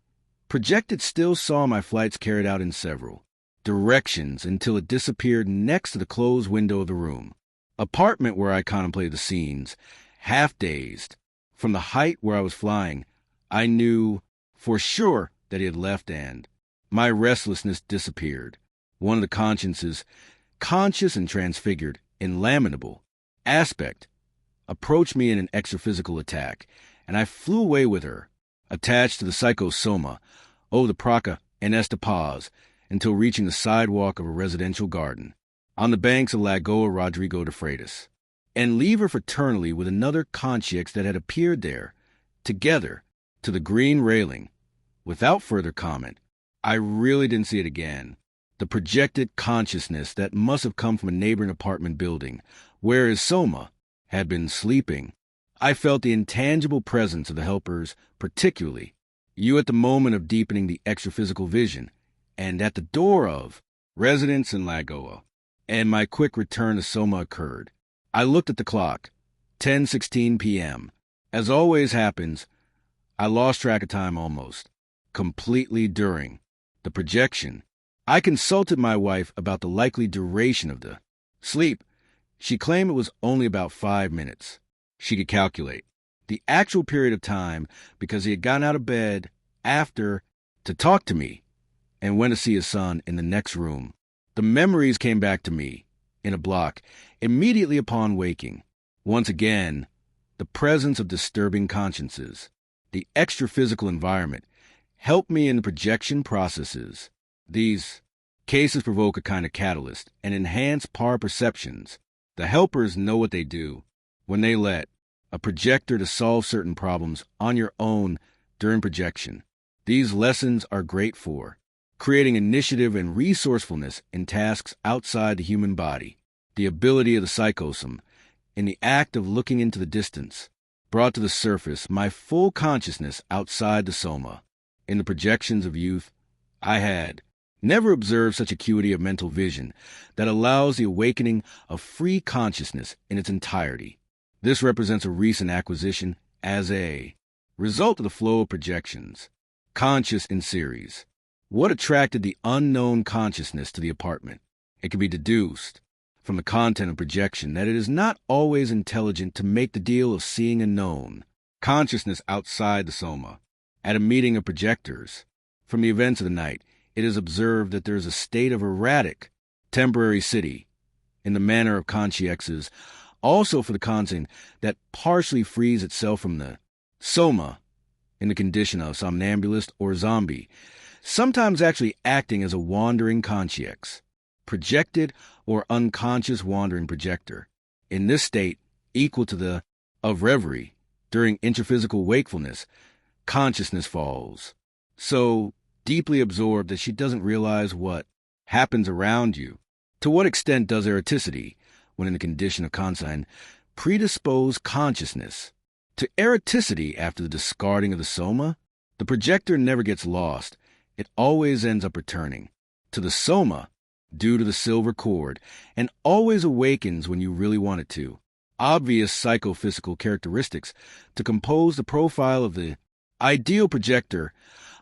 projected still saw my flights carried out in several directions until it disappeared next to the closed window of the room. Apartment where I contemplated the scenes, half dazed. From the height where I was flying, I knew for sure that he had left, and my restlessness disappeared. One of the consciences, conscious and transfigured, in lamentable aspect, approached me in an extra-physical attack, and I flew away with her, attached to the psychosoma, over the Praca and Estepaz, until reaching the sidewalk of a residential garden, on the banks of Lagoa Rodrigo de Freitas, and leave her fraternally with another conscience that had appeared there, together, to the green railing. Without further comment, I really didn't see it again. The projected consciousness that must have come from a neighboring apartment building, where his soma had been sleeping. I felt the intangible presence of the helpers, particularly you at the moment of deepening the extra-physical vision, and at the door of residence in Lagoa, and my quick return to soma occurred. I looked at the clock, 10:16 p.m. As always happens, I lost track of time almost, completely during the projection. I consulted my wife about the likely duration of the sleep. She claimed it was only about 5 minutes. She could calculate the actual period of time because he had gotten out of bed after to talk to me and went to see his son in the next room. The memories came back to me in a block immediately upon waking. Once again, the presence of disturbing consciences, the extra-physical environment, helped me in the projection processes. These cases provoke a kind of catalyst and enhance perceptions. The helpers know what they do when they let a projector to solve certain problems on your own during projection. These lessons are great for creating initiative and resourcefulness in tasks outside the human body. The ability of the psychosome, in the act of looking into the distance, brought to the surface my full consciousness outside the soma. In the projections of youth, I had never observed such acuity of mental vision that allows the awakening of free consciousness in its entirety. This represents a recent acquisition as a result of the flow of projections, conscious in series. What attracted the unknown consciousness to the apartment? It can be deduced from the content of projection that it is not always intelligent to make the deal of seeing a known consciousness outside the soma. At a meeting of projectors, from the events of the night, it is observed that there is a state of erratic, temporary city, in the manner of consciences, also for the conscience that partially frees itself from the soma in the condition of somnambulist or zombie, sometimes actually acting as a wandering conscience, projected or unconscious wandering projector. In this state, equal to the of reverie. During intraphysical wakefulness, consciousness falls so deeply absorbed that she doesn't realize what happens around you. To what extent does eroticity, when in the condition of consign, predispose consciousness to eroticity after the discarding of the soma? The projector never gets lost. It always ends up returning to the soma due to the silver cord, and always awakens when you really want it to. Obvious psychophysical characteristics to compose the profile of the ideal projector: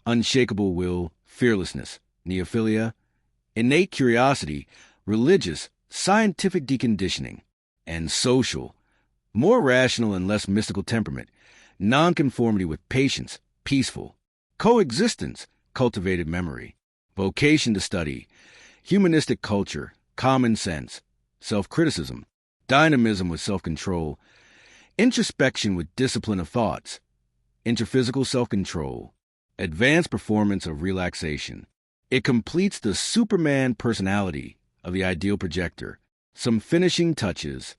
unshakable will, fearlessness, neophilia, innate curiosity, religious, scientific deconditioning, and social, more rational and less mystical temperament, nonconformity with patience, peaceful, coexistence, cultivated memory, vocation to study, humanistic culture, common sense, self-criticism, dynamism with self-control, introspection with discipline of thoughts, intraphysical self-control, advanced performance of relaxation. It completes the Superman personality of the ideal projector. Some finishing touches.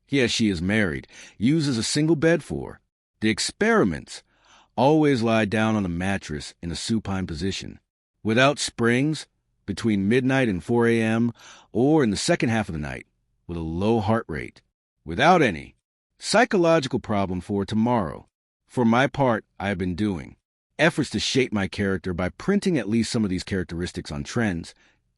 Yes, she is married, uses a single bed for. The experiments: always lie down on the mattress in a supine position, without springs, between midnight and 4 a.m., or in the second half of the night, with a low heart rate, without any psychological problem for tomorrow. For my part, I have been doing efforts to shape my character by printing at least some of these characteristics on trends,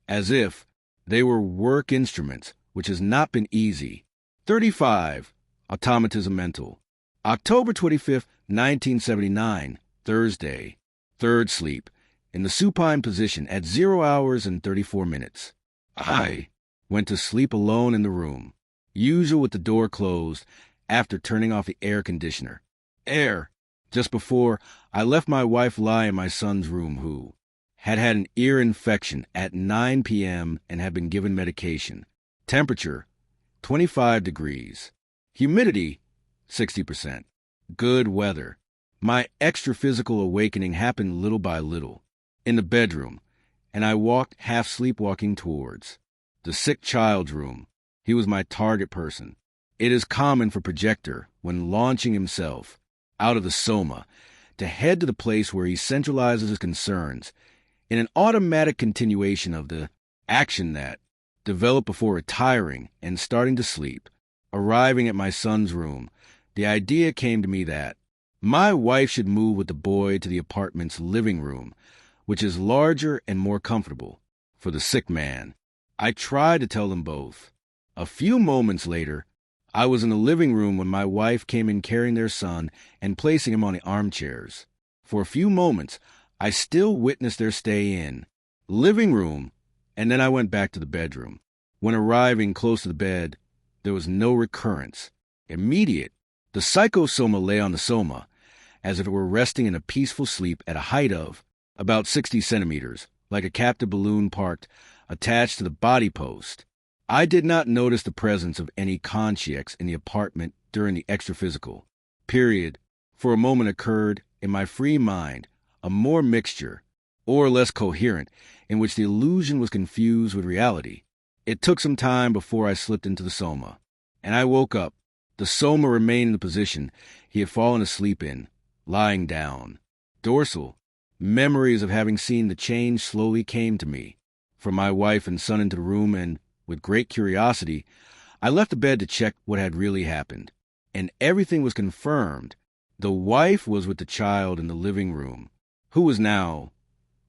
as if they were work instruments, which has not been easy. 35. Automatism Mental. October 25th, 1979, Thursday. Third sleep, in the supine position at 0 hours and 34 minutes. I went to sleep alone in the room, usual with the door closed, after turning off the air conditioner. Just before, I left my wife lie in my son's room, who had had an ear infection at 9 p.m. and had been given medication. Temperature, 25 degrees. Humidity, 60%. Good weather. My extra-physical awakening happened little by little in the bedroom, and I walked half sleepwalking towards the sick child's room. He was my target person. It is common for projector, when launching himself out of the soma, to head to the place where he centralizes his concerns in an automatic continuation of the action that developed before retiring and starting to sleep. Arriving at my son's room, the idea came to me that my wife should move with the boy to the apartment's living room, which is larger and more comfortable for the sick man. I tried to tell them both. A few moments later, I was in the living room when my wife came in carrying their son and placing him on the armchairs. For a few moments, I still witnessed their stay in living room, and then I went back to the bedroom. When arriving close to the bed, there was no recurrence. Immediate. The psychosoma lay on the soma, as if it were resting in a peaceful sleep at a height of about 60 centimeters, like a captive balloon parked attached to the body post. I did not notice the presence of any conscience in the apartment during the extraphysical period. For a moment occurred in my free mind a more mixture, or less coherent, in which the illusion was confused with reality. It took some time before I slipped into the soma, and I woke up. The soma remained in the position he had fallen asleep in, lying down. Dorsal. Memories of having seen the change slowly came to me. For my wife and son into the room, and with great curiosity, I left the bed to check what had really happened. And everything was confirmed. The wife was with the child in the living room, who was now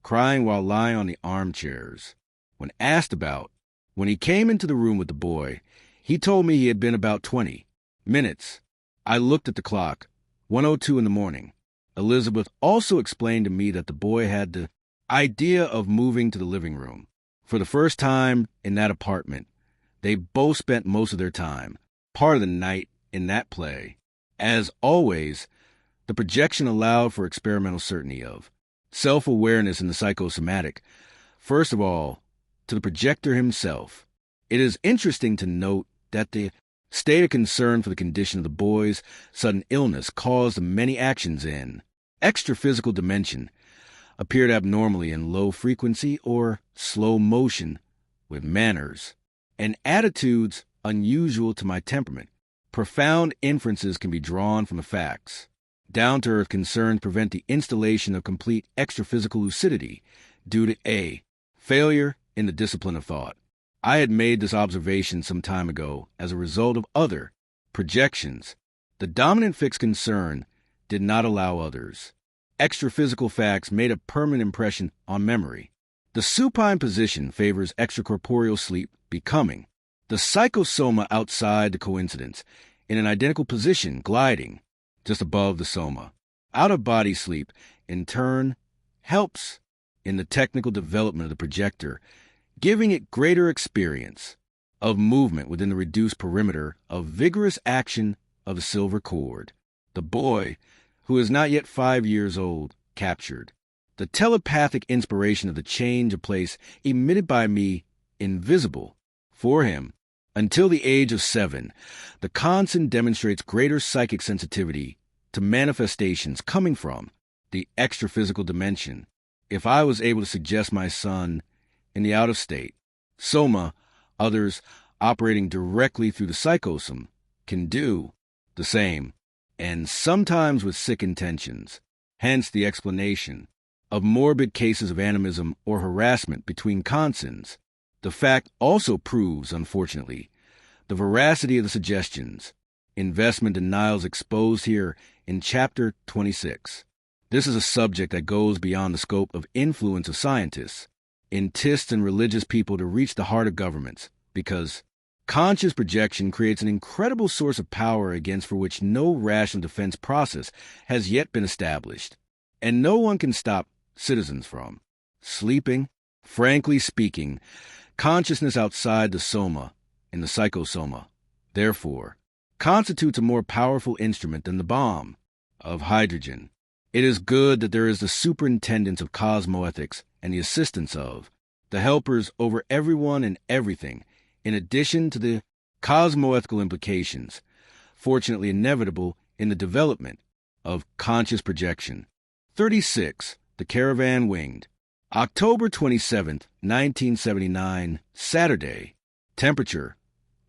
crying while lying on the armchairs. When asked about when he came into the room with the boy, he told me he had been about 20 minutes. I looked at the clock, 1:02 in the morning. Elizabeth also explained to me that the boy had the idea of moving to the living room. For the first time in that apartment, they both spent most of their time, part of the night, in that play. As always, the projection allowed for experimental certainty of self-awareness in the psychosomatic. First of all, to the projector himself. It is interesting to note that the state of concern for the condition of the boy's sudden illness caused many actions in extra-physical dimension appeared abnormally in low frequency or slow motion, with manners and attitudes unusual to my temperament, Profound inferences can be drawn from the facts. Down-to-earth concerns prevent the installation of complete extraphysical lucidity due to A. Failure in the discipline of thought. I had made this observation some time ago as a result of other projections. The dominant fixed concern did not allow others. Extraphysical facts made a permanent impression on memory. The supine position favors extracorporeal sleep becoming. The psychosoma outside the coincidence, in an identical position, gliding, just above the soma. Out-of-body sleep, in turn, helps in the technical development of the projector, giving it greater experience of movement within the reduced perimeter of vigorous action of the silver cord. The boy, who is not yet 5 years old, captured. The telepathic inspiration of the change of place emitted by me, invisible for him. Until the age of 7, the Kansen demonstrates greater psychic sensitivity to manifestations coming from the extraphysical dimension. If I was able to suggest my son in the out-of-state soma, others operating directly through the psychosome can do the same, and sometimes with sick intentions. Hence the explanation of morbid cases of animism or harassment between Kansens. The fact also proves, unfortunately, the veracity of the suggestions. Investment denials exposed here in Chapter 26. This is a subject that goes beyond the scope of influence of scientists, entists and religious people to reach the heart of governments, because conscious projection creates an incredible source of power against for which no rational defense process has yet been established, and no one can stop citizens from sleeping. Frankly speaking, consciousness outside the soma, in the psychosoma, therefore, constitutes a more powerful instrument than the bomb of hydrogen. It is good that there is the superintendence of cosmoethics and the assistance of the helpers over everyone and everything, in addition to the cosmoethical implications, fortunately inevitable in the development of conscious projection. 36. The Caravan Winged. October 27th, 1979, Saturday. Temperature,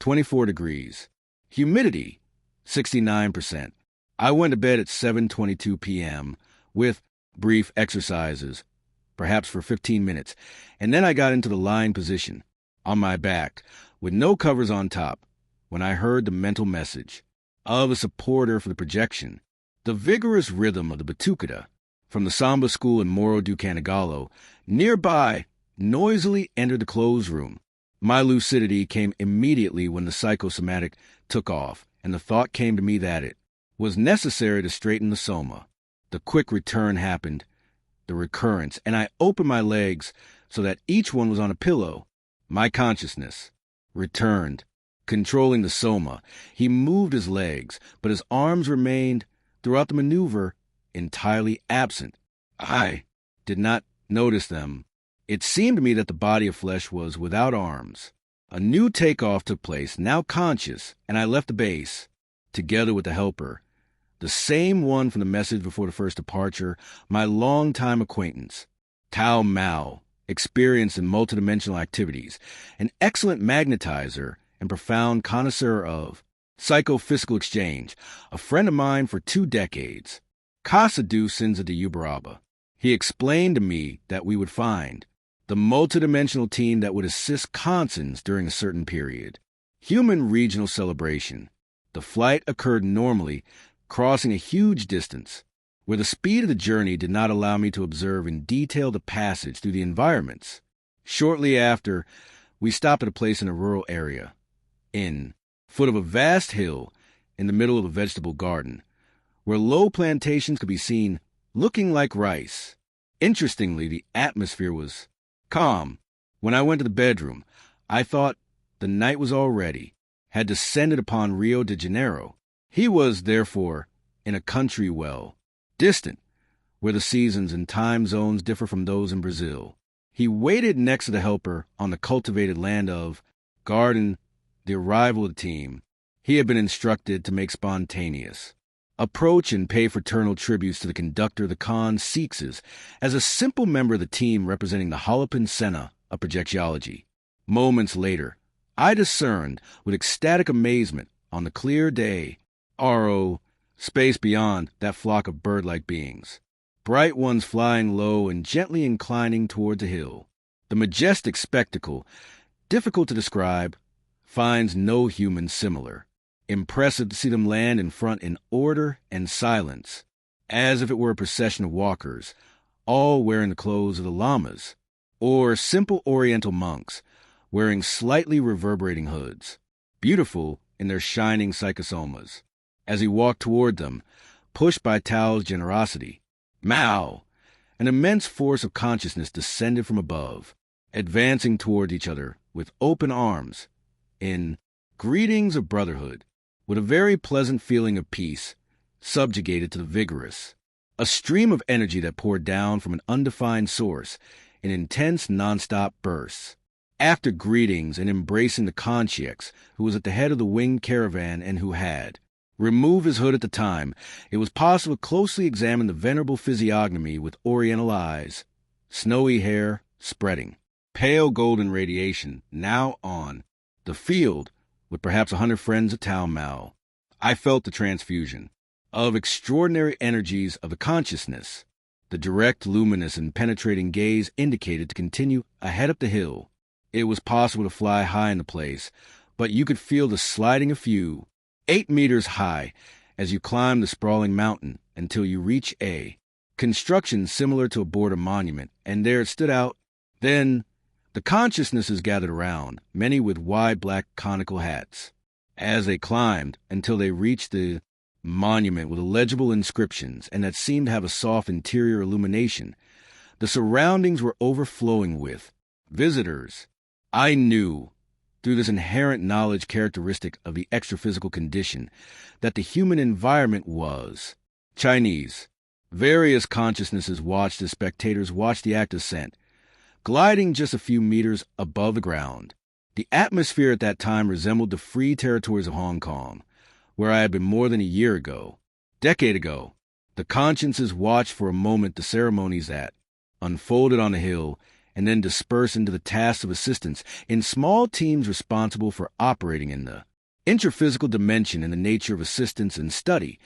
24 degrees. Humidity, 69%. I went to bed at 7:22 p.m. with brief exercises, perhaps for 15 minutes, and then I got into the lying position, on my back, with no covers on top, when I heard the mental message of a supporter for the projection. The vigorous rhythm of the batucada from the samba school in Morro do Canigalo, nearby, noisily entered the closed room. My lucidity came immediately when the psychosomatic took off, and the thought came to me that it was necessary to straighten the soma. The quick return happened, the recurrence, and I opened my legs so that each one was on a pillow. My consciousness returned, controlling the soma. He moved his legs, but his arms remained, throughout the maneuver, entirely absent. I did not notice them. It seemed to me that the body of flesh was without arms. A new takeoff took place, now conscious, and I left the base, together with the helper, the same one from the message before the first departure, my long-time acquaintance, Tao Mao, experienced in multidimensional activities, an excellent magnetizer and profound connoisseur of psychophysical exchange, a friend of mine for 2 decades. Kasadu Sinza de Uberaba. He explained to me that we would find the multidimensional team that would assist Kansens during a certain period. Human regional celebration. The flight occurred normally, crossing a huge distance, where the speed of the journey did not allow me to observe in detail the passage through the environments. Shortly after, we stopped at a place in a rural area, in foot of a vast hill in the middle of a vegetable garden, where low plantations could be seen looking like rice. Interestingly, the atmosphere was calm. When I went to the bedroom, I thought the night was already, had descended upon Rio de Janeiro. He was, therefore, in a country well distant, where the seasons and time zones differ from those in Brazil. He waited next to the helper on the cultivated land of garden. The arrival of the team, he had been instructed to make spontaneous. Approach and pay fraternal tributes to the conductor of the Khan Sikhs as a simple member of the team representing the Halapin Sena of projectiology. Moments later, I discerned with ecstatic amazement on the clear day. RO, space beyond that flock of bird-like beings. Bright ones flying low and gently inclining toward the hill. The majestic spectacle, difficult to describe, finds no human similar. Impressive to see them land in front in order and silence, as if it were a procession of walkers, all wearing the clothes of the lamas, or simple oriental monks, wearing slightly reverberating hoods, beautiful in their shining psychosomas. As he walked toward them, pushed by Tao's generosity, Mao, an immense force of consciousness descended from above, advancing toward each other with open arms, in greetings of brotherhood, with a very pleasant feeling of peace, subjugated to the vigorous. A stream of energy that poured down from an undefined source in intense non-stop bursts. After greetings and embracing the Consciex, who was at the head of the winged caravan and who had removed his hood at the time, it was possible to closely examine the venerable physiognomy with oriental eyes, snowy hair spreading, pale golden radiation now on the field with perhaps 100 friends of Tao Mao. I felt the transfusion of extraordinary energies of the consciousness. The direct, luminous, and penetrating gaze indicated to continue ahead up the hill. It was possible to fly high in the place, but you could feel the sliding of few, 8 meters high, as you climbed the sprawling mountain until you reach a construction similar to a border monument, and there it stood out. Then the consciousnesses gathered around, many with wide black conical hats, as they climbed until they reached the monument with illegible inscriptions and that seemed to have a soft interior illumination. The surroundings were overflowing with visitors. I knew, through this inherent knowledge characteristic of the extraphysical condition, that the human environment was Chinese. Various consciousnesses watched as spectators watched the act of ascent, gliding just a few meters above the ground. The atmosphere at that time resembled the free territories of Hong Kong, where I had been more than a decade ago. The consciences watched for a moment the ceremonies that unfolded on the hill and then dispersed into the tasks of assistance in small teams responsible for operating in the intraphysical dimension in the nature of assistance and study,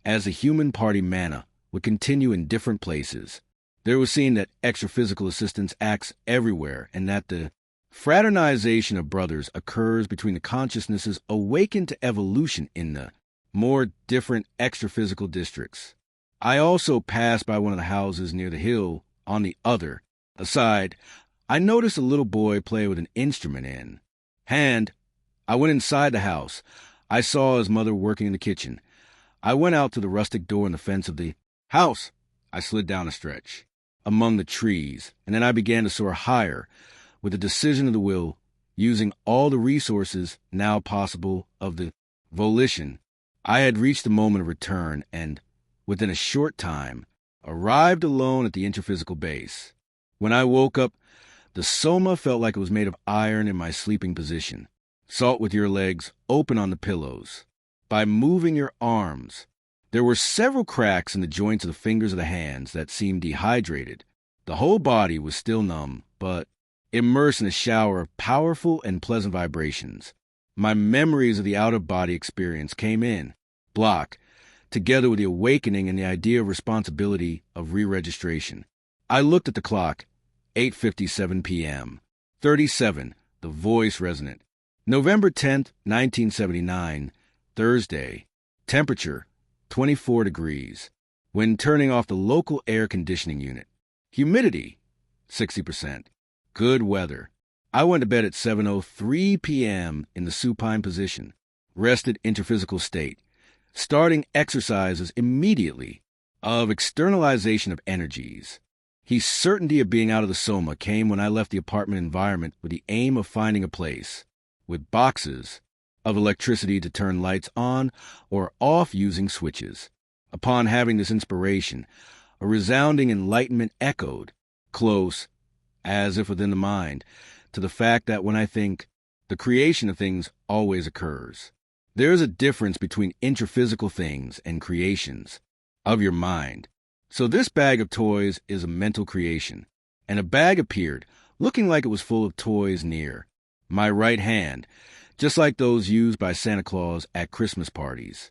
as the human party mana would continue in different places. There was seen that extraphysical assistance acts everywhere and that the fraternization of brothers occurs between the consciousnesses awakened to evolution in the more different extraphysical districts. I also passed by one of the houses near the hill on the other aside. I noticed a little boy play with an instrument in hand. I went inside the house. I saw his mother working in the kitchen. I went out to the rustic door in the fence of the house. I slid down a stretch among the trees, and then I began to soar higher with the decision of the will, using all the resources now possible of the volition. I had reached the moment of return and, within a short time, arrived alone at the intraphysical base. When I woke up, the soma felt like it was made of iron in my sleeping position. Salt with your legs open on the pillows. By moving your arms, there were several cracks in the joints of the fingers of the hands that seemed dehydrated. The whole body was still numb, but immersed in a shower of powerful and pleasant vibrations. My memories of the out-of-body experience came in, block, together with the awakening and the idea of responsibility of re-registration. I looked at the clock, 8:57 p.m. 37, the voice resonant. November 10th, 1979, Thursday. Temperature, 24 degrees. When turning off the local air conditioning unit. Humidity, 60%. Good weather. I went to bed at 7:03 p.m. in the supine position, rested intraphysical state, starting exercises immediately of externalization of energies. The certainty of being out of the soma came when I left the apartment environment with the aim of finding a place with boxes of electricity to turn lights on or off using switches. Upon having this inspiration, a resounding enlightenment echoed, close, as if within the mind, to the fact that when I think, the creation of things always occurs. There is a difference between intraphysical things and creations of your mind. So this bag of toys is a mental creation, and a bag appeared, looking like it was full of toys near my right hand, just like those used by Santa Claus at Christmas parties.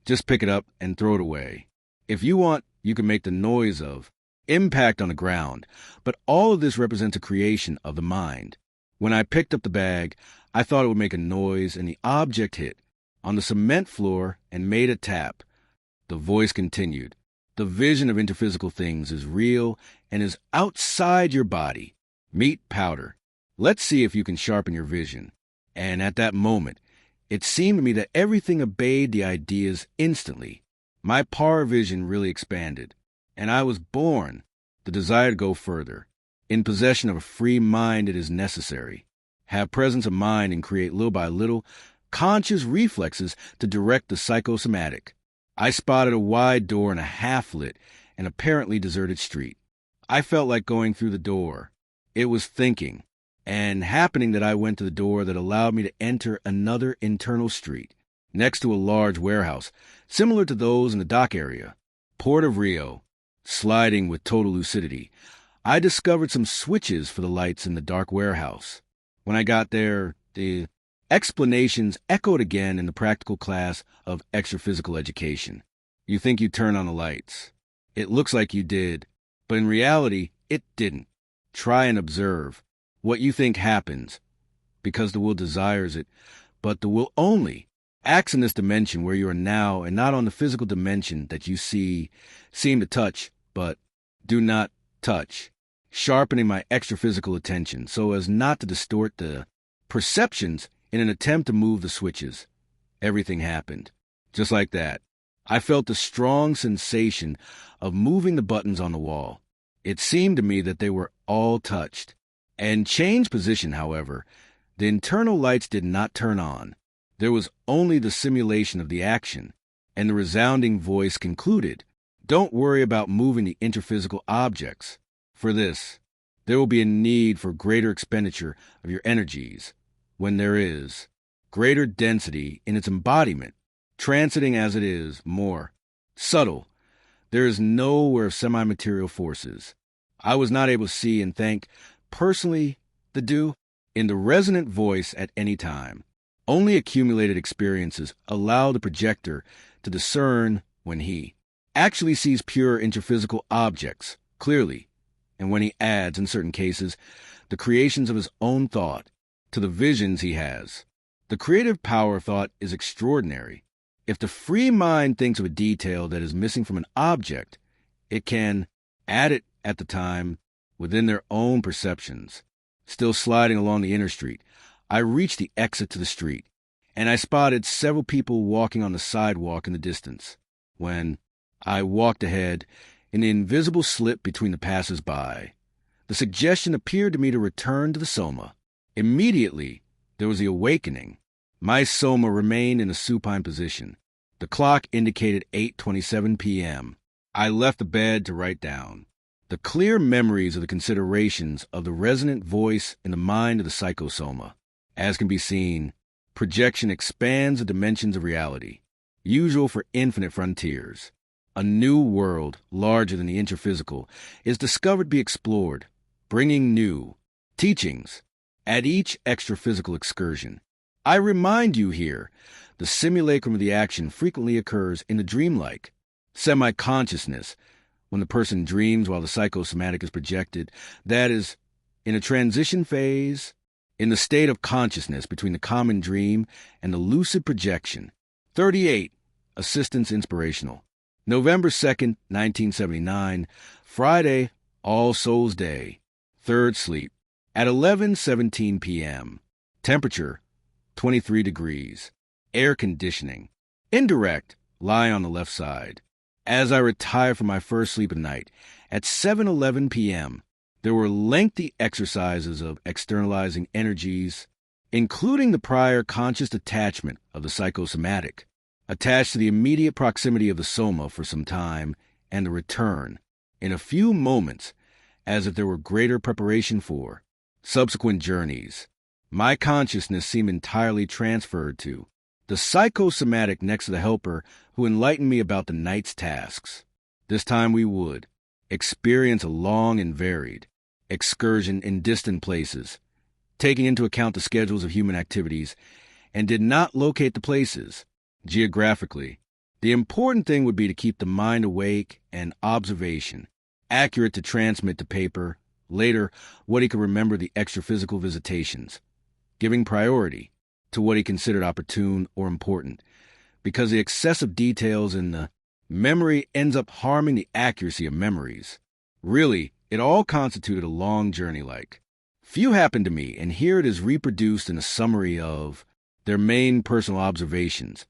Just pick it up and throw it away. If you want, you can make the noise of impact on the ground, but all of this represents a creation of the mind. When I picked up the bag, I thought it would make a noise, and the object hit on the cement floor and made a tap. The voice continued. The vision of interphysical things is real and is outside your body. Meet powder. Let's see if you can sharpen your vision. And at that moment, it seemed to me that everything obeyed the ideas instantly. My power vision really expanded, and I was born the desire to go further. In possession of a free mind, it is necessary. Have presence of mind and create little by little conscious reflexes to direct the psychosomatic. I spotted a wide door in a half-lit and apparently deserted street. I felt like going through the door. It was thinking and happening that I went to the door that allowed me to enter another internal street, next to a large warehouse, similar to those in the dock area. Port of Rio, sliding with total lucidity. I discovered some switches for the lights in the dark warehouse. When I got there, the explanations echoed again in the practical class of extraphysical education. You think you turn on the lights. It looks like you did, but in reality, it didn't. Try and observe. What you think happens, because the will desires it, but the will only acts in this dimension where you are now and not on the physical dimension that you seem to touch, but do not touch, sharpening my extraphysical attention so as not to distort the perceptions in an attempt to move the switches. Everything happened. Just like that. I felt the strong sensation of moving the buttons on the wall. It seemed to me that they were all touched. And changed position, however, the internal lights did not turn on. There was only the simulation of the action, and the resounding voice concluded, "Don't worry about moving the interphysical objects. For this, there will be a need for greater expenditure of your energies, when there is greater density in its embodiment, transiting as it is, more subtle. There is nowhere of semi-material forces. I was not able to see and think personally the do in the resonant voice at any time. Only accumulated experiences allow the projector to discern when he actually sees pure interphysical objects clearly, and when he adds, in certain cases, the creations of his own thought to the visions he has. The creative power of thought is extraordinary. If the free mind thinks of a detail that is missing from an object, it can add it at the time within their own perceptions. Still sliding along the inner street, I reached the exit to the street, and I spotted several people walking on the sidewalk in the distance. When I walked ahead, in the invisible slip between the passers-by, the suggestion appeared to me to return to the soma. Immediately, there was the awakening. My soma remained in a supine position. The clock indicated 8:27 p.m. I left the bed to write down the clear memories of the considerations of the resonant voice in the mind of the psychosoma. As can be seen, projection expands the dimensions of reality, usual for infinite frontiers. A new world, larger than the interphysical, is discovered to be explored, bringing new teachings at each extraphysical excursion. I remind you here, the simulacrum of the action frequently occurs in the dreamlike semi-consciousness, when the person dreams while the psychosomatic is projected, that is, in a transition phase, in the state of consciousness between the common dream and the lucid projection. 38. Assistance Inspirational. November 2nd, 1979, Friday, All Souls Day, third sleep, at 11:17 p.m. Temperature, 23 degrees. Air conditioning. Indirect, lie on the left side. As I retired from my first sleep at night, at 7:11 p.m., there were lengthy exercises of externalizing energies, including the prior conscious detachment of the psychosomatic, attached to the immediate proximity of the soma for some time, and the return, in a few moments, as if there were greater preparation for subsequent journeys. My consciousness seemed entirely transferred to the psychosomatic next to the helper who enlightened me about the night's tasks. This time we would experience a long and varied excursion in distant places, taking into account the schedules of human activities, and did not locate the places geographically. The important thing would be to keep the mind awake and observation, accurate to transmit to paper, later what he could remember the extra-physical visitations, giving priority to what he considered opportune or important, because the excessive details in the memory ends up harming the accuracy of memories. Really, it all constituted a long journey like. Few happened to me, and here it is reproduced in a summary of their main personal observations,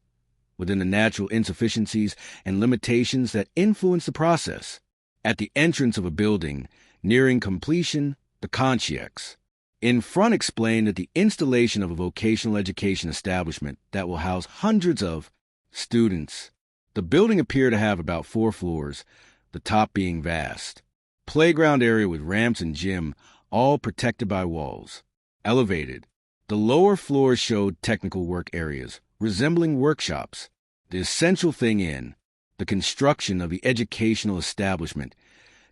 within the natural insufficiencies and limitations that influence the process. At the entrance of a building, nearing completion, the concierge in front explained that the installation of a vocational education establishment that will house hundreds of students. The building appeared to have about 4 floors, the top being vast. Playground area with ramps and gym, all protected by walls. Elevated. The lower floors showed technical work areas, resembling workshops. The essential thing in the construction of the educational establishment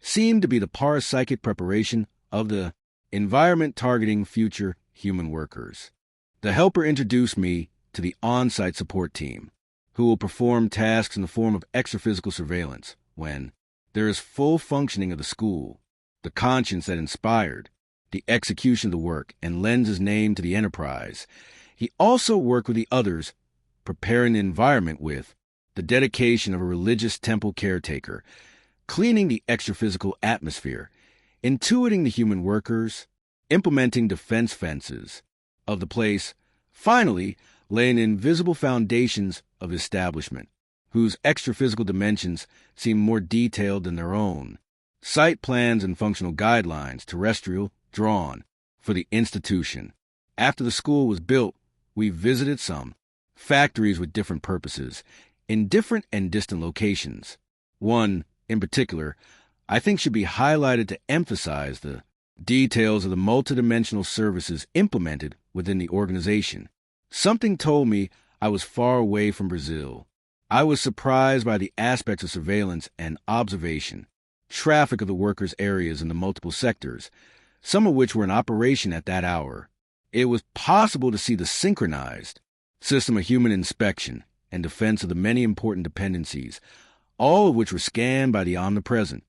seemed to be the parapsychic preparation of the environment targeting future human workers. The helper introduced me to the on-site support team, who will perform tasks in the form of extra-physical surveillance when there is full functioning of the school, the conscience that inspired the execution of the work, and lends his name to the enterprise. He also worked with the others, preparing the environment with the dedication of a religious temple caretaker, cleaning the extra-physical atmosphere, intuiting the human workers, implementing defense fences of the place, finally laying the invisible foundations of the establishment, whose extra-physical dimensions seem more detailed than their own. Site plans and functional guidelines, terrestrial, drawn for the institution. After the school was built, we visited some factories with different purposes, in different and distant locations. One, in particular, I think should be highlighted to emphasize the details of the multidimensional services implemented within the organization. Something told me I was far away from Brazil. I was surprised by the aspects of surveillance and observation, traffic of the workers' areas in the multiple sectors, some of which were in operation at that hour. It was possible to see the synchronized system of human inspection and defense of the many important dependencies, all of which were scanned by the omnipresent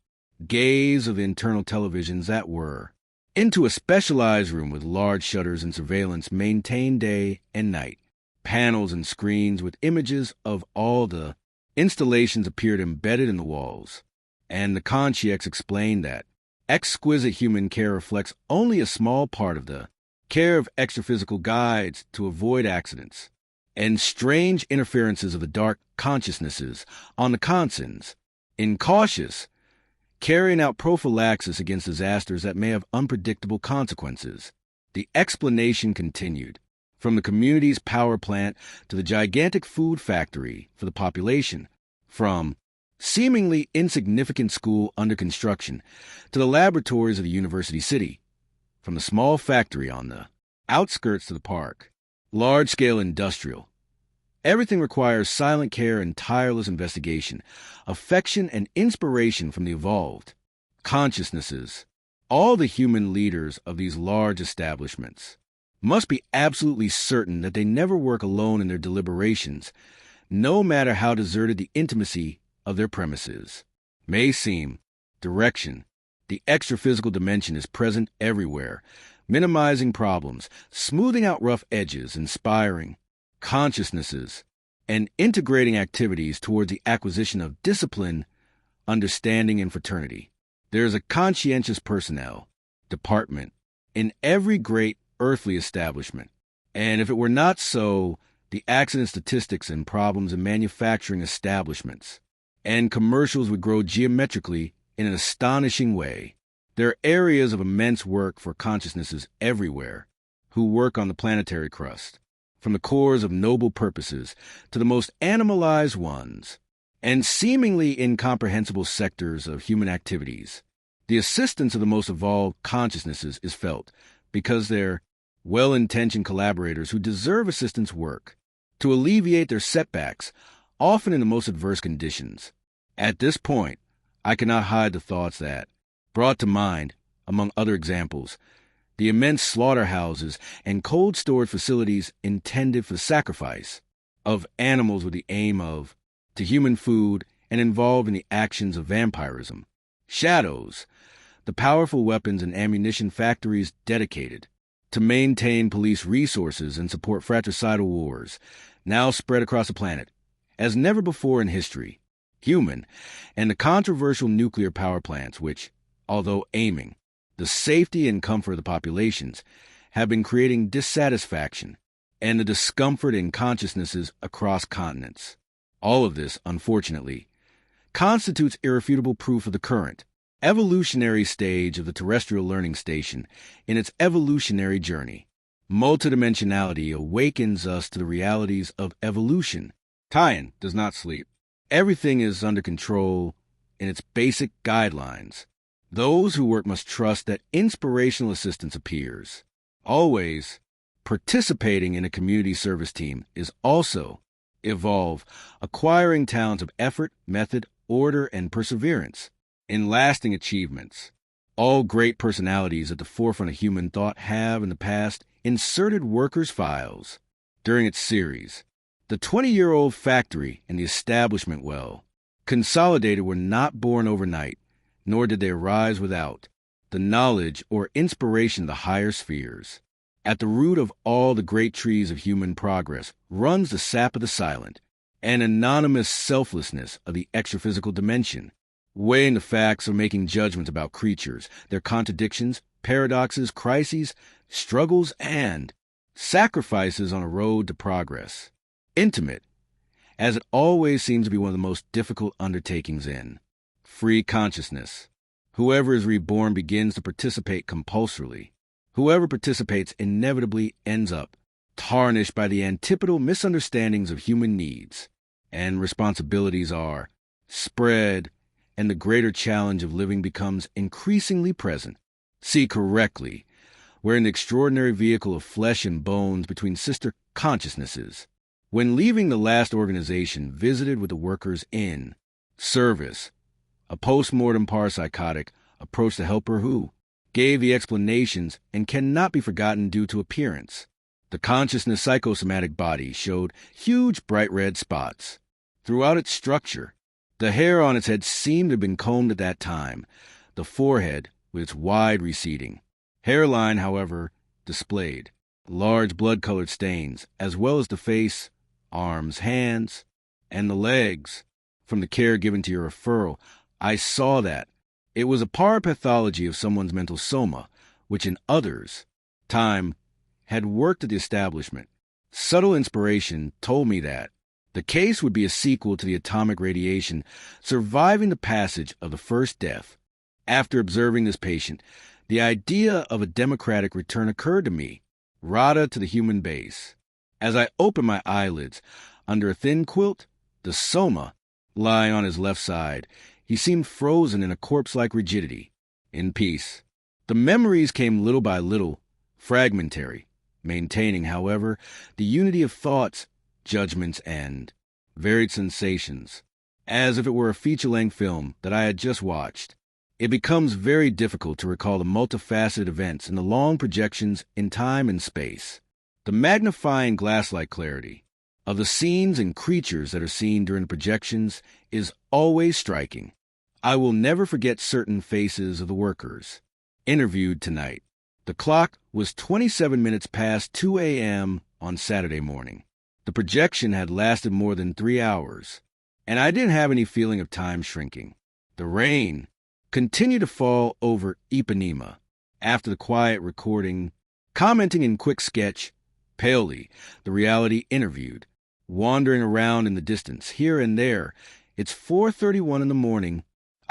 gaze of the internal televisions that were, into a specialized room with large shutters and surveillance maintained day and night. Panels and screens with images of all the installations appeared embedded in the walls, and the concierge explained that exquisite human care reflects only a small part of the care of extra-physical guides to avoid accidents and strange interferences of the dark consciousnesses on the conscience, incautious, carrying out prophylaxis against disasters that may have unpredictable consequences. The explanation continued, from the community's power plant to the gigantic food factory for the population, from seemingly insignificant school under construction to the laboratories of the university city, from the small factory on the outskirts to the park, large-scale industrial. Everything requires silent care and tireless investigation, affection and inspiration from the evolved consciousnesses. All the human leaders of these large establishments must be absolutely certain that they never work alone in their deliberations, no matter how deserted the intimacy of their premises may seem. Direction. The extra-physical dimension is present everywhere, minimizing problems, smoothing out rough edges, inspiring consciousnesses, and integrating activities towards the acquisition of discipline, understanding, and fraternity. There is a conscientious personnel department in every great earthly establishment, and if it were not so, the accident statistics and problems in manufacturing establishments and commercials would grow geometrically in an astonishing way. There are areas of immense work for consciousnesses everywhere who work on the planetary crust, from the cores of noble purposes to the most animalized ones, and seemingly incomprehensible sectors of human activities. The assistance of the most evolved consciousnesses is felt because their well-intentioned collaborators who deserve assistance work to alleviate their setbacks, often in the most adverse conditions. At this point, I cannot hide the thoughts that brought to mind, among other examples, the immense slaughterhouses and cold storage facilities intended for the sacrifice of animals with the aim of to human food and involved in the actions of vampirism. Shadows, the powerful weapons and ammunition factories dedicated to maintain police resources and support fratricidal wars, now spread across the planet, as never before in history, human, and the controversial nuclear power plants which, although aiming the safety and comfort of the populations, have been creating dissatisfaction and the discomfort in consciousnesses across continents. All of this, unfortunately, constitutes irrefutable proof of the current, evolutionary stage of the terrestrial learning station in its evolutionary journey. Multidimensionality awakens us to the realities of evolution. Tyan does not sleep. Everything is under control in its basic guidelines. Those who work must trust that inspirational assistance appears. Always participating in a community service team is also evolve, acquiring talents of effort, method, order, and perseverance in lasting achievements. All great personalities at the forefront of human thought have in the past inserted workers' files. During its series, the 20-year-old factory and the establishment consolidated were not born overnight, nor did they arise without the knowledge or inspiration of the higher spheres. At the root of all the great trees of human progress runs the sap of the silent, an anonymous selflessness of the extraphysical dimension, weighing the facts or making judgments about creatures, their contradictions, paradoxes, crises, struggles, and sacrifices on a road to progress. Intimate, as it always seems to be one of the most difficult undertakings in free consciousness. Whoever is reborn begins to participate compulsorily. Whoever participates inevitably ends up tarnished by the antipodal misunderstandings of human needs, and responsibilities are spread, and the greater challenge of living becomes increasingly present. See correctly, we're in the extraordinary vehicle of flesh and bones between sister consciousnesses. When leaving the last organization visited with the workers in service, a post-mortem parapsychotic approached the helper who gave the explanations and cannot be forgotten due to appearance. The consciousness psychosomatic body showed huge bright red spots throughout its structure. The hair on its head seemed to have been combed at that time, the forehead with its wide receding hairline, however, displayed large blood-colored stains, as well as the face, arms, hands, and the legs. From the care given to your referral, I saw that it was a parapathology of someone's mental soma, which in others' time had worked at the establishment. Subtle inspiration told me that the case would be a sequel to the atomic radiation surviving the passage of the first death. After observing this patient, the idea of a democratic return occurred to me, rada to the human base. As I opened my eyelids, under a thin quilt, the soma, lying on his left side, he seemed frozen in a corpse-like rigidity, in peace. The memories came little by little, fragmentary, maintaining, however, the unity of thoughts, judgments, and varied sensations, as if it were a feature-length film that I had just watched. It becomes very difficult to recall the multifaceted events and the long projections in time and space. The magnifying glass-like clarity of the scenes and creatures that are seen during the projections is always striking. I will never forget certain faces of the workers interviewed tonight. The clock was 27 minutes past 2 a.m. on Saturday morning. The projection had lasted more than 3 hours, and I didn't have any feeling of time shrinking. The rain continued to fall over Ipanema after the quiet recording, commenting in quick sketch, palely, the reality interviewed, wandering around in the distance, here and there. It's 4:31 in the morning.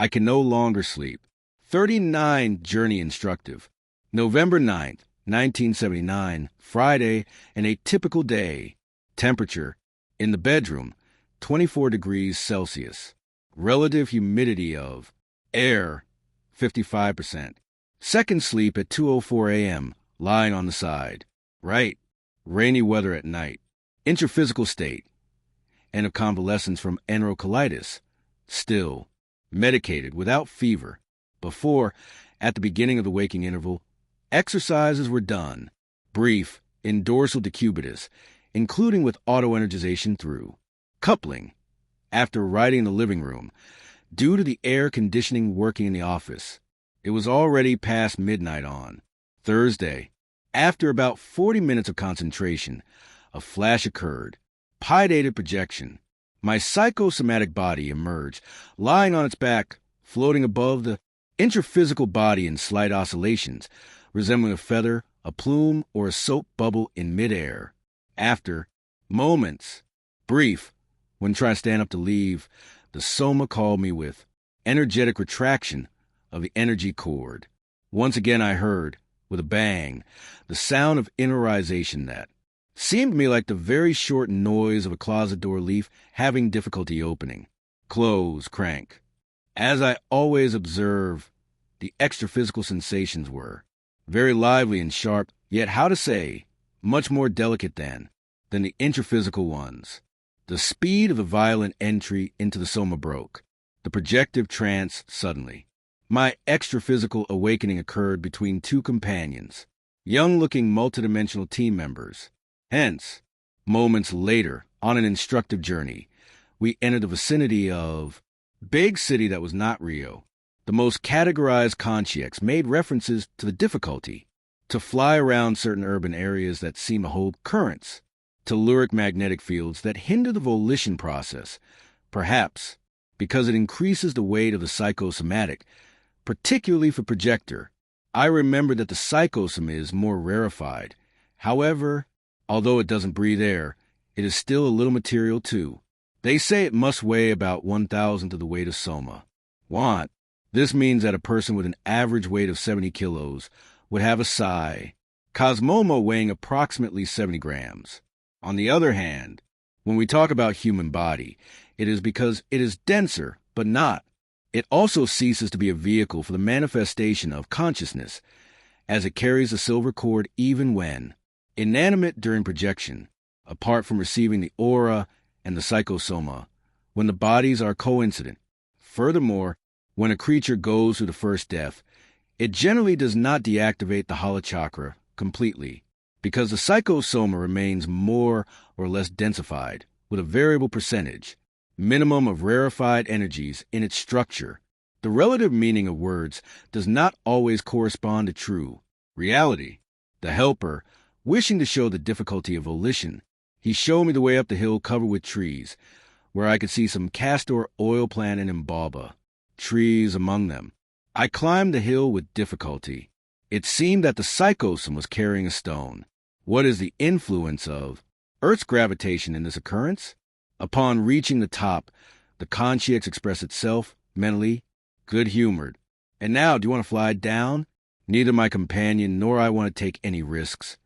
I can no longer sleep. 39 journey instructive. November 9th, 1979, Friday, and a typical day. Temperature, in the bedroom, 24 degrees Celsius. Relative humidity of air, 55%. Second sleep at 2:04 a.m., lying on the side. Right. Rainy weather at night. Intraphysical state. And of convalescence from enterocolitis. Still. Medicated, without fever. Before, at the beginning of the waking interval, Exercises were done, brief, in dorsal decubitus, including with auto-energization through coupling, after riding in the living room, due to the air conditioning working in the office. It was already past midnight on Thursday. After about 40 minutes of concentration, a flash occurred. Pi-dated projection. My psychosomatic body emerged, lying on its back, floating above the intraphysical body in slight oscillations, resembling a feather, a plume, or a soap bubble in midair. After moments, brief, when trying to stand up to leave, the soma called me with energetic retraction of the energy cord. Once again I heard, with a bang, the sound of interiorization that seemed to me like the very short noise of a closet door leaf having difficulty opening. Close, crank. As I always observe, the extraphysical sensations were very lively and sharp, yet how to say, much more delicate than the intraphysical ones. The speed of the violent entry into the soma broke, the projective trance suddenly. My extraphysical awakening occurred between two companions, young-looking multidimensional team members. Hence, moments later, on an instructive journey, we entered the vicinity of big city that was not Rio. The most categorized conscience made references to the difficulty to fly around certain urban areas that seem to hold currents, telluric magnetic fields that hinder the volition process, perhaps because it increases the weight of the psychosomatic, particularly for projector. I remember that the psychosome is more rarefied. However, although it doesn't breathe air, it is still a little material too. They say it must weigh about 1,000th of the weight of soma. Want. This means that a person with an average weight of 70 kilos would have a psi, cosmomo weighing approximately 70 grams. On the other hand, when we talk about human body, it is because it is denser, but not. It also ceases to be a vehicle for the manifestation of consciousness, as it carries the silver cord even when inanimate during projection, apart from receiving the aura and the psychosoma, when the bodies are coincident. Furthermore, when a creature goes through the first death, it generally does not deactivate the hala chakra completely, because the psychosoma remains more or less densified, with a variable percentage, minimum of rarefied energies in its structure. The relative meaning of words does not always correspond to true reality. The helper, wishing to show the difficulty of volition, he showed me the way up the hill covered with trees, where I could see some castor oil plant and imbalba, trees among them. I climbed the hill with difficulty. It seemed that the psychosome was carrying a stone. What is the influence of Earth's gravitation in this occurrence? Upon reaching the top, the conscience expressed itself, mentally, good-humored. And now, do you want to fly down? Neither my companion nor I want to take any risks.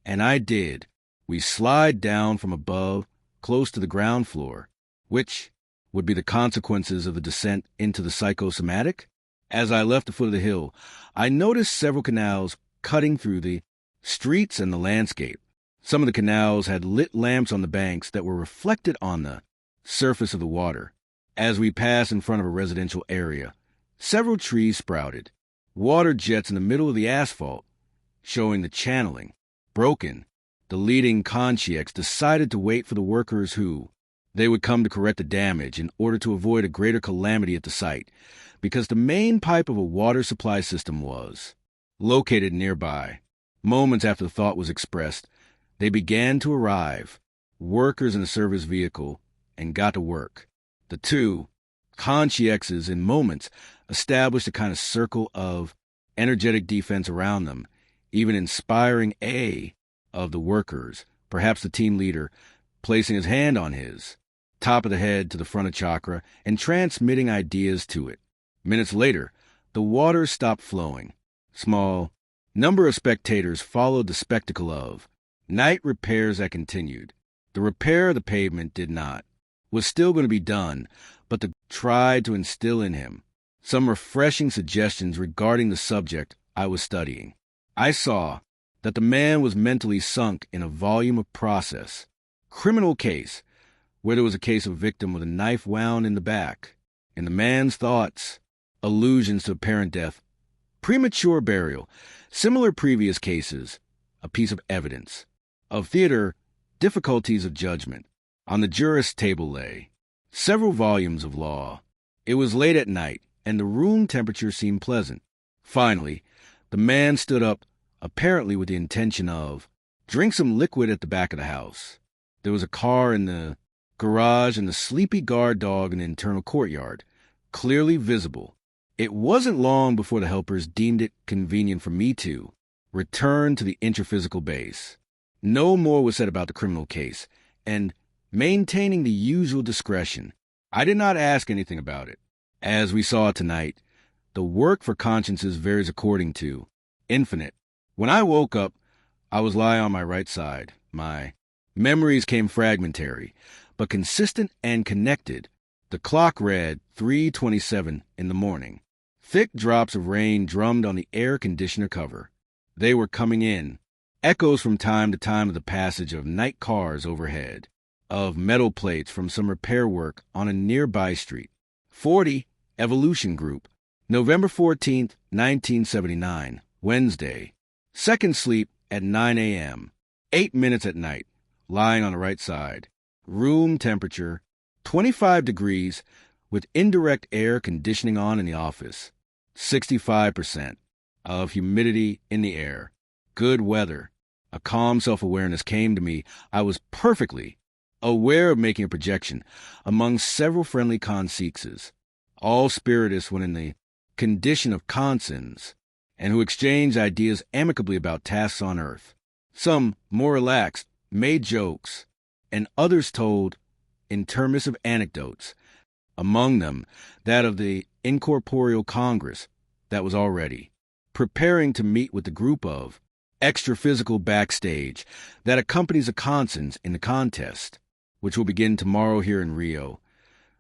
And I did. We slide down from above, close to the ground floor, which would be the consequences of the descent into the psychosomatic. As I left the foot of the hill, I noticed several canals cutting through the streets and the landscape. Some of the canals had lit lamps on the banks that were reflected on the surface of the water. As we passed in front of a residential area, several trees sprouted, water jets in the middle of the asphalt, showing the channeling. Broken, the leading conscience decided to wait for the workers who they would come to correct the damage in order to avoid a greater calamity at the site, because the main pipe of a water supply system was located nearby. Moments after the thought was expressed, they began to arrive, workers in a service vehicle, and got to work. The two consciences in moments established a kind of circle of energetic defense around them, even inspiring of the workers, perhaps the team leader, placing his hand on his top of the head to the frontal chakra and transmitting ideas to it. Minutes later, the water stopped flowing. Small number of spectators followed the spectacle of night repairs that continued. The repair of the pavement did not. Was still going to be done, but they tried to instill in him some refreshing suggestions regarding the subject I was studying. I saw that the man was mentally sunk in a volume of process. Criminal case, where there was a case of victim with a knife wound in the back. In the man's thoughts, allusions to apparent death, premature burial, Similar previous cases, a piece of evidence. Of theater, difficulties of judgment. On the jurist's table lay several volumes of law. It was late at night, and the room temperature seemed pleasant. Finally, the man stood up, apparently with the intention of drink some liquid at the back of the house. There was a car in the garage and the sleepy guard dog in the internal courtyard, clearly visible. It wasn't long before the helpers deemed it convenient for me to return to the intraphysical base. No more was said about the criminal case, and maintaining the usual discretion, I did not ask anything about it. As we saw tonight, the work for consciences varies according to infinite. When I woke up, I was lying on my right side. My memories came fragmentary, but consistent and connected. The clock read 3:27 in the morning. Thick drops of rain drummed on the air conditioner cover. They were coming in, echoes from time to time of the passage of night cars overhead, of metal plates from some repair work on a nearby street. 40, Evolution Group, November 14th, 1979, Wednesday. Second sleep at 9 a.m., 8 minutes at night, lying on the right side. Room temperature, 25 degrees, with indirect air conditioning on in the office. 65% of humidity in the air. Good weather. A calm self-awareness came to me. I was perfectly aware of making a projection among several friendly consciences, all spiritists when in the condition of conscience, and who exchanged ideas amicably about tasks on earth. Some, more relaxed, made jokes, and others told intermissive anecdotes, among them that of the incorporeal congress that was already preparing to meet with the group of extra-physical backstage that accompanies a conscience in the contest, which will begin tomorrow here in Rio,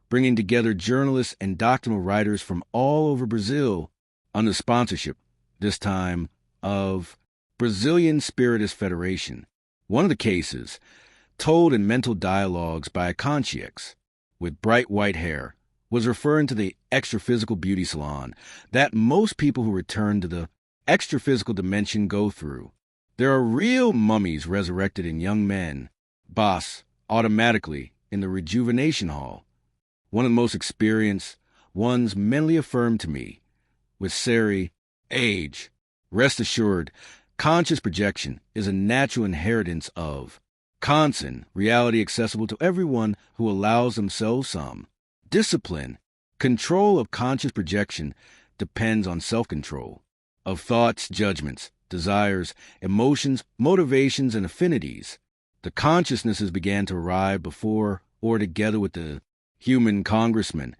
bringing together journalists and doctrinal writers from all over Brazil under sponsorship, this time, of Brazilian Spiritist Federation. One of the cases, told in mental dialogues by a consciex with bright white hair, was referring to the extra-physical beauty salon that most people who return to the extra-physical dimension go through. There are real mummies resurrected in young men, boss, automatically in the rejuvenation hall. One of the most experienced ones mentally affirmed to me, with Sari, age, rest assured, conscious projection is a natural inheritance of conscience, reality accessible to everyone who allows themselves some. Discipline, control of conscious projection depends on self-control of thoughts, judgments, desires, emotions, motivations, and affinities. The consciousnesses began to arrive before or together with the human congressman,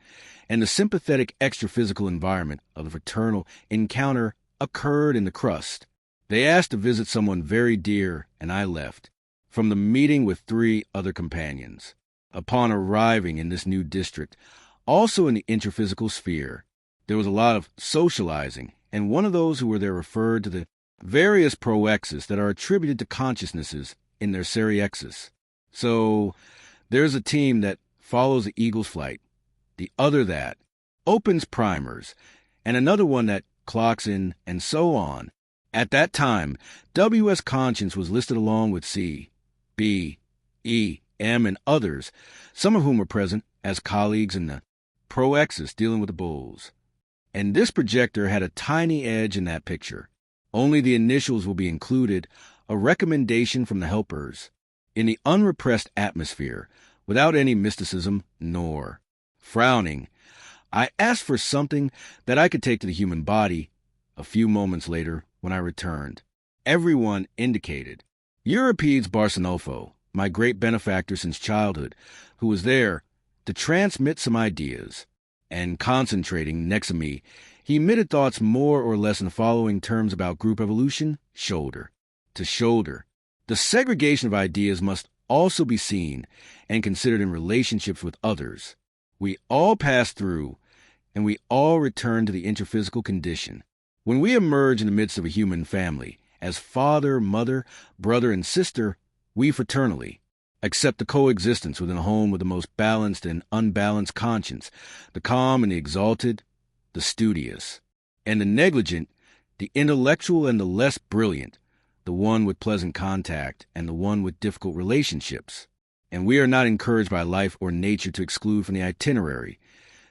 and the sympathetic extra-physical environment of the fraternal encounter occurred in the crust. They asked to visit someone very dear, and I left, from the meeting with 3 other companions. Upon arriving in this new district, also in the intraphysical sphere, there was a lot of socializing, and one of those who were there referred to the various proexes that are attributed to consciousnesses in their seriexes. So there's a team that follows the eagle's flight, the other that opens primers, and another one that clocks in, and so on. At that time, W.S. Conscience was listed along with C, B, E, M, and others, some of whom were present as colleagues in the proexis dealing with the bulls. And this projector had a tiny edge in that picture. Only the initials will be included, a recommendation from the helpers, in the unrepressed atmosphere, without any mysticism nor frowning. I asked for something that I could take to the human body. A few moments later, when I returned, everyone indicated. Euripides Barsanolfo, my great benefactor since childhood, who was there to transmit some ideas, and concentrating next to me, he emitted thoughts more or less in the following terms about group evolution: shoulder to shoulder. The segregation of ideas must also be seen and considered in relationships with others. We all pass through, and we all return to the intraphysical condition. When we emerge in the midst of a human family, as father, mother, brother, and sister, we fraternally accept the coexistence within a home with the most balanced and unbalanced conscience, the calm and the exalted, the studious, and the negligent the intellectual and the less brilliant, the one with pleasant contact and the one with difficult relationships. And we are not encouraged by life or nature to exclude from the itinerary,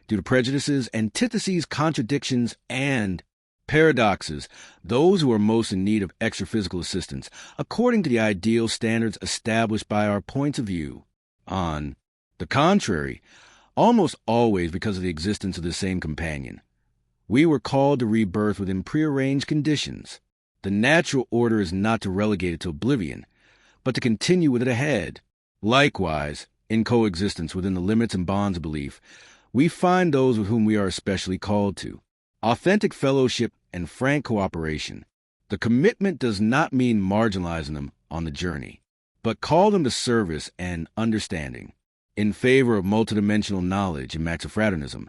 due to prejudices, antitheses, contradictions, and paradoxes, those who are most in need of extra physical assistance, according to the ideal standards established by our points of view. On the contrary, almost always because of the existence of the same companion, we were called to rebirth within prearranged conditions. The natural order is not to relegate it to oblivion, but to continue with it ahead. Likewise, in coexistence within the limits and bonds of belief, we find those with whom we are especially called to. Authentic fellowship and frank cooperation. The commitment does not mean marginalizing them on the journey, but call them to service and understanding. In favor of multidimensional knowledge and maxifraternism,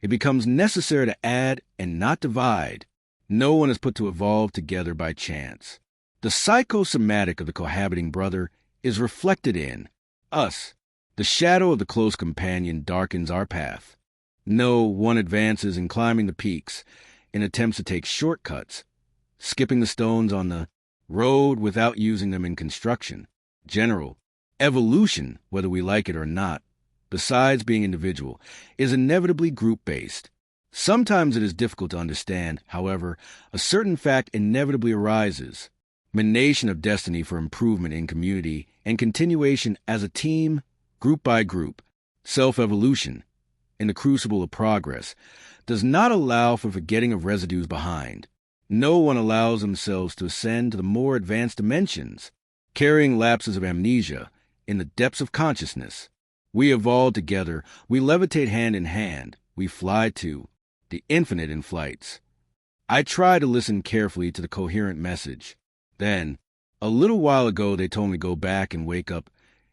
it becomes necessary to add and not divide. No one is put to evolve together by chance. The psychosomatic of the cohabiting brother is reflected in us. The shadow of the close companion darkens our path. No one advances in climbing the peaks in attempts to take shortcuts, skipping the stones on the road without using them in construction. General evolution, whether we like it or not, besides being individual, is inevitably group-based. Sometimes it is difficult to understand, however, a certain fact inevitably arises: emanation of destiny for improvement in community and continuation as a team, group by group. Self-evolution, in the crucible of progress, does not allow for forgetting of residues behind. No one allows themselves to ascend to the more advanced dimensions, carrying lapses of amnesia in the depths of consciousness. We evolve together, we levitate hand in hand, we fly to the infinite in flights. I try to listen carefully to the coherent message. Then, a little while ago, they told me to go back and wake up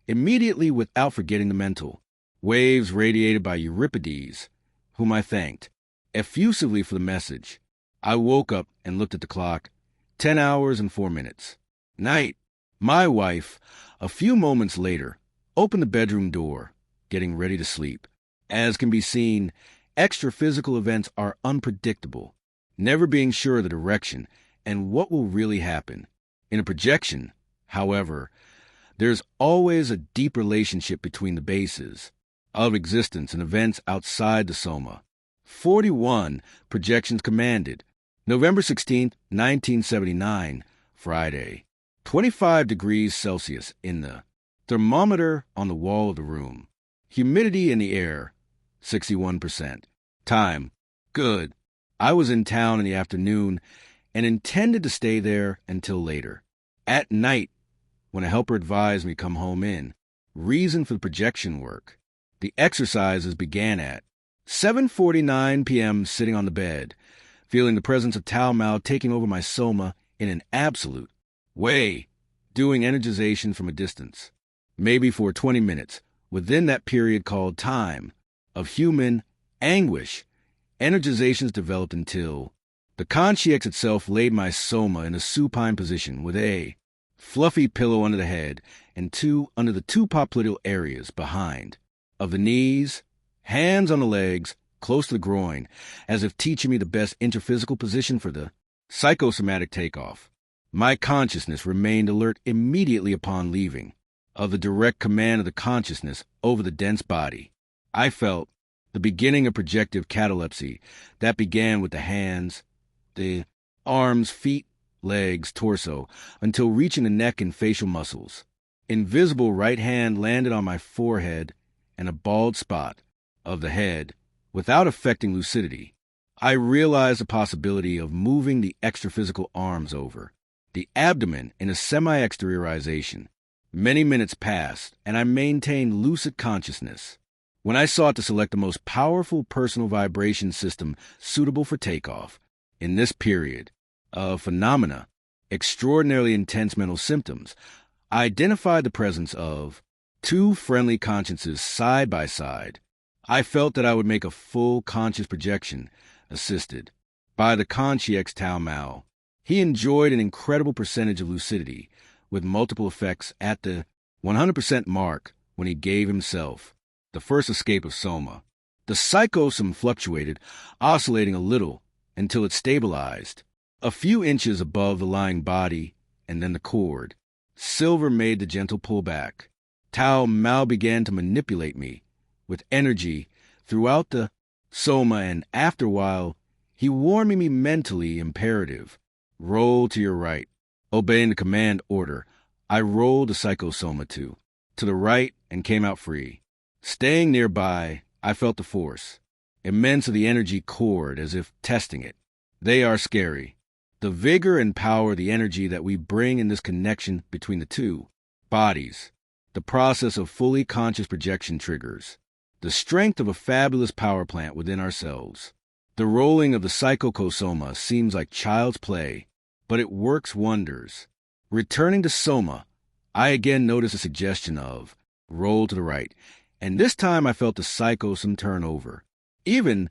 immediately without forgetting the mental. Waves radiated by Euripides, whom I thanked effusively for the message. I woke up and looked at the clock. 10 hours and 4 minutes. Night. My wife, a few moments later, opened the bedroom door, getting ready to sleep. As can be seen, extra physical events are unpredictable, never being sure of the direction and what will really happen. In a projection, however, there's always a deep relationship between the bases of existence and events outside the soma. 41 projections commanded. November 16th, 1979, Friday. 25 degrees Celsius in the thermometer on the wall of the room. Humidity in the air, 61%. Time, good. I was in town in the afternoon and intended to stay there until later. At night, when a helper advised me come home in. Reason for the projection work. The exercises began at 7:49 p.m. sitting on the bed, feeling the presence of Tao Mao taking over my soma in an absolute way, doing energization from a distance, maybe for 20 minutes, within that period called time, of human anguish. Energizations developed until the consciex itself laid my soma in a supine position with a fluffy pillow under the head and two under the two popliteal areas behind, of the knees, hands on the legs, close to the groin, as if teaching me the best interphysical position for the psychosomatic takeoff. My consciousness remained alert immediately upon leaving, of the direct command of the consciousness over the dense body. I felt the beginning of projective catalepsy that began with the hands, the arms, feet, legs, torso, until reaching the neck and facial muscles. Invisible right hand landed on my forehead and a bald spot of the head without affecting lucidity. I realized the possibility of moving the extraphysical arms over the abdomen in a semi-exteriorization. Many minutes passed, and I maintained lucid consciousness. When I sought to select the most powerful personal vibration system suitable for takeoff, in this period of phenomena, extraordinarily intense mental symptoms, I identified the presence of two friendly consciences side by side. I felt that I would make a full conscious projection, assisted by the consciex Tao Mao. He enjoyed an incredible percentage of lucidity, with multiple effects at the 100% mark when he gave himself the first escape of soma. The psychosome fluctuated, oscillating a little until it stabilized. a few inches above the lying body, and then the cord. Silver made the gentle pullback. Tao Mao began to manipulate me with energy throughout the soma, and after a while, he warned me mentally imperative. Roll to your right. Obeying the command order, I rolled the psychosoma to the right and came out free. Staying nearby, I felt the force, immense of the energy cord as if testing it. They are scary. The vigor and power of the energy that we bring in this connection between the two bodies. The process of fully conscious projection triggers. The strength of a fabulous power plant within ourselves. The rolling of the psychosoma seems like child's play, but it works wonders. Returning to soma, I again noticed a suggestion of roll to the right, and this time I felt the psychosome turn over, even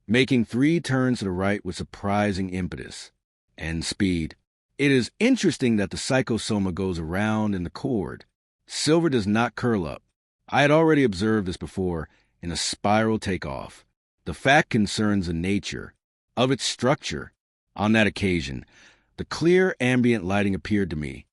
making 3 turns to the right with surprising impetus and speed. It is interesting that the psychosoma goes around in the cord. Silver does not curl up. I had already observed this before in a spiral takeoff. The fact concerns the nature of its structure. On that occasion, the clear ambient lighting appeared to me.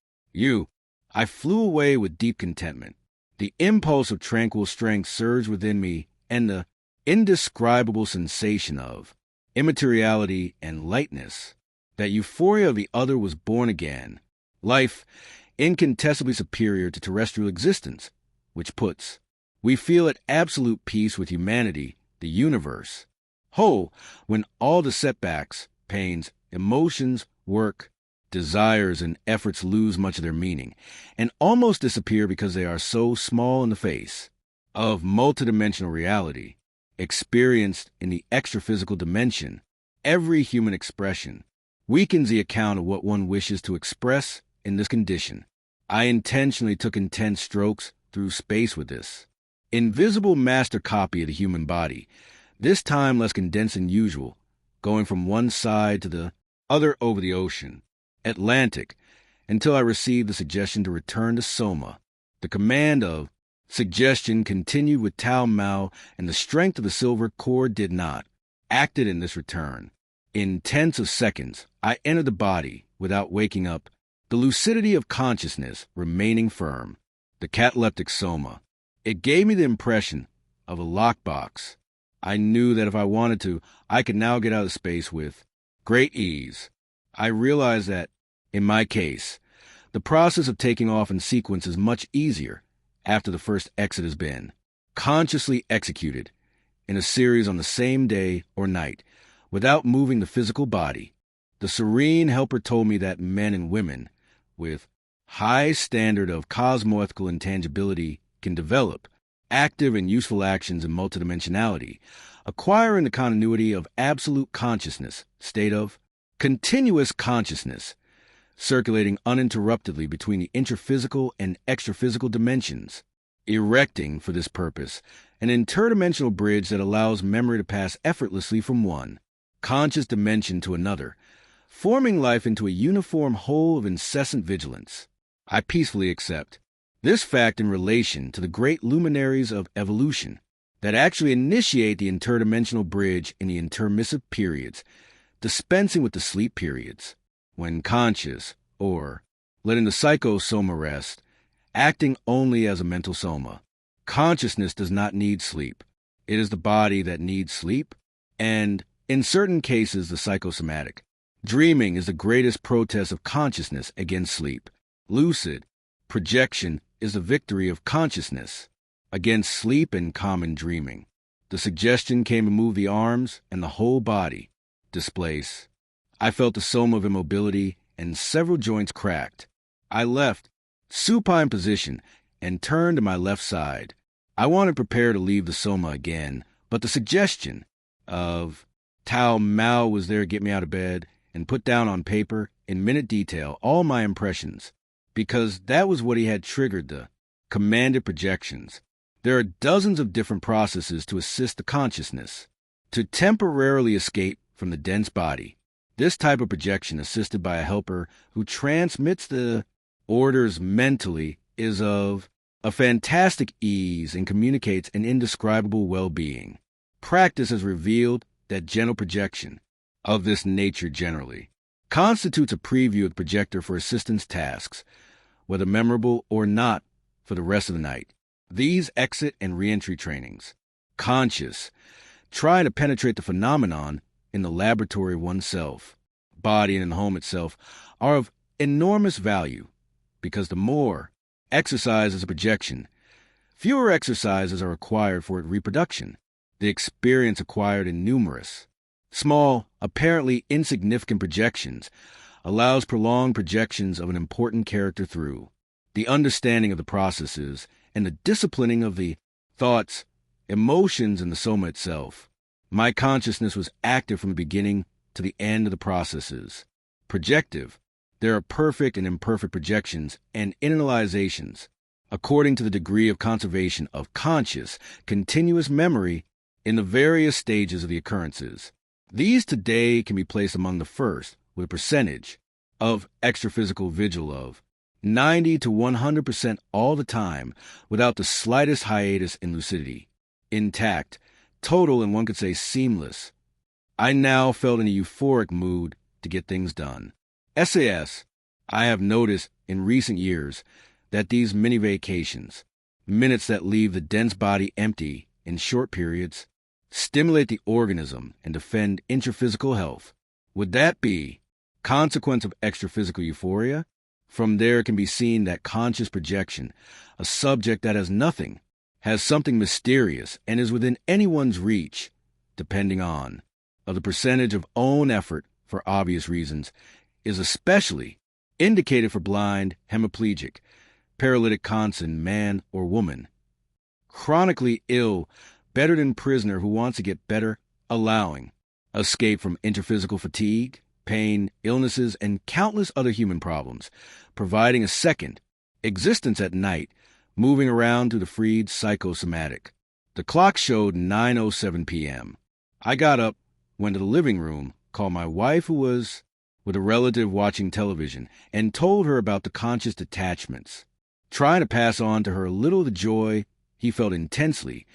I flew away with deep contentment. The impulse of tranquil strength surged within me, and the indescribable sensation of immateriality and lightness. That euphoria of the other was born again. Life, incontestably superior to terrestrial existence, which puts, we feel at absolute peace with humanity, the universe, whole, when all the setbacks, pains, emotions, work, desires, and efforts lose much of their meaning, and almost disappear because they are so small in the face of multidimensional reality, experienced in the extra-physical dimension. Every human expression weakens the account of what one wishes to express in this condition. I intentionally took intense strokes through space with this invisible master copy of the human body, this time less condensed than usual, going from one side to the other over the ocean, Atlantic, until I received the suggestion to return to Soma. The command of suggestion continued with Tao Mao, and the strength of the silver cord did not, acted in this return. In tenths of seconds, I entered the body without waking up, the lucidity of consciousness remaining firm. The cataleptic Soma. It gave me the impression of a lockbox. I knew that if I wanted to, I could now get out of space with great ease. I realized that, in my case, the process of taking off in sequence is much easier after the first exit has been consciously executed in a series on the same day or night, without moving the physical body. The serene helper told me that men and women, with high standard of cosmoethical intangibility, can develop active and useful actions in multidimensionality, acquiring the continuity of absolute consciousness, state of continuous consciousness, circulating uninterruptedly between the intraphysical and extraphysical dimensions, erecting, for this purpose, an interdimensional bridge that allows memory to pass effortlessly from one conscious dimension to another, forming life into a uniform whole of incessant vigilance. I peacefully accept this fact in relation to the great luminaries of evolution that actually initiate the interdimensional bridge in the intermissive periods, dispensing with the sleep periods, when conscious, or letting the psychosoma rest, acting only as a mental soma. Consciousness does not need sleep. It is the body that needs sleep, and, in certain cases, the psychosomatic. Dreaming is the greatest protest of consciousness against sleep. Lucid projection is the victory of consciousness against sleep and common dreaming. The suggestion came to move the arms and the whole body, displace. I felt the soma of immobility and several joints cracked. I left supine position and turned to my left side. I wanted to prepare to leave the soma again, but the suggestion of Tao Mao was there to get me out of bed and put down on paper in minute detail all my impressions, because that was what he had triggered the commanded projections. There are dozens of different processes to assist the consciousness to temporarily escape from the dense body. This type of projection, assisted by a helper who transmits the orders mentally, is of a fantastic ease and communicates an indescribable well-being. Practice has revealed that gentle projection of this nature generally constitutes a preview of the projector for assistance tasks, whether memorable or not, for the rest of the night. These exit and reentry trainings, conscious, try to penetrate the phenomenon in the laboratory of oneself, body, and in the home itself, are of enormous value because the more exercise is a projection, fewer exercises are required for its reproduction. The experience acquired in numerous, small, apparently insignificant projections allows prolonged projections of an important character through the understanding of the processes and the disciplining of the thoughts, emotions in the soma itself. My consciousness was active from the beginning to the end of the processes. Projective, there are perfect and imperfect projections and internalizations, according to the degree of conservation of conscious, continuous memory in the various stages of the occurrences. These today can be placed among the first, with a percentage of extraphysical vigil of 90 to 100% all the time, without the slightest hiatus in lucidity. Intact, total, and one could say seamless. I now felt in a euphoric mood to get things done. SAS, I have noticed in recent years that these mini vacations, minutes that leave the dense body empty in short periods, stimulate the organism and defend intraphysical health. Would that be consequence of extraphysical euphoria? From there can be seen that conscious projection, a subject that has nothing, has something mysterious and is within anyone's reach, depending on, of the percentage of own effort for obvious reasons, is especially indicated for blind, hemiplegic, paralytic conscience, man or woman, chronically ill, bedridden prisoner who wants to get better, allowing escape from intraphysical fatigue, pain, illnesses, and countless other human problems, providing a second existence at night, moving around through the freed psychosomatic. The clock showed 9:07 p.m. I got up, went to the living room, called my wife, who was with a relative watching television, and told her about the conscious detachments, trying to pass on to her a little of the joy he felt intensely,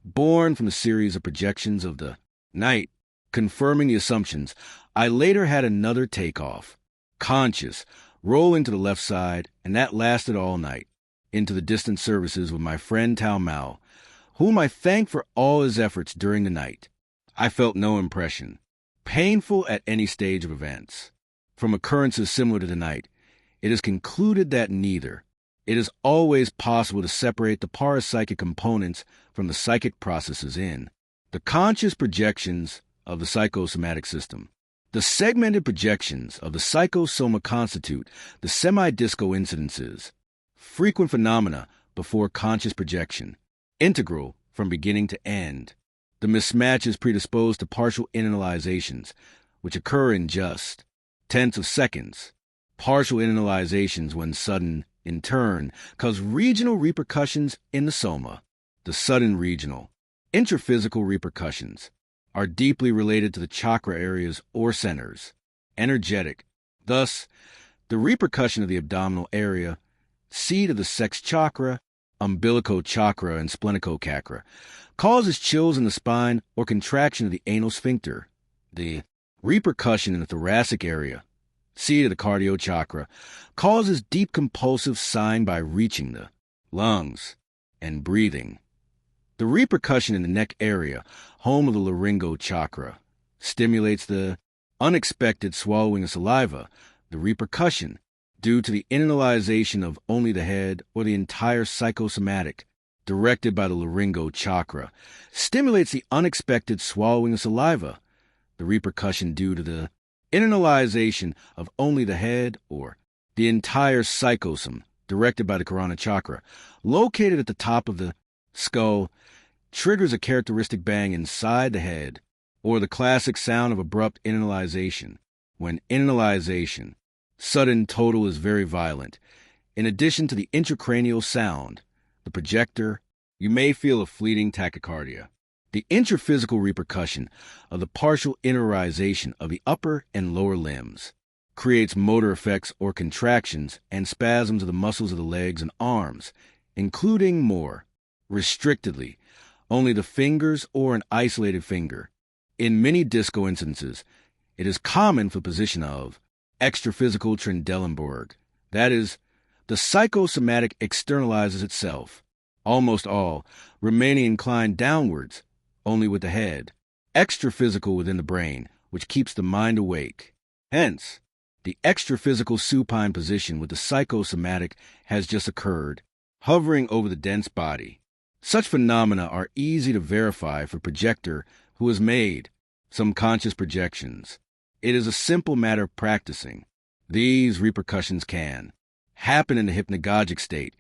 born from a series of projections of the night, confirming the assumptions. I later had another takeoff, conscious, rolling to the left side, and that lasted all night, into the distant services with my friend Tao Mao, whom I thanked for all his efforts during the night. I felt no impression, painful at any stage of events. From occurrences similar to the night, it is concluded that neither. It is always possible to separate the parapsychic components from the psychic processes in the conscious projections of the psychosomatic system. The segmented projections of the psychosoma constitute the semi-disco incidences, frequent phenomena before conscious projection, integral from beginning to end. The mismatch is predisposed to partial internalizations, which occur in just tenths of seconds. Partial internalizations, when sudden, in turn, cause regional repercussions in the soma. The sudden regional, intraphysical repercussions are deeply related to the chakra areas or centers, energetic. Thus, the repercussion of the abdominal area, seat of the sex chakra, umbilical chakra, and splenicochakra, causes chills in the spine or contraction of the anal sphincter. The repercussion in the thoracic area, seat of the cardio chakra, causes deep compulsive sighing by reaching the lungs and breathing. The repercussion in the neck area, home of the laryngo chakra, stimulates the unexpected swallowing of saliva. The repercussion, due to the internalization of only the head or the entire psychosomatic, directed by the laryngo chakra, stimulates the unexpected swallowing of saliva. The repercussion due to the internalization of only the head or the entire psychosome, directed by the Karana chakra, located at the top of the skull, triggers a characteristic bang inside the head, or the classic sound of abrupt internalization. When internalization, sudden, total, is very violent, in addition to the intracranial sound, the projector, you may feel a fleeting tachycardia. The intraphysical repercussion of the partial internalization of the upper and lower limbs creates motor effects or contractions and spasms of the muscles of the legs and arms, including more restrictedly only the fingers or an isolated finger. In many disco instances, it is common for the position of extraphysical Trendelenburg. That is, the psychosomatic externalizes itself, almost all, remaining inclined downwards, only with the head. Extraphysical within the brain, which keeps the mind awake. Hence, the extraphysical supine position with the psychosomatic has just occurred, hovering over the dense body. Such phenomena are easy to verify for projector who has made some conscious projections. It is a simple matter of practicing. These repercussions can happen in the hypnagogic state,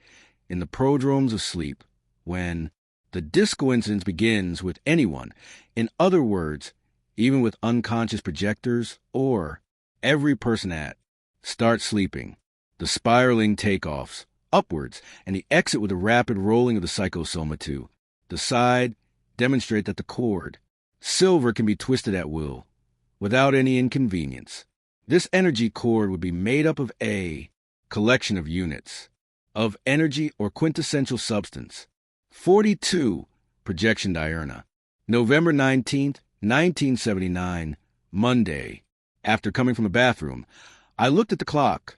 in the prodromes of sleep, when the discoincidence begins with anyone. In other words, even with unconscious projectors, or every person at start sleeping, the spiraling takeoffs upwards and the exit with a rapid rolling of the psychosoma to the side demonstrate that the cord, silver, can be twisted at will, without any inconvenience. This energy cord would be made up of a collection of units of energy or quintessential substance. 42 projection diurna. November 19th, 1979, Monday. After coming from the bathroom, I looked at the clock.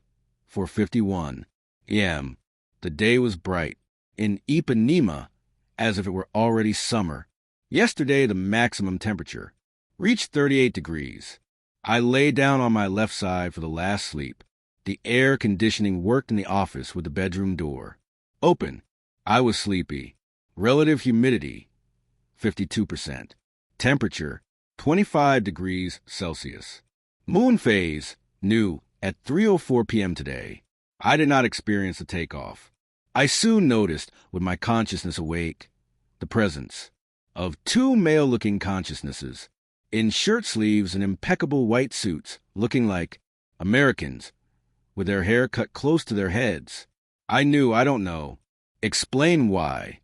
4:51 a.m. The day was bright, in Ipanema, as if it were already summer. Yesterday, the maximum temperature reached 38 degrees. I lay down on my left side for the last sleep. The air conditioning worked in the office with the bedroom door open. I was sleepy. Relative humidity, 52%. Temperature, 25 degrees Celsius. Moon phase, new, at 3:04 p.m. today. I did not experience the takeoff. I soon noticed, with my consciousness awake, the presence of two male-looking consciousnesses, in shirt sleeves and impeccable white suits, looking like Americans, with their hair cut close to their heads. I knew, I don't know, explain why,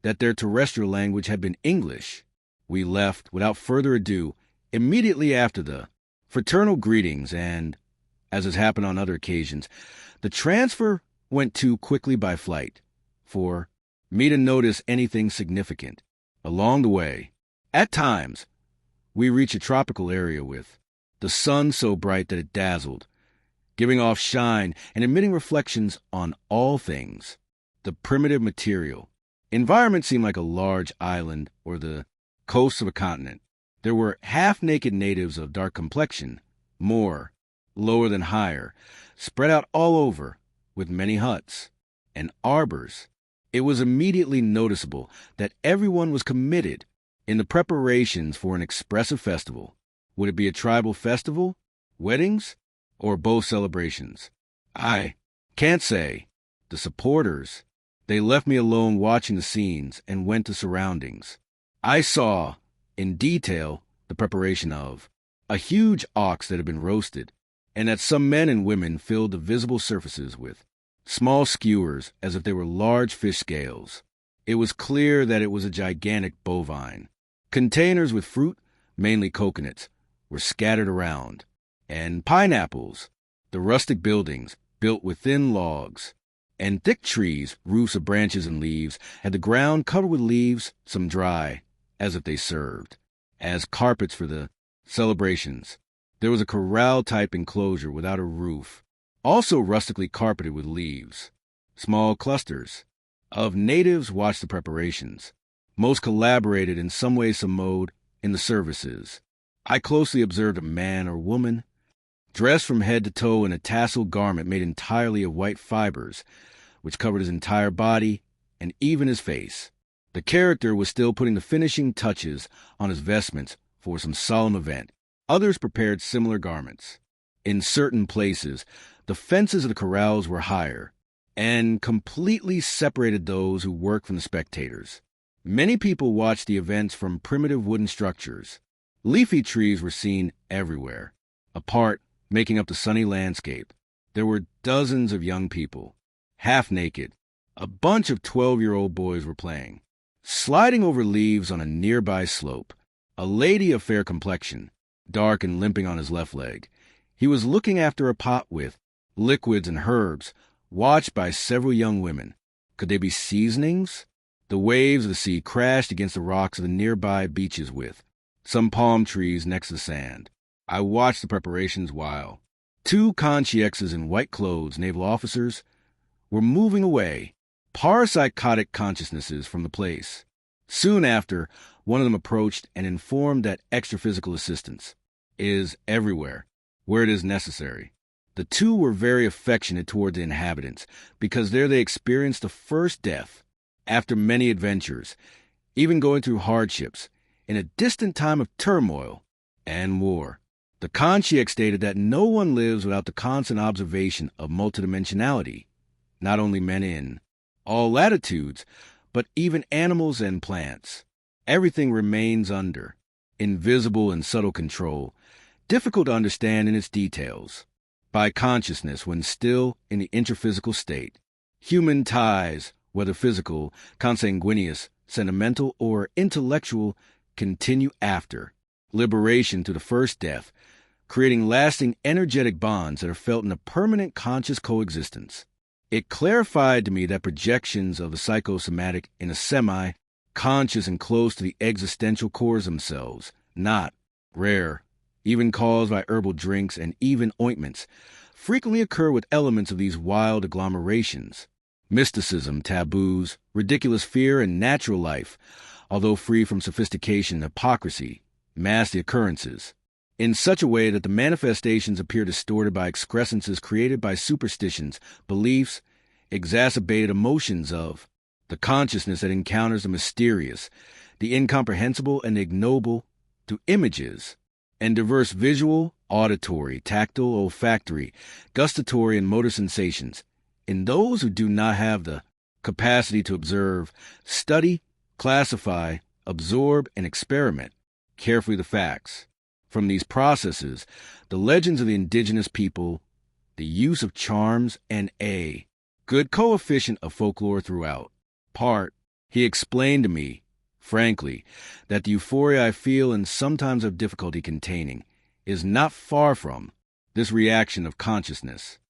that their terrestrial language had been English. We left, without further ado, immediately after the fraternal greetings, and, as has happened on other occasions, the transfer went too quickly by flight for me to notice anything significant along the way. At times, we reached a tropical area with the sun so bright that it dazzled, giving off shine and emitting reflections on all things. The primitive material environment seemed like a large island or the coast of a continent. There were half-naked natives of dark complexion, more lower than higher, spread out all over, with many huts and arbors. It was immediately noticeable that everyone was committed in the preparations for an expressive festival. Would it be a tribal festival, weddings, or both celebrations? I can't say. The supporters, they left me alone watching the scenes and went to surroundings. I saw, in detail, the preparation of a huge ox that had been roasted, and that some men and women filled the visible surfaces with small skewers as if they were large fish scales. It was clear that it was a gigantic bovine. Containers with fruit, mainly coconuts, were scattered around, and pineapples, the rustic buildings built with thin logs, and thick trees, roofs of branches and leaves, had the ground covered with leaves, some dry, as if they served as carpets for the celebrations. There was a corral-type enclosure without a roof, also rustically carpeted with leaves. Small clusters of natives watched the preparations. Most collaborated in some way, some mode, in the services. I closely observed a man or woman, dressed from head to toe in a tasseled garment made entirely of white fibers, which covered his entire body and even his face. The character was still putting the finishing touches on his vestments for some solemn event. Others prepared similar garments. In certain places, the fences of the corrals were higher and completely separated those who worked from the spectators. Many people watched the events from primitive wooden structures. Leafy trees were seen everywhere, apart, making up the sunny landscape. There were dozens of young people, half naked. A bunch of 12-year-old boys were playing. Sliding over leaves on a nearby slope, a lady of fair complexion, dark and limping on his left leg. He was looking after a pot with liquids and herbs, watched by several young women. Could they be seasonings? The waves of the sea crashed against the rocks of the nearby beaches with some palm trees next to the sand. I watched the preparations while Two consciexes in white clothes, naval officers, were moving away, parapsychotic consciousnesses from the place. Soon after, one of them approached and informed that extra-physical assistance is everywhere, where it is necessary. The two were very affectionate toward the inhabitants, because there they experienced the first death, after many adventures, even going through hardships, in a distant time of turmoil and war. The consciex stated that no one lives without the constant observation of multidimensionality, not only men in all latitudes, but even animals and plants. Everything remains under invisible and subtle control, difficult to understand in its details, by consciousness when still in the intraphysical state. Human ties, whether physical, consanguineous, sentimental, or intellectual, continue after liberation to the first death, creating lasting energetic bonds that are felt in a permanent conscious coexistence. It clarified to me that projections of the psychosomatic in a semi-conscious and close to the existential cores themselves, not rare, even caused by herbal drinks and even ointments, frequently occur with elements of these wild agglomerations. Mysticism, taboos, ridiculous fear, and natural life, although free from sophistication and hypocrisy, mask the occurrences in such a way that the manifestations appear distorted by excrescences created by superstitions, beliefs, exacerbated emotions of the consciousness that encounters the mysterious, the incomprehensible, and the ignoble through images and diverse visual, auditory, tactile, olfactory, gustatory, and motor sensations in those who do not have the capacity to observe, study, classify, absorb, and experiment carefully the facts. From these processes, the legends of the indigenous people, the use of charms, and a good coefficient of folklore throughout. He explained to me, frankly, that the euphoria I feel and sometimes have difficulty containing is not far from this reaction of consciousness,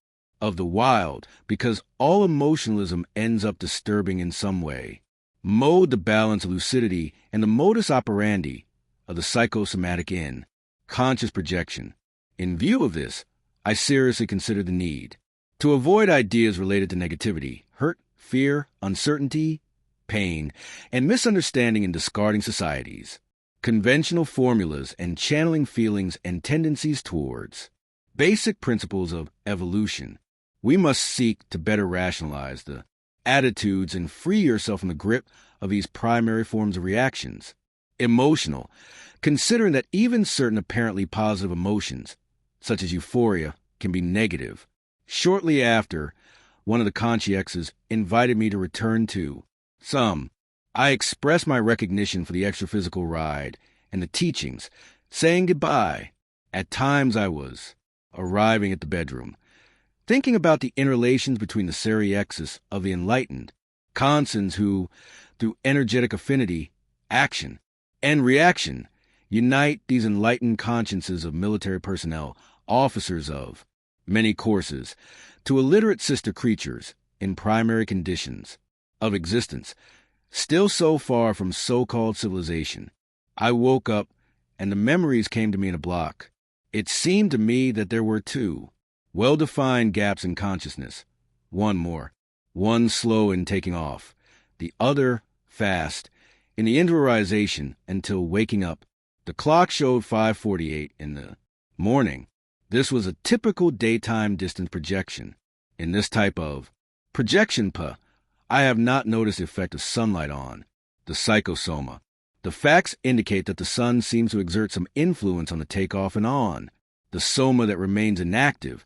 of the wild, because all emotionalism ends up disturbing in some way, mode the balance of lucidity and the modus operandi of the psychosomatic in conscious projection. In view of this, I seriously consider the need to avoid ideas related to negativity, hurt, fear, uncertainty, pain, and misunderstanding in discarding societies, conventional formulas, and channeling feelings and tendencies towards basic principles of evolution. We must seek to better rationalize the attitudes and free yourself from the grip of these primary forms of reactions. Emotional, considering that even certain apparently positive emotions, such as euphoria, can be negative. Shortly after, one of the consciexes invited me to return to I expressed my recognition for the extra-physical ride and the teachings, saying goodbye. At times I was arriving at the bedroom, thinking about the interrelations between the seriexes of the enlightened, consons who, through energetic affinity, action, and reaction, unite these enlightened consciences of military personnel, officers of many courses, to illiterate sister creatures in primary conditions of existence, still so far from so-called civilization. I woke up, and the memories came to me in a block. It seemed to me that there were two well-defined gaps in consciousness, one slow in taking off, the other fast, in the interiorization until waking up. The clock showed 5:48 in the morning. This was a typical daytime distance projection. In this type of projection, I have not noticed the effect of sunlight on the psychosoma. The facts indicate that the sun seems to exert some influence on the takeoff and on the soma that remains inactive,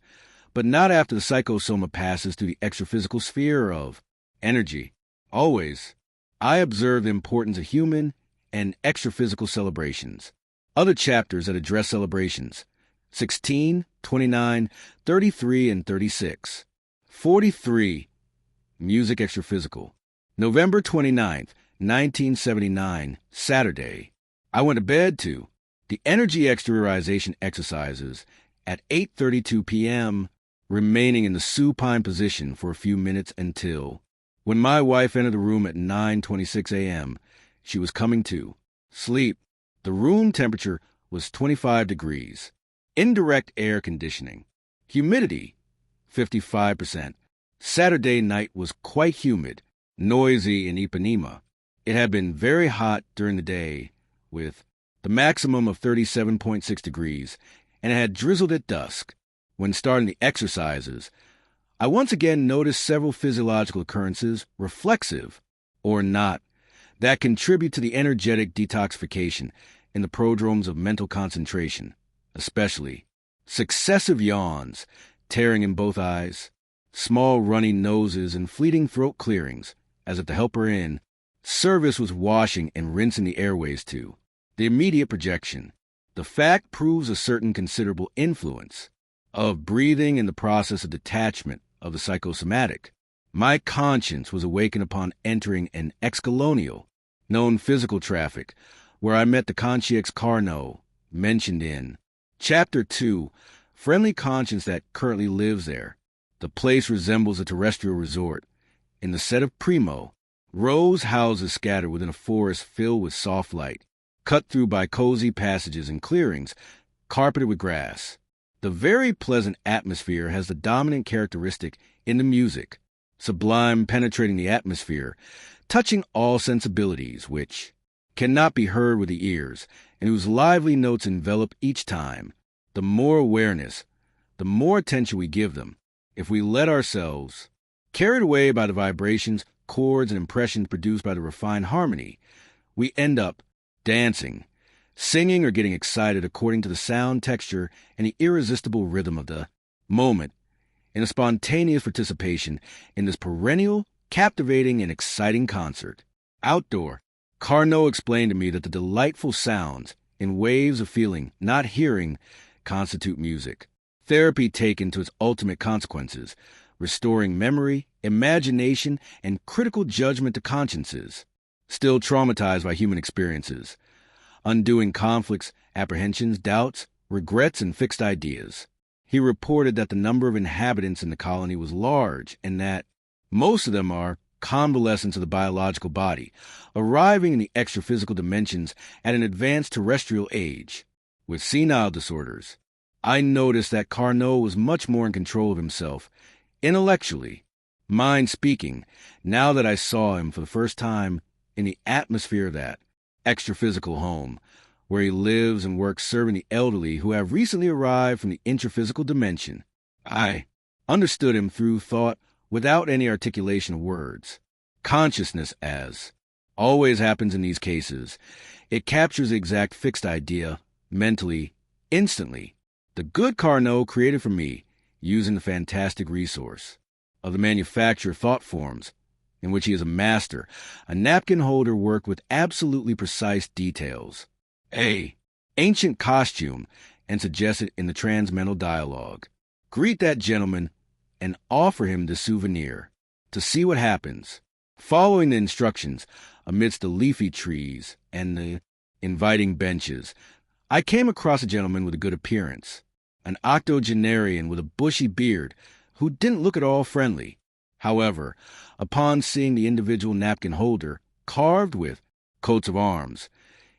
but not after the psychosoma passes through the extraphysical sphere of energy. Always, I observe the importance of human and extraphysical celebrations. Other chapters that address celebrations: 16, 29, 33, and 36. 43. Music Extraphysical. November 29th, 1979, Saturday. I went to bed to the energy exteriorization exercises at 8:32 p.m., remaining in the supine position for a few minutes until, when my wife entered the room at 9:26 a.m., she was coming to sleep. The room temperature was 25 degrees. Indirect air conditioning. Humidity, 55%. Saturday night was quite humid, noisy in Ipanema. It had been very hot during the day, with the maximum of 37.6 degrees, and it had drizzled at dusk. When starting the exercises, I once again noticed several physiological occurrences, reflexive or not, that contribute to the energetic detoxification in the prodromes of mental concentration, especially successive yawns, tearing in both eyes, small runny noses, and fleeting throat clearings, as if the helper in service was washing and rinsing the airways too. The immediate projection. The fact proves a certain considerable influence of breathing in the process of detachment of the psychosomatic. My conscience was awakened upon entering an ex-colonial, known physical traffic, where I met the Consciex Carnot, mentioned in Chapter 2, friendly conscience that currently lives there. The place resembles a terrestrial resort. In the set of Primo, rose houses scattered within a forest filled with soft light, cut through by cozy passages and clearings, carpeted with grass. The very pleasant atmosphere has the dominant characteristic in the music, sublime penetrating the atmosphere, touching all sensibilities, which cannot be heard with the ears, and whose lively notes envelop each time. The more awareness, the more attention we give them, if we let ourselves, carried away by the vibrations, chords, and impressions produced by the refined harmony, we end up dancing, singing, or getting excited according to the sound, texture, and the irresistible rhythm of the moment, in a spontaneous participation in this perennial, captivating, and exciting concert. Outdoor, Carnot explained to me that the delightful sounds in waves of feeling, not hearing, constitute music. Therapy taken to its ultimate consequences, restoring memory, imagination, and critical judgment to consciences, still traumatized by human experiences, undoing conflicts, apprehensions, doubts, regrets, and fixed ideas. He reported that the number of inhabitants in the colony was large and that most of them are convalescents of the biological body, arriving in the extra-physical dimensions at an advanced terrestrial age. With senile disorders, I noticed that Carnot was much more in control of himself, intellectually, mind speaking, now that I saw him for the first time in the atmosphere of that extra-physical home, where he lives and works serving the elderly who have recently arrived from the intraphysical dimension. I understood him through thought without any articulation of words. Consciousness, as always happens in these cases, it captures the exact fixed idea, mentally, instantly. The good Carnot created for me, using the fantastic resource of the manufactured thought forms, in which he is a master, a napkin holder worked with absolutely precise details. A ancient costume, and suggested in the transmental dialogue. Greet that gentleman and offer him the souvenir, to see what happens. Following the instructions, amidst the leafy trees and the inviting benches, I came across a gentleman with a good appearance, an octogenarian with a bushy beard, who didn't look at all friendly. However, upon seeing the individual napkin holder, carved with coats of arms,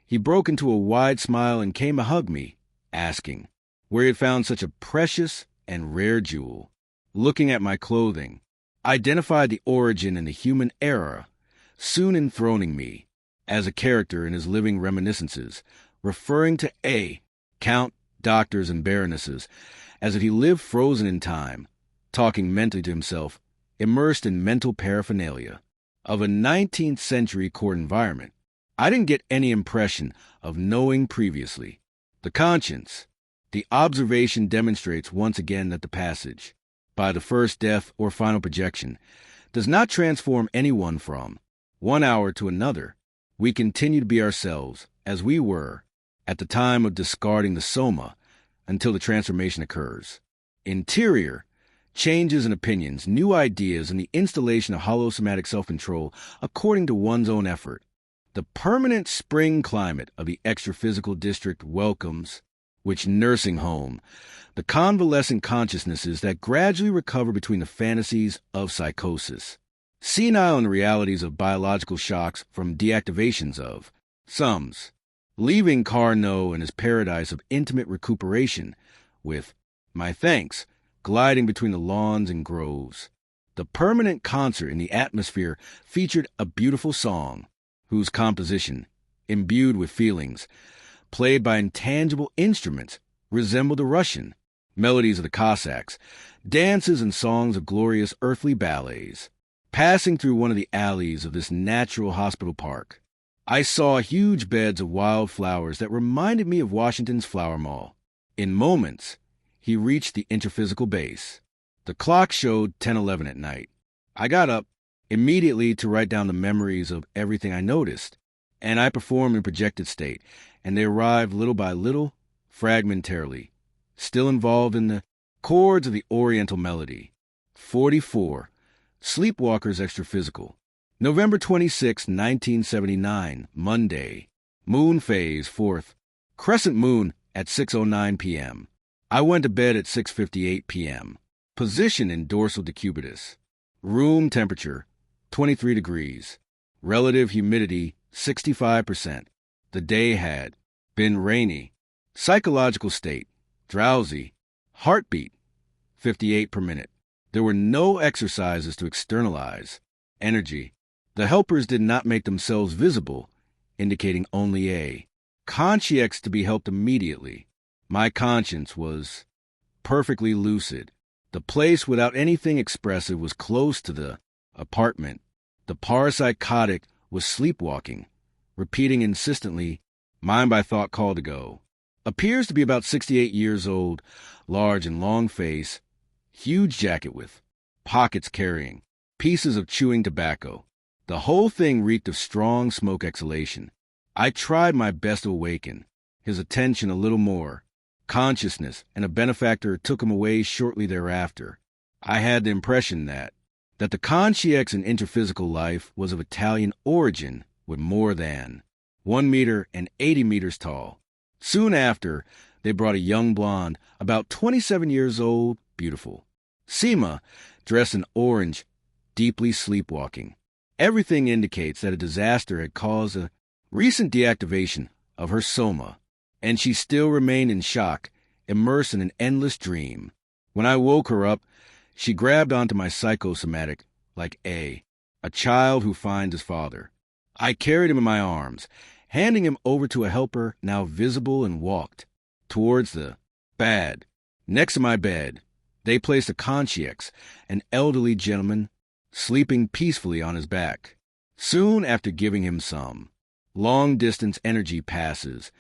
he broke into a wide smile and came to hug me, asking where he had found such a precious and rare jewel. Looking at my clothing, identified the origin in the human era, soon enthroning me as a character in his living reminiscences, referring to A, Count, doctors, and baronesses, as if he lived frozen in time, talking mentally to himself, immersed in mental paraphernalia of a 19th century court environment. I didn't get any impression of knowing previously. The conscience, the observation demonstrates once again that the passage, by the first death or final projection, does not transform anyone from one hour to another. We continue to be ourselves, as we were, at the time of discarding the soma, until the transformation occurs. Interior, changes in opinions, new ideas, and the installation of holosomatic self-control according to one's own effort. The permanent spring climate of the extra-physical district welcomes, which nursing home, the convalescent consciousnesses that gradually recover between the fantasies of psychosis, senile and the realities of biological shocks from deactivations of sums, leaving Carnot and his paradise of intimate recuperation with my thanks gliding between the lawns and groves. The permanent concert in the atmosphere featured a beautiful song, whose composition, imbued with feelings, played by intangible instruments, resembled the Russian melodies of the Cossacks, dances and songs of glorious earthly ballets. Passing through one of the alleys of this natural hospital park, I saw huge beds of wild flowers that reminded me of Washington's Flower Mall. In moments, he reached the interphysical base. The clock showed 10:11 at night. I got up immediately to write down the memories of everything I noticed, and I performed in projected state, and they arrived little by little, fragmentarily, still involved in the chords of the Oriental melody. 44. Sleepwalkers Extraphysical. November 26, 1979, Monday. Moon phase, 4th. Crescent moon at 6:09 p.m. I went to bed at 6:58 p.m. Position in dorsal decubitus. Room temperature, 23 degrees. Relative humidity, 65%. The day had been rainy. Psychological state, drowsy. Heartbeat, 58 per minute. There were no exercises to externalize. Energy. The helpers did not make themselves visible, indicating only a conscience to be helped immediately. My conscience was perfectly lucid. The place without anything expressive was close to the apartment. The parapsychotic was sleepwalking, repeating insistently, mind by thought call to go. Appears to be about 68 years old, large and long face, huge jacket with pockets carrying pieces of chewing tobacco. The whole thing reeked of strong smoke exhalation. I tried my best to awaken his attention a little more. Consciousness and a benefactor took him away shortly thereafter. I had the impression that the conscience in interphysical life was of Italian origin, with more than 1 meter and 80 meters tall. Soon after, they brought a young blonde, about 27 years old, beautiful. Seema, dressed in orange, deeply sleepwalking. Everything indicates that a disaster had caused a recent deactivation of her soma, and she still remained in shock, immersed in an endless dream. When I woke her up, she grabbed onto my psychosomatic like a child who finds his father. I carried him in my arms, handing him over to a helper now visible, and walked towards the bed. Next to my bed, they placed a conscience, an elderly gentleman, sleeping peacefully on his back. Soon after giving him some long-distance energy passes,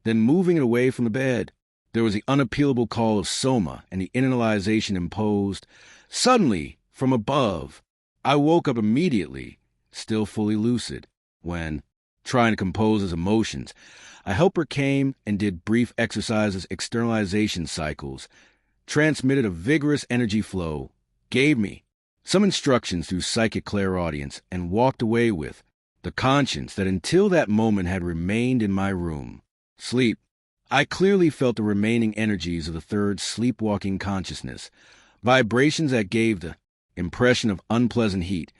then moving it away from the bed, there was the unappealable call of soma and the internalization imposed. Suddenly, from above, I woke up immediately, still fully lucid, when, trying to compose his emotions, a helper came and did brief exercises, externalization cycles, transmitted a vigorous energy flow, gave me some instructions through psychic clairaudience, and walked away with the conscience that until that moment had remained in my room. Sleep. I clearly felt the remaining energies of the third sleepwalking consciousness, vibrations that gave the impression of unpleasant heat,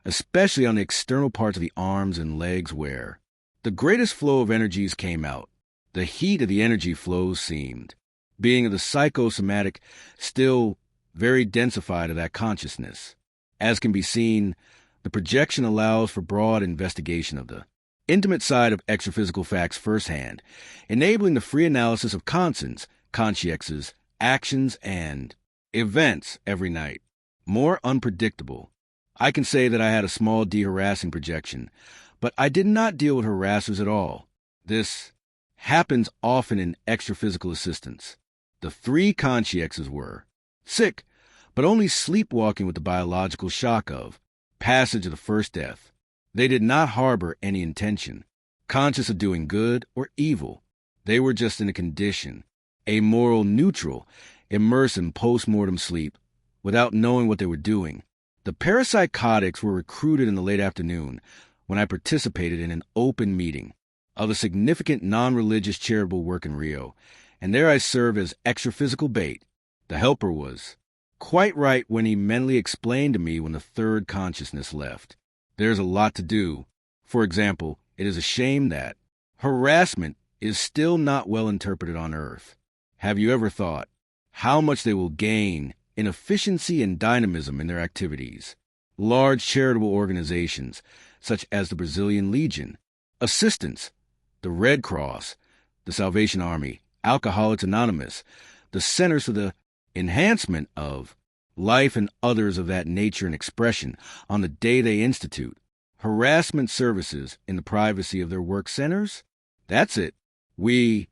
especially on the external parts of the arms and legs where the greatest flow of energies came out. The heat of the energy flows seemed, being of the psychosomatic, still very densified of that consciousness. As can be seen, the projection allows for broad investigation of the intimate side of extraphysical facts firsthand, enabling the free analysis of consciences, actions, and events every night. More unpredictable. I can say that I had a small de-harassing projection, but I did not deal with harassers at all. This happens often in extraphysical assistance. The three consciences were sick, but only sleepwalking with the biological shock of passage of the first death. They did not harbor any intention, conscious of doing good or evil. They were just in a condition, amoral, neutral, immersed in post-mortem sleep, without knowing what they were doing. The parapsychotics were recruited in the late afternoon when I participated in an open meeting of a significant non-religious charitable work in Rio, and there I served as extraphysical bait. The helper was quite right when he mentally explained to me when the third consciousness left. There's a lot to do. For example, it is a shame that harassment is still not well interpreted on Earth. Have you ever thought how much they will gain in efficiency and dynamism in their activities. Large charitable organizations, such as the Brazilian Legion, Assistance, the Red Cross, the Salvation Army, Alcoholics Anonymous, the Centers for the Enhancement of Life and others of that nature and expression on the day they institute harassment services in the privacy of their work centers. That's it. We,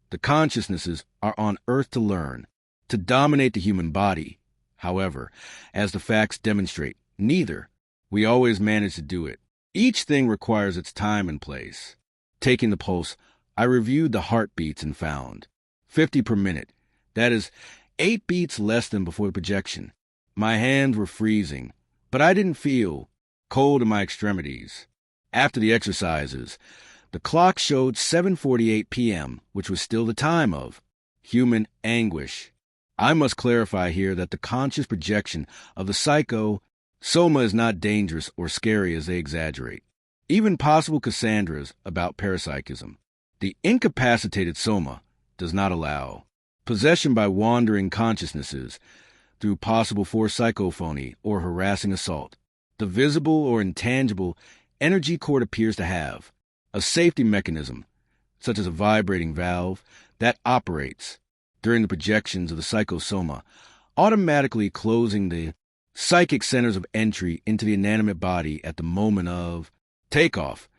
the consciousnesses, are on Earth to learn, to dominate the human body. However, as the facts demonstrate, neither. We always manage to do it. Each thing requires its time and place. Taking the pulse, I reviewed the heartbeats and found 50 per minute. That is 8 beats less than before the projection. My hands were freezing, but I didn't feel cold in my extremities. After the exercises, the clock showed 7:48 p.m., which was still the time of human anguish. I must clarify here that the conscious projection of the psycho-soma is not dangerous or scary as they exaggerate. Even possible Cassandras about parapsychism. The incapacitated soma does not allow possession by wandering consciousnesses through possible forced psychophony or harassing assault. The visible or intangible energy cord appears to have a safety mechanism, such as a vibrating valve, that operates during the projections of the psychosoma, automatically closing the psychic centers of entry into the inanimate body at the moment of takeoff,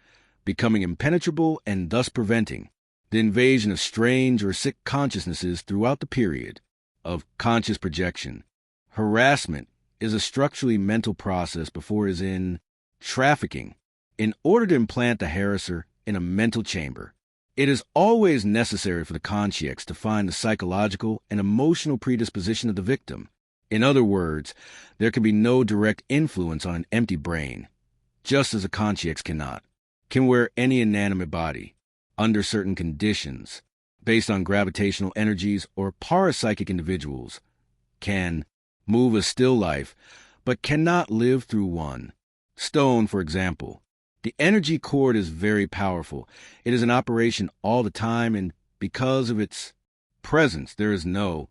becoming impenetrable and thus preventing the invasion of strange or sick consciousnesses throughout the period of conscious projection. Harassment is a structurally mental process before it is in trafficking. In order to implant the harasser in a mental chamber, it is always necessary for the consciex to find the psychological and emotional predisposition of the victim. In other words, there can be no direct influence on an empty brain, just as a consciex can wear any inanimate body, under certain conditions, based on gravitational energies, or parapsychic individuals can move a still life, but cannot live through one. Stone, for example. The energy cord is very powerful. It is in operation all the time, and because of its presence, there is no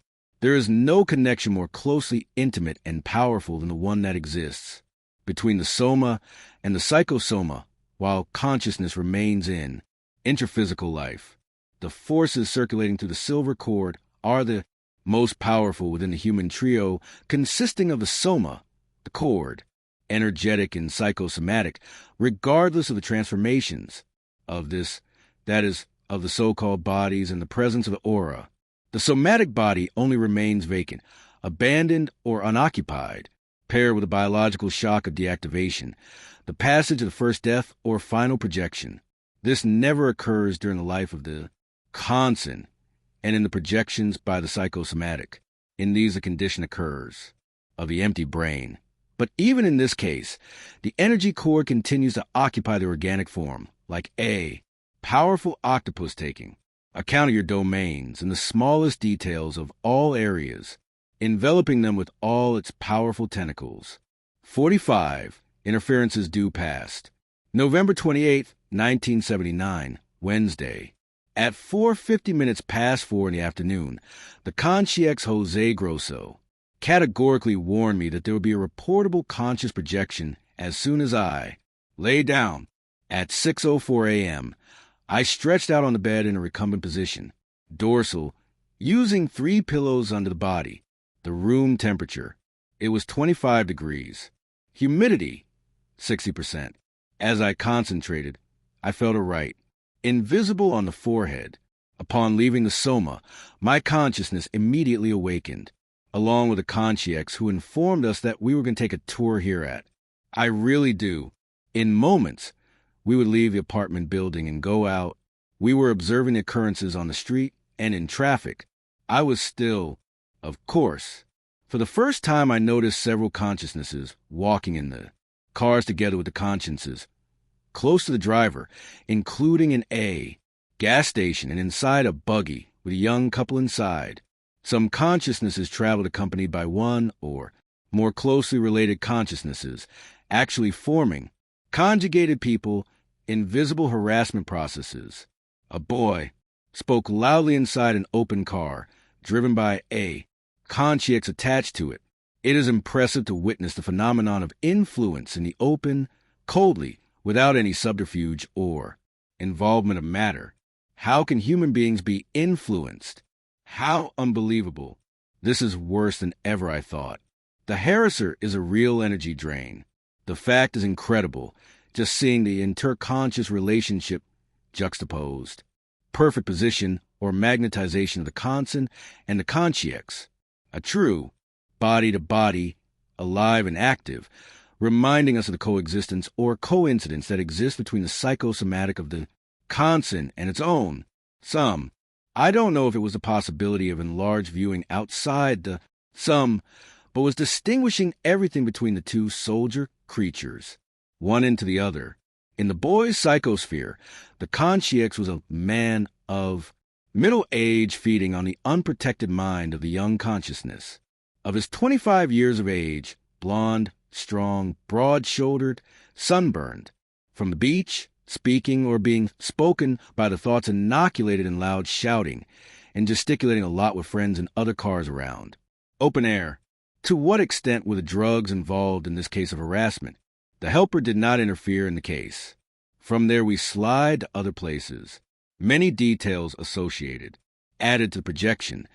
connection more closely intimate and powerful than the one that exists between the soma and the psychosoma while consciousness remains in interphysical life. The forces circulating through the silver cord are the most powerful within the human trio, consisting of the soma, the cord, energetic and psychosomatic, regardless of the transformations of this, that is, of the so-called bodies and the presence of the aura. The somatic body only remains vacant, abandoned or unoccupied, paired with a biological shock of deactivation, the passage of the first death or final projection. This never occurs during the life of the conson and in the projections by the psychosomatic. In these, the condition occurs of the empty brain. But even in this case, the energy cord continues to occupy the organic form, like a powerful octopus taking account of your domains in the smallest details of all areas, enveloping them with all its powerful tentacles. 45. Interferences due past. November 28, 1979, Wednesday. At 4:50 minutes past 4 in the afternoon, the consciex Jose Grosso categorically warned me that there would be a reportable conscious projection as soon as I lay down. At 6:04 a.m., I stretched out on the bed in a recumbent position, dorsal, using 3 pillows under the body. The room temperature, it was 25 degrees. Humidity, 60%. As I concentrated, I felt a right, invisible on the forehead. Upon leaving the soma, my consciousness immediately awakened, along with a consciex who informed us that we were going to take a tour hereat. I really do. In moments, we would leave the apartment building and go out. We were observing the occurrences on the street and in traffic. I was still, of course. For the first time, I noticed several consciousnesses walking in the cars together with the consciences, close to the driver, including an A gas station and inside a buggy with a young couple inside. Some consciousnesses traveled accompanied by one or more closely related consciousnesses, actually forming conjugated people in visible harassment processes. A boy spoke loudly inside an open car, driven by A conscience attached to it. It is impressive to witness the phenomenon of influence in the open, coldly, without any subterfuge or involvement of matter. How can human beings be influenced? How unbelievable. This is worse than ever I thought. The harasser is a real energy drain. The fact is incredible, just seeing the interconscious relationship juxtaposed. Perfect position or magnetization of the conscience and the conscience. A true body-to-body, alive and active, reminding us of the coexistence or coincidence that exists between the psychosomatic of the conscience and its own. I don't know if it was the possibility of enlarged viewing outside the but was distinguishing everything between the two soldier creatures, one into the other. In the boy's psychosphere, the conscience was a man of middle age feeding on the unprotected mind of the young consciousness. Of his 25 years of age, blond, strong, broad-shouldered, sunburned, from the beach, speaking or being spoken by the thoughts inoculated in loud shouting, and gesticulating a lot with friends and other cars around. Open air. To what extent were the drugs involved in this case of harassment? The helper did not interfere in the case. From there we slide to other places. Many details associated, added to the projection.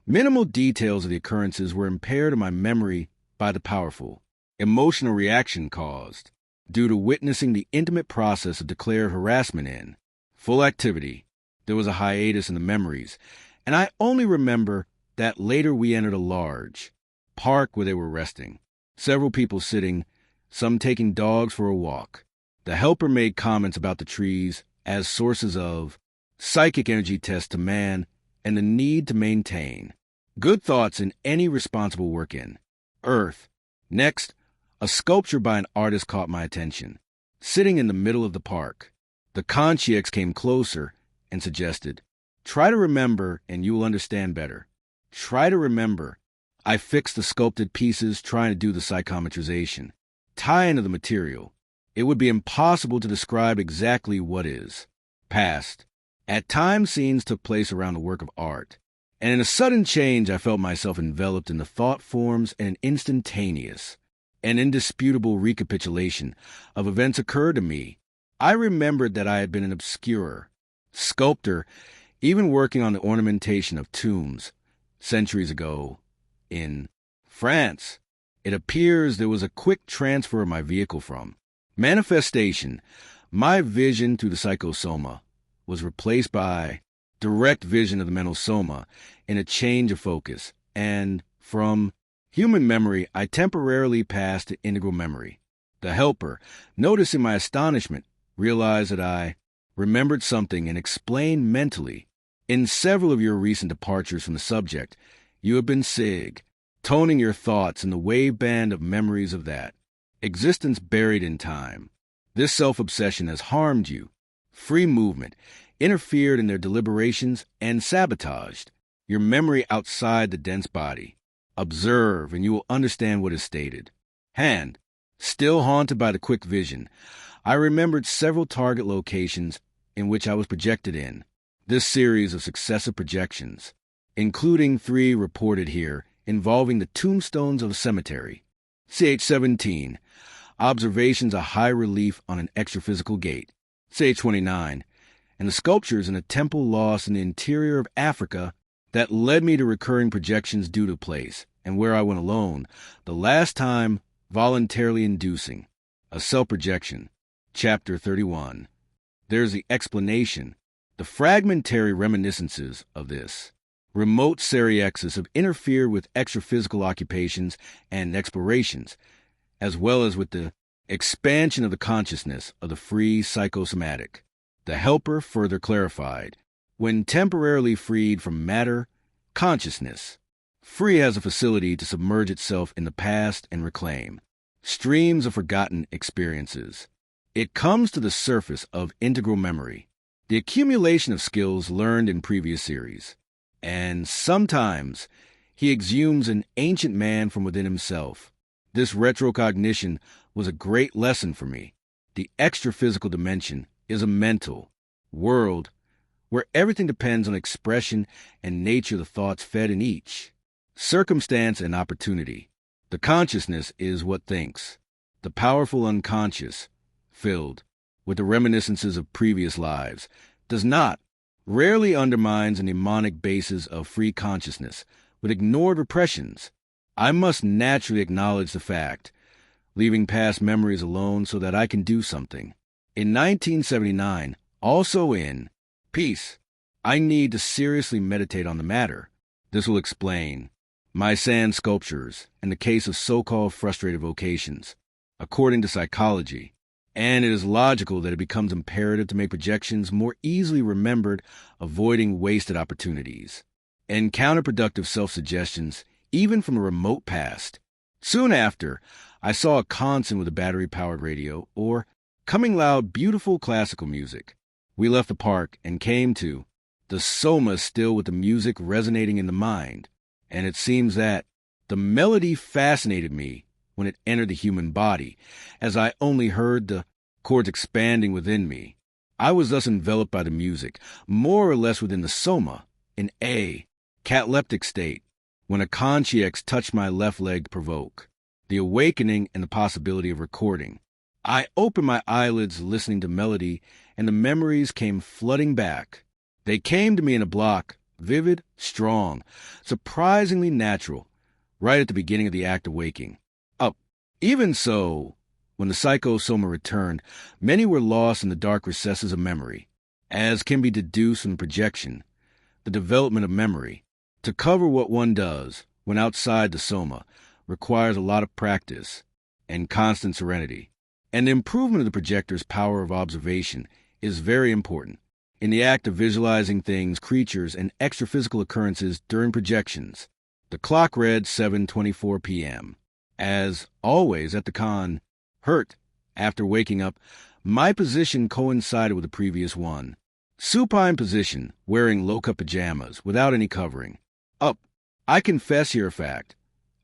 Minimal details of the occurrences were impaired in my memory by the powerful. Emotional reaction caused, due to witnessing the intimate process of declared harassment in full activity. There was a hiatus in the memories, and I only remember that later we entered a large park where they were resting. Several people sitting, some taking dogs for a walk. The helper made comments about the trees as sources of psychic energy tests to man and the need to maintain good thoughts in any responsible work in earth. Next, a sculpture by an artist caught my attention. Sitting in the middle of the park, the conscience came closer and suggested, "Try to remember and you will understand better. Try to remember." I fixed the sculpted pieces trying to do the psychometrization, tie into the material. It would be impossible to describe exactly what is past. At times scenes took place around the work of art, and in a sudden change I felt myself enveloped in the thought forms, and an instantaneous and indisputable recapitulation of events occurred to me. I remembered that I had been an obscure sculptor, even working on the ornamentation of tombs centuries ago in France. It appears there was a quick transfer of my vehicle from manifestation. My vision through the psychosoma was replaced by direct vision of the mental soma in a change of focus, and from human memory I temporarily passed to integral memory. The helper, noticing my astonishment, realized that I remembered something and explained mentally. In several of your recent departures from the subject, you have been toning your thoughts in the wave band of memories of that existence buried in time. This self-obsession has harmed you. Free movement interfered in their deliberations and sabotaged your memory outside the dense body. Observe, and you will understand what is stated. Hand, still haunted by the quick vision, I remembered several target locations in which I was projected in. This series of successive projections, including 3 reported here, involving the tombstones of a cemetery. CH-17, observations of high relief on an extraphysical gate. CH-29, and the sculptures in a temple lost in the interior of Africa that led me to recurring projections due to place, and where I went alone, the last time voluntarily inducing a self-projection. Chapter 31. There's the explanation. The fragmentary reminiscences of this remote seriexis have interfered with extraphysical occupations and explorations, as well as with the expansion of the consciousness of the free psychosomatic. The helper further clarified, when temporarily freed from matter, consciousness, free has a facility to submerge itself in the past and reclaim streams of forgotten experiences. It comes to the surface of integral memory, the accumulation of skills learned in previous series, and sometimes he exhumes an ancient man from within himself. This retrocognition was a great lesson for me. The extra-physical dimension is a mental world where everything depends on expression and nature of the thoughts fed in each. circumstance, and opportunity. The consciousness is what thinks. The powerful unconscious, filled with the reminiscences of previous lives, does not, rarely undermines a mnemonic basis of free consciousness with ignored repressions. I must naturally acknowledge the fact, leaving past memories alone so that I can do something. In 1979, also in Peace, I need to seriously meditate on the matter. This will explain my sand sculptures and the case of so-called frustrated vocations, according to psychology. And it is logical that it becomes imperative to make projections more easily remembered, avoiding wasted opportunities and counterproductive self-suggestions, even from a remote past. Soon after, I saw a concert with a battery-powered radio, or coming loud, beautiful classical music. We left the park and came to the soma still with the music resonating in the mind, and it seems that the melody fascinated me when it entered the human body, as I only heard the chords expanding within me. I was thus enveloped by the music, more or less within the soma, in a cataleptic state, when a consciousness touched my left leg to provoke the awakening and the possibility of recording. I opened my eyelids listening to melody, and the memories came flooding back. They came to me in a block, vivid, strong, surprisingly natural, right at the beginning of the act of waking up. Even so, when the psychosoma returned, many were lost in the dark recesses of memory, as can be deduced from projection, the development of memory. To cover what one does when outside the soma requires a lot of practice and constant serenity. And the improvement of the projector's power of observation is very important in the act of visualizing things, creatures, and extra-physical occurrences during projections. The clock read 7:24 p.m. As always at the con, hurt, after waking up, my position coincided with the previous one. Supine position, wearing low-cut pajamas, without any covering. Up. I confess here a fact.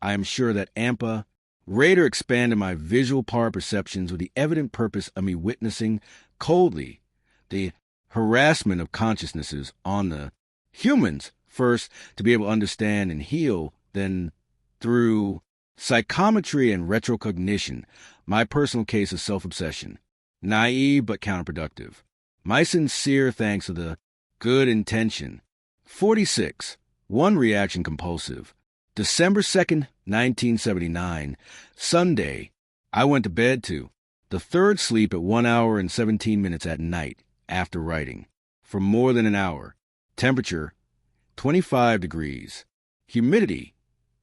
I am sure that AMPA Raider expanded my visual power perceptions with the evident purpose of me witnessing coldly the harassment of consciousnesses on the humans, first to be able to understand and heal, then through psychometry and retrocognition, my personal case of self-obsession. Naive but counterproductive. My sincere thanks to the good intention. 46. One reaction compulsive. December 2nd, 1979, Sunday. I went to bed to the third sleep at 1 hour and 17 minutes at night after writing, for more than an hour. Temperature, 25 degrees. Humidity,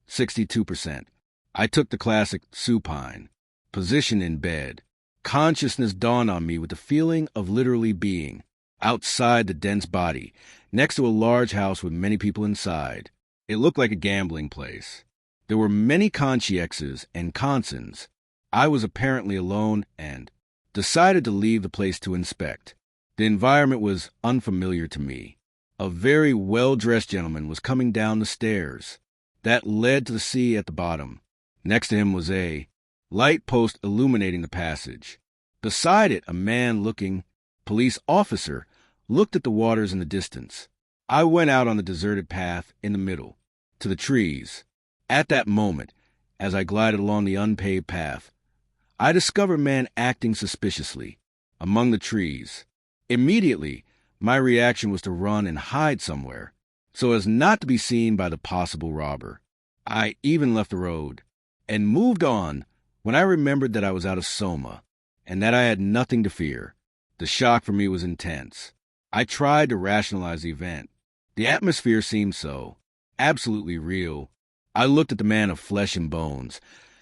62%. I took the classic supine position in bed. Consciousness dawned on me with the feeling of literally being outside the dense body, next to a large house with many people inside. It looked like a gambling place. There were many consciexes and consons. I was apparently alone and decided to leave the place to inspect. The environment was unfamiliar to me. A very well-dressed gentleman was coming down the stairs that led to the sea at the bottom. Next to him was a light post illuminating the passage. Beside it, a man-looking police officer looked at the waters in the distance. I went out on the deserted path in the middle, to the trees. At that moment, as I glided along the unpaved path, I discovered a man acting suspiciously among the trees. Immediately, my reaction was to run and hide somewhere, so as not to be seen by the possible robber. I even left the road and moved on when I remembered that I was out of soma and that I had nothing to fear. The shock for me was intense. I tried to rationalize the event. The atmosphere seemed so absolutely real. I looked at the man of flesh and bones,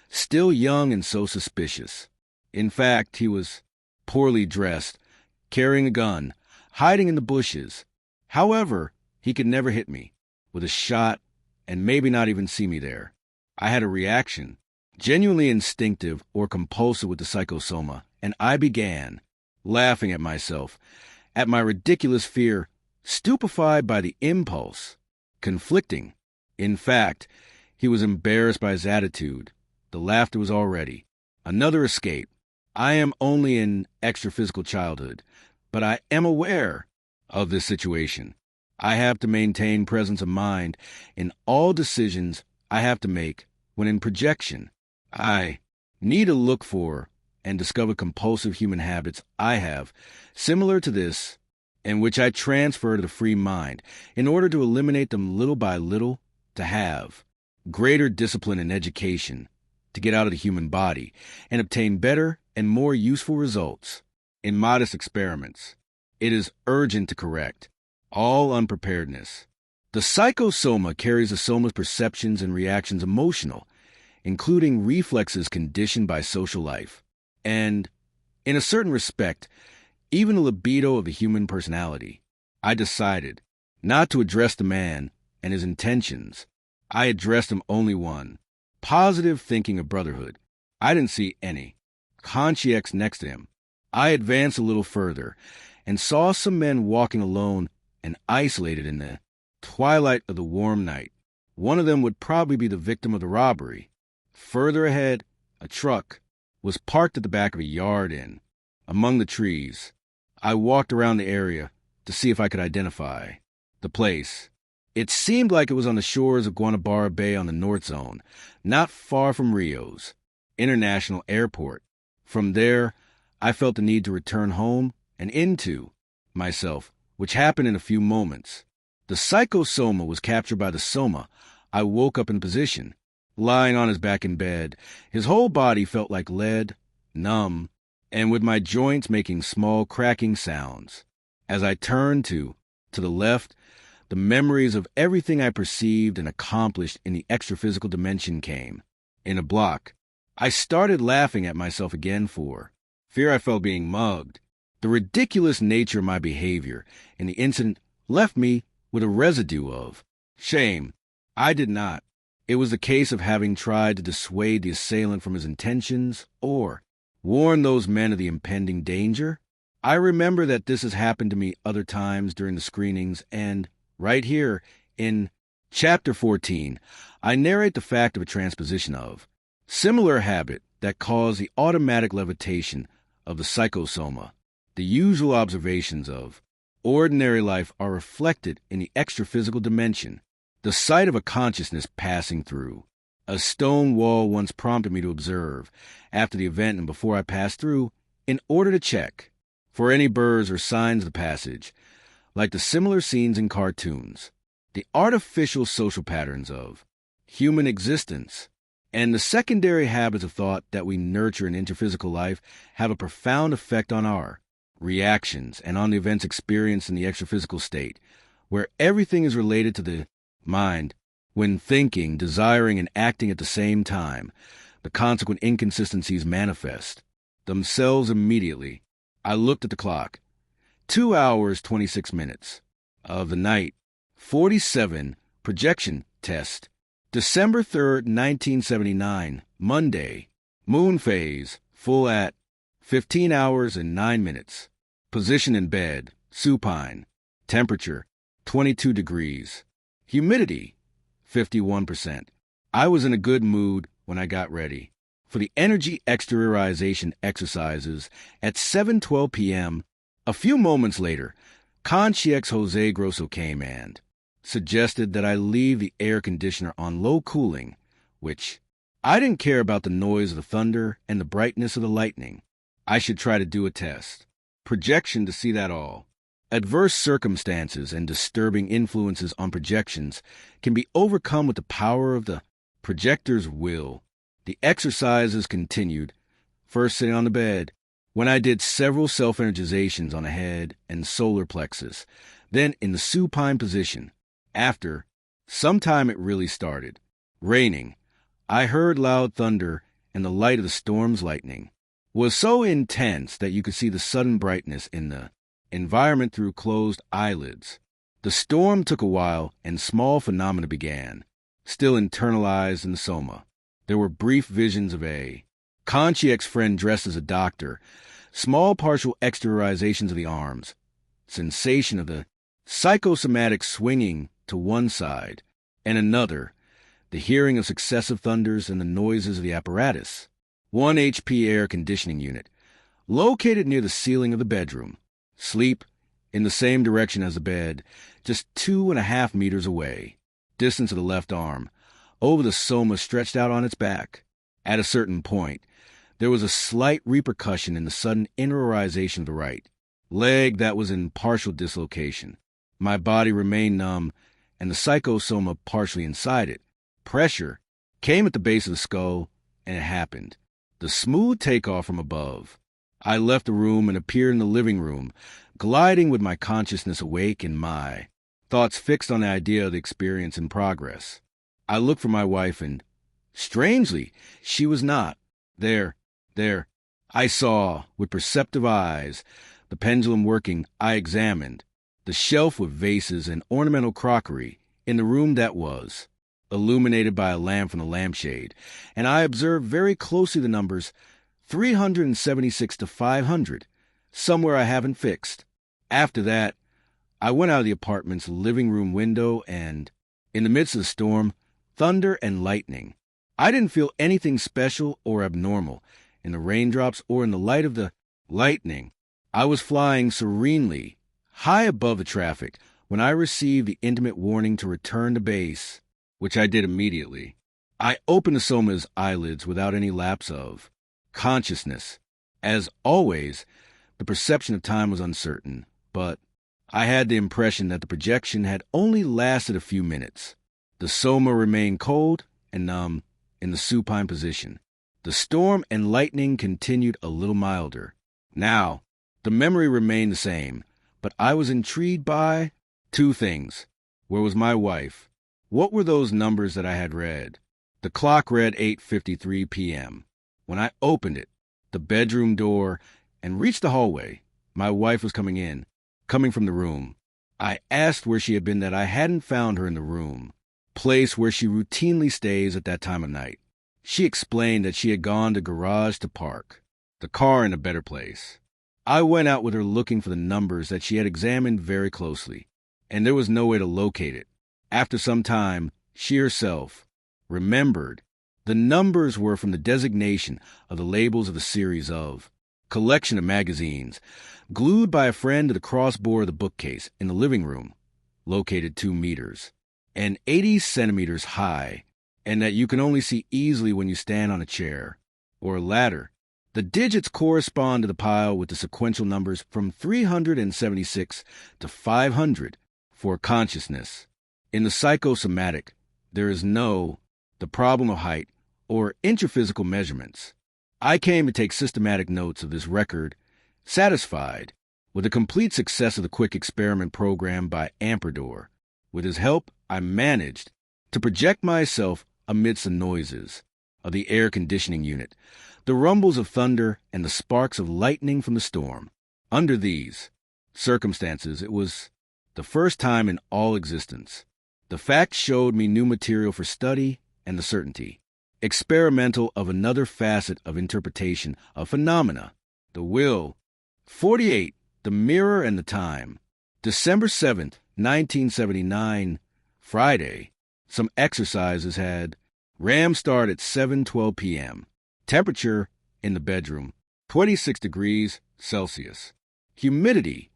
still young and so suspicious. In fact, he was poorly dressed, carrying a gun, hiding in the bushes. However, he could never hit me with a shot and maybe not even see me there. I had a reaction, genuinely instinctive or compulsive with the psychosoma, and I began laughing at myself, at my ridiculous fear, stupefied by the impulse, conflicting. In fact, he was embarrassed by his attitude. The laughter was already another escape. I am only an extra-physical childhood, but I am aware of this situation. I have to maintain presence of mind in all decisions I have to make when in projection. I need to look for and discover compulsive human habits I have, similar to this, in which I transfer to the free mind, in order to eliminate them little by little, to have greater discipline and education, to get out of the human body, and obtain better and more useful results. In modest experiments, it is urgent to correct all unpreparedness. The psychosoma carries the soma's perceptions and reactions emotional, including reflexes conditioned by social life, and, in a certain respect, even the libido of the human personality. I decided not to address the man and his intentions. I addressed him only one, positive thinking of brotherhood. I didn't see any. Conscience next to him. I advanced a little further and saw some men walking alone and isolated in the twilight of the warm night. One of them would probably be the victim of the robbery. Further ahead, a truck was parked at the back of a yard inn, among the trees. I walked around the area to see if I could identify the place. It seemed like it was on the shores of Guanabara Bay on the North Zone, not far from Rio's International Airport. From there, I felt the need to return home and into myself, which happened in a few moments. The psychosoma was captured by the soma. I woke up in position, lying on his back in bed. His whole body felt like lead, numb, and with my joints making small cracking sounds. As I turned to the left, the memories of everything I perceived and accomplished in the extra-physical dimension came. In a block, I started laughing at myself again for fear I felt being mugged. The ridiculous nature of my behavior in the incident left me with a residue of shame. I did not. It was the case of having tried to dissuade the assailant from his intentions or warn those men of the impending danger. I remember that this has happened to me other times during the screenings, and right here in Chapter 14, I narrate the fact of a transposition of similar habit that caused the automatic levitation of the psychosoma. The usual observations of ordinary life are reflected in the extra-physical dimension. The sight of a consciousness passing through a stone wall once prompted me to observe, after the event and before I passed through, in order to check for any burrs or signs of the passage, like the similar scenes in cartoons, the artificial social patterns of human existence, and the secondary habits of thought that we nurture in interphysical life have a profound effect on our reactions and on the events experienced in the extraphysical state, where everything is related to the mind. When thinking, desiring, and acting at the same time, the consequent inconsistencies manifest themselves immediately. I looked at the clock. 2 hours, 26 minutes of the night. 47 projection test. December 3rd, 1979, Monday. Moon phase, full at 15 hours and 9 minutes. Position in bed, supine. Temperature, 22 degrees. Humidity, 51%. I was in a good mood when I got ready for the energy exteriorization exercises at 7:12 p.m. A few moments later, Concierge Jose Grosso came and suggested that I leave the air conditioner on low cooling, which I didn't care about the noise of the thunder and the brightness of the lightning. I should try to do a test. Projection to see that all. Adverse circumstances and disturbing influences on projections can be overcome with the power of the projector's will. The exercises continued, first sitting on the bed, when I did several self-energizations on the head and solar plexus, then in the supine position. After some time it really started. Raining. I heard loud thunder, and the light of the storm's lightning was so intense that you could see the sudden brightness in the environment through closed eyelids. The storm took a while, and small phenomena began, still internalized in the soma. There were brief visions of a conscience friend dressed as a doctor, small partial exteriorizations of the arms, sensation of the psychosomatic swinging to one side and another, the hearing of successive thunders and the noises of the apparatus. 1 HP air conditioning unit, located near the ceiling of the bedroom. Sleep in the same direction as the bed, just 2.5 meters away. Distance of the left arm. over the soma stretched out on its back. At a certain point, there was a slight repercussion in the sudden interiorization of the right leg that was in partial dislocation. My body remained numb, and the psychosoma partially inside it. Pressure came at the base of the skull, and it happened. The smooth takeoff from above. I left the room and appeared in the living room, gliding with my consciousness awake and my thoughts fixed on the idea of the experience in progress. I looked for my wife and, strangely, she was not. There. I saw, with perceptive eyes, the pendulum working. I examined the shelf with vases and ornamental crockery in the room that was, illuminated by a lamp from the lampshade, and I observed very closely the numbers 376 to 500, somewhere I haven't fixed. After that, I went out of the apartment's living room window and, in the midst of the storm, thunder and lightning. I didn't feel anything special or abnormal in the raindrops or in the light of the lightning. I was flying serenely, high above the traffic, when I received the intimate warning to return to base, which I did immediately. I opened the soma's eyelids without any lapse of consciousness. As always, the perception of time was uncertain, but I had the impression that the projection had only lasted a few minutes. The soma remained cold and numb in the supine position. The storm and lightning continued a little milder. Now, the memory remained the same, but I was intrigued by two things. Where was my wife? What were those numbers that I had read? The clock read 8:53 p.m. When I opened it, the bedroom door, and reached the hallway, my wife was coming from the room. I asked where she had been, that I hadn't found her in the room, place where she routinely stays at that time of night. She explained that she had gone to garage to park the car in a better place. I went out with her looking for the numbers that she had examined very closely, and there was no way to locate it. After some time, she herself remembered the numbers were from the designation of the labels of a series of collection of magazines, glued by a friend to the crossbar of the bookcase in the living room, located 2 meters and 80 centimeters high, and that you can only see easily when you stand on a chair or a ladder. The digits correspond to the pile with the sequential numbers from 376 to 500 for consciousness. In the psychosomatic, there is the problem of height or intraphysical measurements. I came to take systematic notes of this record, satisfied with the complete success of the quick experiment program by Amperdor. With his help, I managed to project myself amidst the noises of the air conditioning unit, the rumbles of thunder, and the sparks of lightning from the storm. Under these circumstances, it was the first time in all existence. The fact showed me new material for study and the certainty, experimental, of another facet of interpretation of phenomena. The will. 48. The mirror and the time. December 7th, 1979, Friday. Some exercises had RAM start at 7:12 p.m. Temperature in the bedroom, 26 degrees Celsius. Humidity,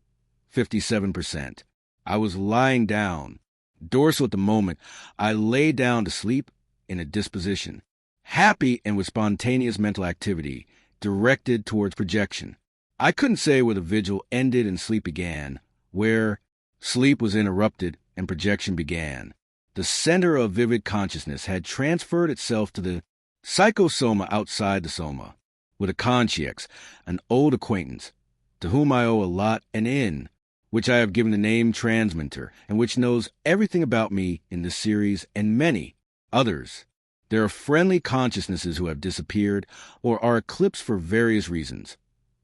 57%. I was lying down, dorsal at the moment. I lay down to sleep in a disposition, happy and with spontaneous mental activity directed towards projection. I couldn't say where the vigil ended and sleep began, where sleep was interrupted and projection began. The center of vivid consciousness had transferred itself to the psychosoma outside the soma, with a consciex, an old acquaintance, to whom I owe a lot, and in which I have given the name transmitter, and which knows everything about me in this series and many others. There are friendly consciousnesses who have disappeared or are eclipsed for various reasons,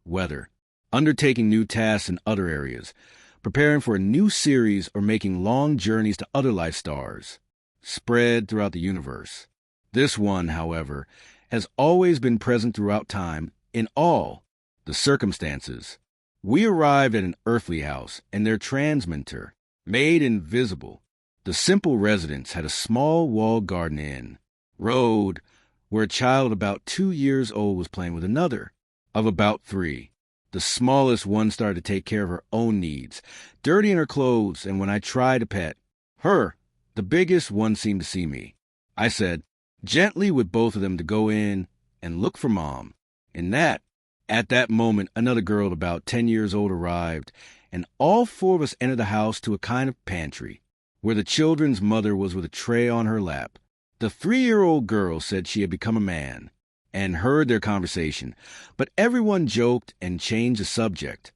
whether undertaking new tasks in other areas, preparing for a new series, or making long journeys to other life stars spread throughout the universe. This one, however, has always been present throughout time in all the circumstances. We arrived at an earthly house, and their transmitter made invisible. The simple residence had a small walled garden in road, where a child about 2 years old was playing with another of about 3. The smallest one started to take care of her own needs, dirtying her clothes, and when I tried to pet her, the biggest one seemed to see me. I said, gently with both of them to go in and look for Mom. At that moment, another girl about 10 years old arrived, and all four of us entered the house to a kind of pantry, where the children's mother was with a tray on her lap. The 3-year-old girl said she had become a man, and heard their conversation, but everyone joked and changed the subject.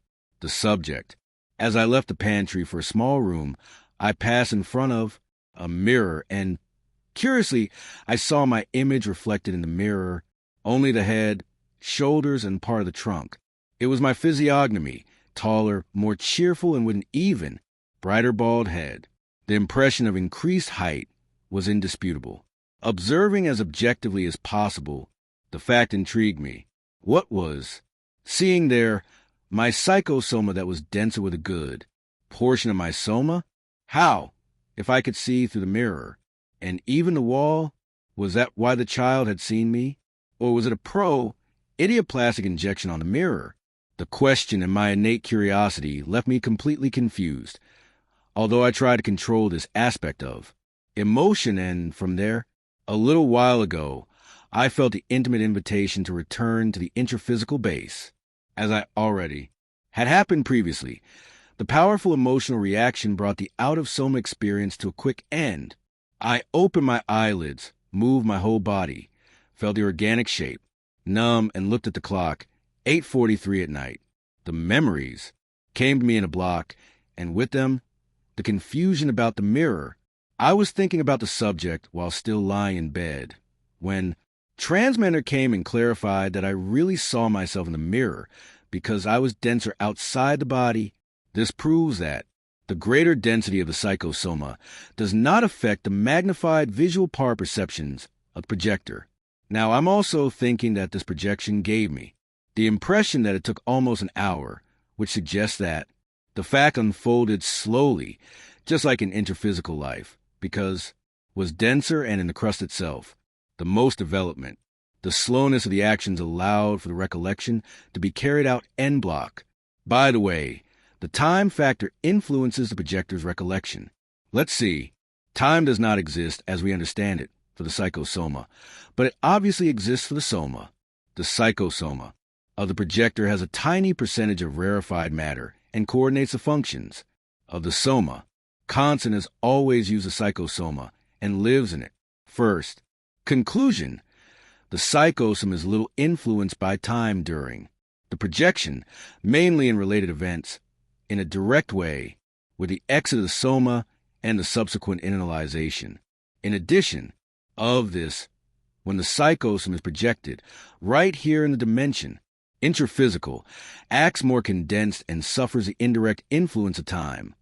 As I left the pantry for a small room, I passed in front of a mirror, and curiously, I saw my image reflected in the mirror, only the head, shoulders, and part of the trunk. It was my physiognomy, taller, more cheerful, and with an even, brighter bald head. The impression of increased height was indisputable. Observing as objectively as possible, the fact intrigued me. What was seeing there my psychosoma that was denser with a good portion of my soma? How, if I could see through the mirror, and even the wall? Was that why the child had seen me? Or was it a idioplastic injection on the mirror? The question and my innate curiosity left me completely confused, although I tried to control this aspect of emotion, and from there, a little while ago, I felt the intimate invitation to return to the intraphysical base. As I already had happened previously, the powerful emotional reaction brought the out-of-soma experience to a quick end. I opened my eyelids, moved my whole body, felt the organic shape, numb, and looked at the clock, 8:43 at night. The memories came to me in a block, and with them, the confusion about the mirror. I was thinking about the subject while still lying in bed, when transmitter came and clarified that I really saw myself in the mirror because I was denser outside the body. This proves that the greater density of the psychosoma does not affect the magnified visual power perceptions of the projector. Now, I'm also thinking that this projection gave me the impression that it took almost an hour, which suggests that the fact unfolded slowly, just like in interphysical life, because was denser and in the crust itself. The most development, the slowness of the actions allowed for the recollection to be carried out en bloc. By the way, the time factor influences the projector's recollection. Let's see. Time does not exist as we understand it for the psychosoma, but it obviously exists for the soma. The psychosoma of the projector has a tiny percentage of rarefied matter and coordinates the functions of the soma. Constant has always used the psychosoma and lives in it. First, conclusion. The psychosoma is little influenced by time during the projection, mainly in related events, in a direct way, with the exit of the soma and the subsequent internalization. In addition of this, when the psychosoma is projected, right here in the dimension, intraphysical, acts more condensed and suffers the indirect influence of time.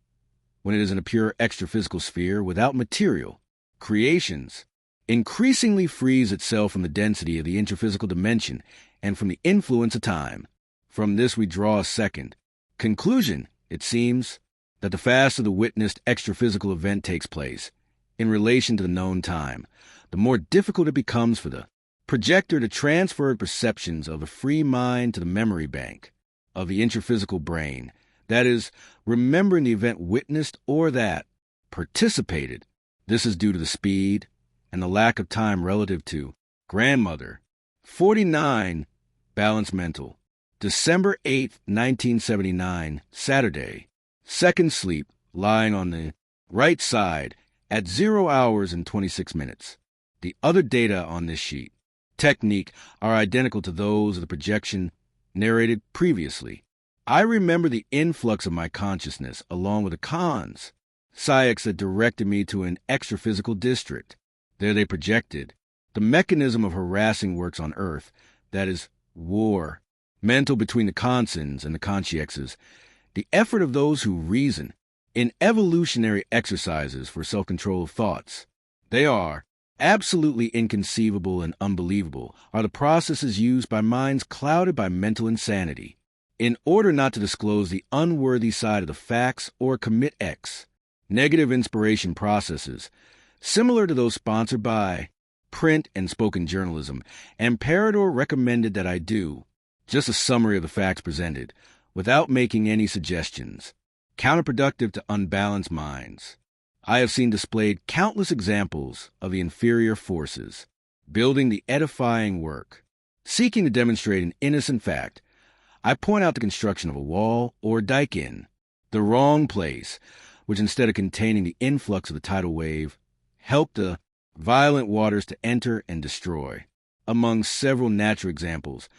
When it is in a pure extraphysical sphere without material creations, increasingly frees itself from the density of the intraphysical dimension and from the influence of time. From this we draw a second conclusion. It seems that the faster the witnessed extraphysical event takes place in relation to the known time, the more difficult it becomes for the projector to transfer perceptions of the free mind to the memory bank of the intraphysical brain, that is, remembering the event witnessed or that participated. This is due to the speed and the lack of time relative to grandmother. 49, Balanced Mental. December 8th, 1979, Saturday. Second sleep, lying on the right side at 0 hours and 26 minutes. The other data on this sheet, technique, are identical to those of the projection narrated previously. I remember the influx of my consciousness along with the cons, psychics that directed me to an extraphysical district. There they projected the mechanism of harassing works on Earth, that is, war, mental between the consons and the consciexes, the effort of those who reason, in evolutionary exercises for self-control of thoughts. They are absolutely inconceivable and unbelievable, are the processes used by minds clouded by mental insanity, in order not to disclose the unworthy side of the facts or commit negative inspiration processes, similar to those sponsored by print and spoken journalism, and Parador recommended that I do just a summary of the facts presented, without making any suggestions, counterproductive to unbalanced minds. I have seen displayed countless examples of the inferior forces, building the edifying work. Seeking to demonstrate an innocent fact, I point out the construction of a wall or dike in the wrong place, which instead of containing the influx of the tidal wave, helped the violent waters to enter and destroy. Among several natural examples,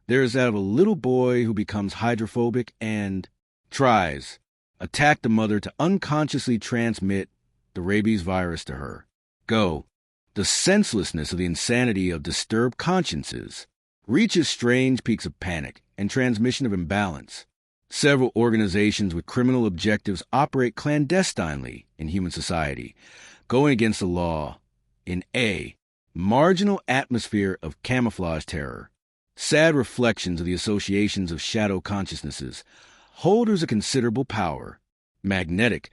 there is that of a little boy who becomes hydrophobic and tries attack the mother to unconsciously transmit the rabies virus to her. Go. The senselessness of the insanity of disturbed consciences reaches strange peaks of panic and transmission of imbalance. Several organizations with criminal objectives operate clandestinely in human society, going against the law in a marginal atmosphere of camouflage terror. Sad reflections of the associations of shadow consciousnesses, holders of considerable power, magnetic,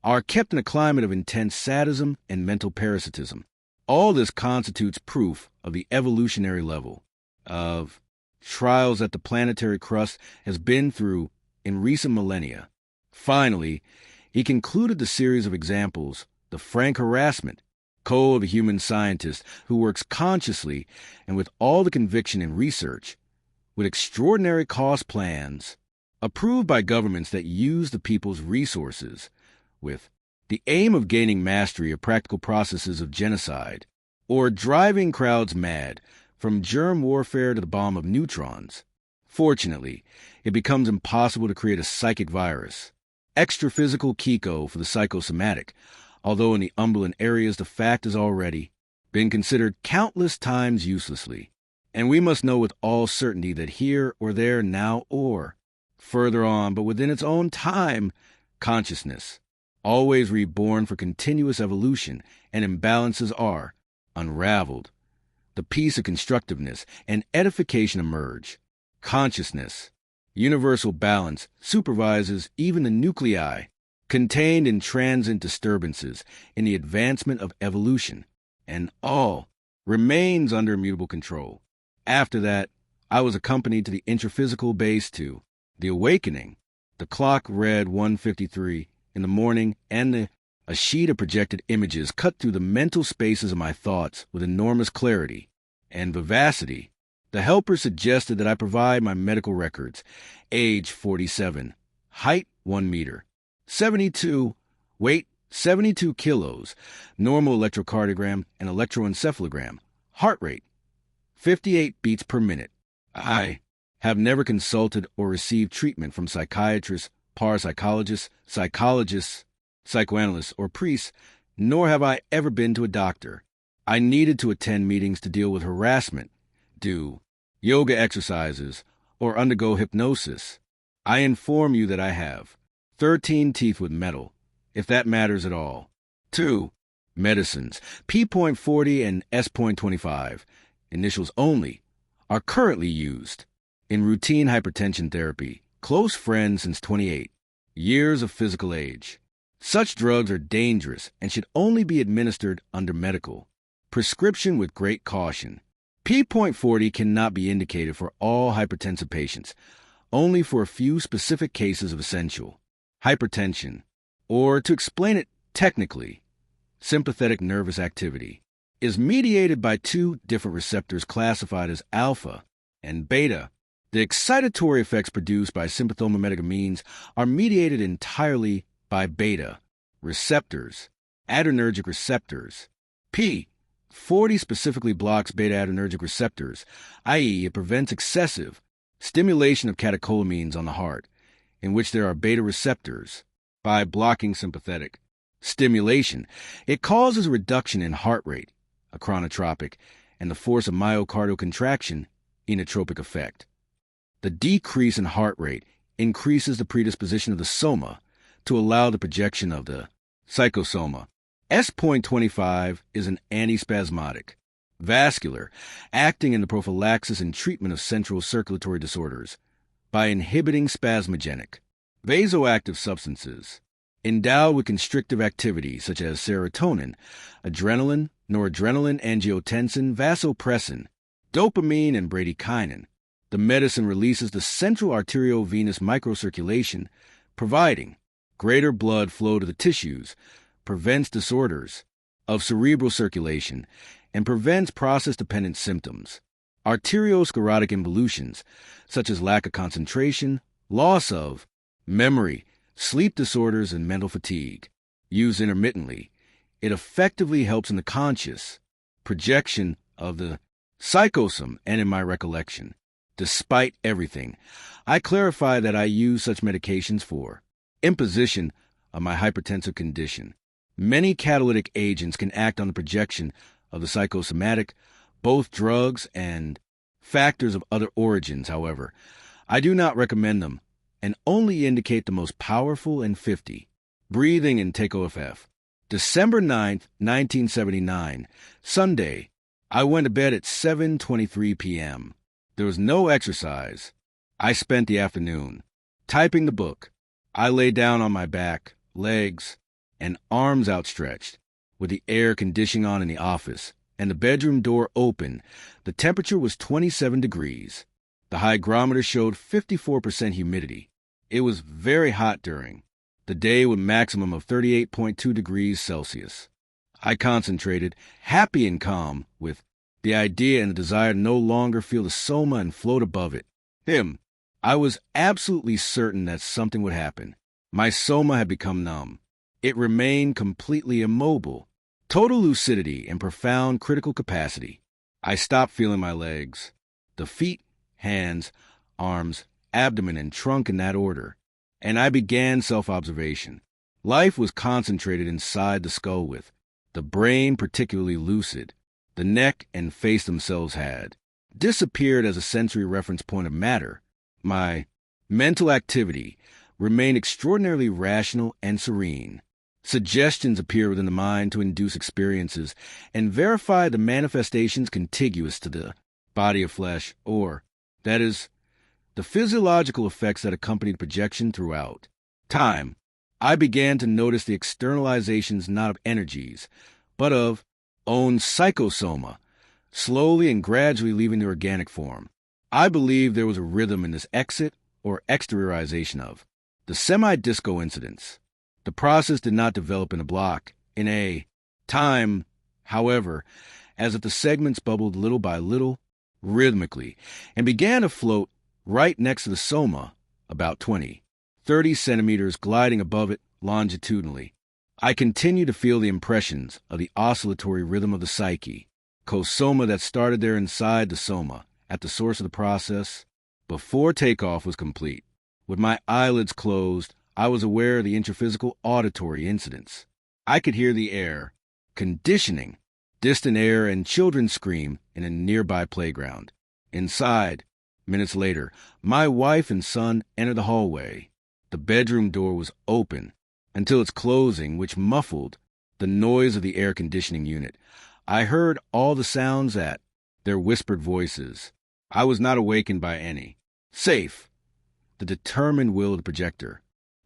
are kept in a climate of intense sadism and mental parasitism. All this constitutes proof of the evolutionary level of trials that the planetary crust has been through in recent millennia. Finally, he concluded the series of examples, the frank harassment, of a human scientist who works consciously and with all the conviction in research, with extraordinary cost plans, approved by governments that use the people's resources, with the aim of gaining mastery of practical processes of genocide, or driving crowds mad, from germ warfare to the bomb of neutrons. Fortunately, it becomes impossible to create a psychic virus, extra-physical Kiko for the psychosomatic, although in the umbilant areas the fact has already been considered countless times uselessly. And we must know with all certainty that here or there now or further on, but within its own time, consciousness, always reborn for continuous evolution, and imbalances are unraveled. The peace of constructiveness and edification emerge. Consciousness, universal balance, supervises even the nuclei contained in transient disturbances in the advancement of evolution, and all remains under immutable control. After that, I was accompanied to the intraphysical base to the awakening. The clock read 1:53 in the morning, and a sheet of projected images cut through the mental spaces of my thoughts with enormous clarity and vivacity. The helper suggested that I provide my medical records. Age 47, height 1 meter, 72, weight 72 kilos, normal electrocardiogram and electroencephalogram, heart rate 58 beats per minute. I have never consulted or received treatment from psychiatrists, parapsychologists, psychologists, psychoanalysts, or priests, nor have I ever been to a doctor. I needed to attend meetings to deal with harassment, do yoga exercises, or undergo hypnosis. I inform you that I have 13 teeth with metal, if that matters at all. 2. Medicines, P.40 and S.25, initials only, are currently used in routine hypertension therapy. Close friend since 28 years of physical age. Such drugs are dangerous and should only be administered under medical prescription with great caution. P.40 cannot be indicated for all hypertensive patients, only for a few specific cases of essential hypertension, or to explain it technically, sympathetic nervous activity is mediated by two different receptors classified as alpha and beta. The excitatory effects produced by sympathomimetic amines are mediated entirely by beta receptors, adrenergic receptors. P.40 specifically blocks beta-adrenergic receptors, i.e., it prevents excessive stimulation of catecholamines on the heart, in which there are beta receptors. By blocking sympathetic stimulation, it causes a reduction in heart rate, a chronotropic, and the force of myocardial contraction, inotropic effect. The decrease in heart rate increases the predisposition of the soma to allow the projection of the psychosoma. S.25 is an antispasmodic, vascular, acting in the prophylaxis and treatment of central circulatory disorders by inhibiting spasmogenic, vasoactive substances endowed with constrictive activity such as serotonin, adrenaline, noradrenaline, angiotensin, vasopressin, dopamine, and bradykinin. The medicine releases the central arteriovenous microcirculation, providing greater blood flow to the tissues, prevents disorders of cerebral circulation and prevents process-dependent symptoms, arteriosclerotic involutions, such as lack of concentration, loss of memory, sleep disorders, and mental fatigue. Used intermittently, it effectively helps in the conscious projection of the psychosome and in my recollection. Despite everything, I clarify that I use such medications for imposition of my hypertensive condition. Many catalytic agents can act on the projection of the psychosomatic, both drugs and factors of other origins. However, I do not recommend them and only indicate the most powerful and 50. Breathing and take OFF. December 9th, 1979, Sunday. I went to bed at 7:23 p.m. There was no exercise. I spent the afternoon typing the book. I lay down on my back, legs, and arms outstretched, with the air conditioning on in the office and the bedroom door open. The temperature was 27 degrees. The hygrometer showed 54% humidity. It was very hot during the day with maximum of 38.2 degrees Celsius. I concentrated, happy and calm, with the idea and the desire to no longer feel the soma and float above it. I was absolutely certain that something would happen. My soma had become numb. It remained completely immobile. Total lucidity and profound critical capacity. I stopped feeling my legs. The feet, hands, arms, abdomen, and trunk in that order. And I began self-observation. Life was concentrated inside the skull with the brain particularly lucid. The neck and face themselves had disappeared as a sensory reference point of matter. My mental activity remained extraordinarily rational and serene. Suggestions appear within the mind to induce experiences and verify the manifestations contiguous to the body of flesh, or, that is, the physiological effects that accompanied projection throughout time. I began to notice the externalizations not of energies, but of own psychosoma, slowly and gradually leaving the organic form. I believe there was a rhythm in this exit or exteriorization of the semi-disco incidents. The process did not develop in a block, in a time, however, as if the segments bubbled little by little, rhythmically, and began to float right next to the soma, about 30 centimeters gliding above it longitudinally. I continue to feel the impressions of the oscillatory rhythm of the psyche, cosoma that started there inside the soma, at the source of the process, before takeoff was complete. With my eyelids closed, I was aware of the intraphysical auditory incidents. I could hear the air, conditioning, distant air, and children scream in a nearby playground. Inside, minutes later, my wife and son entered the hallway. The bedroom door was open until its closing, which muffled the noise of the air conditioning unit. I heard all the sounds at their whispered voices. I was not awakened by any. Safe. The determined will of the projector.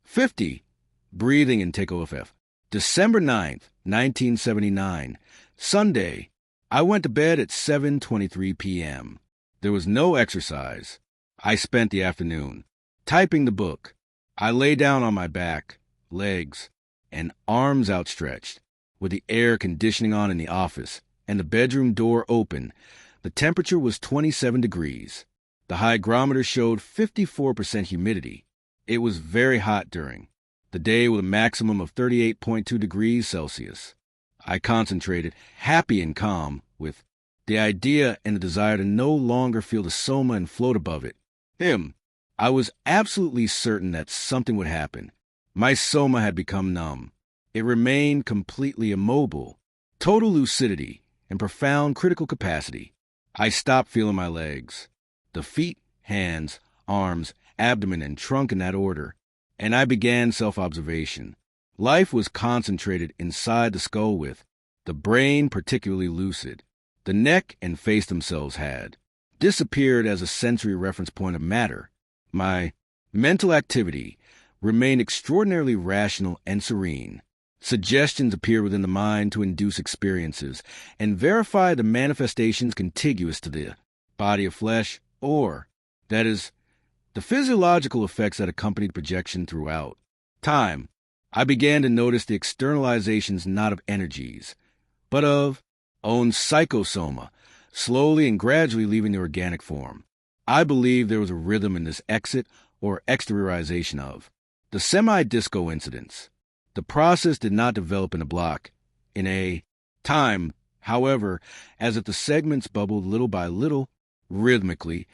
50. Breathing and take OFF. December 9th, 1979. Sunday. I went to bed at 7:23 p.m. There was no exercise. I spent the afternoon typing the book. I lay down on my back, legs, and arms outstretched, with the air conditioning on in the office and the bedroom door open. The temperature was 27 degrees. The hygrometer showed 54% humidity. It was very hot during the day with a maximum of 38.2 degrees Celsius. I concentrated, happy and calm, with the idea and the desire to no longer feel the soma and float above it. I was absolutely certain that something would happen. My soma had become numb. It remained completely immobile. Total lucidity and profound critical capacity. I stopped feeling my legs. The feet, hands, arms, abdomen, and trunk in that order. And I began self-observation. Life was concentrated inside the skull with the brain particularly lucid. The neck and face themselves had disappeared as a sensory reference point of matter. My mental activity remained extraordinarily rational and serene. Suggestions appear within the mind to induce experiences and verify the manifestations contiguous to the body of flesh, or, that is, the physiological effects that accompanied projection throughout time. I began to notice the externalizations not of energies, but of own psychosoma, slowly and gradually leaving the organic form. I believe there was a rhythm in this exit or exteriorization of the semi-disco incidents. The process did not develop in a block, in a time, however, as if the segments bubbled little by little, rhythmically,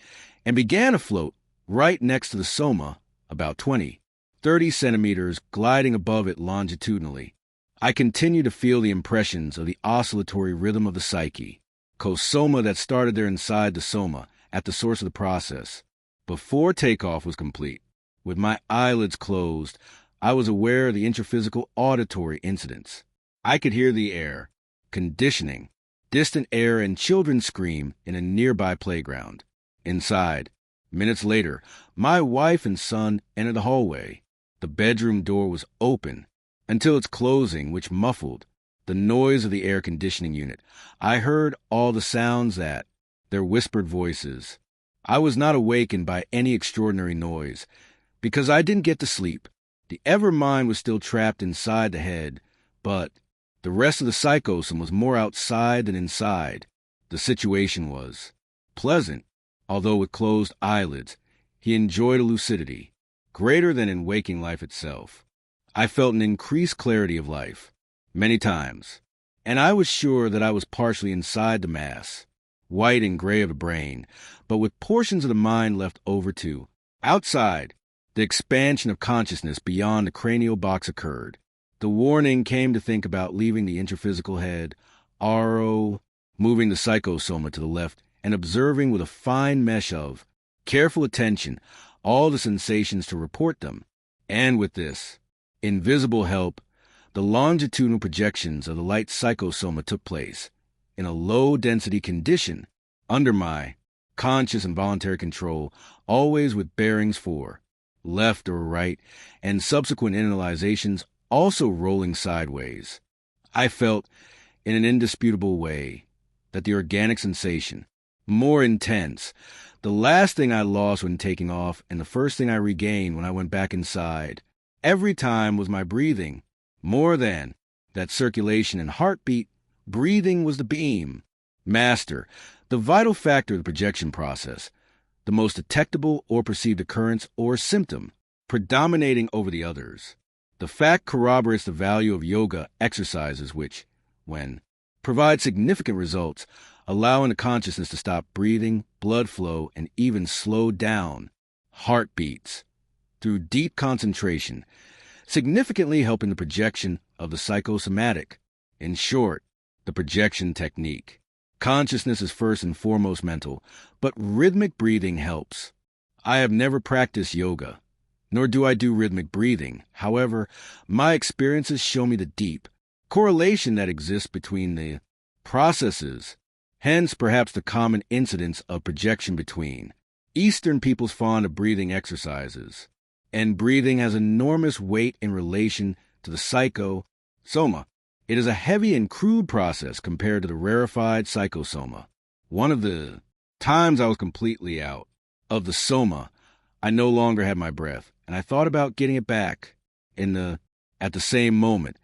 and began to float right next to the soma, about 20-30 centimeters, gliding above it longitudinally. I continue to feel the impressions of the oscillatory rhythm of the psyche, cosoma that started there inside the soma, at the source of the process. Before takeoff was complete, with my eyelids closed, I was aware of the intraphysical auditory incidents. I could hear the air, conditioning, distant air, and children scream in a nearby playground. Inside, minutes later, my wife and son entered the hallway. The bedroom door was open until its closing, which muffled the noise of the air conditioning unit. I heard all the sounds that, their whispered voices. I was not awakened by any extraordinary noise, because I didn't get to sleep. The ever-mind was still trapped inside the head, but the rest of the psychosome was more outside than inside. The situation was pleasant, although with closed eyelids. He enjoyed a lucidity, greater than in waking life itself. I felt an increased clarity of life, many times, and I was sure that I was partially inside the mass, white and gray of the brain, but with portions of the mind left over too. Outside, the expansion of consciousness beyond the cranial box occurred. The warning came to think about leaving the intraphysical head, RO, moving the psychosoma to the left, and observing with a fine mesh of careful attention all the sensations to report them. And with this invisible help, the longitudinal projections of the light psychosoma took place in a low-density condition under my conscious and voluntary control, always with bearings for left or right, and subsequent analyzations also rolling sideways. I felt, in an indisputable way, that the organic sensation, more intense, the last thing I lost when taking off and the first thing I regained when I went back inside, every time was my breathing. More than that circulation and heartbeat, breathing was the beam. Master, the vital factor of the projection process, the most detectable or perceived occurrence or symptom, predominating over the others. The fact corroborates the value of yoga exercises which, when provide significant results, allowing the consciousness to stop breathing, blood flow, and even slow down heartbeats through deep concentration, significantly helping the projection of the psychosomatic. In short, the projection technique. Consciousness is first and foremost mental, but rhythmic breathing helps. I have never practiced yoga, nor do I do rhythmic breathing. However, my experiences show me the deep correlation that exists between the processes, hence perhaps the common incidence of projection between. Eastern peoples fond of breathing exercises, and breathing has enormous weight in relation to the psychosoma. It is a heavy and crude process compared to the rarefied psychosoma. One of the times I was completely out of the soma, I no longer had my breath, and I thought about getting it back. At the same moment,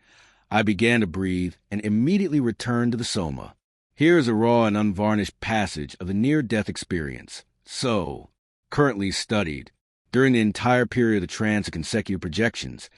I began to breathe and immediately returned to the soma. Here is a raw and unvarnished passage of the near-death experience. So, currently studied, during the entire period of the trance of consecutive projections,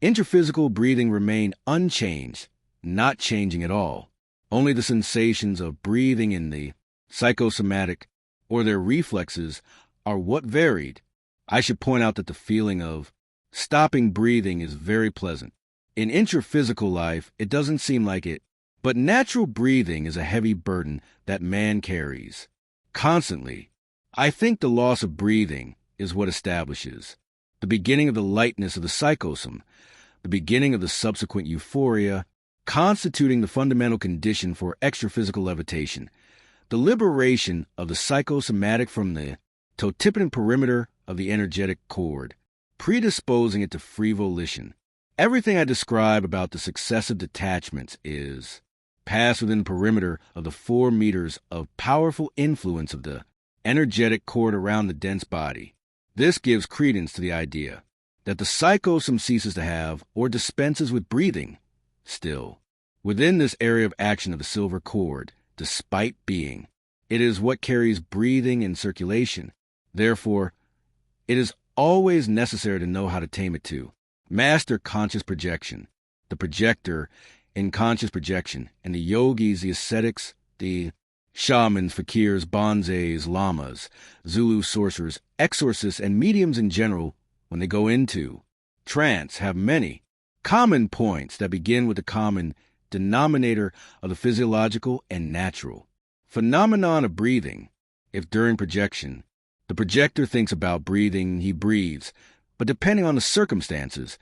intraphysical breathing remained unchanged, not changing at all. Only the sensations of breathing in the psychosomatic or their reflexes are what varied. I should point out that the feeling of stopping breathing is very pleasant. In intraphysical life, it doesn't seem like it, but natural breathing is a heavy burden that man carries constantly. I think the loss of breathing is what establishes the beginning of the lightness of the psychosome, the beginning of the subsequent euphoria, constituting the fundamental condition for extraphysical levitation, the liberation of the psychosomatic from the totipotent perimeter of the energetic cord, predisposing it to free volition. Everything I describe about the successive detachments is passed within the perimeter of the 4 meters of powerful influence of the energetic cord around the dense body. This gives credence to the idea that the psychosome ceases to have or dispenses with breathing, still, within this area of action of the silver cord, despite being. It is what carries breathing and circulation. Therefore, it is always necessary to know how to tame it too. Master conscious projection, the projector in conscious projection, and the yogis, the ascetics, the shamans, fakirs, bonzes, lamas, Zulu sorcerers, exorcists, and mediums in general, when they go into trance, have many common points that begin with the common denominator of the physiological and natural phenomenon of breathing. If during projection, the projector thinks about breathing, he breathes, but depending on the circumstances,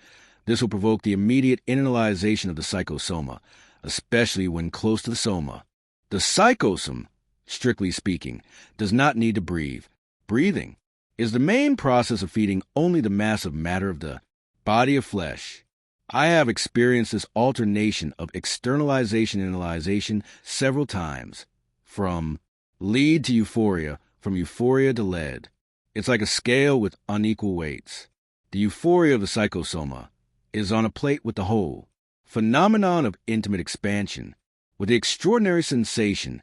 this will provoke the immediate internalization of the psychosoma, especially when close to the soma. The psychosome, strictly speaking, does not need to breathe. Breathing is the main process of feeding only the massive matter of the body of flesh. I have experienced this alternation of externalization and internalization several times, from lead to euphoria, from euphoria to lead. It's like a scale with unequal weights. The euphoria of the psychosoma is on a plate with the whole phenomenon of intimate expansion, with the extraordinary sensation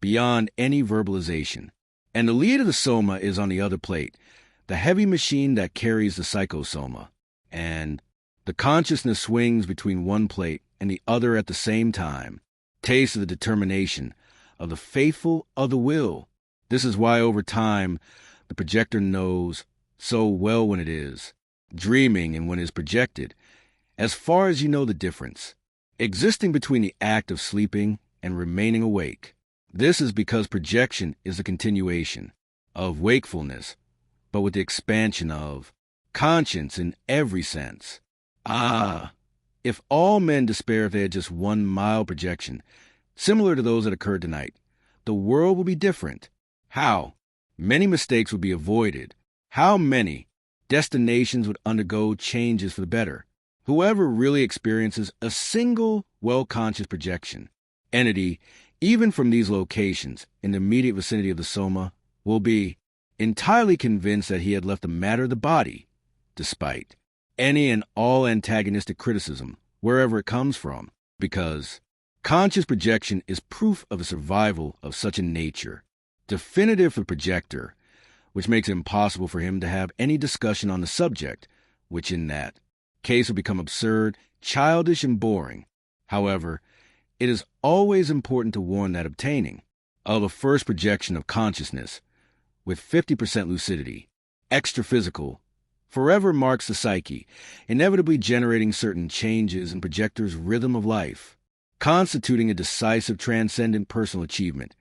beyond any verbalization. And the lead of the soma is on the other plate, the heavy machine that carries the psychosoma. And the consciousness swings between one plate and the other at the same time. Taste of the determination of the faithful of the will. This is why over time the projector knows so well when it is dreaming and when it is projected, as far as you know the difference existing between the act of sleeping and remaining awake. This is because projection is a continuation of wakefulness, but with the expansion of conscience in every sense. If all men despair if they had just one mild projection, similar to those that occurred tonight, the world will be different. How? Many mistakes would be avoided. How many destinations would undergo changes for the better? Whoever really experiences a single well-conscious projection entity, even from these locations in the immediate vicinity of the soma, will be entirely convinced that he had left the matter of the body, despite any and all antagonistic criticism, wherever it comes from, because conscious projection is proof of the survival of such a nature, definitive for the projector, which makes it impossible for him to have any discussion on the subject, which in that case would become absurd, childish, and boring. However, it is always important to warn that obtaining of a first projection of consciousness with 50% lucidity, extra-physical, forever marks the psyche, inevitably generating certain changes in projector's rhythm of life, constituting a decisive transcendent personal achievement,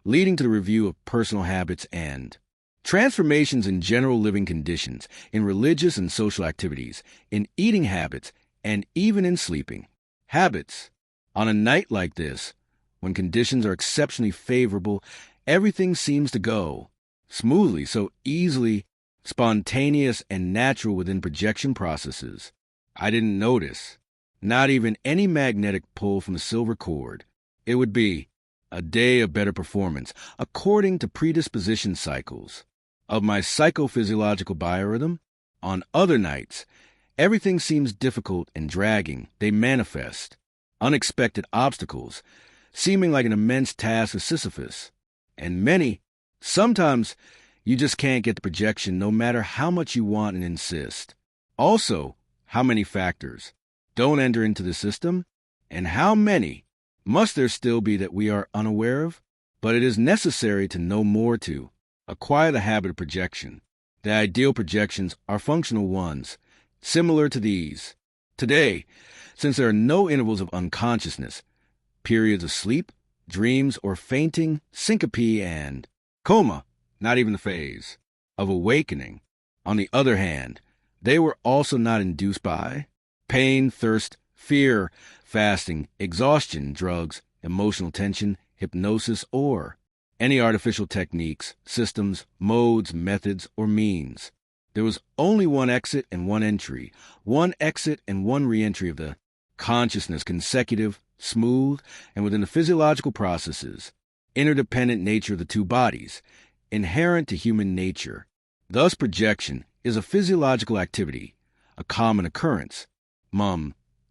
leading to the review of personal habits and transformations in general living conditions, in religious and social activities, in eating habits, and even in sleeping habits. On a night like this, when conditions are exceptionally favorable, everything seems to go smoothly, so easily spontaneous and natural within projection processes. I didn't notice not even any magnetic pull from the silver cord. It would be a day of better performance, according to predisposition cycles of my psychophysiological biorhythm. On other nights, everything seems difficult and dragging. They manifest unexpected obstacles, seeming like an immense task of Sisyphus. And sometimes you just can't get the projection no matter how much you want and insist. Also, how many factors don't enter into the system, and how many must there still be that we are unaware of? But it is necessary to know more to acquire the habit of projection. The ideal projections are functional ones, similar to these. Today, since there are no intervals of unconsciousness, periods of sleep, dreams, or fainting, syncope, and coma, not even the phase of awakening, on the other hand, they were also not induced by pain, thirst, fear, fasting, exhaustion, drugs, emotional tension, hypnosis, or any artificial techniques, systems, modes, methods, or means. There was only one exit and one entry, one exit and one re-entry of the consciousness, consecutive, smooth, and within the physiological processes, interdependent nature of the two bodies, inherent to human nature. Thus projection is a physiological activity, a common occurrence,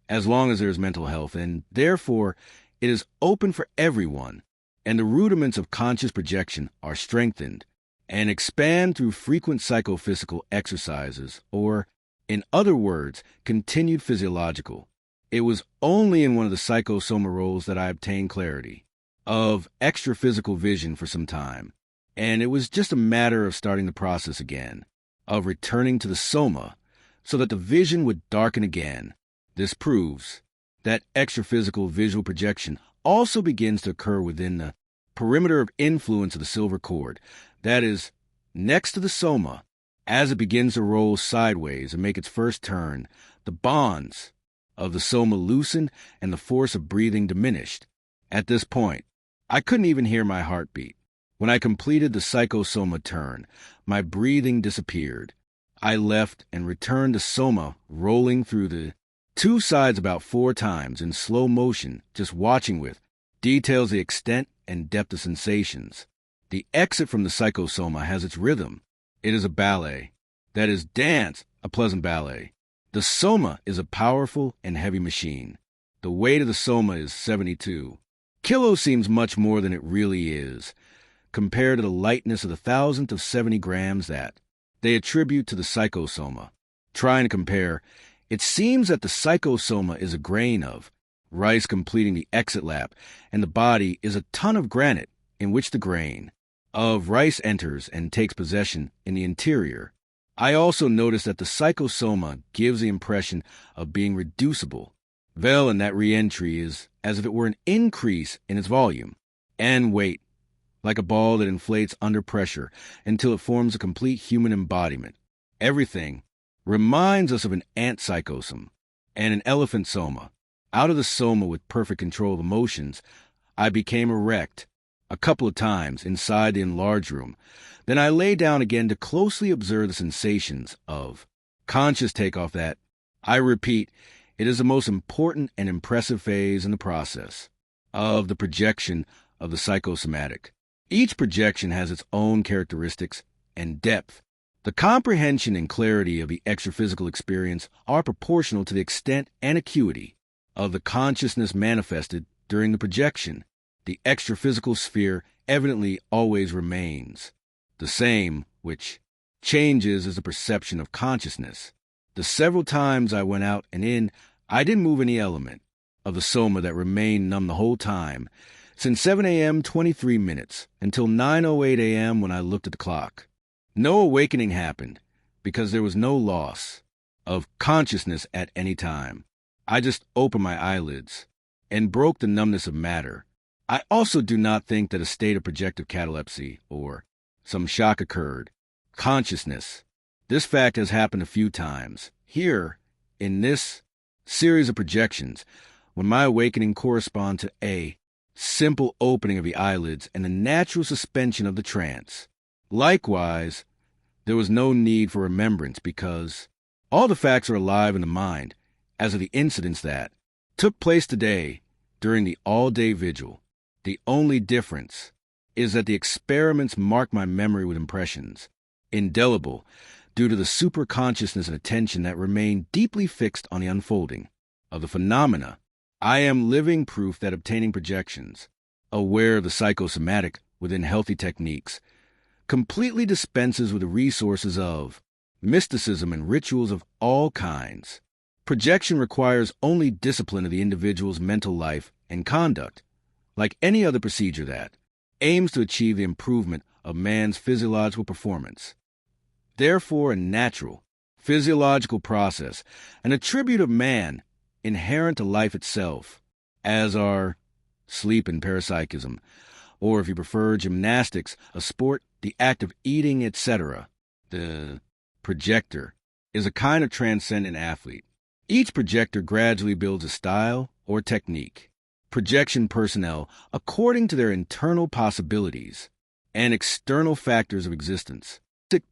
as long as there is mental health, and therefore it is open for everyone, and the rudiments of conscious projection are strengthened and expand through frequent psychophysical exercises, or, in other words, continued physiological. It was only in one of the psychosoma roles that I obtained clarity of extra-physical vision for some time, and it was just a matter of starting the process again, of returning to the soma, so that the vision would darken again. This proves that extra-physical visual projection also begins to occur within the perimeter of influence of the silver cord, that is, next to the soma. As it begins to roll sideways and make its first turn, the bonds of the soma loosened and the force of breathing diminished. At this point, I couldn't even hear my heartbeat. When I completed the psychosoma turn, my breathing disappeared. I left and returned to soma, rolling through the two sides about 4 times in slow motion, just watching with details the extent and depth of sensations. The exit from the psychosoma has its rhythm. It is a ballet. That is, dance, a pleasant ballet. The soma is a powerful and heavy machine. The weight of the soma is 72. Kilo seems much more than it really is, compared to the lightness of the thousandth of 70 grams that they attribute to the psychosoma. Trying to compare, it seems that the psychosoma is a grain of rice completing the exit lap, and the body is a ton of granite in which the grain of rice enters and takes possession in the interior. I also noticed that the psychosoma gives the impression of being reducible. And that re-entry is as if it were an increase in its volume and weight, like a ball that inflates under pressure until it forms a complete human embodiment. Everything reminds us of an ant psychosome and an elephant soma. Out of the soma with perfect control of emotions, I became erect a couple of times inside the enlarged room. Then I lay down again to closely observe the sensations of conscious takeoff that, I repeat, it is the most important and impressive phase in the process of the projection of the psychosomatic. Each projection has its own characteristics and depth. The comprehension and clarity of the extraphysical experience are proportional to the extent and acuity of the consciousness manifested during the projection. The extraphysical sphere evidently always remains the same, which changes is the perception of consciousness. The several times I went out and in, I didn't move any element of the soma that remained numb the whole time, since 7 a.m. 23 minutes until 9:08 a.m. when I looked at the clock. No awakening happened because there was no loss of consciousness at any time. I just opened my eyelids and broke the numbness of matter. I also do not think that a state of projective catalepsy or some shock occurred. Consciousness. This fact has happened a few times. Here, in this series of projections, when my awakening correspond to a simple opening of the eyelids and the natural suspension of the trance. Likewise, there was no need for remembrance because all the facts are alive in the mind as of the incidents that took place today during the all-day vigil. The only difference is that the experiments mark my memory with impressions, indelible, due to the superconsciousness and attention that remain deeply fixed on the unfolding of the phenomena. I am living proof that obtaining projections, aware of the psychosomatic within healthy techniques, completely dispenses with the resources of mysticism and rituals of all kinds. Projection requires only discipline of the individual's mental life and conduct, like any other procedure that aims to achieve the improvement of man's physiological performance. Therefore, a natural, physiological process, an attribute of man inherent to life itself, as are sleep and parapsychism, or if you prefer gymnastics, a sport, the act of eating, etc. The projector is a kind of transcendent athlete. Each projector gradually builds a style or technique. Projection personnel according to their internal possibilities and external factors of existence.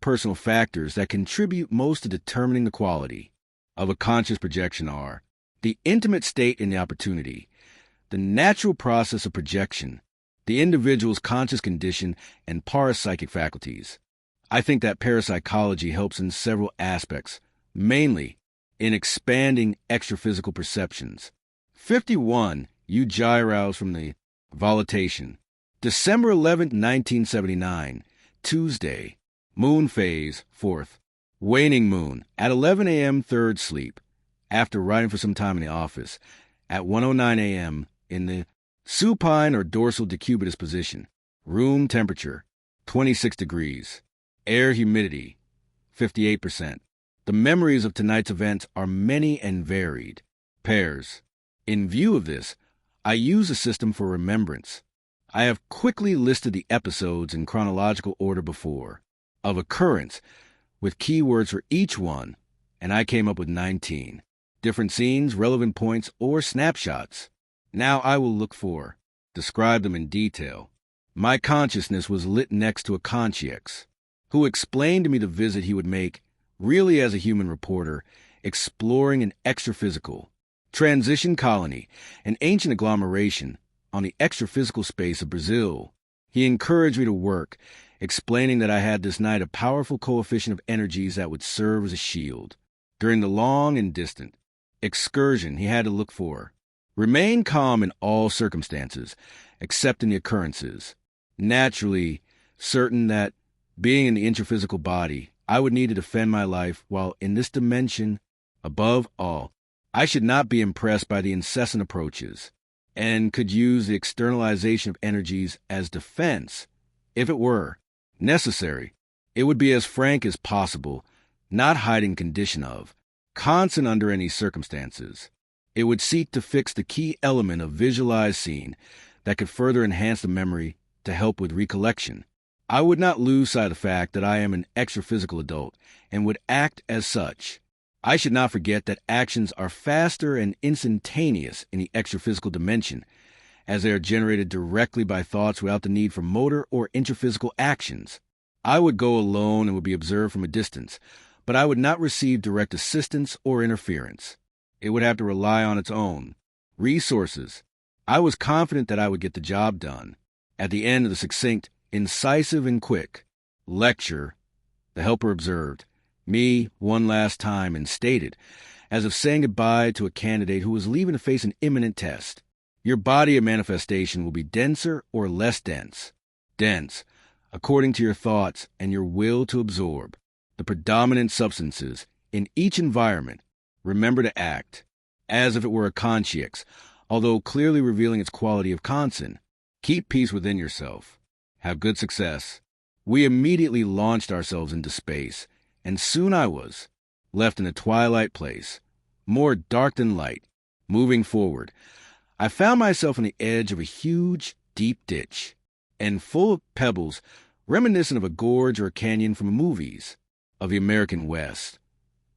Personal factors that contribute most to determining the quality of a conscious projection are the intimate state in the opportunity, the natural process of projection, the individual's conscious condition, and parapsychic faculties. I think that parapsychology helps in several aspects, mainly in expanding extraphysical perceptions. 51. You gyros from the volatilization. December 11th, 1979, Tuesday, moon phase, 4th, waning moon, at 11 a.m., third sleep, after writing for some time in the office, at 1:09 a.m., in the supine or dorsal decubitus position, room temperature, 26 degrees, air humidity, 58%. The memories of tonight's events are many and varied. Pairs. In view of this, I use a system for remembrance. I have quickly listed the episodes in chronological order before, of occurrence, with keywords for each one, and I came up with 19. Different scenes, relevant points, or snapshots. Now I will describe them in detail. My consciousness was lit next to a consciex, who explained to me the visit he would make, really as a human reporter, exploring an extraphysical transition colony, an ancient agglomeration on the extraphysical space of Brazil. He encouraged me to work, explaining that I had this night a powerful coefficient of energies that would serve as a shield. During the long and distant excursion he had to look for. Remain calm in all circumstances, except in the occurrences. Naturally, certain that, being in the intraphysical body, I would need to defend my life while in this dimension, above all, I should not be impressed by the incessant approaches, and could use the externalization of energies as defense. If it were necessary, it would be as frank as possible, not hiding condition of, constant under any circumstances. It would seek to fix the key element of visualized scene that could further enhance the memory to help with recollection. I would not lose sight of the fact that I am an extraphysical adult and would act as such. I should not forget that actions are faster and instantaneous in the extraphysical dimension, as they are generated directly by thoughts without the need for motor or intraphysical actions. I would go alone and would be observed from a distance, but I would not receive direct assistance or interference. It would have to rely on its own resources. I was confident that I would get the job done. At the end of the succinct, incisive, and quick lecture, the helper observed me one last time and stated, as if saying goodbye to a candidate who was leaving to face an imminent test, "Your body of manifestation will be denser or less dense. Dense, according to your thoughts and your will to absorb the predominant substances in each environment. Remember to act as if it were a consciex, although clearly revealing its quality of consent. Keep peace within yourself. Have good success." We immediately launched ourselves into space, and soon I was left in a twilight place, more dark than light. Moving forward, I found myself on the edge of a huge, deep ditch, and full of pebbles reminiscent of a gorge or a canyon from the movies of the American West,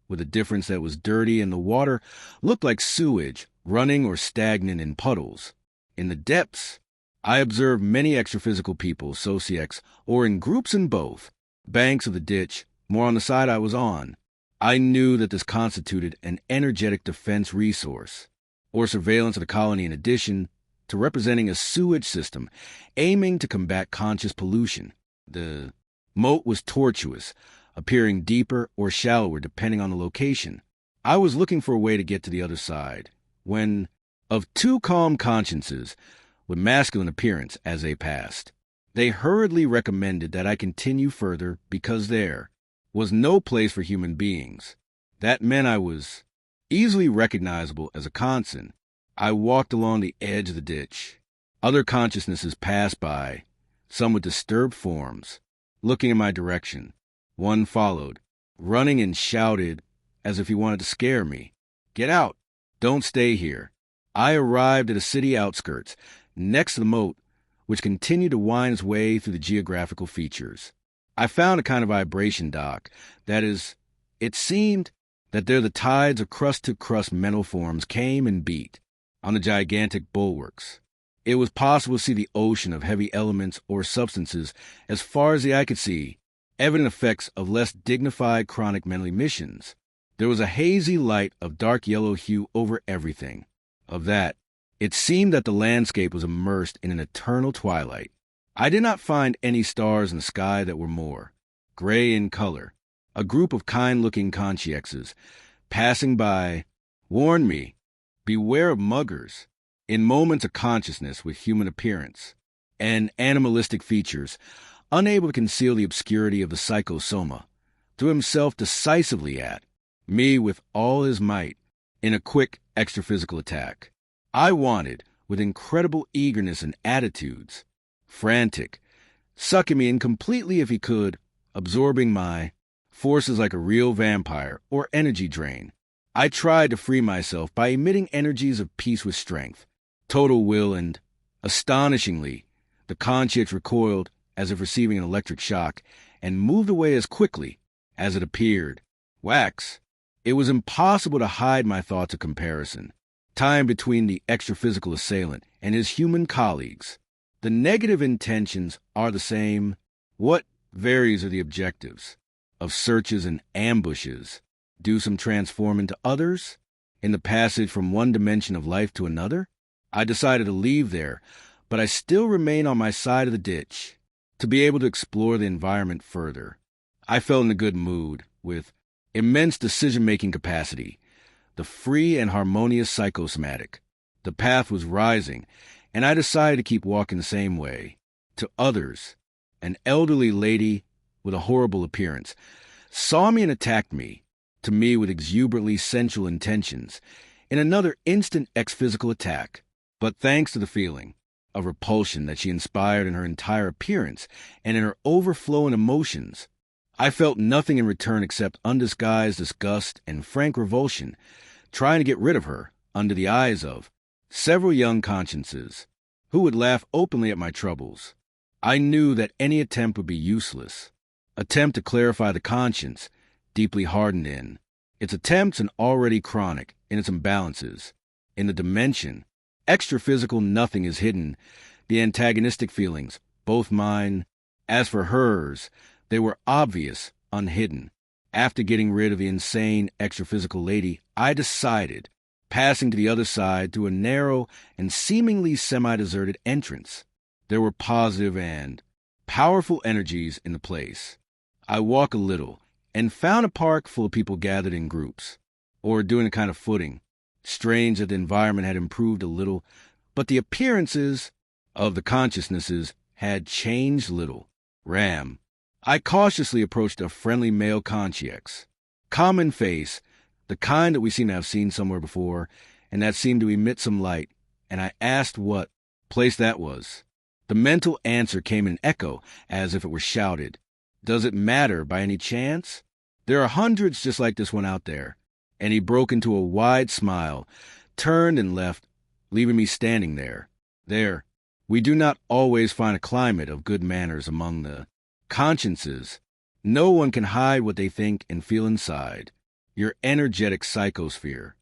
with the difference that it was dirty and the water looked like sewage, running or stagnant in puddles. In the depths, I observed many extraphysical people, sociex, or in groups in both banks of the ditch, more on the side I was on. I knew that this constituted an energetic defense resource, or surveillance of the colony in addition to representing a sewage system aiming to combat conscious pollution. The moat was tortuous, appearing deeper or shallower depending on the location. I was looking for a way to get to the other side, when, of two calm consciences, with masculine appearance as they passed, they hurriedly recommended that I continue further because there was no place for human beings. That meant I was easily recognizable as a constant. I walked along the edge of the ditch. Other consciousnesses passed by, some with disturbed forms, looking in my direction. One followed, running, and shouted as if he wanted to scare me. "Get out! Don't stay here." I arrived at a city outskirts, next to the moat, which continued to wind its way through the geographical features. I found a kind of vibration dock. That is, it seemed that there the tides of crust-to-crust mental forms came and beat on the gigantic bulwarks. It was possible to see the ocean of heavy elements or substances as far as the eye could see, evident effects of less dignified chronic mental emissions. There was a hazy light of dark yellow hue over everything. Of that, it seemed that the landscape was immersed in an eternal twilight. I did not find any stars in the sky that were more gray in color. A group of kind-looking consciexes, passing by, warned me, beware of muggers, in moments of consciousness with human appearance and animalistic features, unable to conceal the obscurity of the psychosoma, threw himself decisively at me with all his might in a quick extra-physical attack. I wanted, with incredible eagerness and attitudes, frantic, sucking me in completely if he could, absorbing my forces like a real vampire or energy drain. I tried to free myself by emitting energies of peace with strength, total will, and, astonishingly, the conscience recoiled as if receiving an electric shock and moved away as quickly as it appeared. Wax. It was impossible to hide my thoughts of comparison, time between the extra-physical assailant and his human colleagues. The negative intentions are the same. What varies are the objectives of searches and ambushes. Do some transform into others in the passage from one dimension of life to another? I decided to leave there, but I still remain on my side of the ditch to be able to explore the environment further. I felt in a good mood, with immense decision-making capacity, the free and harmonious psychosomatic. The path was rising, and I decided to keep walking the same way. To others, an elderly lady with a horrible appearance saw me and attacked me, to me with exuberantly sensual intentions, in another instant ex-physical attack. But thanks to the feeling of repulsion that she inspired in her entire appearance and in her overflowing emotions, I felt nothing in return except undisguised disgust and frank revulsion, trying to get rid of her under the eyes of several young consciences who would laugh openly at my troubles. I knew that any attempt would be useless. Attempt to clarify the conscience, deeply hardened in its attempts and already chronic in its imbalances. In the dimension, extra-physical, nothing is hidden. The antagonistic feelings, both mine. As for hers, they were obvious, unhidden. After getting rid of the insane extra-physical lady, I decided, passing to the other side through a narrow and seemingly semi-deserted entrance. There were positive and powerful energies in the place. I walked a little and found a park full of people gathered in groups, or doing a kind of footing. Strange that the environment had improved a little, but the appearances of the consciousnesses had changed little. Ram. I cautiously approached a friendly male consciex. Common face, the kind that we seem to have seen somewhere before, and that seemed to emit some light, and I asked what place that was. The mental answer came in echo, as if it were shouted. Does it matter by any chance? There are hundreds just like this one out there. And he broke into a wide smile, turned and left, leaving me standing there. There, we do not always find a climate of good manners among the consciences. No one can hide what they think and feel inside. Your energetic psychosphere.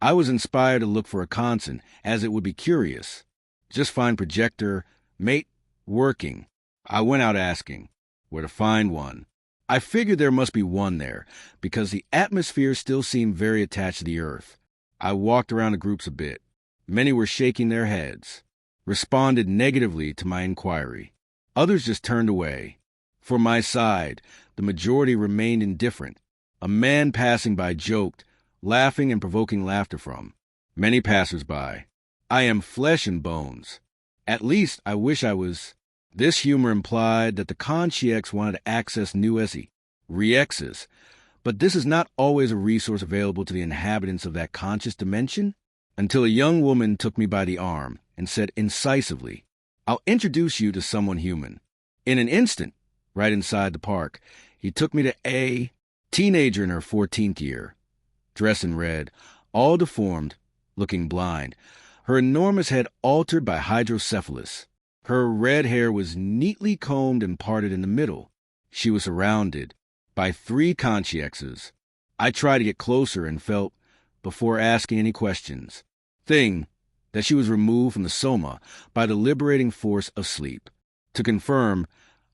I was inspired to look for a constant, as it would be curious. Just find projector, mate, working. I went out asking where to find one. I figured there must be one there, because the atmosphere still seemed very attached to the earth. I walked around the groups a bit. Many were shaking their heads, responded negatively to my inquiry. Others just turned away. For my side, the majority remained indifferent. A man passing by joked, laughing and provoking laughter from many passers-by. I am flesh and bones. At least I wish I was. This humor implied that the consciex wanted to access new re-exes, but this is not always a resource available to the inhabitants of that conscious dimension, until a young woman took me by the arm and said incisively, I'll introduce you to someone human. In an instant, right inside the park, he took me to a teenager in her 14th year, dressed in red, all deformed, looking blind, her enormous head altered by hydrocephalus. Her red hair was neatly combed and parted in the middle. She was surrounded by 3 consciexes. I tried to get closer and felt, before asking any questions, that she was removed from the soma by the liberating force of sleep. To confirm,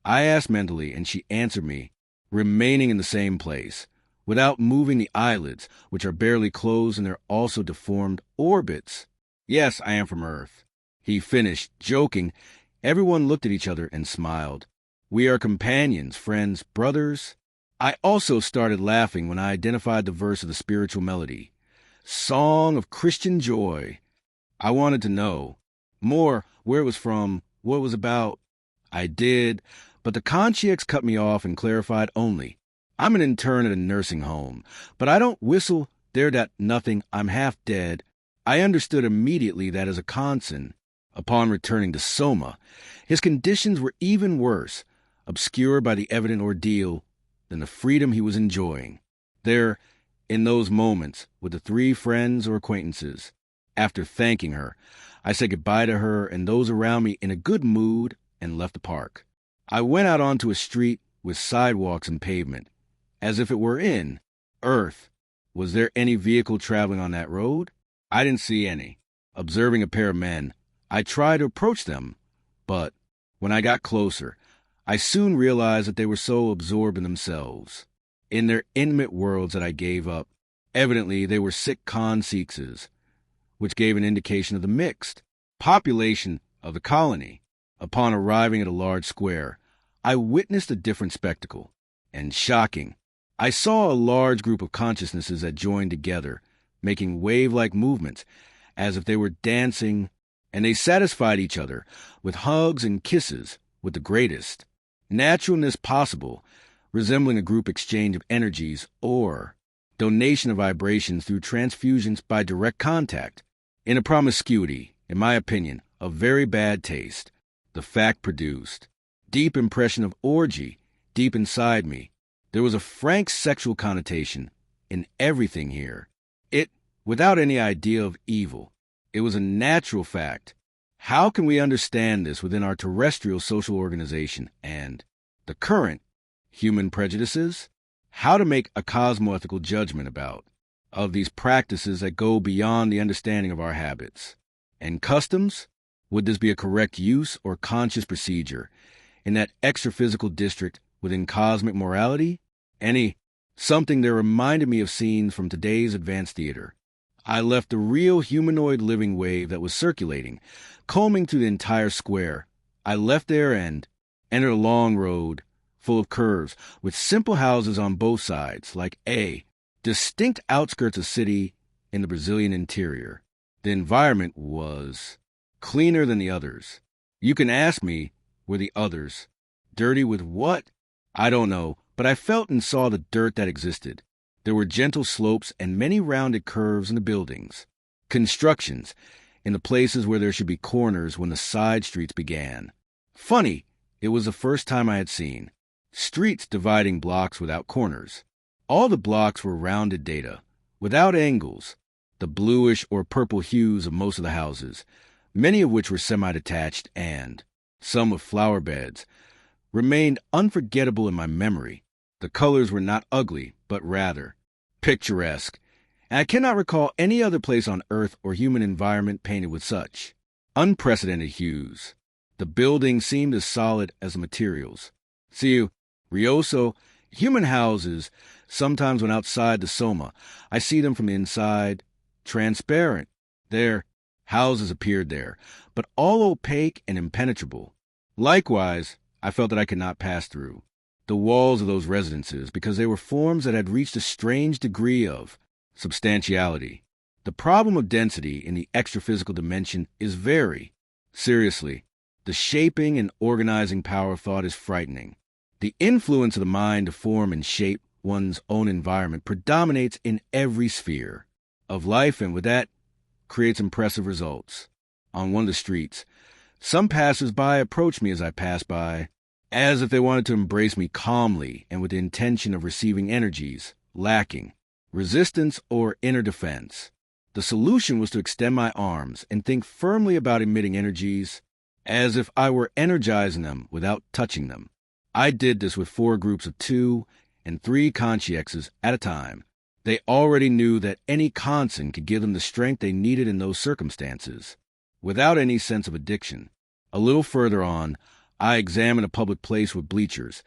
I asked mentally, and she answered me, remaining in the same place, without moving the eyelids, which are barely closed in their also deformed orbits. Yes, I am from Earth. He finished, joking. Everyone looked at each other and smiled. We are companions, friends, brothers. I also started laughing when I identified the verse of the spiritual melody. Song of Christian Joy. I wanted to know more, where it was from, what it was about. I did, but the concierge cut me off and clarified only. I'm an intern at a nursing home, but I don't whistle there that nothing, I'm half dead. I understood immediately that as a Conson, upon returning to Soma, his conditions were even worse, obscured by the evident ordeal, than the freedom he was enjoying. There, in those moments, with the 3 friends or acquaintances, after thanking her, I said goodbye to her and those around me in a good mood and left the park. I went out onto a street with sidewalks and pavement, as if it were in Earth. Was there any vehicle traveling on that road? I didn't see any. Observing a pair of men, I tried to approach them, but when I got closer, I soon realized that they were so absorbed in themselves, in their intimate worlds, that I gave up. Evidently, they were sick Sikhs, which gave an indication of the mixed population of the colony. Upon arriving at a large square, I witnessed a different spectacle, and shocking. I saw a large group of consciousnesses that joined together, making wave-like movements, as if they were dancing, and they satisfied each other with hugs and kisses with the greatest naturalness possible, resembling a group exchange of energies or donation of vibrations through transfusions by direct contact, in a promiscuity, in my opinion, of very bad taste. The fact produced deep impression of orgy deep inside me. There was a frank sexual connotation in everything here. It, without any idea of evil, it was a natural fact. How can we understand this within our terrestrial social organization and the current human prejudices? How to make a cosmoethical judgment of these practices that go beyond the understanding of our habits and customs? Would this be a correct use or conscious procedure in that extra-physical district within cosmic morality? Something that reminded me of scenes from today's advanced theater. I left the real humanoid living wave that was circulating, combing through the entire square. I left there and entered a long road full of curves with simple houses on both sides, like distinct outskirts of city in the Brazilian interior. The environment was cleaner than the others. You can ask me, were the others dirty with what? I don't know, but I felt and saw the dirt that existed. There were gentle slopes and many rounded curves in the buildings, constructions in the places where there should be corners when the side streets began. Funny, it was the first time I had seen streets dividing blocks without corners. All the blocks were rounded data, without angles, the bluish or purple hues of most of the houses, many of which were semi-detached and, some with flower beds, remained unforgettable in my memory. The colors were not ugly, but rather picturesque, and I cannot recall any other place on Earth or human environment painted with such unprecedented hues. The buildings seemed as solid as the materials. See, Rioso, human houses, sometimes when outside the Soma, I see them from the inside, transparent. Their houses appeared there, but all opaque and impenetrable. Likewise, I felt that I could not pass through the walls of those residences because they were forms that had reached a strange degree of substantiality. The problem of density in the extra-physical dimension is very, seriously, the shaping and organizing power of thought is frightening. The influence of the mind to form and shape one's own environment predominates in every sphere of life, and with that, creates impressive results. On one of the streets, some passers-by approached me as I passed by, as if they wanted to embrace me calmly and with the intention of receiving energies lacking resistance or inner defense. The solution was to extend my arms and think firmly about emitting energies as if I were energizing them without touching them. I did this with 4 groups of 2 and 3 consciexes at a time. They already knew that any constant could give them the strength they needed in those circumstances, without any sense of addiction. A little further on, I examined a public place with bleachers,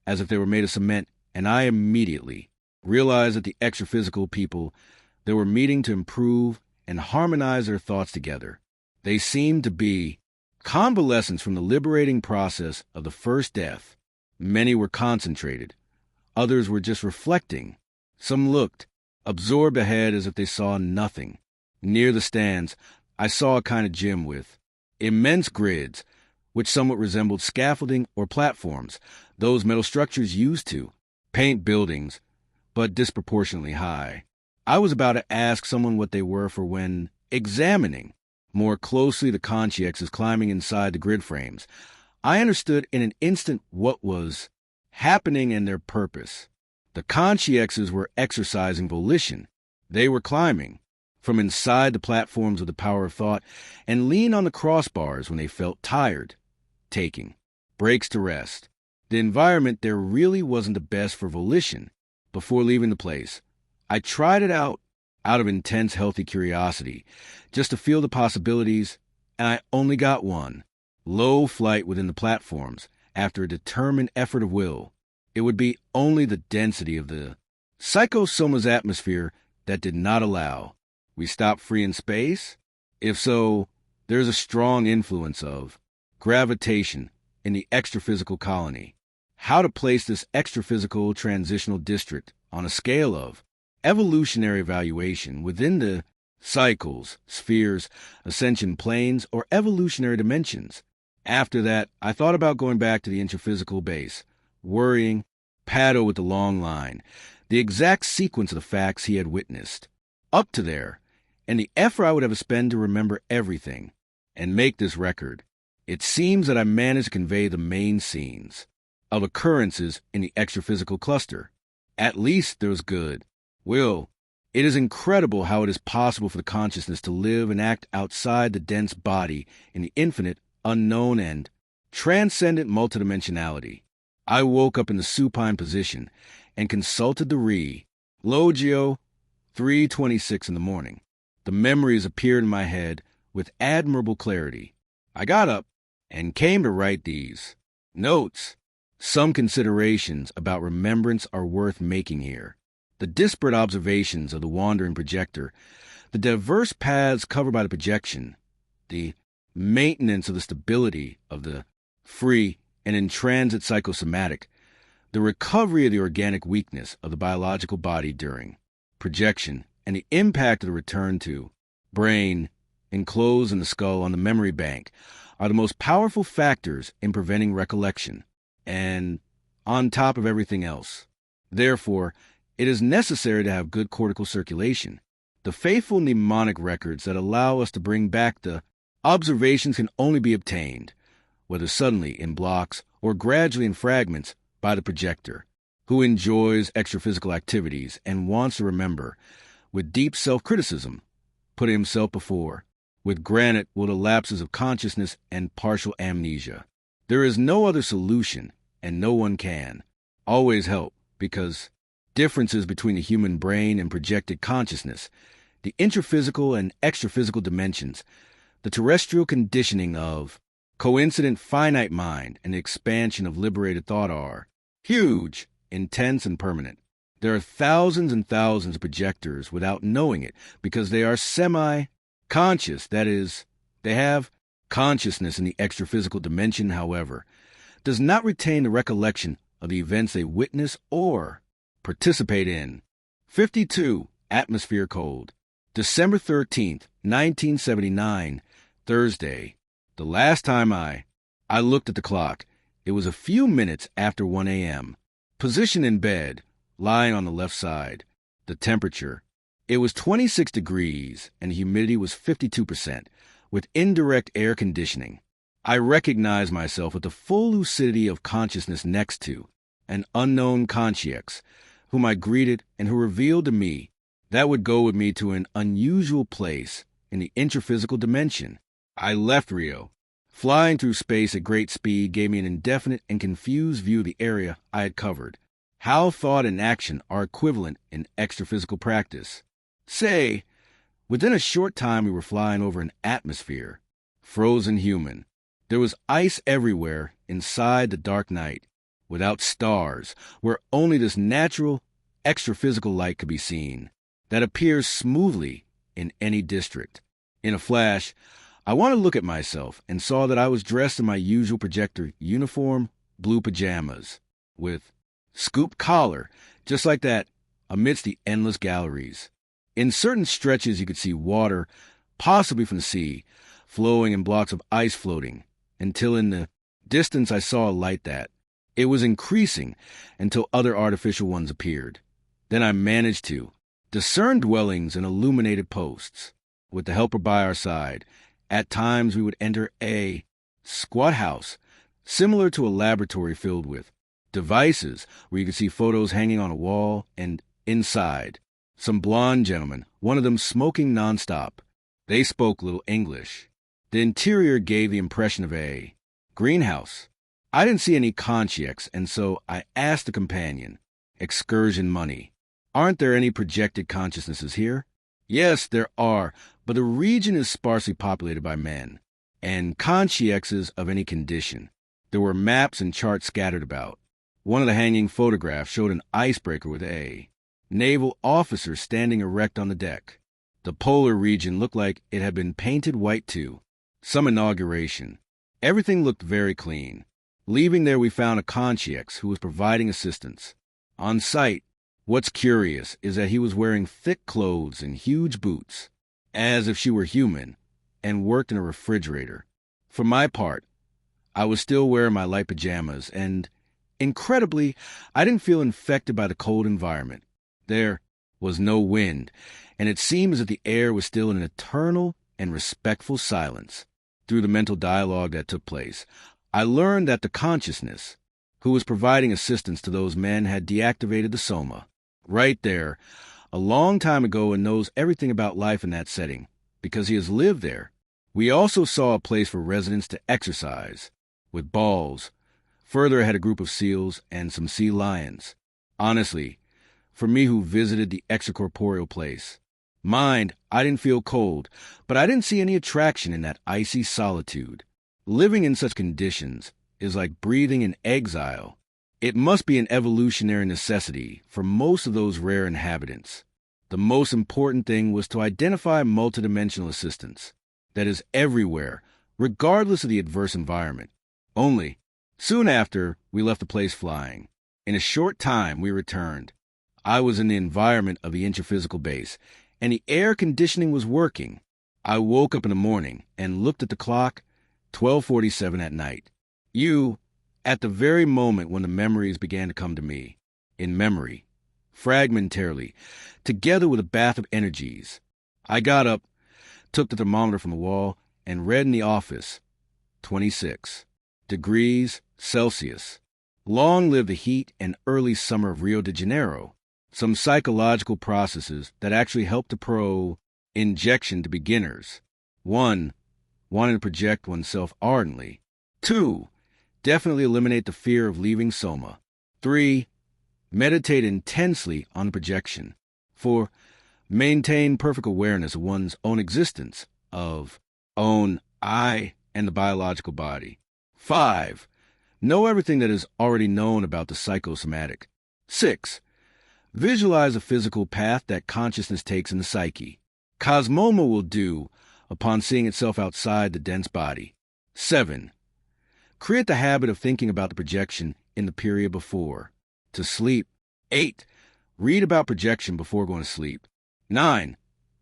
as if they were made of cement, and I immediately realized that the extra-physical people, they were meeting to improve and harmonize their thoughts together. They seemed to be convalescents from the liberating process of the first death. Many were concentrated, Others were just reflecting. Some looked, absorbed ahead as if they saw nothing. Near the stands, I saw a kind of gym with immense grids, which somewhat resembled scaffolding or platforms, those metal structures used to paint buildings, but disproportionately high. I was about to ask someone what they were for when examining more closely the consciexes climbing inside the grid frames. I understood in an instant what was happening and their purpose. The consciexes were exercising volition. They were climbing from inside the platforms of the power of thought and leaned on the crossbars when they felt tired, taking breaks to rest. The environment there really wasn't the best for volition. Before leaving the place, I tried it out of intense healthy curiosity, just to feel the possibilities, and I only got one. Low flight within the platforms, after a determined effort of will. It would be only the density of the psychosoma's atmosphere that did not allow. We stopped free in space? If so, there's a strong influence of gravitation in the extraphysical colony. How to place this extraphysical transitional district on a scale of evolutionary evaluation within the cycles, spheres, ascension planes, or evolutionary dimensions. After that, I thought about going back to the intraphysical base, worrying, paddle with the long line, the exact sequence of the facts he had witnessed. Up to there, and the effort I would have to spend to remember everything, and make this record. It seems that I managed to convey the main scenes of occurrences in the extraphysical cluster. At least there was good. Will, it is incredible how it is possible for the consciousness to live and act outside the dense body in the infinite, unknown, and transcendent multidimensionality. I woke up in the supine position and consulted the Logio, 3:26 in the morning. The memories appeared in my head with admirable clarity. I got up and came to write these notes. Some considerations about remembrance are worth making here. The disparate observations of the wandering projector, the diverse paths covered by the projection, the maintenance of the stability of the free and in-transit psychosomatic, the recovery of the organic weakness of the biological body during projection, and the impact of the return to brain enclosed in the skull on the memory bank are the most powerful factors in preventing recollection, and on top of everything else. Therefore, it is necessary to have good cortical circulation. The faithful mnemonic records that allow us to bring back the observations can only be obtained, whether suddenly in blocks or gradually in fragments, by the projector, who enjoys extraphysical activities and wants to remember, with deep self-criticism, putting himself before. With granite will the lapses of consciousness and partial amnesia. There is no other solution, and no one can always help, because differences between the human brain and projected consciousness, the intraphysical and extraphysical dimensions, the terrestrial conditioning of coincident finite mind and the expansion of liberated thought are huge, intense, and permanent. There are thousands and thousands of projectors without knowing it because they are semi-conscious. That is, they have consciousness in the extraphysical dimension, however, does not retain the recollection of the events they witness or participate in. 52. Atmosphere cold. December 13th, 1979, Thursday. The last time I looked at the clock, it was a few minutes after 1 a.m. Position in bed, lying on the left side. The temperature. It was 26 degrees and the humidity was 52%, with indirect air conditioning. I recognized myself with the full lucidity of consciousness next to an unknown consciex, whom I greeted and who revealed to me that would go with me to an unusual place in the intraphysical dimension. I left Rio. Flying through space at great speed gave me an indefinite and confused view of the area I had covered. How thought and action are equivalent in extraphysical practice. Say, within a short time we were flying over an atmosphere, frozen human. There was ice everywhere inside the dark night, without stars, where only this natural, extraphysical light could be seen, that appears smoothly in any district. In a flash, I wanted to look at myself and saw that I was dressed in my usual projector uniform, blue pajamas, with scoop collar, just like that, amidst the endless galleries. In certain stretches you could see water, possibly from the sea, flowing in blocks of ice floating, until in the distance I saw a light that. It was increasing until other artificial ones appeared. Then I managed to discern dwellings and illuminated posts. With the helper by our side, at times we would enter a squat house, similar to a laboratory filled with devices where you could see photos hanging on a wall, and inside, some blonde gentlemen, one of them smoking nonstop. They spoke little English. The interior gave the impression of a greenhouse. I didn't see any conscience, and so I asked the companion, excursion money, aren't there any projected consciousnesses here? Yes, there are, but the region is sparsely populated by men, and consciences of any condition. There were maps and charts scattered about. One of the hanging photographs showed an icebreaker with a naval officer standing erect on the deck. The polar region looked like it had been painted white too. Some inauguration. Everything looked very clean. Leaving there, we found a conscience who was providing assistance. On sight, what's curious is that he was wearing thick clothes and huge boots, as if she were human, and worked in a refrigerator. For my part, I was still wearing my light pajamas, and, incredibly, I didn't feel infected by the cold environment. There was no wind, and it seemed as if the air was still in an eternal and respectful silence. Through the mental dialogue that took place, I learned that the consciousness, who was providing assistance to those men, had deactivated the soma. Right there, a long time ago, and knows everything about life in that setting, because he has lived there. We also saw a place for residents to exercise, with balls. Further ahead, a group of seals and some sea lions. Honestly, for me who visited the extracorporeal place, mind, I didn't feel cold, but I didn't see any attraction in that icy solitude. Living in such conditions is like breathing in exile. It must be an evolutionary necessity for most of those rare inhabitants. The most important thing was to identify multidimensional assistance that is everywhere, regardless of the adverse environment. Only, soon after, we left the place flying. In a short time, we returned. I was in the environment of the intraphysical base, and the air conditioning was working. I woke up in the morning and looked at the clock, 12:47 at night. At the very moment when the memories began to come to me, in memory, fragmentarily, together with a bath of energies. I got up, took the thermometer from the wall, and read in the office, 26 degrees Celsius. Long live the heat and early summer of Rio de Janeiro. Some psychological processes that actually help to injection to beginners. 1. Wanting to project oneself ardently. 2. Definitely eliminate the fear of leaving soma. 3. Meditate intensely on the projection. 4. Maintain perfect awareness of one's own existence, of own I and the biological body. 5. Know everything that is already known about the psychosomatic. 6. Visualize a physical path that consciousness takes in the psyche. Cosmoma will do upon seeing itself outside the dense body. 7. Create the habit of thinking about the projection in the period before. To sleep. 8. Read about projection before going to sleep. 9.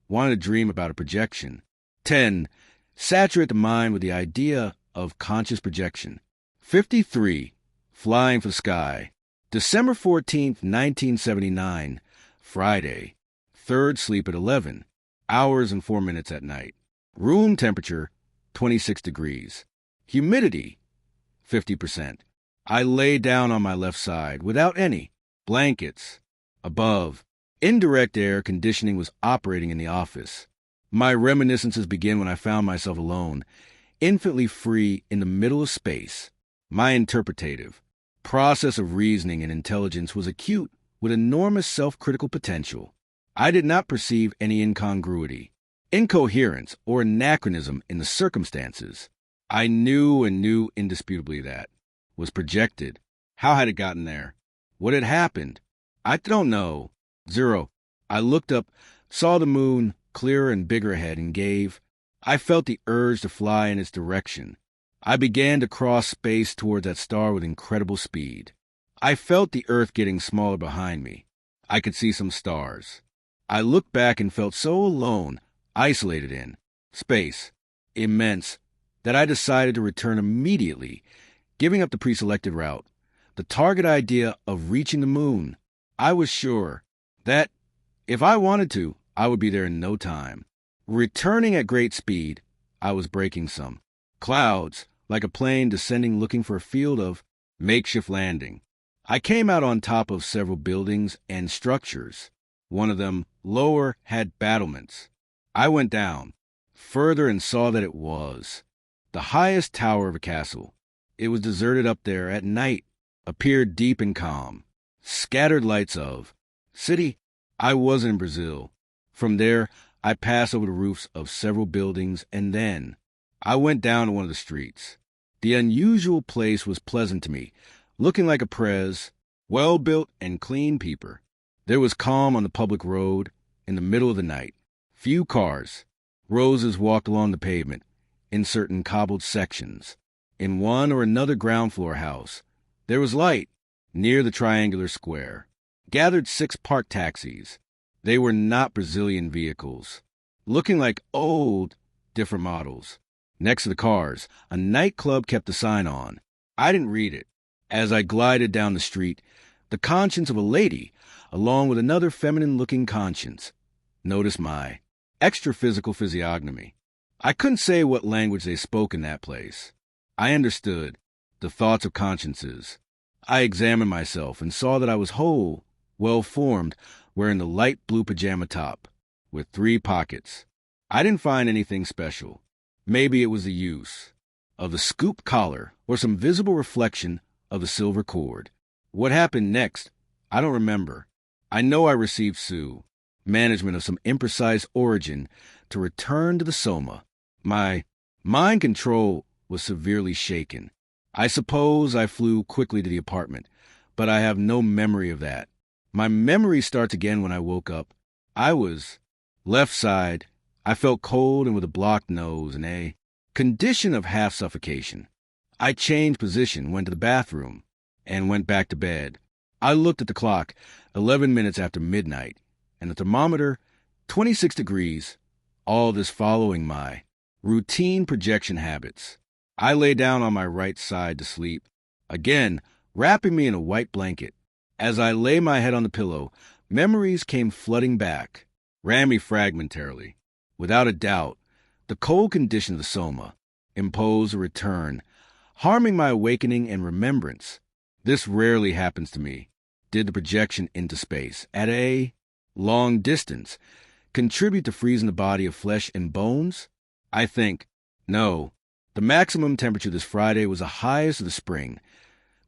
Want to dream about a projection. 10. Saturate the mind with the idea of conscious projection. 53. Flying for the sky. December 14th, 1979, Friday. Third sleep at 11 hours and 4 minutes at night. Room temperature, 26 degrees. Humidity, 50%. I lay down on my left side without any blankets. Above, indirect air conditioning was operating in the office. My reminiscences begin when I found myself alone, infinitely free in the middle of space. My interpretative process of reasoning and intelligence was acute with enormous self-critical potential. I did not perceive any incongruity, incoherence, or anachronism in the circumstances. I knew indisputably that was projected. How had it gotten there? What had happened? I don't know. 0. I looked up, saw the moon clearer and bigger ahead, and I felt the urge to fly in its direction. I began to cross space toward that star with incredible speed. I felt the earth getting smaller behind me. I could see some stars. I looked back and felt so alone, isolated in space, immense, that I decided to return immediately, giving up the pre-selected route. The target idea of reaching the moon. I was sure that, if I wanted to, I would be there in no time. Returning at great speed, I was breaking some clouds, like a plane descending looking for a field of makeshift landing. I came out on top of several buildings and structures. One of them, lower, had battlements. I went down, further, and saw that it was the highest tower of a castle. It was deserted up there at night, appeared deep and calm. Scattered lights of city. I was in Brazil. From there, I passed over the roofs of several buildings, and then I went down to one of the streets. The unusual place was pleasant to me, looking like a well-built and clean peeper. There was calm on the public road in the middle of the night. Few cars. Roses walked along the pavement in certain cobbled sections. In one or another ground floor house, there was light near the triangular square. Gathered 6 parked taxis. They were not Brazilian vehicles, looking like old, different models. Next to the cars, a nightclub kept a sign on. I didn't read it. As I glided down the street, the conscience of a lady, along with another feminine-looking conscience, noticed my extra-physical physiognomy. I couldn't say what language they spoke in that place. I understood the thoughts of consciences. I examined myself and saw that I was whole, well-formed, wearing the light blue pajama top, with 3 pockets. I didn't find anything special. Maybe it was the use of the scoop collar or some visible reflection of the silver cord. What happened next, I don't remember. I know I received management of some imprecise origin, to return to the Soma. My mind control was severely shaken. I suppose I flew quickly to the apartment, but I have no memory of that. My memory starts again when I woke up. I was left side. I felt cold and with a blocked nose and a condition of half suffocation. I changed position, went to the bathroom, and went back to bed. I looked at the clock, 11 minutes after midnight, and the thermometer, 26 degrees, all this following my routine projection habits. I lay down on my right side to sleep, again wrapping me in a white blanket. As I lay my head on the pillow, memories came flooding back, ran me fragmentarily. Without a doubt, the cold condition of the Soma imposed a return, harming my awakening and remembrance. This rarely happens to me. Did the projection into space, at a long distance, contribute to freezing the body of flesh and bones? I think, no. The maximum temperature this Friday was the highest of the spring,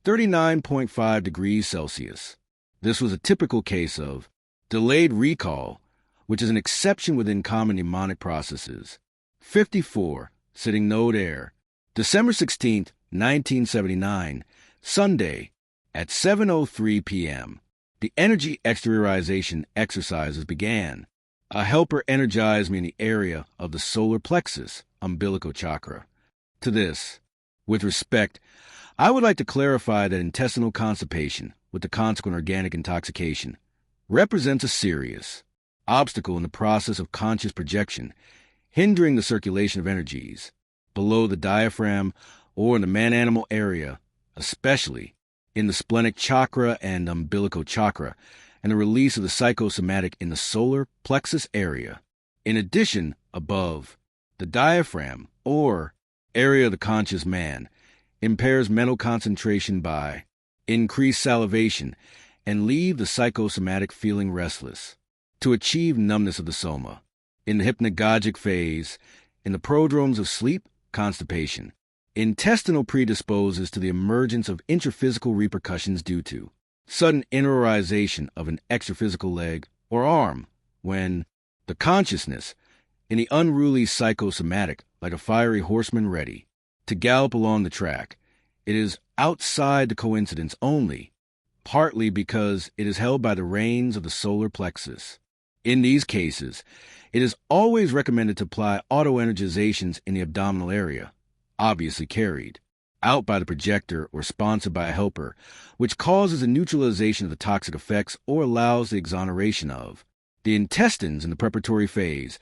39.5 degrees Celsius. This was a typical case of delayed recall, which is an exception within common mnemonic processes. 54, sitting node air, December 16th, 1979, Sunday, at 7:03 p.m. The energy exteriorization exercises began. A helper energized me in the area of the solar plexus, umbilical chakra. To this, with respect, I would like to clarify that intestinal constipation, with the consequent organic intoxication, represents a serious obstacle in the process of conscious projection, hindering the circulation of energies below the diaphragm or in the man-animal area, especially in the splenic chakra and umbilical chakra, and the release of the psychosomatic in the solar plexus area. In addition, above, the diaphragm, or area of the conscious man, impairs mental concentration by increased salivation and leave the psychosomatic feeling restless. To achieve numbness of the soma, in the hypnagogic phase, in the prodromes of sleep, constipation. Intestinal predisposes to the emergence of intraphysical repercussions due to sudden interiorization of an extraphysical leg or arm, when the consciousness, in the unruly psychosomatic, like a fiery horseman ready to gallop along the track, it is outside the coincidence only, partly because it is held by the reins of the solar plexus. In these cases, it is always recommended to apply autoenergizations in the abdominal area, obviously carried. out by the projector or sponsored by a helper, which causes a neutralization of the toxic effects or allows the exoneration of the intestines in the preparatory phase,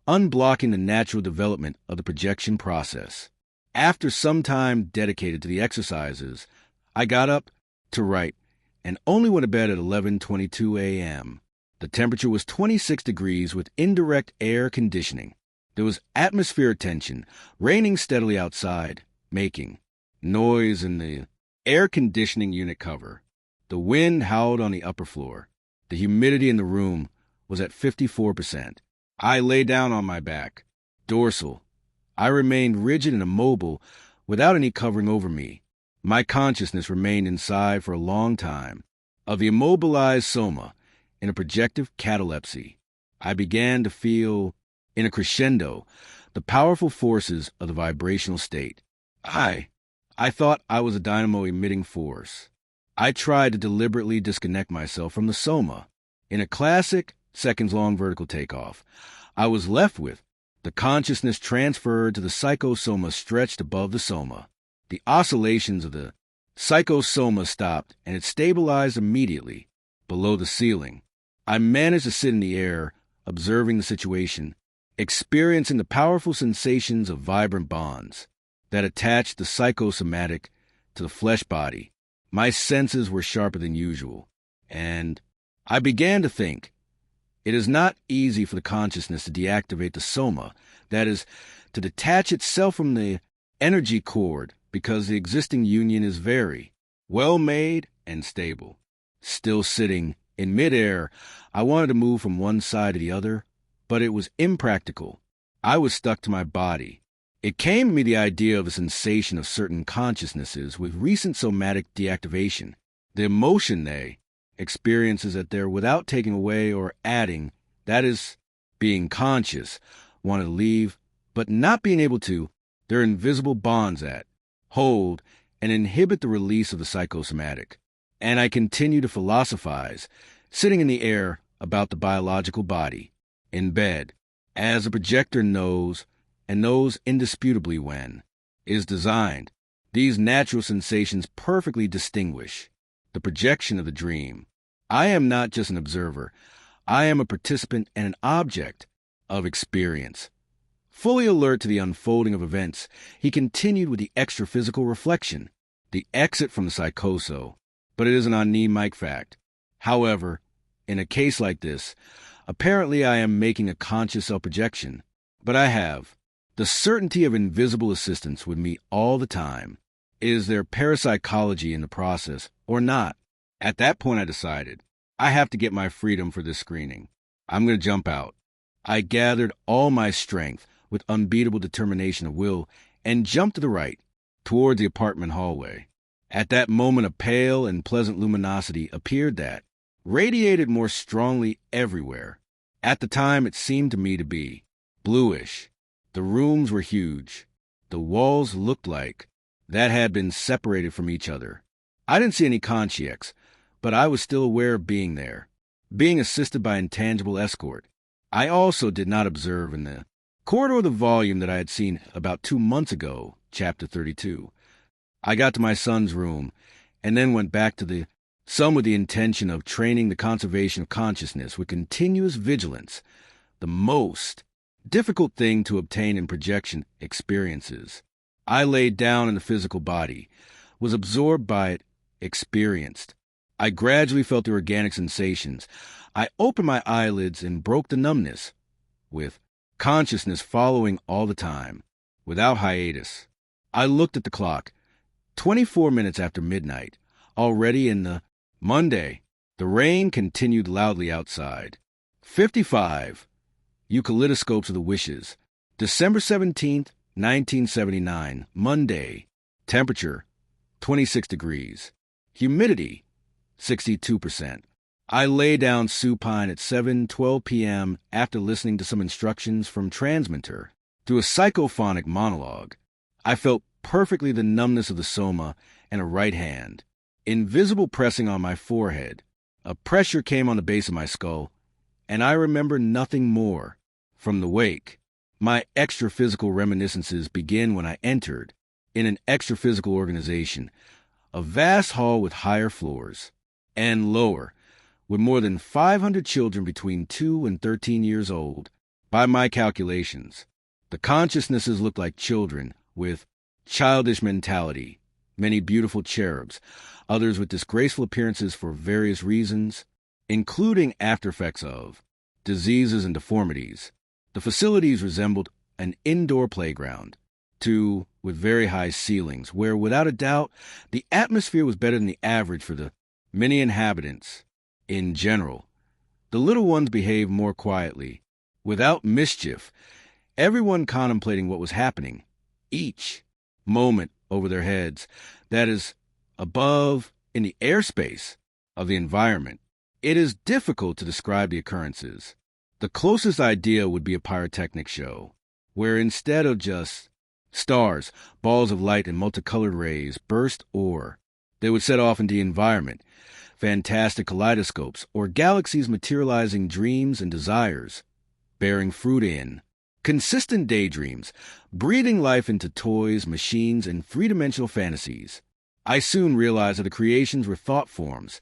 unblocking the natural development of the projection process. After some time dedicated to the exercises, I got up to write and only went to bed at 11:22 a.m. The temperature was 26 degrees with indirect air conditioning. There was atmospheric tension, raining steadily outside, making noise in the air conditioning unit cover. The wind howled on the upper floor. The humidity in the room was at 54%. I lay down on my back, dorsal. I remained rigid and immobile without any covering over me. My consciousness remained inside for a long time. Of the immobilized soma, in a projective catalepsy, I began to feel, in a crescendo, the powerful forces of the vibrational state. I thought I was a dynamo-emitting force. I tried to deliberately disconnect myself from the soma. In a classic, seconds-long vertical takeoff, I was left with the consciousness transferred to the psychosoma stretched above the soma. The oscillations of the psychosoma stopped, and it stabilized immediately below the ceiling. I managed to sit in the air, observing the situation, experiencing the powerful sensations of vibrant bonds that attached the psychosomatic to the flesh body. My senses were sharper than usual, and I began to think, it is not easy for the consciousness to deactivate the soma, that is, to detach itself from the energy cord, because the existing union is very well made and stable. Still sitting in midair, I wanted to move from one side to the other, but it was impractical. I was stuck to my body. It came to me the idea of the sensation of certain consciousnesses with recent somatic deactivation, the emotion they experiences that they're without taking away or adding, that is, being conscious, want to leave, but not being able to, their invisible bonds that hold and inhibit the release of the psychosomatic. And I continue to philosophize, sitting in the air about the biological body, in bed, as a projector knows, and knows indisputably when, is designed. These natural sensations perfectly distinguish the projection of the dream. I am not just an observer. I am a participant and an object of experience. Fully alert to the unfolding of events, he continued with the extra-physical reflection, the exit from the psychoso, but it is an anemic fact. However, in a case like this, apparently I am making a conscious self-projection, but I have the certainty of invisible assistance with me all the time. Is there parapsychology in the process or not? At that point I decided, I have to get my freedom for this screening. I'm going to jump out. I gathered all my strength with unbeatable determination of will and jumped to the right, toward the apartment hallway. At that moment a pale and pleasant luminosity appeared that radiated more strongly everywhere. At the time it seemed to me to be bluish. The rooms were huge. The walls looked like that had been separated from each other. I didn't see any conscience, but I was still aware of being there, being assisted by intangible escort. I also did not observe in the corridor the volume that I had seen about 2 months ago, chapter 32. I got to my son's room, and then went back to some with the intention of training the conservation of consciousness with continuous vigilance, the most difficult thing to obtain in projection experiences. I laid down in the physical body, was absorbed by it, experienced. I gradually felt the organic sensations. I opened my eyelids and broke the numbness, with consciousness following all the time, without hiatus. I looked at the clock. 24 minutes after midnight, already in the Monday. The rain continued loudly outside. 55. Eucalyptoscopes of the Wishes. December 17th, 1979, Monday. Temperature, 26 degrees. Humidity, 62%. I lay down supine at 7:12 p.m. after listening to some instructions from transmitter. Through a psychophonic monologue, I felt perfectly the numbness of the soma and a right hand. Invisible pressing on my forehead. A pressure came on the base of my skull, and I remember nothing more. From the wake, my extra-physical reminiscences begin when I entered in an extra-physical organization, a vast hall with higher floors, and lower, with more than 500 children between 2 and 13 years old. By my calculations, the consciousnesses looked like children with childish mentality, many beautiful cherubs, others with disgraceful appearances for various reasons, including aftereffects of diseases and deformities. The facilities resembled an indoor playground, too, with very high ceilings, where, without a doubt, the atmosphere was better than the average for the many inhabitants. In general, the little ones behaved more quietly, without mischief, everyone contemplating what was happening, each moment over their heads, that is, above, in the airspace of the environment. It is difficult to describe the occurrences. The closest idea would be a pyrotechnic show, where instead of just stars, balls of light and multicolored rays burst, or they would set off into the environment, fantastic kaleidoscopes, or galaxies materializing dreams and desires, bearing fruit in consistent daydreams, breathing life into toys, machines, and three-dimensional fantasies. I soon realized that the creations were thought forms,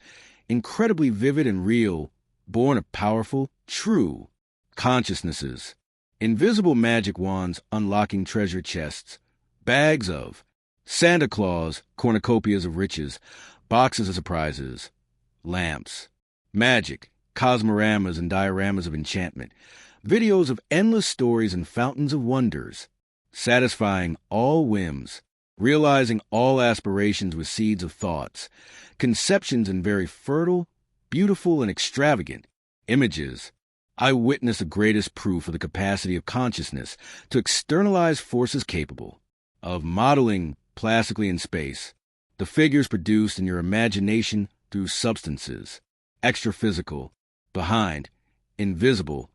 incredibly vivid and real, born of powerful, true consciousnesses. Invisible magic wands unlocking treasure chests, bags of Santa Claus cornucopias of riches, boxes of surprises, lamps, magic, cosmoramas and dioramas of enchantment, videos of endless stories and fountains of wonders, satisfying all whims, realizing all aspirations with seeds of thoughts, conceptions and very fertile, beautiful, and extravagant images. I witnessed the greatest proof of the capacity of consciousness to externalize forces capable of modeling plastically in space, the figures produced in your imagination through substances, extra-physical, behind, invisible.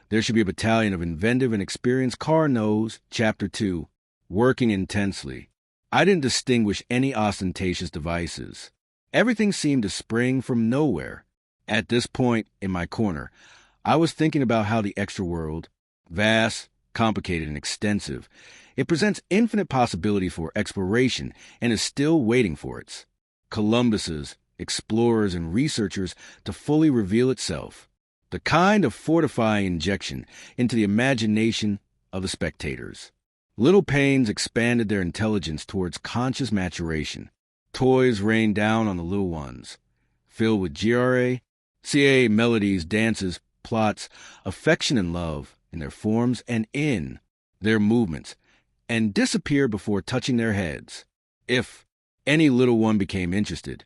There should be a battalion of inventive and experienced Carnot's, Chapter 2, working intensely. I didn't distinguish any ostentatious devices. Everything seemed to spring from nowhere. At this point in my corner, I was thinking about how the extra world, vast, complicated, and extensive, it presents infinite possibility for exploration and is still waiting for its Columbus's, explorers, and researchers to fully reveal itself. The kind of fortifying injection into the imagination of the spectators. Little pains expanded their intelligence towards conscious maturation. Toys rained down on the little ones, filled with GRA, CA melodies, dances, plots, affection and love in their forms and in their movements, and disappeared before touching their heads, if any little one became interested.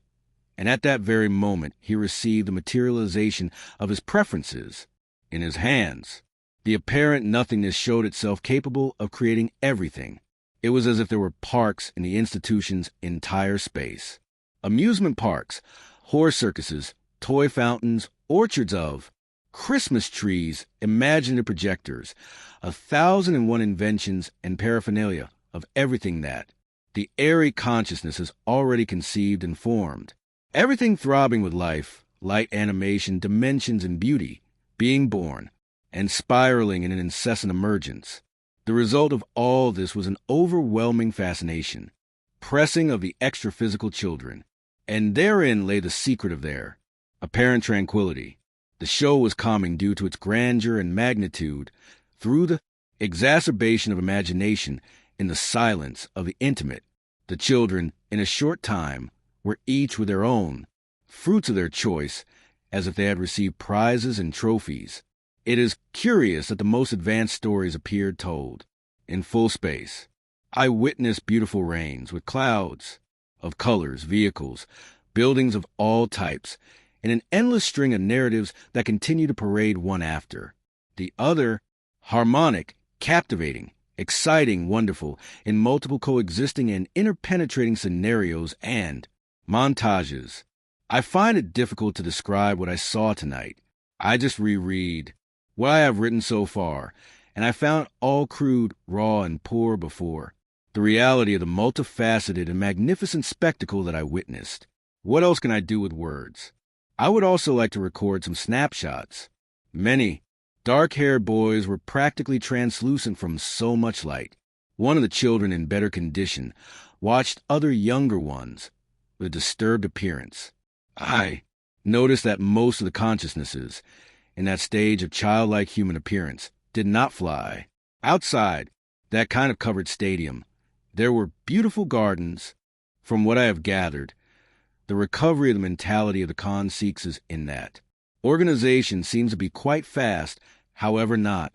And at that very moment he received the materialization of his preferences in his hands. The apparent nothingness showed itself capable of creating everything. It was as if there were parks in the institution's entire space. Amusement parks, horse circuses, toy fountains, orchards of Christmas trees, imaginative projectors, 1,001 inventions and paraphernalia of everything that the airy consciousness has already conceived and formed. Everything throbbing with life, light, animation, dimensions, and beauty, being born, and spiraling in an incessant emergence. The result of all this was an overwhelming fascination, pressing of the extra-physical children, and therein lay the secret of their apparent tranquility. The show was calming due to its grandeur and magnitude through the exacerbation of imagination in the silence of the intimate. The children, in a short time, were each with their own fruits of their choice, as if they had received prizes and trophies. It is curious that the most advanced stories appeared told in full space. I witnessed beautiful rains with clouds of colors, vehicles, buildings of all types, and an endless string of narratives that continue to parade one after the other, harmonic, captivating, exciting, wonderful, in multiple coexisting and interpenetrating scenarios and montages. I find it difficult to describe what I saw tonight. I just reread what I have written so far, and I found it all crude, raw, and poor before the reality of the multifaceted and magnificent spectacle that I witnessed. What else can I do with words? I would also like to record some snapshots. Many dark-haired boys were practically translucent from so much light. One of the children in better condition watched other younger ones with a disturbed appearance. I noticed that most of the consciousnesses in that stage of childlike human appearance did not fly. Outside that kind of covered stadium, there were beautiful gardens. From what I have gathered, the recovery of the mentality of the con-seeks is in that. Organization seems to be quite fast, however not.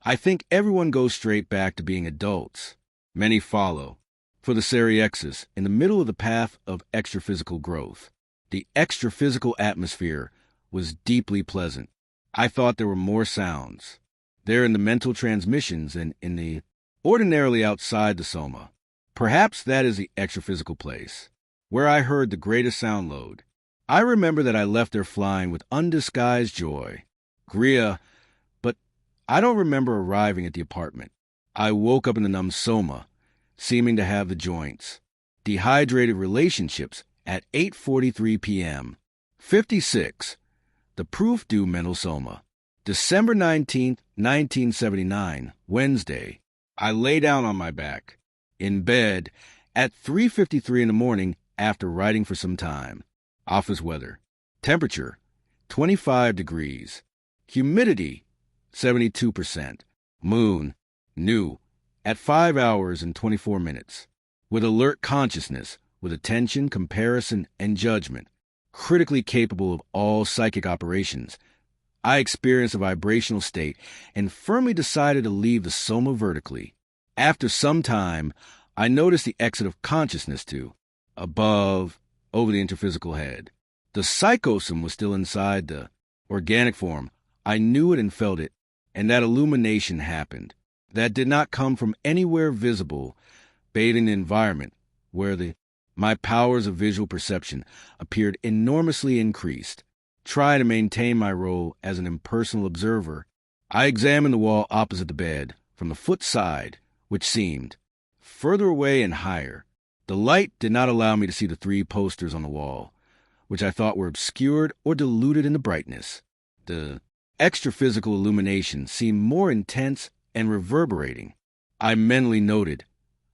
I think everyone goes straight back to being adults. Many follow. For the Seriexes, in the middle of the path of extra-physical growth, the extra-physical atmosphere was deeply pleasant. I thought there were more sounds. There in the mental transmissions and in the ordinarily outside the soma. Perhaps that is the extra-physical place, where I heard the greatest sound load. I remember that I left there flying with undisguised joy. Gria, but I don't remember arriving at the apartment. I woke up in the numb soma, seeming to have the joints. Dehydrated relationships at 8:43 p.m. 56. The proof due mental soma. December 19th, 1979, Wednesday. I lay down on my back, in bed, at 3:53 in the morning after writing for some time. Office weather. Temperature, 25 degrees. Humidity, 72%. Moon, new, at 5 hours and 24 minutes. With alert consciousness, with attention, comparison, and judgment, critically capable of all psychic operations, I experienced a vibrational state and firmly decided to leave the soma vertically. After some time, I noticed the exit of consciousness to, above, over the interphysical head. The psychosome was still inside the organic form. I knew it and felt it, and that illumination happened. That did not come from anywhere visible, bathing the environment, where my powers of visual perception appeared enormously increased. Trying to maintain my role as an impersonal observer, I examined the wall opposite the bed, from the foot side, which seemed further away and higher. The light did not allow me to see the 3 posters on the wall, which I thought were obscured or diluted in the brightness. The extra-physical illumination seemed more intense and reverberating. I mentally noted,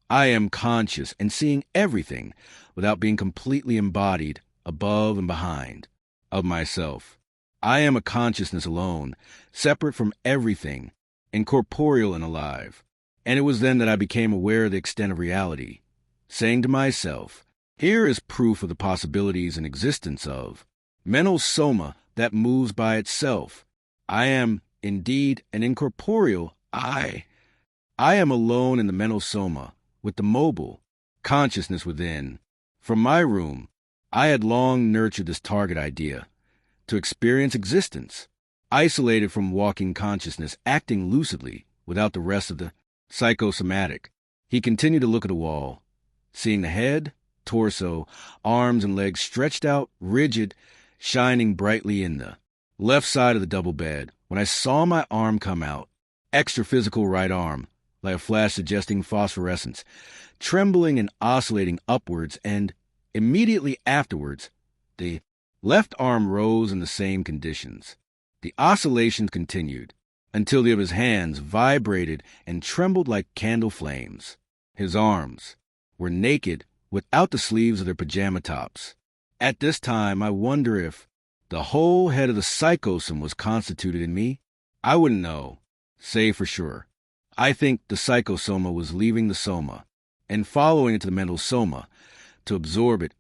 I am conscious and seeing everything without being completely embodied above and behind of myself. I am a consciousness alone, separate from everything, incorporeal and alive. And it was then that I became aware of the extent of reality, saying to myself, here is proof of the possibilities and existence of mental soma that moves by itself. I am indeed an incorporeal I. I am alone in the mental soma, with the mobile consciousness within. From my room, I had long nurtured this target idea, to experience existence, isolated from walking consciousness, acting lucidly, without the rest of the psychosomatic. He continued to look at the wall, seeing the head, torso, arms and legs stretched out, rigid, shining brightly in the left side of the double bed. When I saw my arm come out, extra-physical right arm, like a flash suggesting phosphorescence, trembling and oscillating upwards, and immediately afterwards, the left arm rose in the same conditions. The oscillations continued until the of his hands vibrated and trembled like candle flames. His arms were naked without the sleeves of their pajama tops. At this time, I wonder if the whole head of the psychosome was constituted in me. I wouldn't know, say for sure. I think the psychosoma was leaving the soma and following into the mental soma to absorb it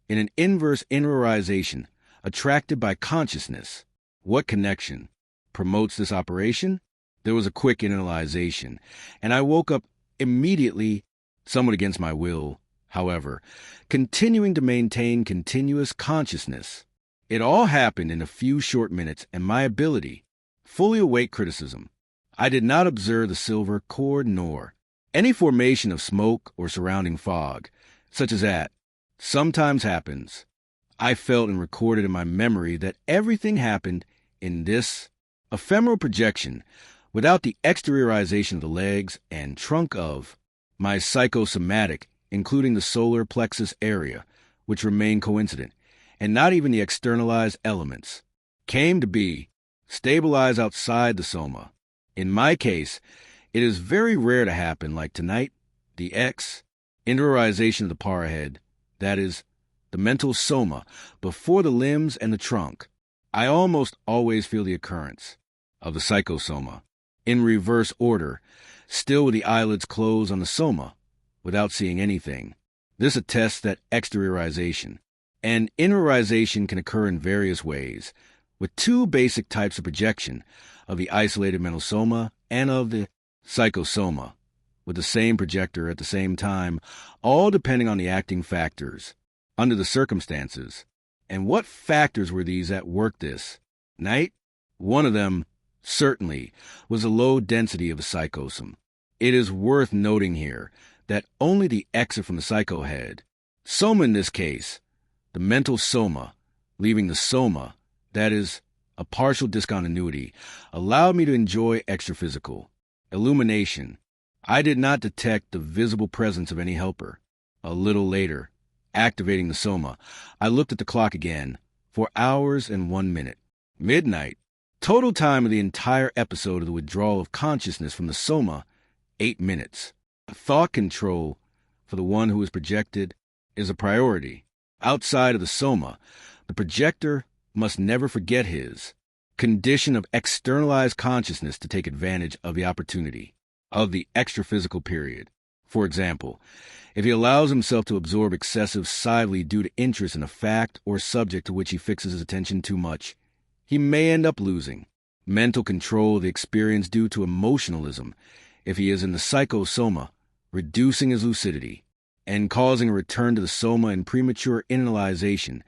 in an inverse interiorization, attracted by consciousness. What connection promotes this operation? There was a quick internalization, and I woke up immediately, somewhat against my will, however, continuing to maintain continuous consciousness. It all happened in a few short minutes, and my ability, fully awake criticism. I did not observe the silver cord nor any formation of smoke or surrounding fog, such as that sometimes happens. I felt and recorded in my memory that everything happened in this ephemeral projection without the exteriorization of the legs and trunk of my psychosomatic, including the solar plexus area, which remained coincident, and not even the externalized elements came to be stabilized outside the soma. In my case, it is very rare to happen like tonight The X, interiorization of the parahead, that is, the mental soma, before the limbs and the trunk. I almost always feel the occurrence of the psychosoma, in reverse order, still with the eyelids closed on the soma, without seeing anything. This attests that exteriorization. And interiorization can occur in various ways, with two basic types of projection, of the isolated mental soma and of the psychosoma, with the same projector at the same time, all depending on the acting factors, under the circumstances. And what factors were these that worked this night? One of them, certainly, was the low density of the psychosome. It is worth noting here that only the exit from the psychohead, soma in this case, the mental soma, leaving the soma, that is, a partial discontinuity, allowed me to enjoy extraphysical illumination. I did not detect the visible presence of any helper. A little later, activating the soma, I looked at the clock again. 4 hours and 1 minute. Midnight. Total time of the entire episode of the withdrawal of consciousness from the soma, 8 minutes. Thought control for the one who is projected is a priority. Outside of the soma, the projector must never forget his condition of externalized consciousness to take advantage of the opportunity of the extraphysical period. For example, if he allows himself to absorb excessive sidely due to interest in a fact or subject to which he fixes his attention too much, he may end up losing mental control of the experience due to emotionalism if he is in the psychosoma, reducing his lucidity and causing a return to the soma and premature internalization,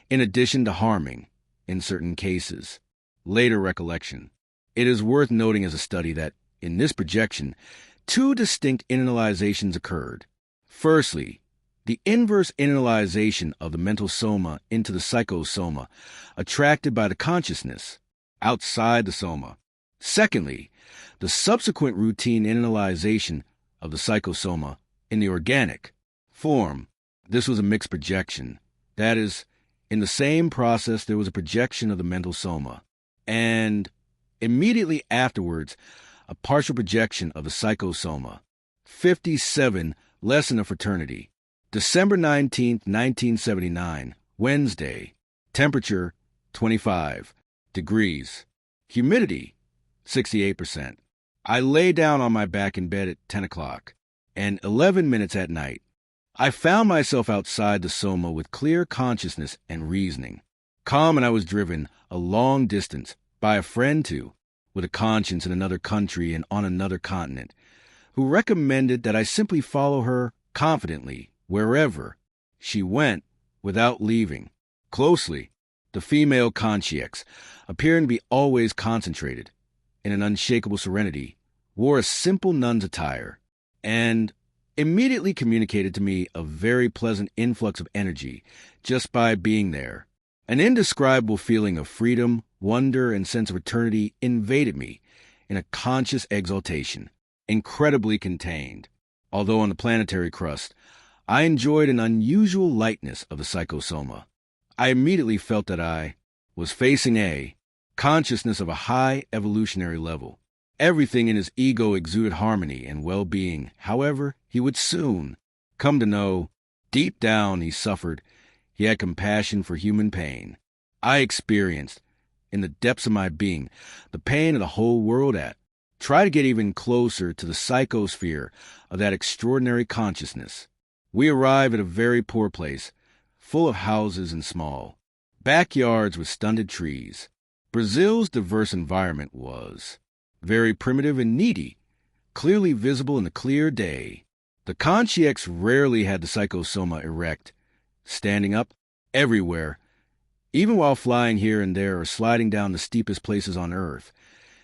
in addition to harming, in certain cases, later recollection. It is worth noting as a study that, in this projection, two distinct internalizations occurred. Firstly, the inverse internalization of the mental soma into the psychosoma, attracted by the consciousness outside the soma. Secondly, the subsequent routine internalization of the psychosoma in the organic form. This was a mixed projection. That is, in the same process there was a projection of the mental soma, and immediately afterwards a partial projection of the psychosoma. 57, Lesson of Fraternity. December 19th, 1979, Wednesday. Temperature, 25 degrees. Humidity, 68%. I lay down on my back in bed at 10 o'clock, and 11 minutes at night. I found myself outside the soma with clear consciousness and reasoning. Calm, and I was driven a long distance by a friend too, with a conscience in another country and on another continent, who recommended that I simply follow her confidently wherever she went without leaving. Closely, the female conscience, appearing to be always concentrated, in an unshakable serenity, wore a simple nun's attire, and immediately communicated to me a very pleasant influx of energy just by being there. An indescribable feeling of freedom, wonder, and sense of eternity invaded me in a conscious exaltation, incredibly contained. Although on the planetary crust, I enjoyed an unusual lightness of the psychosoma. I immediately felt that I was facing a consciousness of a high evolutionary level. Everything in his ego exuded harmony and well-being. However, he would soon come to know, deep down he suffered, he had compassion for human pain. I experienced, in the depths of my being, the pain of the whole world try to get even closer to the psychosphere of that extraordinary consciousness. We arrived at a very poor place, full of houses and small backyards with stunted trees. Brazil's diverse environment was very primitive and needy, clearly visible in the clear day. The conscience rarely had the psychosoma erect, standing up everywhere, even while flying here and there or sliding down the steepest places on earth.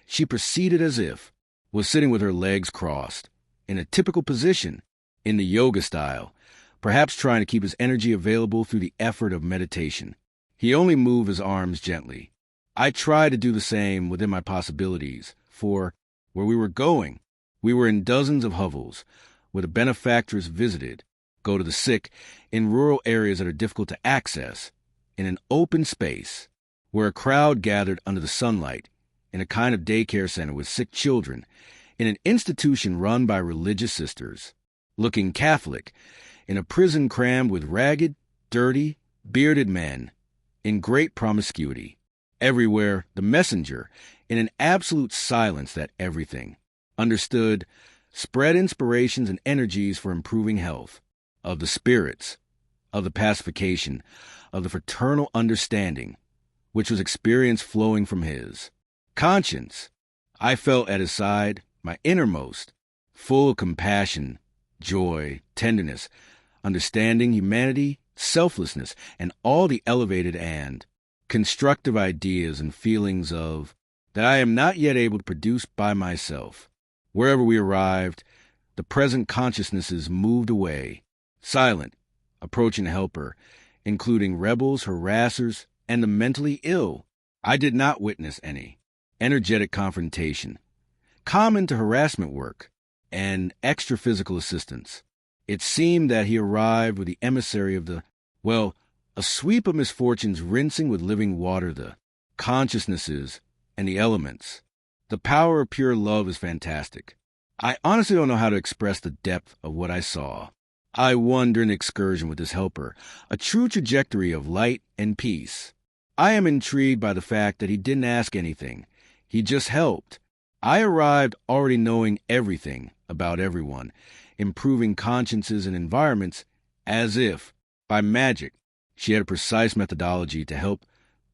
She proceeded as if was sitting with her legs crossed, in a typical position, in the yoga style, perhaps trying to keep his energy available through the effort of meditation. He only moved his arms gently. I tried to do the same within my possibilities, for where we were going, we were in dozens of hovels, where the benefactress visited, go to the sick, in rural areas that are difficult to access, in an open space, where a crowd gathered under the sunlight, in a kind of daycare center with sick children, in an institution run by religious sisters. looking Catholic, in a prison crammed with ragged, dirty, bearded men, in great promiscuity. Everywhere, the messenger, in an absolute silence that everything, understood, spread inspirations and energies for improving health, of the spirits, of the pacification, of the fraternal understanding, which was experience flowing from his conscience. I felt at his side, my innermost, full of compassion, joy, tenderness, understanding, humanity, selflessness, and all the elevated and constructive ideas and feelings of that I am not yet able to produce by myself. Wherever we arrived, the present consciousnesses moved away, silent, approaching the helper, including rebels, harassers, and the mentally ill. I did not witness any energetic confrontation, common to harassment work, and extra physical assistance. It seemed that he arrived with the emissary of a sweep of misfortunes rinsing with living water the consciousnesses and the elements. The power of pure love is fantastic. I honestly don't know how to express the depth of what I saw. I won during the excursion with this helper, a true trajectory of light and peace. I am intrigued by the fact that he didn't ask anything. He just helped. I arrived already knowing everything about everyone, improving consciences and environments as if, by magic, she had a precise methodology to help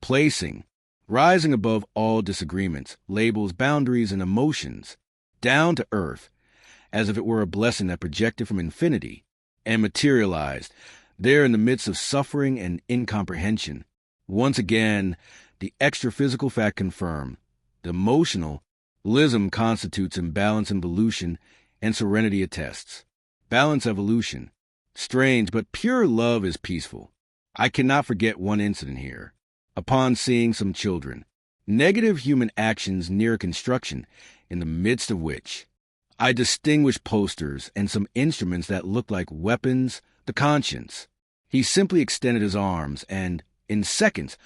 placing, rising above all disagreements, labels, boundaries, and emotions, down to earth, as if it were a blessing that projected from infinity and materialized there in the midst of suffering and incomprehension. Once again, the extra-physical fact confirmed, the emotionalism constitutes imbalance involution, and serenity attests. Balance evolution. Strange, but pure love is peaceful. I cannot forget one incident here. Upon seeing some children, negative human actions near construction, in the midst of which I distinguished posters and some instruments that looked like weapons, the conscience. He simply extended his arms, and, in seconds,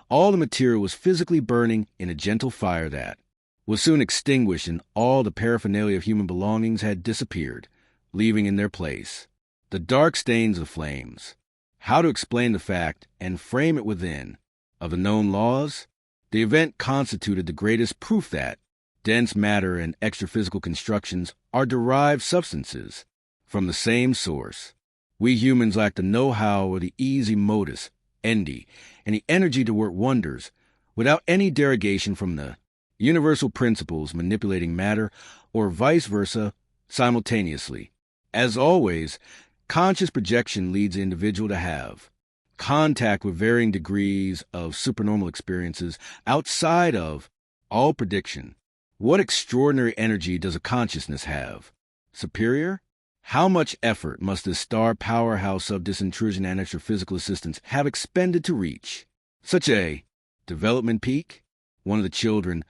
all the material was physically burning in a gentle fire that was soon extinguished, and all the paraphernalia of human belongings had disappeared, leaving in their place the dark stains of flames. How to explain the fact and frame it within of the known laws? The event constituted the greatest proof that dense matter and extra-physical constructions are derived substances from the same source. We humans lack the know-how or the easy modus endi and the energy to work wonders without any derogation from the universal principles manipulating matter or vice versa simultaneously. As always, conscious projection leads the individual to have contact with varying degrees of supernormal experiences outside of all prediction. What extraordinary energy does a consciousness have? Superior? How much effort must this star powerhouse of disintrusion and extra-physical assistance have expended to reach such a development peak? One of the children,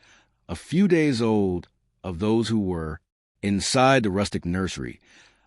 a few days old, of those who were inside the rustic nursery,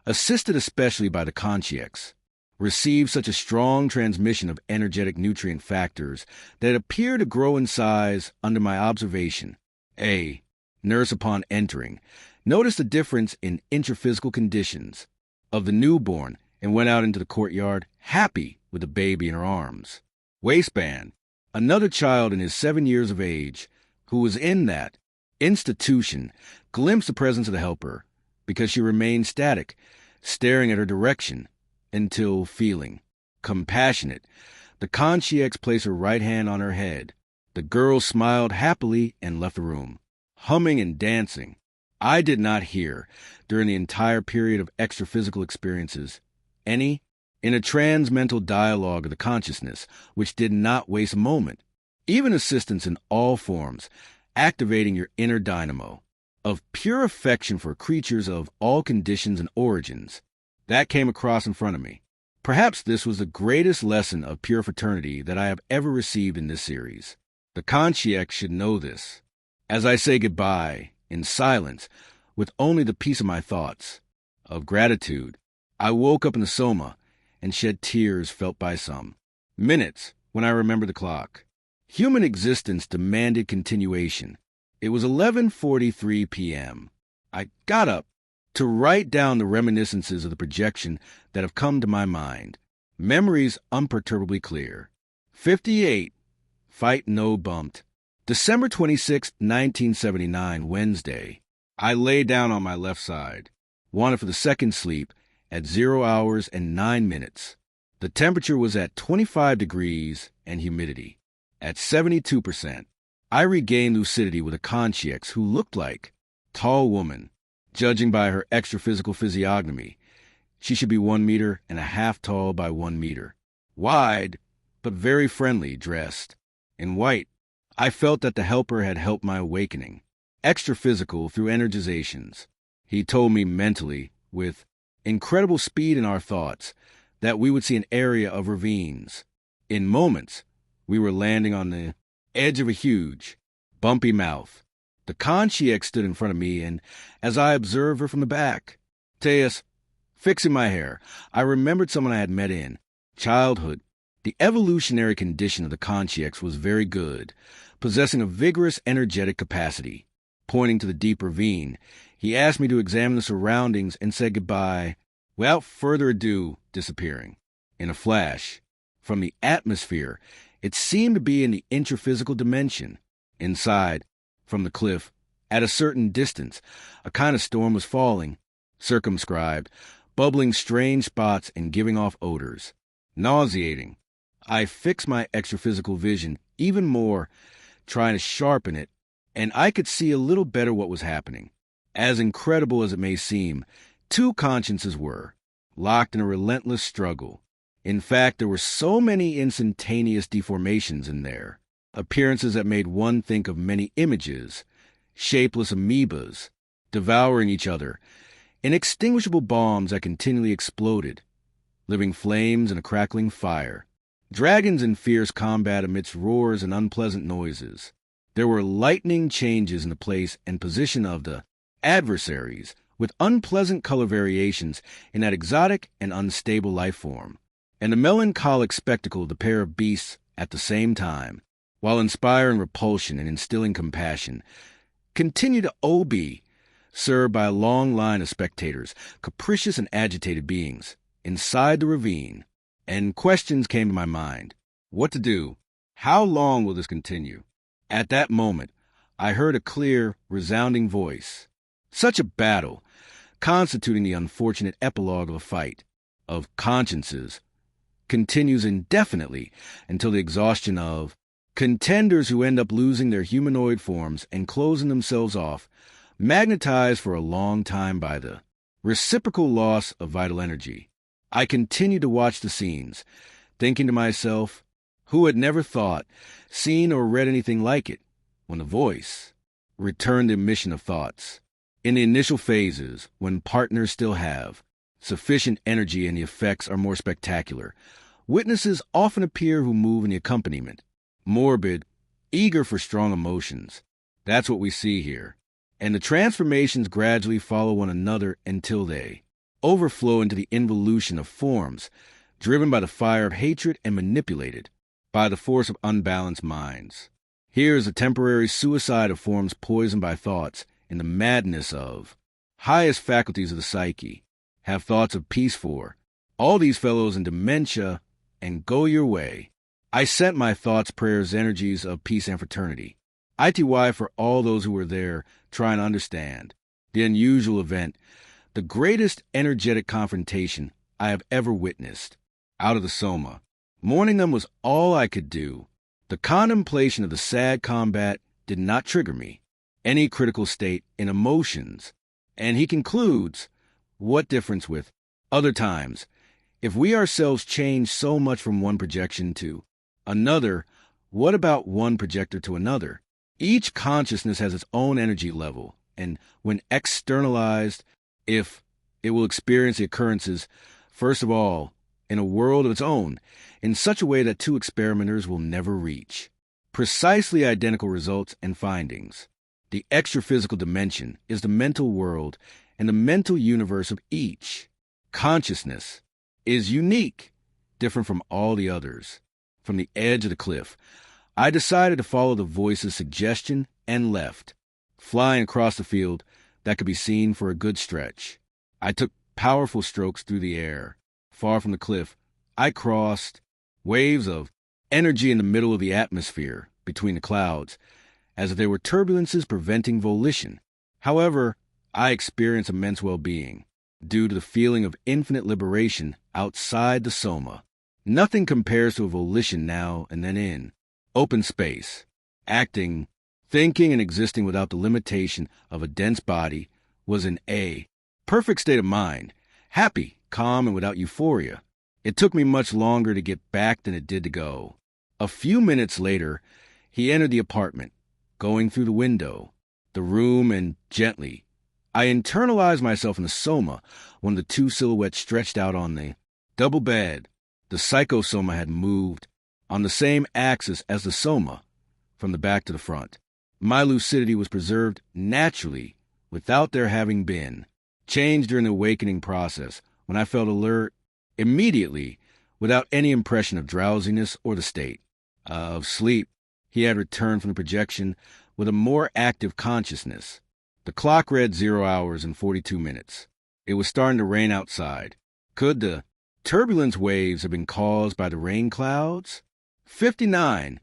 assisted especially by the consciex, received such a strong transmission of energetic nutrient factors that it appeared to grow in size under my observation. A nurse, upon entering, noticed the difference in intraphysical conditions of the newborn and went out into the courtyard, happy with the baby in her arms. Waistband, another child in his 7 years of age, who was in that institution, glimpsed the presence of the helper because she remained static, staring at her direction, until, feeling compassionate, the consciex placed her right hand on her head. The girl smiled happily and left the room, humming and dancing. I did not hear, during the entire period of extra-physical experiences, any in a trans-mental dialogue of the consciousness, which did not waste a moment, even assistance in all forms, activating your inner dynamo, of pure affection for creatures of all conditions and origins. That came across in front of me. Perhaps this was the greatest lesson of pure fraternity that I have ever received in this series. The consciex should know this. As I say goodbye, in silence, with only the peace of my thoughts, of gratitude, I woke up in the soma and shed tears felt by some. Minutes, when I remembered the clock. Human existence demanded continuation. It was 11:43 p.m. I got up, to write down the reminiscences of the projection that have come to my mind. Memories unperturbably clear. 58. Fight no bumped. December 26, 1979, Wednesday. I lay down on my left side. Wanted for the second sleep at 0 hours and 9 minutes. The temperature was at 25 degrees and humidity at 72%. I regained lucidity with a conscience who looked like a tall woman. Judging by her extra-physical physiognomy, she should be 1.5 meters tall by 1 meter. Wide, but very friendly, dressed in white. I felt that the helper had helped my awakening. Extra-physical through energizations. He told me mentally, with incredible speed in our thoughts, that we would see an area of ravines. In moments, we were landing on the edge of a huge, bumpy mouth. The concierge stood in front of me, and as I observed her from the back, Teus, fixing my hair, I remembered someone I had met in childhood. The evolutionary condition of the concierge was very good, possessing a vigorous energetic capacity. Pointing to the deep ravine, he asked me to examine the surroundings and said goodbye, without further ado, disappearing. In a flash, from the atmosphere, it seemed to be in the intraphysical dimension. Inside, from the cliff, at a certain distance, a kind of storm was falling, circumscribed, bubbling strange spots and giving off odors. Nauseating. I fixed my extraphysical vision even more, trying to sharpen it, and I could see a little better what was happening. As incredible as it may seem, two consciences were locked in a relentless struggle. In fact, there were so many instantaneous deformations in there, appearances that made one think of many images, shapeless amoebas, devouring each other, inextinguishable bombs that continually exploded, living flames in a crackling fire, dragons in fierce combat amidst roars and unpleasant noises. There were lightning changes in the place and position of the adversaries, with unpleasant color variations in that exotic and unstable life form, and the melancholic spectacle of the pair of beasts at the same time, while inspiring repulsion and instilling compassion, continued to obey, served by a long line of spectators, capricious and agitated beings, inside the ravine. And questions came to my mind. What to do? How long will this continue? At that moment, I heard a clear, resounding voice. Such a battle, constituting the unfortunate epilogue of a fight, of consciences, continues indefinitely until the exhaustion of contenders who end up losing their humanoid forms and closing themselves off, magnetized for a long time by the reciprocal loss of vital energy. I continued to watch the scenes, thinking to myself, who had never thought, seen, or read anything like it, when the voice returned the emission of thoughts. In the initial phases, when partners still have sufficient energy and the effects are more spectacular, witnesses often appear who move in the accompaniment, morbid, eager for strong emotions. That's what we see here. And the transformations gradually follow one another until they overflow into the involution of forms, driven by the fire of hatred and manipulated by the force of unbalanced minds. Here is a temporary suicide of forms poisoned by thoughts in the madness of highest faculties of the psyche, have thoughts of peace for all these fellows in dementia, and go your way. I sent my thoughts, prayers, energies of peace and fraternity. ITY for all those who were there trying to understand the unusual event, the greatest energetic confrontation I have ever witnessed. Out of the soma. Mourning them was all I could do. The contemplation of the sad combat did not trigger me any critical state in emotions. And he concludes, what difference with other times? If we ourselves change so much from one projection to another, what about one projector to another? Each consciousness has its own energy level, and when externalized, if it will experience the occurrences, first of all, in a world of its own, in such a way that two experimenters will never reach precisely identical results and findings. The extra-physical dimension is the mental world and the mental universe of each. Consciousness is unique, different from all the others. From the edge of the cliff, I decided to follow the voice's suggestion and left, flying across the field that could be seen for a good stretch. I took powerful strokes through the air. Far from the cliff, I crossed waves of energy in the middle of the atmosphere between the clouds, as if they were turbulences preventing volition. However, I experienced immense well-being due to the feeling of infinite liberation outside the soma. Nothing compares to a volition now and then in open space, acting, thinking, and existing without the limitation of a dense body was in a perfect state of mind, happy, calm, and without euphoria. It took me much longer to get back than it did to go. A few minutes later, he entered the apartment, going through the window, the room, and gently, I internalized myself in the soma when the two silhouettes stretched out on the double bed. The psychosoma had moved on the same axis as the soma, from the back to the front. My lucidity was preserved naturally without there having been change during the awakening process when I felt alert immediately without any impression of drowsiness or the state of sleep. He had returned from the projection with a more active consciousness. The clock read 0 hours and 42 minutes. It was starting to rain outside. Could the turbulence waves have been caused by the rain clouds? 59.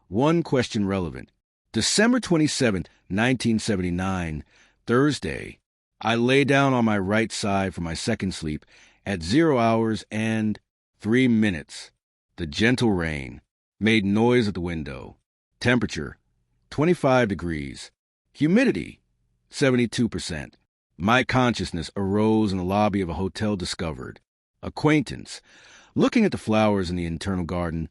One question relevant. December 27, 1979, Thursday. I lay down on my right side for my second sleep at 0 hours and 3 minutes. The gentle rain made noise at the window. Temperature, 25 degrees. Humidity, 72%. My consciousness arose in the lobby of a hotel discovered. Acquaintance, looking at the flowers in the internal garden.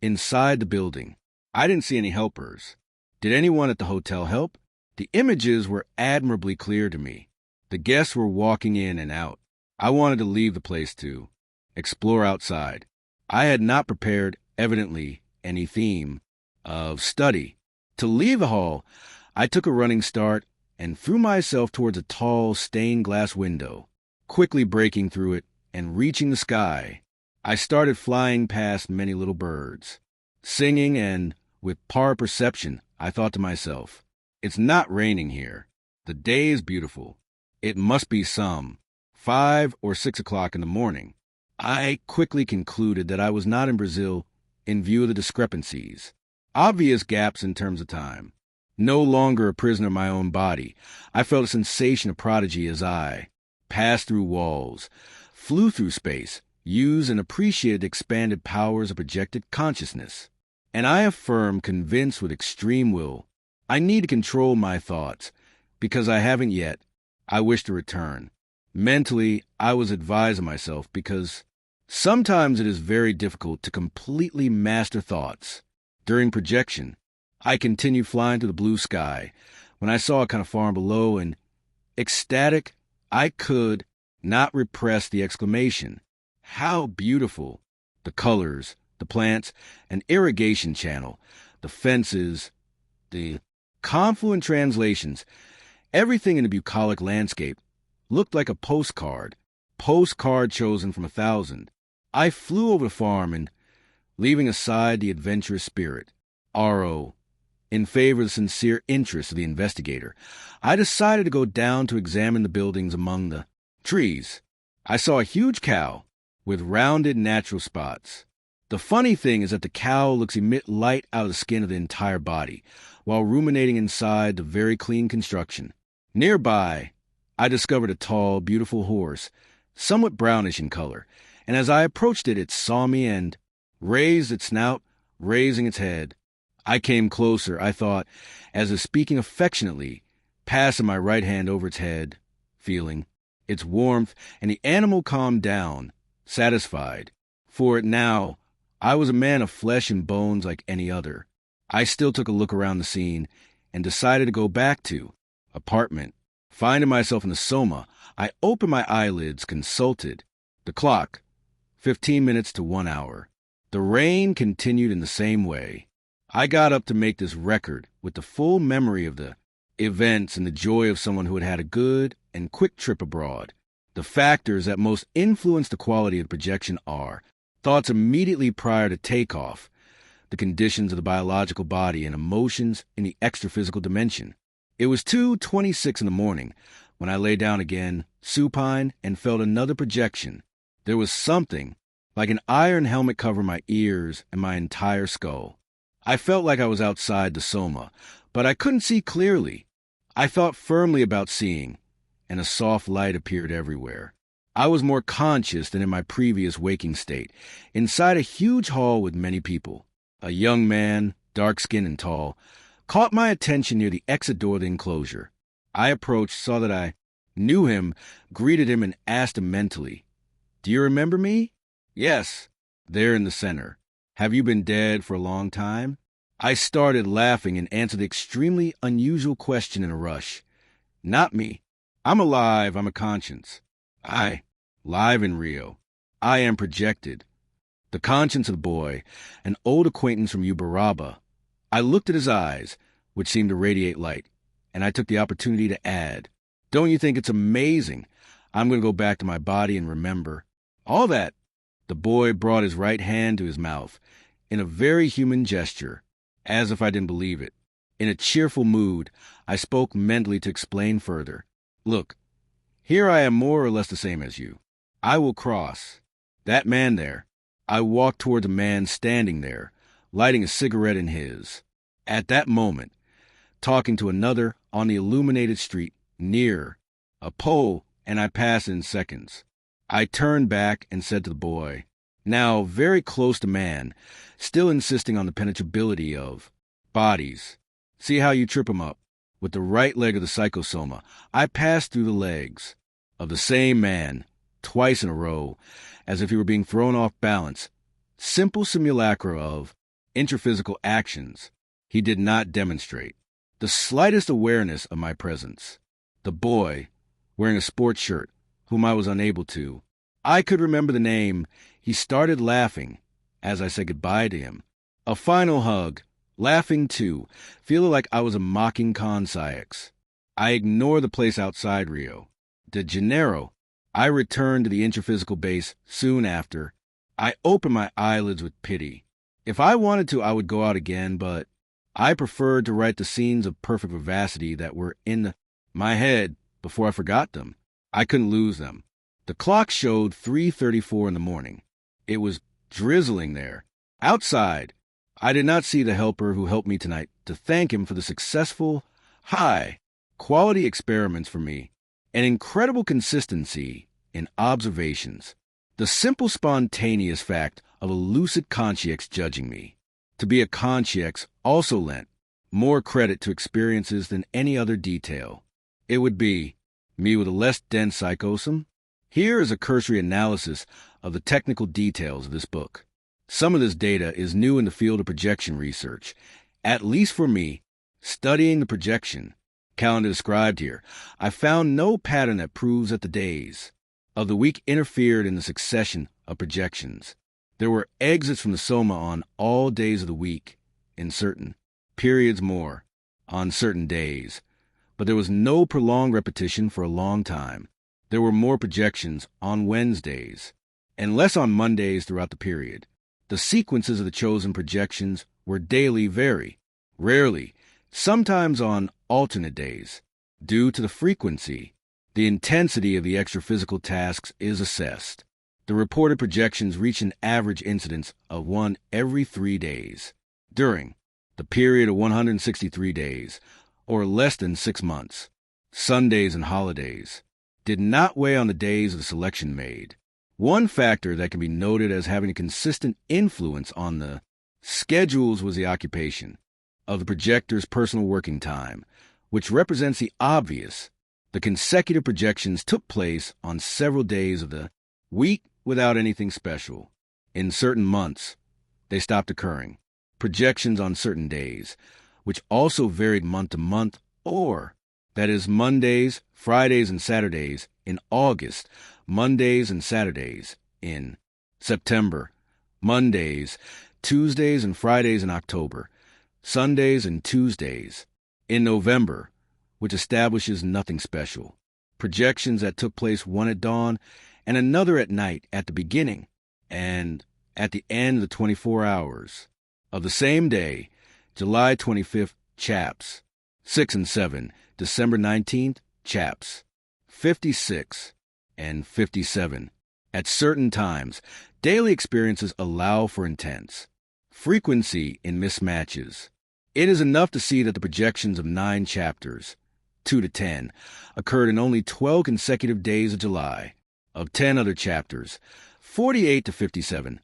Inside the building, I didn't see any helpers. Did anyone at the hotel help? The images were admirably clear to me. The guests were walking in and out. I wanted to leave the place to explore outside. I had not prepared, evidently, any theme of study. To leave the hall, I took a running start and threw myself towards a tall stained glass window. Quickly breaking through it and reaching the sky, I started flying past many little birds, singing, and with paraperception, I thought to myself, it's not raining here. The day is beautiful. It must be some 5 or 6 o'clock in the morning. I quickly concluded that I was not in Brazil in view of the discrepancies, obvious gaps in terms of time. No longer a prisoner of my own body, I felt a sensation of prodigy as I passed through walls, flew through space, used and appreciated the expanded powers of projected consciousness. And I affirm, convinced with extreme will, I need to control my thoughts, because I haven't yet. I wish to return. Mentally, I was advising myself because sometimes it is very difficult to completely master thoughts. During projection, I continued flying through the blue sky when I saw it kind of far below, and ecstatic, I could not repress the exclamation. How beautiful! The colors, the plants, an irrigation channel, the fences, the confluent translations, everything in the bucolic landscape looked like a postcard chosen from 1,000. I flew over the farm and, leaving aside the adventurous spirit, R.O., in favor of the sincere interest of the investigator, I decided to go down to examine the buildings among the trees. I saw a huge cow with rounded natural spots. The funny thing is that the cow looks emit light out of the skin of the entire body, while ruminating inside the very clean construction. Nearby, I discovered a tall, beautiful horse, somewhat brownish in color, and as I approached it, it saw me and raised its snout, raising its head. I came closer, I thought, as if speaking affectionately, passing my right hand over its head, feeling its warmth, and the animal calmed down, satisfied. For now, I was a man of flesh and bones like any other. I still took a look around the scene and decided to go back to apartment. Finding myself in the soma, I opened my eyelids, consulted the clock, 15 minutes to 1 hour. The rain continued in the same way. I got up to make this record with the full memory of the events and the joy of someone who had had a good and quick trip abroad. The factors that most influence the quality of the projection are thoughts immediately prior to takeoff, the conditions of the biological body, and emotions in the extraphysical dimension. It was 2:26 in the morning when I lay down again, supine, and felt another projection. There was something, like an iron helmet covering my ears and my entire skull. I felt like I was outside the soma, but I couldn't see clearly. I thought firmly about seeing, and a soft light appeared everywhere. I was more conscious than in my previous waking state, inside a huge hall with many people. A young man, dark-skinned and tall, caught my attention near the exit door of the enclosure. I approached, saw that I knew him, greeted him, and asked him mentally, "Do you remember me?" "Yes." There in the center. "Have you been dead for a long time?" I started laughing and answered the extremely unusual question in a rush. "Not me. I'm alive. I'm a conscience. I, live in Rio. I am projected. The conscience of the boy, an old acquaintance from Uberaba." I looked at his eyes, which seemed to radiate light, and I took the opportunity to add, "Don't you think it's amazing? I'm going to go back to my body and remember all that." The boy brought his right hand to his mouth in a very human gesture, as if I didn't believe it. In a cheerful mood, I spoke mentally to explain further. "Look, here I am more or less the same as you. I will cross. That man there." I walked toward the man standing there, lighting a cigarette in his. At that moment, talking to another on the illuminated street, near a pole, and I passed in seconds. I turned back and said to the boy, now very close to man, still insisting on the penetrability of bodies, "See how you trip 'em up." With the right leg of the psychosoma, I passed through the legs of the same man, twice in a row, as if he were being thrown off balance. Simple simulacra of intraphysical actions. He did not demonstrate the slightest awareness of my presence. The boy, wearing a sports shirt, whom I was unable to, I could remember the name. He started laughing as I said goodbye to him. A final hug, laughing too, feeling like I was a mocking Consciex. I ignored the place outside Rio de Janeiro. I returned to the intraphysical base soon after. I opened my eyelids with pity. If I wanted to, I would go out again, but I preferred to write the scenes of perfect vivacity that were in my head before I forgot them. I couldn't lose them. The clock showed 3:34 in the morning. It was drizzling there. Outside, I did not see the helper who helped me tonight to thank him for the successful, high-quality experiments for me, an incredible consistency in observations, the simple spontaneous fact of a lucid consciex judging me. To be a consciex also lent more credit to experiences than any other detail. It would be me with a less dense psychosome. Here is a cursory analysis of the technical details of this book. Some of this data is new in the field of projection research. At least for me, studying the projection calendar described here, I found no pattern that proves that the days of the week interfered in the succession of projections. There were exits from the soma on all days of the week, in certain periods more, on certain days, but there was no prolonged repetition for a long time. There were more projections on Wednesdays, and less on Mondays throughout the period. The sequences of the chosen projections were daily vary, rarely, sometimes on alternate days. Due to the frequency, the intensity of the extraphysical tasks is assessed. The reported projections reach an average incidence of 1 every 3 days. During the period of 163 days, or less than 6 months, Sundays and holidays did not weigh on the days of the selection made. One factor that can be noted as having a consistent influence on the schedules was the occupation of the projector's personal working time, which represents the obvious. The consecutive projections took place on several days of the week without anything special. In certain months, they stopped occurring. Projections on certain days, which also varied month to month, or, that is, Mondays, Fridays, and Saturdays in August, Mondays and Saturdays in September, Mondays, Tuesdays and Fridays in October, Sundays and Tuesdays in November, which establishes nothing special. Projections that took place one at dawn and another at night at the beginning and at the end of the 24 hours of the same day, July 25th, chaps. 6 and 7, December 19th, chaps. 56, and 57. At certain times, daily experiences allow for intense frequency in mismatches. It is enough to see that the projections of 9 chapters, 2 to 10, occurred in only 12 consecutive days of July. Of 10 other chapters, 48 to 57,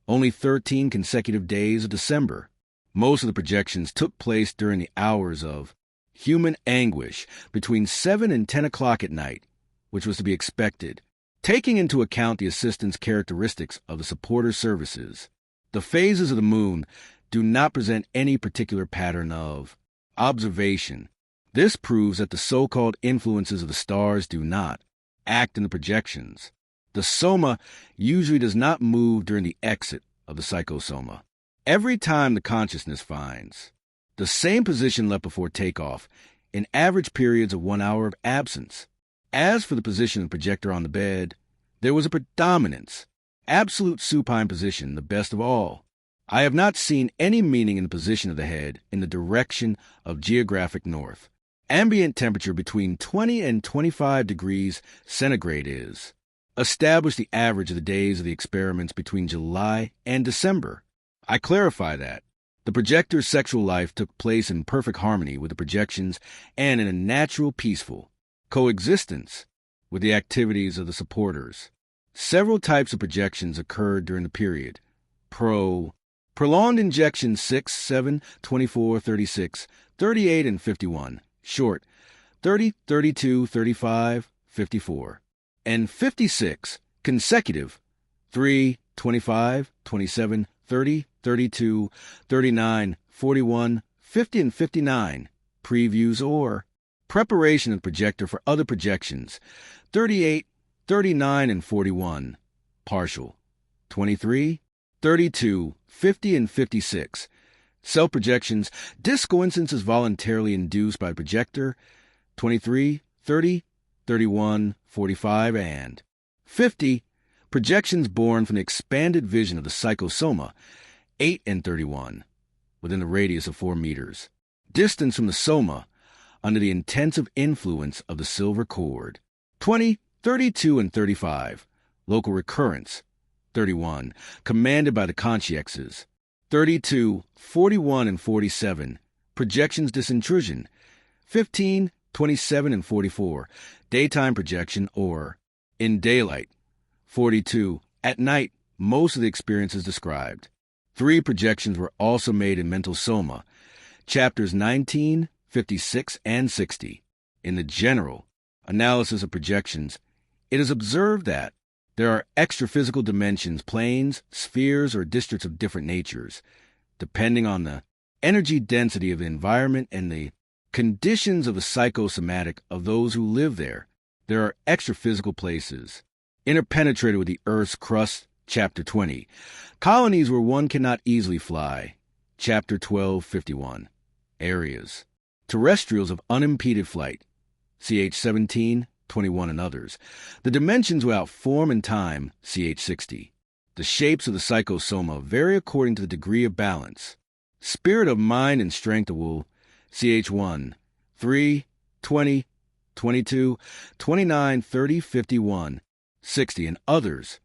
only 13 consecutive days of December. Most of the projections took place during the hours of human anguish between 7 and 10 o'clock at night, which was to be expected, taking into account the assistance characteristics of the supporter services. The phases of the moon do not present any particular pattern of observation. This proves that the so-called influences of the stars do not act in the projections. The soma usually does not move during the exit of the psychosoma. Every time the consciousness finds the same position left before takeoff in average periods of 1 hour of absence. As for the position of the projector on the bed, there was a predominance, absolute supine position, the best of all. I have not seen any meaning in the position of the head in the direction of geographic north. Ambient temperature between 20 and 25 degrees centigrade is. Establish the average of the days of the experiments between July and December. I clarify that the projector's sexual life took place in perfect harmony with the projections and in a natural, peaceful coexistence with the activities of the supporters. Several types of projections occurred during the period. Prolonged injection 6, 7, 24, 36, 38, and 51. Short, 30, 32, 35, 54. And 56, consecutive, 3, 25, 27, 30, 32, 39, 41, 50, and 59. Previews or preparation of the projector for other projections, 38, 39, and 41. Partial, 23, 32, 50, and 56. Self-projections, discoincidences voluntarily induced by the projector, 23, 30, 31, 45, and 50. Projections born from the expanded vision of the psychosoma, 8 and 31, within the radius of 4 meters. Distance from the soma, under the intensive influence of the silver cord, 20, 32, and 35. Local recurrence, 31, commanded by the consciexes, 32, 41, and 47. Projections disintrusion, 15, 27, and 44. Daytime projection or in daylight, 42. At night, most of the experiences described. 3 projections were also made in mental soma, chapters 19, 56, and 60. In the general analysis of projections, it is observed that there are extra-physical dimensions, planes, spheres, or districts of different natures, depending on the energy density of the environment and the conditions of the psychosomatic of those who live there. There are extra-physical places, interpenetrated with the Earth's crust, Chapter 20. Colonies where one cannot easily fly, Chapter 1251. Areas, terrestrials of unimpeded flight, CH 17, 21, and others. The dimensions without form and time, CH 60. The shapes of the psychosoma vary according to the degree of balance. Spirit of mind and strength of will, CH 1, 3, 20, 22, 29, 30, 51, 60, and others.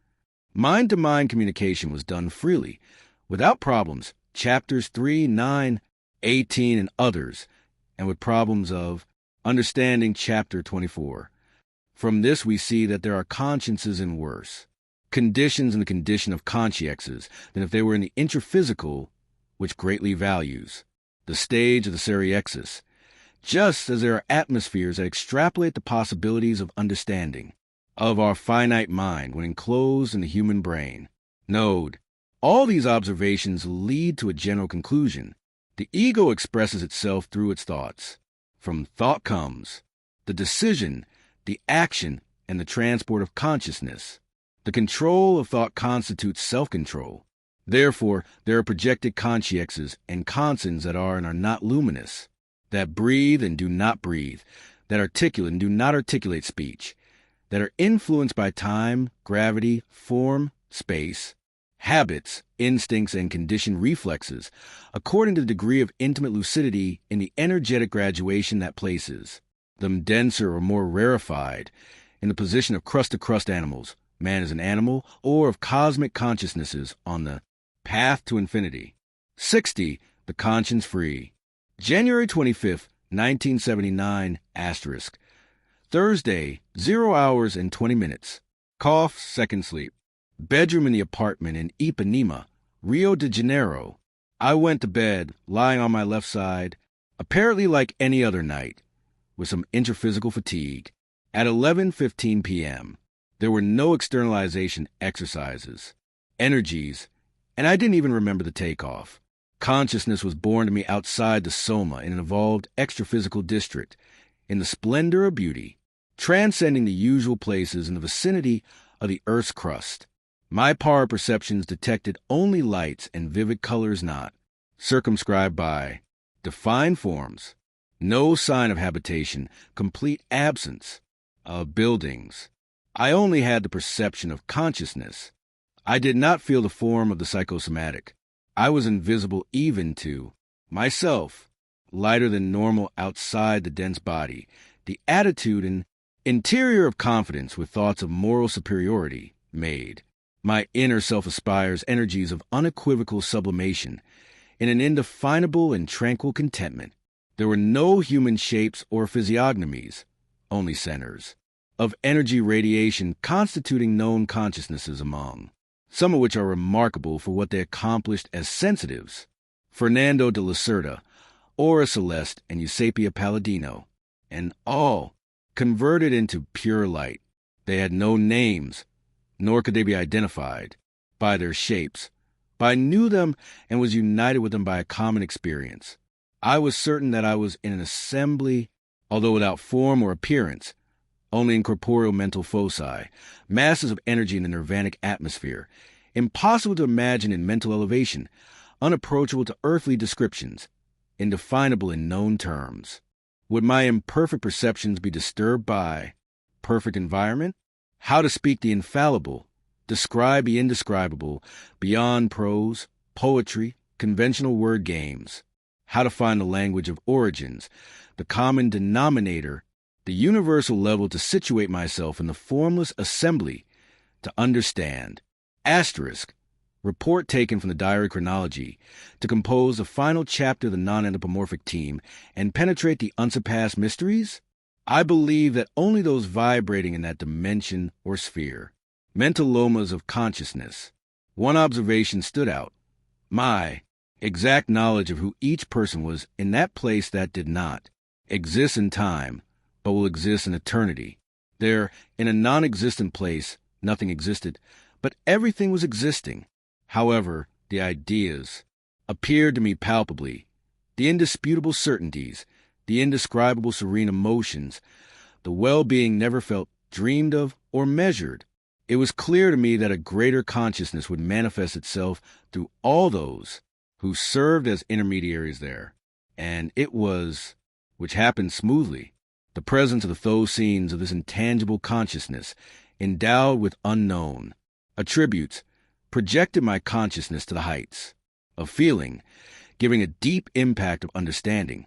Mind-to-mind communication was done freely, without problems, chapters 3, 9, 18, and others, and with problems of understanding chapter 24. From this we see that there are consciences in worse conditions in the condition of consciexes than if they were in the intraphysical, which greatly values the stage of the seriexis, just as there are atmospheres that extrapolate the possibilities of understanding of our finite mind when enclosed in the human brain. Node. All these observations lead to a general conclusion. The ego expresses itself through its thoughts. From thought comes the decision, the action, and the transport of consciousness. The control of thought constitutes self-control. Therefore, there are projected consciexes and consons that are and are not luminous, that breathe and do not breathe, that articulate and do not articulate speech, that are influenced by time, gravity, form, space, habits, instincts, and conditioned reflexes, according to the degree of intimate lucidity in the energetic graduation that places them denser or more rarefied, in the position of crust-to-crust animals, man is an animal, or of cosmic consciousnesses on the path to infinity. 60. The conscience-free. January 25th, 1979, asterisk. Thursday, 0 hours and 20 minutes. Cough, second sleep. Bedroom in the apartment in Ipanema, Rio de Janeiro. I went to bed, lying on my left side, apparently like any other night, with some intraphysical fatigue. At 11:15 p.m., there were no externalization exercises, energies, and I didn't even remember the takeoff. Consciousness was born to me outside the soma in an evolved extraphysical district, in the splendor of beauty, transcending the usual places in the vicinity of the Earth's crust. My power perceptions detected only lights and vivid colors not, circumscribed by defined forms, no sign of habitation, complete absence of buildings. I only had the perception of consciousness. I did not feel the form of the psychosomatic. I was invisible even to myself, lighter than normal outside the dense body, the attitude and interior of confidence with thoughts of moral superiority made. My inner self aspires energies of unequivocal sublimation in an indefinable and tranquil contentment. There were no human shapes or physiognomies, only centers of energy radiation constituting known consciousnesses among, some of which are remarkable for what they accomplished as sensitives. Fernando de Lacerda, Aura Celeste, and Eusapia Palladino, and all converted into pure light. They had no names, nor could they be identified by their shapes, but I knew them and was united with them by a common experience. I was certain that I was in an assembly, although without form or appearance, only in corporeal mental foci, masses of energy in the nirvanic atmosphere, impossible to imagine in mental elevation, unapproachable to earthly descriptions, indefinable in known terms. Would my imperfect perceptions be disturbed by perfect environment? How to speak the infallible, describe the indescribable, beyond prose, poetry, conventional word games. How to find the language of origins, the common denominator, the universal level to situate myself in the formless assembly, to understand. Asterisk. Report taken from the diary chronology, to compose the final chapter of the non-anthropomorphic team and penetrate the unsurpassed mysteries? I believe that only those vibrating in that dimension or sphere, mental lomas of consciousness. One observation stood out. My exact knowledge of who each person was in that place that did not exist in time, but will exist in eternity. There, in a non-existent place, nothing existed, but everything was existing. However, the ideas appeared to me palpably, the indisputable certainties, the indescribable serene emotions, the well-being never felt, dreamed of, or measured. It was clear to me that a greater consciousness would manifest itself through all those who served as intermediaries there, and it was, which happened smoothly, the presence of those scenes of this intangible consciousness, endowed with unknown attributes, projected my consciousness to the heights of feeling, giving a deep impact of understanding,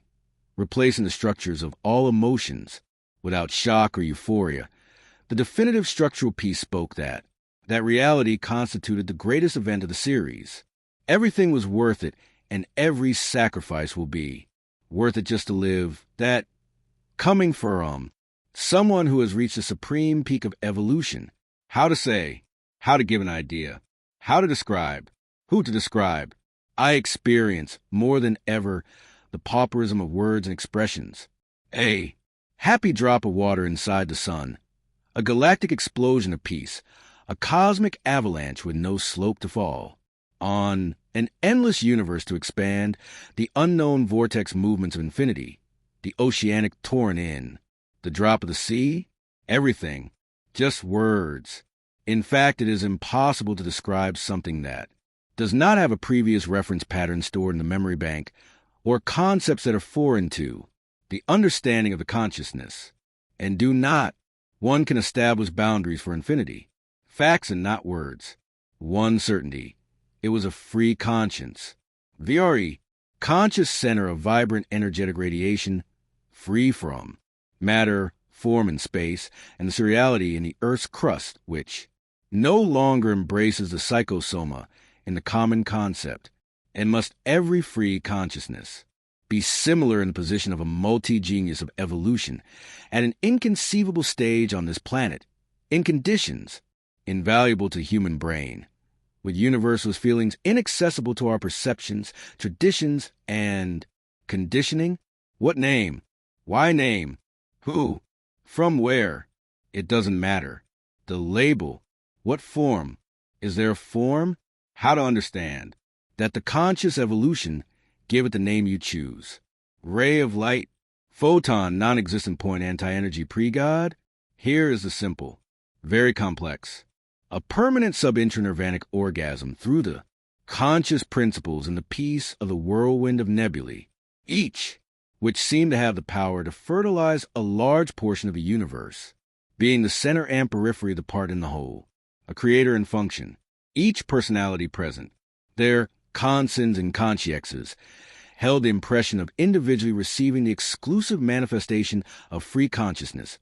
replacing the structures of all emotions without shock or euphoria. The definitive structural piece spoke that reality constituted the greatest event of the series. Everything was worth it, and every sacrifice will be worth it just to live. That coming from someone who has reached the supreme peak of evolution. How to say, how to give an idea, how to describe, who to describe. I experience more than ever the pauperism of words and expressions. A happy drop of water inside the sun, a galactic explosion of peace, a cosmic avalanche with no slope to fall, on an endless universe to expand, the unknown vortex movements of infinity, the oceanic torrent in, the drop of the sea, everything, just words. In fact, it is impossible to describe something that does not have a previous reference pattern stored in the memory bank, or concepts that are foreign to the understanding of the consciousness, and do not. One can establish boundaries for infinity, facts and not words. One certainty, it was a free conscience. VRE, conscious center of vibrant energetic radiation, free from matter, form, and space, and the seriality in the Earth's crust, which no longer embraces the psychosoma in the common concept, and must every free consciousness be similar in the position of a multi-genius of evolution at an inconceivable stage on this planet, in conditions invaluable to the human brain, with universal feelings inaccessible to our perceptions, traditions, and conditioning? What name? Why name? Who? From where? It doesn't matter. The label. What form? Is there a form? How to understand. That the conscious evolution, give it the name you choose. Ray of light, photon, non-existent point anti-energy pre-God? Here is the simple, very complex. A permanent sub-intranirvanic orgasm through the conscious principles in the peace of the whirlwind of nebulae, each which seem to have the power to fertilize a large portion of the universe, being the center and periphery of the part in the whole, a creator and function, each personality present, their consons and consciexes, held the impression of individually receiving the exclusive manifestation of free consciousness,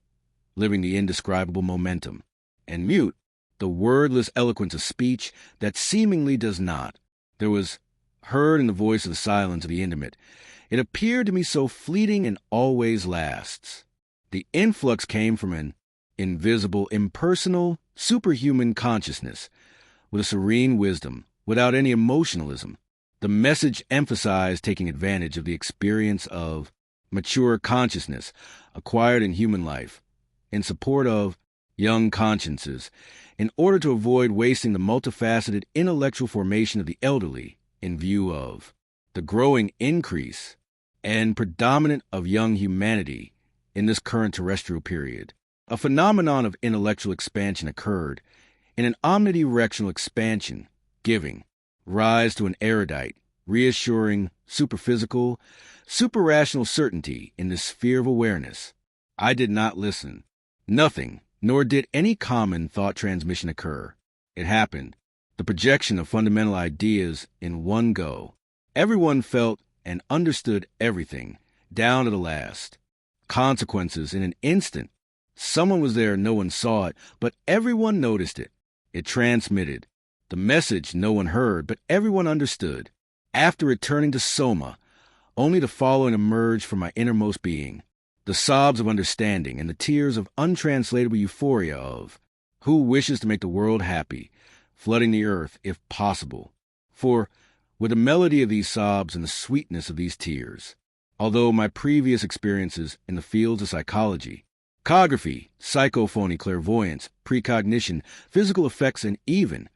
living the indescribable momentum, and mute the wordless eloquence of speech that seemingly does not. There was heard in the voice of the silence of the intimate. It appeared to me so fleeting and always lasts. The influx came from an invisible, impersonal, superhuman consciousness, with a serene wisdom, without any emotionalism. The message emphasized taking advantage of the experience of mature consciousness acquired in human life, in support of young consciences, in order to avoid wasting the multifaceted intellectual formation of the elderly in view of the growing increase and predominant of young humanity in this current terrestrial period. A phenomenon of intellectual expansion occurred in an omnidirectional expansion, giving rise to an erudite, reassuring, superphysical, superrational certainty in this sphere of awareness. I did not listen. Nothing, nor did any common thought transmission occur. It happened, the projection of fundamental ideas in one go. Everyone felt and understood everything, down to the last. Consequences in an instant. Someone was there, no one saw it, but everyone noticed it. It transmitted. The message no one heard, but everyone understood. After returning to Soma, only the following emerged from my innermost being. The sobs of understanding and the tears of untranslatable euphoria of who wishes to make the world happy, flooding the earth if possible. For, with the melody of these sobs and the sweetness of these tears, although my previous experiences in the fields of psychology, cography, psychophony, clairvoyance, precognition, physical effects, and even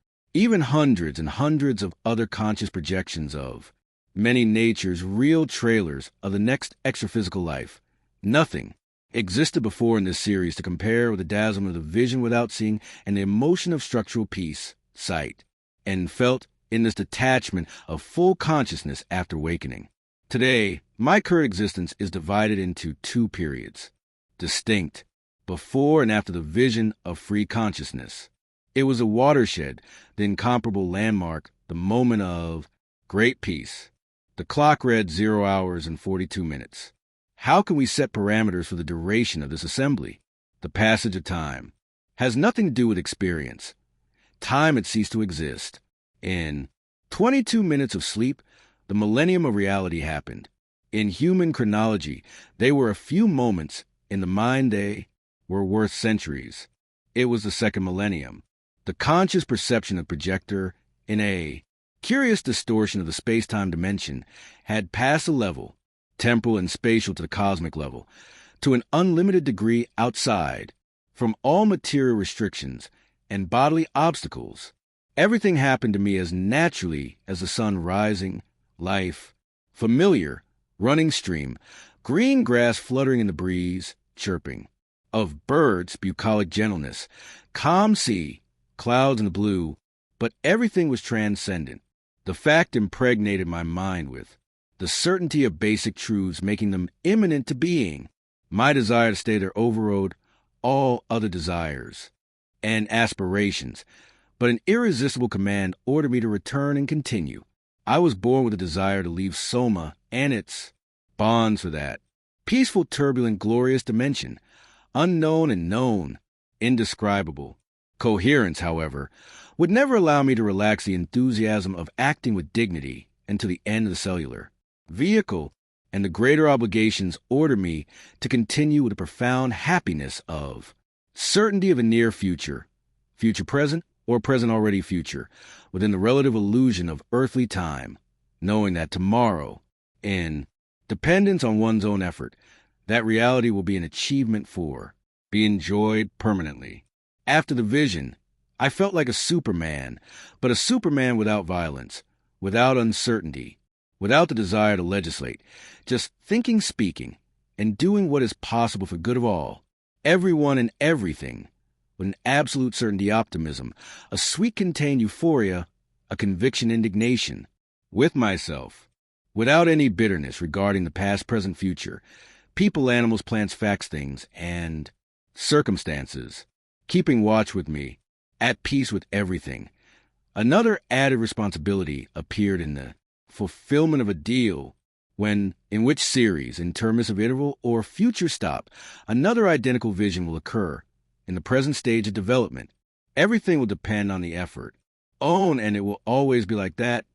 hundreds and hundreds of other conscious projections of many natures, real trailers of the next extraphysical life, nothing existed before in this series to compare with the dazzlement of the vision without seeing and the emotion of structural peace, sight, and felt in this detachment of full consciousness after awakening. Today, my current existence is divided into two periods, distinct, before and after the vision of free consciousness. It was a watershed, the incomparable landmark, the moment of great peace. The clock read 0 hours and 42 minutes. How can we set parameters for the duration of this assembly? The passage of time has nothing to do with experience. Time had ceased to exist. In 22 minutes of sleep, the millennium of reality happened. In human chronology, they were a few moments. In the mind, they were worth centuries. It was the second millennium. The conscious perception of projector, in a curious distortion of the space-time dimension, had passed a level, temporal and spatial to the cosmic level, to an unlimited degree outside, from all material restrictions and bodily obstacles. Everything happened to me as naturally as the sun rising, life, familiar, running stream, green grass fluttering in the breeze, chirping, of birds, bucolic gentleness, calm sea, clouds in the blue, but everything was transcendent. The fact impregnated my mind with the certainty of basic truths, making them imminent to being. My desire to stay there overrode all other desires and aspirations, but an irresistible command ordered me to return and continue. I was born with a desire to leave Soma and its bonds for that, peaceful, turbulent, glorious dimension, unknown and known, indescribable. Coherence, however, would never allow me to relax the enthusiasm of acting with dignity and to the end of the cellular vehicle, and the greater obligations order me to continue with the profound happiness of certainty of a near future, future present, or present already future, within the relative illusion of earthly time, knowing that tomorrow, in dependence on one's own effort, that reality will be an achievement be enjoyed permanently. After the vision, I felt like a Superman, but a Superman without violence, without uncertainty, without the desire to legislate, just thinking, speaking, and doing what is possible for good of all, everyone and everything, with an absolute certainty optimism, a sweet contained euphoria, a conviction indignation, with myself, without any bitterness regarding the past, present, future, people, animals, plants, facts, things, and circumstances, keeping watch with me, at peace with everything. Another added responsibility appeared in the fulfillment of a deal, in which series, intermissive interval, or future stop, another identical vision will occur in the present stage of development. Everything will depend on the effort. And it will always be like that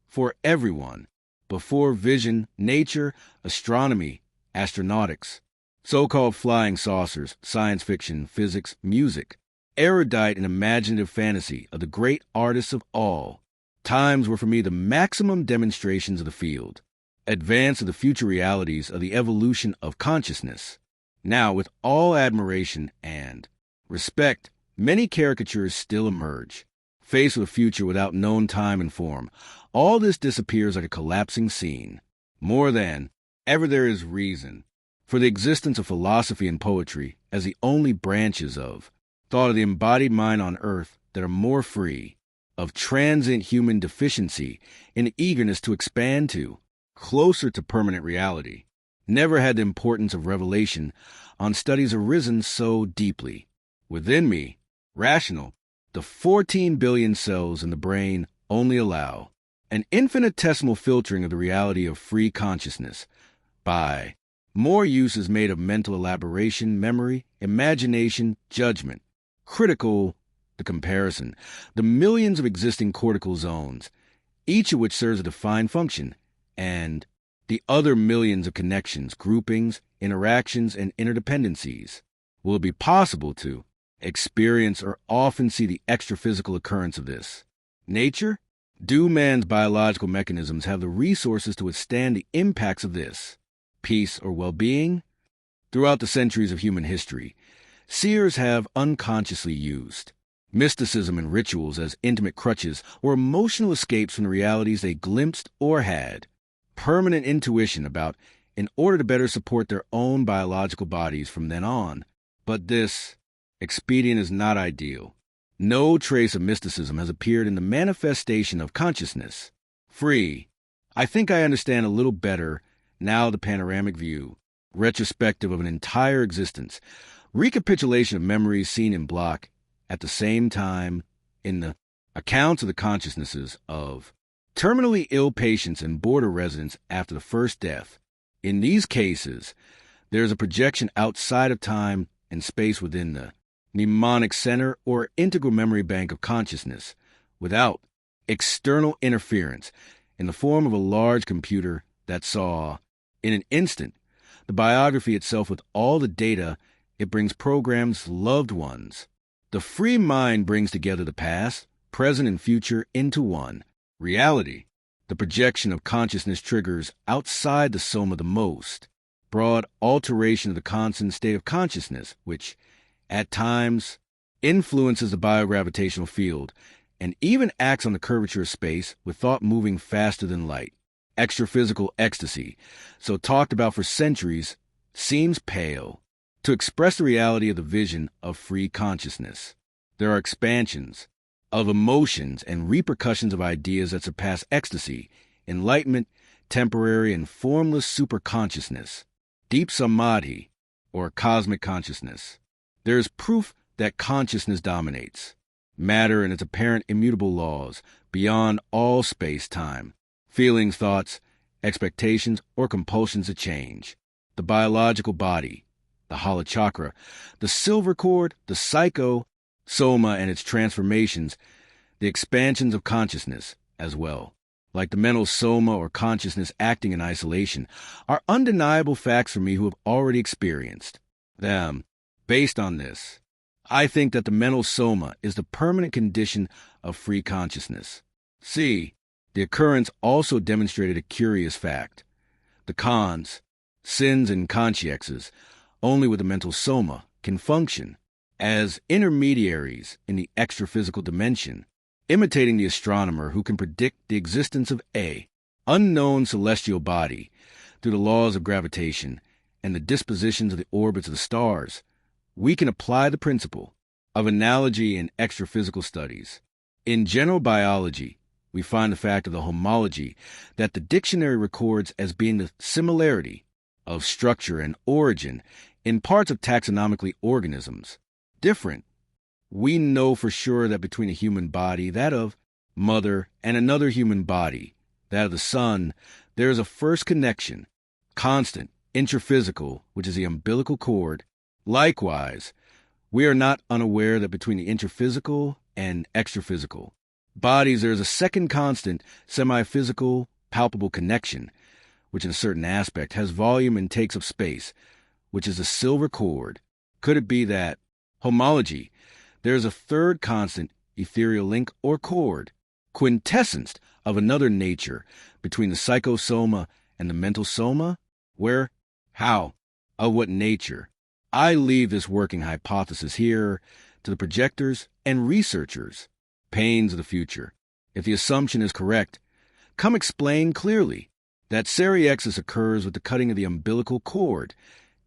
for everyone. Before vision, nature, astronomy, astronautics, so-called flying saucers, science fiction, physics, music, erudite and imaginative fantasy of the great artists of all times were for me the maximum demonstrations of the field, advance of the future realities of the evolution of consciousness. Now, with all admiration and respect, many caricatures still emerge. Faced with a future without known time and form, all this disappears like a collapsing scene. More than ever there is reason for the existence of philosophy and poetry as the only branches of thought of the embodied mind on earth that are more free of transient human deficiency and eagerness to expand to, closer to permanent reality. Never had the importance of revelation on studies arisen so deeply. Within me, rational, the 14 billion cells in the brain only allow an infinitesimal filtering of the reality of free consciousness by more use is made of mental elaboration, memory, imagination, judgment, critical, the comparison, the millions of existing cortical zones, each of which serves a defined function, and the other millions of connections, groupings, interactions, and interdependencies. Will it be possible to experience or often see the extra-physical occurrence of this? Nature? Do man's biological mechanisms have the resources to withstand the impacts of this? Peace or well-being? Throughout the centuries of human history, seers have unconsciously used mysticism and rituals as intimate crutches or emotional escapes from the realities they glimpsed or had permanent intuition about in order to better support their own biological bodies from then on. But this expedient is not ideal. No trace of mysticism has appeared in the manifestation of consciousness. Free. I think I understand a little better now the panoramic view, retrospective of an entire existence, recapitulation of memories seen in block, at the same time in the accounts of the consciousnesses of terminally ill patients and border residents after the first death. In these cases, there is a projection outside of time and space within the mnemonic center or integral memory bank of consciousness, without external interference, in the form of a large computer that saw, in an instant, the biography itself with all the data it brings programs, loved ones. The free mind brings together the past, present, and future into one. Reality, the projection of consciousness triggers outside the soma the most broad alteration of the constant state of consciousness, which, at times, influences the biogravitational field and even acts on the curvature of space with thought moving faster than light. Extraphysical ecstasy, so talked about for centuries, seems pale to express the reality of the vision of free consciousness. There are expansions of emotions and repercussions of ideas that surpass ecstasy, enlightenment, temporary and formless superconsciousness, deep samadhi, or cosmic consciousness. There is proof that consciousness dominates matter and its apparent immutable laws beyond all space-time, feelings, thoughts, expectations, or compulsions to change. the biological body, the holochakra, the silver cord, the psycho, soma and its transformations, the expansions of consciousness as well, like the mental soma or consciousness acting in isolation, are undeniable facts for me who have already experienced them. Based on this, I think that the mental soma is the permanent condition of free consciousness. See, the occurrence also demonstrated a curious fact. The cons, sins and consciexes, only with the mental soma, can function as intermediaries in the extra-physical dimension, imitating the astronomer who can predict the existence of a unknown celestial body through the laws of gravitation and the dispositions of the orbits of the stars. We can apply the principle of analogy in extra-physical studies. In general biology, we find the fact of the homology that the dictionary records as being the similarity of structure and origin in parts of taxonomically organisms. Different. We know for sure that between a human body, that of mother, and another human body, that of the son, there is a first connection, constant, intraphysical, which is the umbilical cord. Likewise, we are not unaware that between the intraphysical and extraphysical bodies there is a second constant, semi-physical, palpable connection, which in a certain aspect has volume and takes up space, which is the silver cord. Could it be that homology, there is a third constant, ethereal link or cord, quintessence of another nature between the psychosoma and the mental soma? Where? How? Of what nature? I leave this working hypothesis here to the projectors and researchers. Pains of the future. If the assumption is correct, come explain clearly that seriexis occurs with the cutting of the umbilical cord,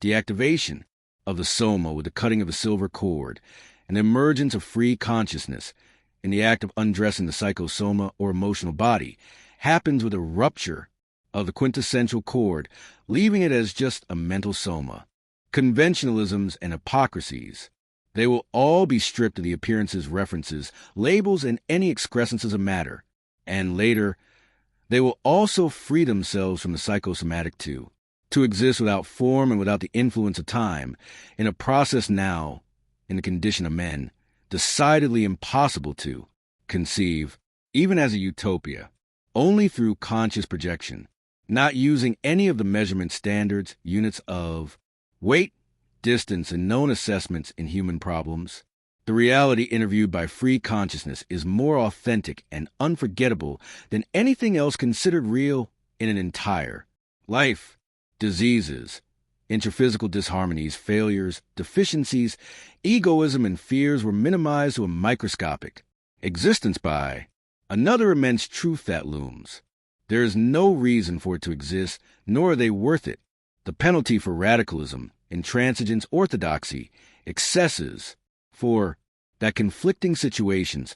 deactivation of the soma with the cutting of the silver cord, and the emergence of free consciousness in the act of undressing the psychosoma or emotional body happens with a rupture of the quintessential cord, leaving it as just a mental soma. Conventionalisms and hypocrisies, they will all be stripped of the appearances, references, labels, and any excrescences of matter, and later, they will also free themselves from the psychosomatic too, to exist without form and without the influence of time, in a process now, in the condition of men, decidedly impossible to conceive, even as a utopia, only through conscious projection, not using any of the measurement standards, units of weight, distance, and known assessments in human problems. The reality interviewed by free consciousness is more authentic and unforgettable than anything else considered real in an entire life. Diseases, intraphysical disharmonies, failures, deficiencies, egoism, and fears were minimized to a microscopic existence by another immense truth that looms. There is no reason for it to exist, nor are they worth it. The penalty for radicalism, intransigence, orthodoxy, excesses, for that conflicting situations,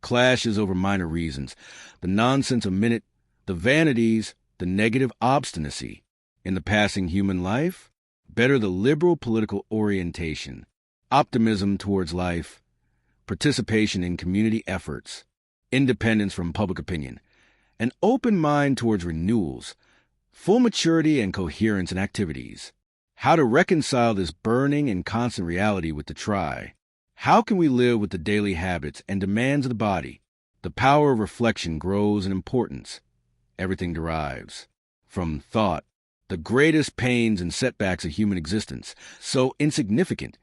clashes over minor reasons, the nonsense of minute, the vanities, the negative obstinacy. In the passing human life, better the liberal political orientation, optimism towards life, participation in community efforts, independence from public opinion, an open mind towards renewals, full maturity and coherence in activities. How to reconcile this burning and constant reality with the try? How can we live with the daily habits and demands of the body? The power of reflection grows in importance. Everything derives from thought. The greatest pains and setbacks of human existence, so insignificant,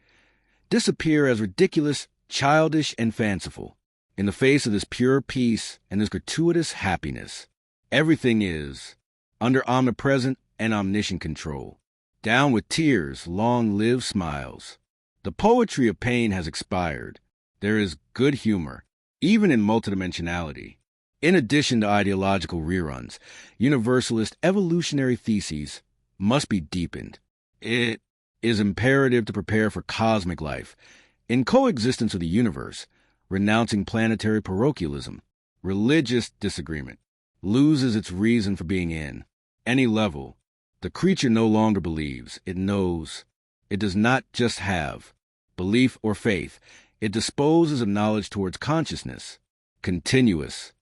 disappear as ridiculous, childish, and fanciful. In the face of this pure peace and this gratuitous happiness, everything is under omnipresent and omniscient control. Down with tears, long live smiles. The poetry of pain has expired. There is good humor, even in multidimensionality. In addition to ideological reruns, universalist evolutionary theses must be deepened. It is imperative to prepare for cosmic life, in coexistence with the universe, renouncing planetary parochialism. Religious disagreement loses its reason for being in any level. The creature no longer believes, it knows. It does not just have belief or faith. It disposes of knowledge towards consciousness, continuous,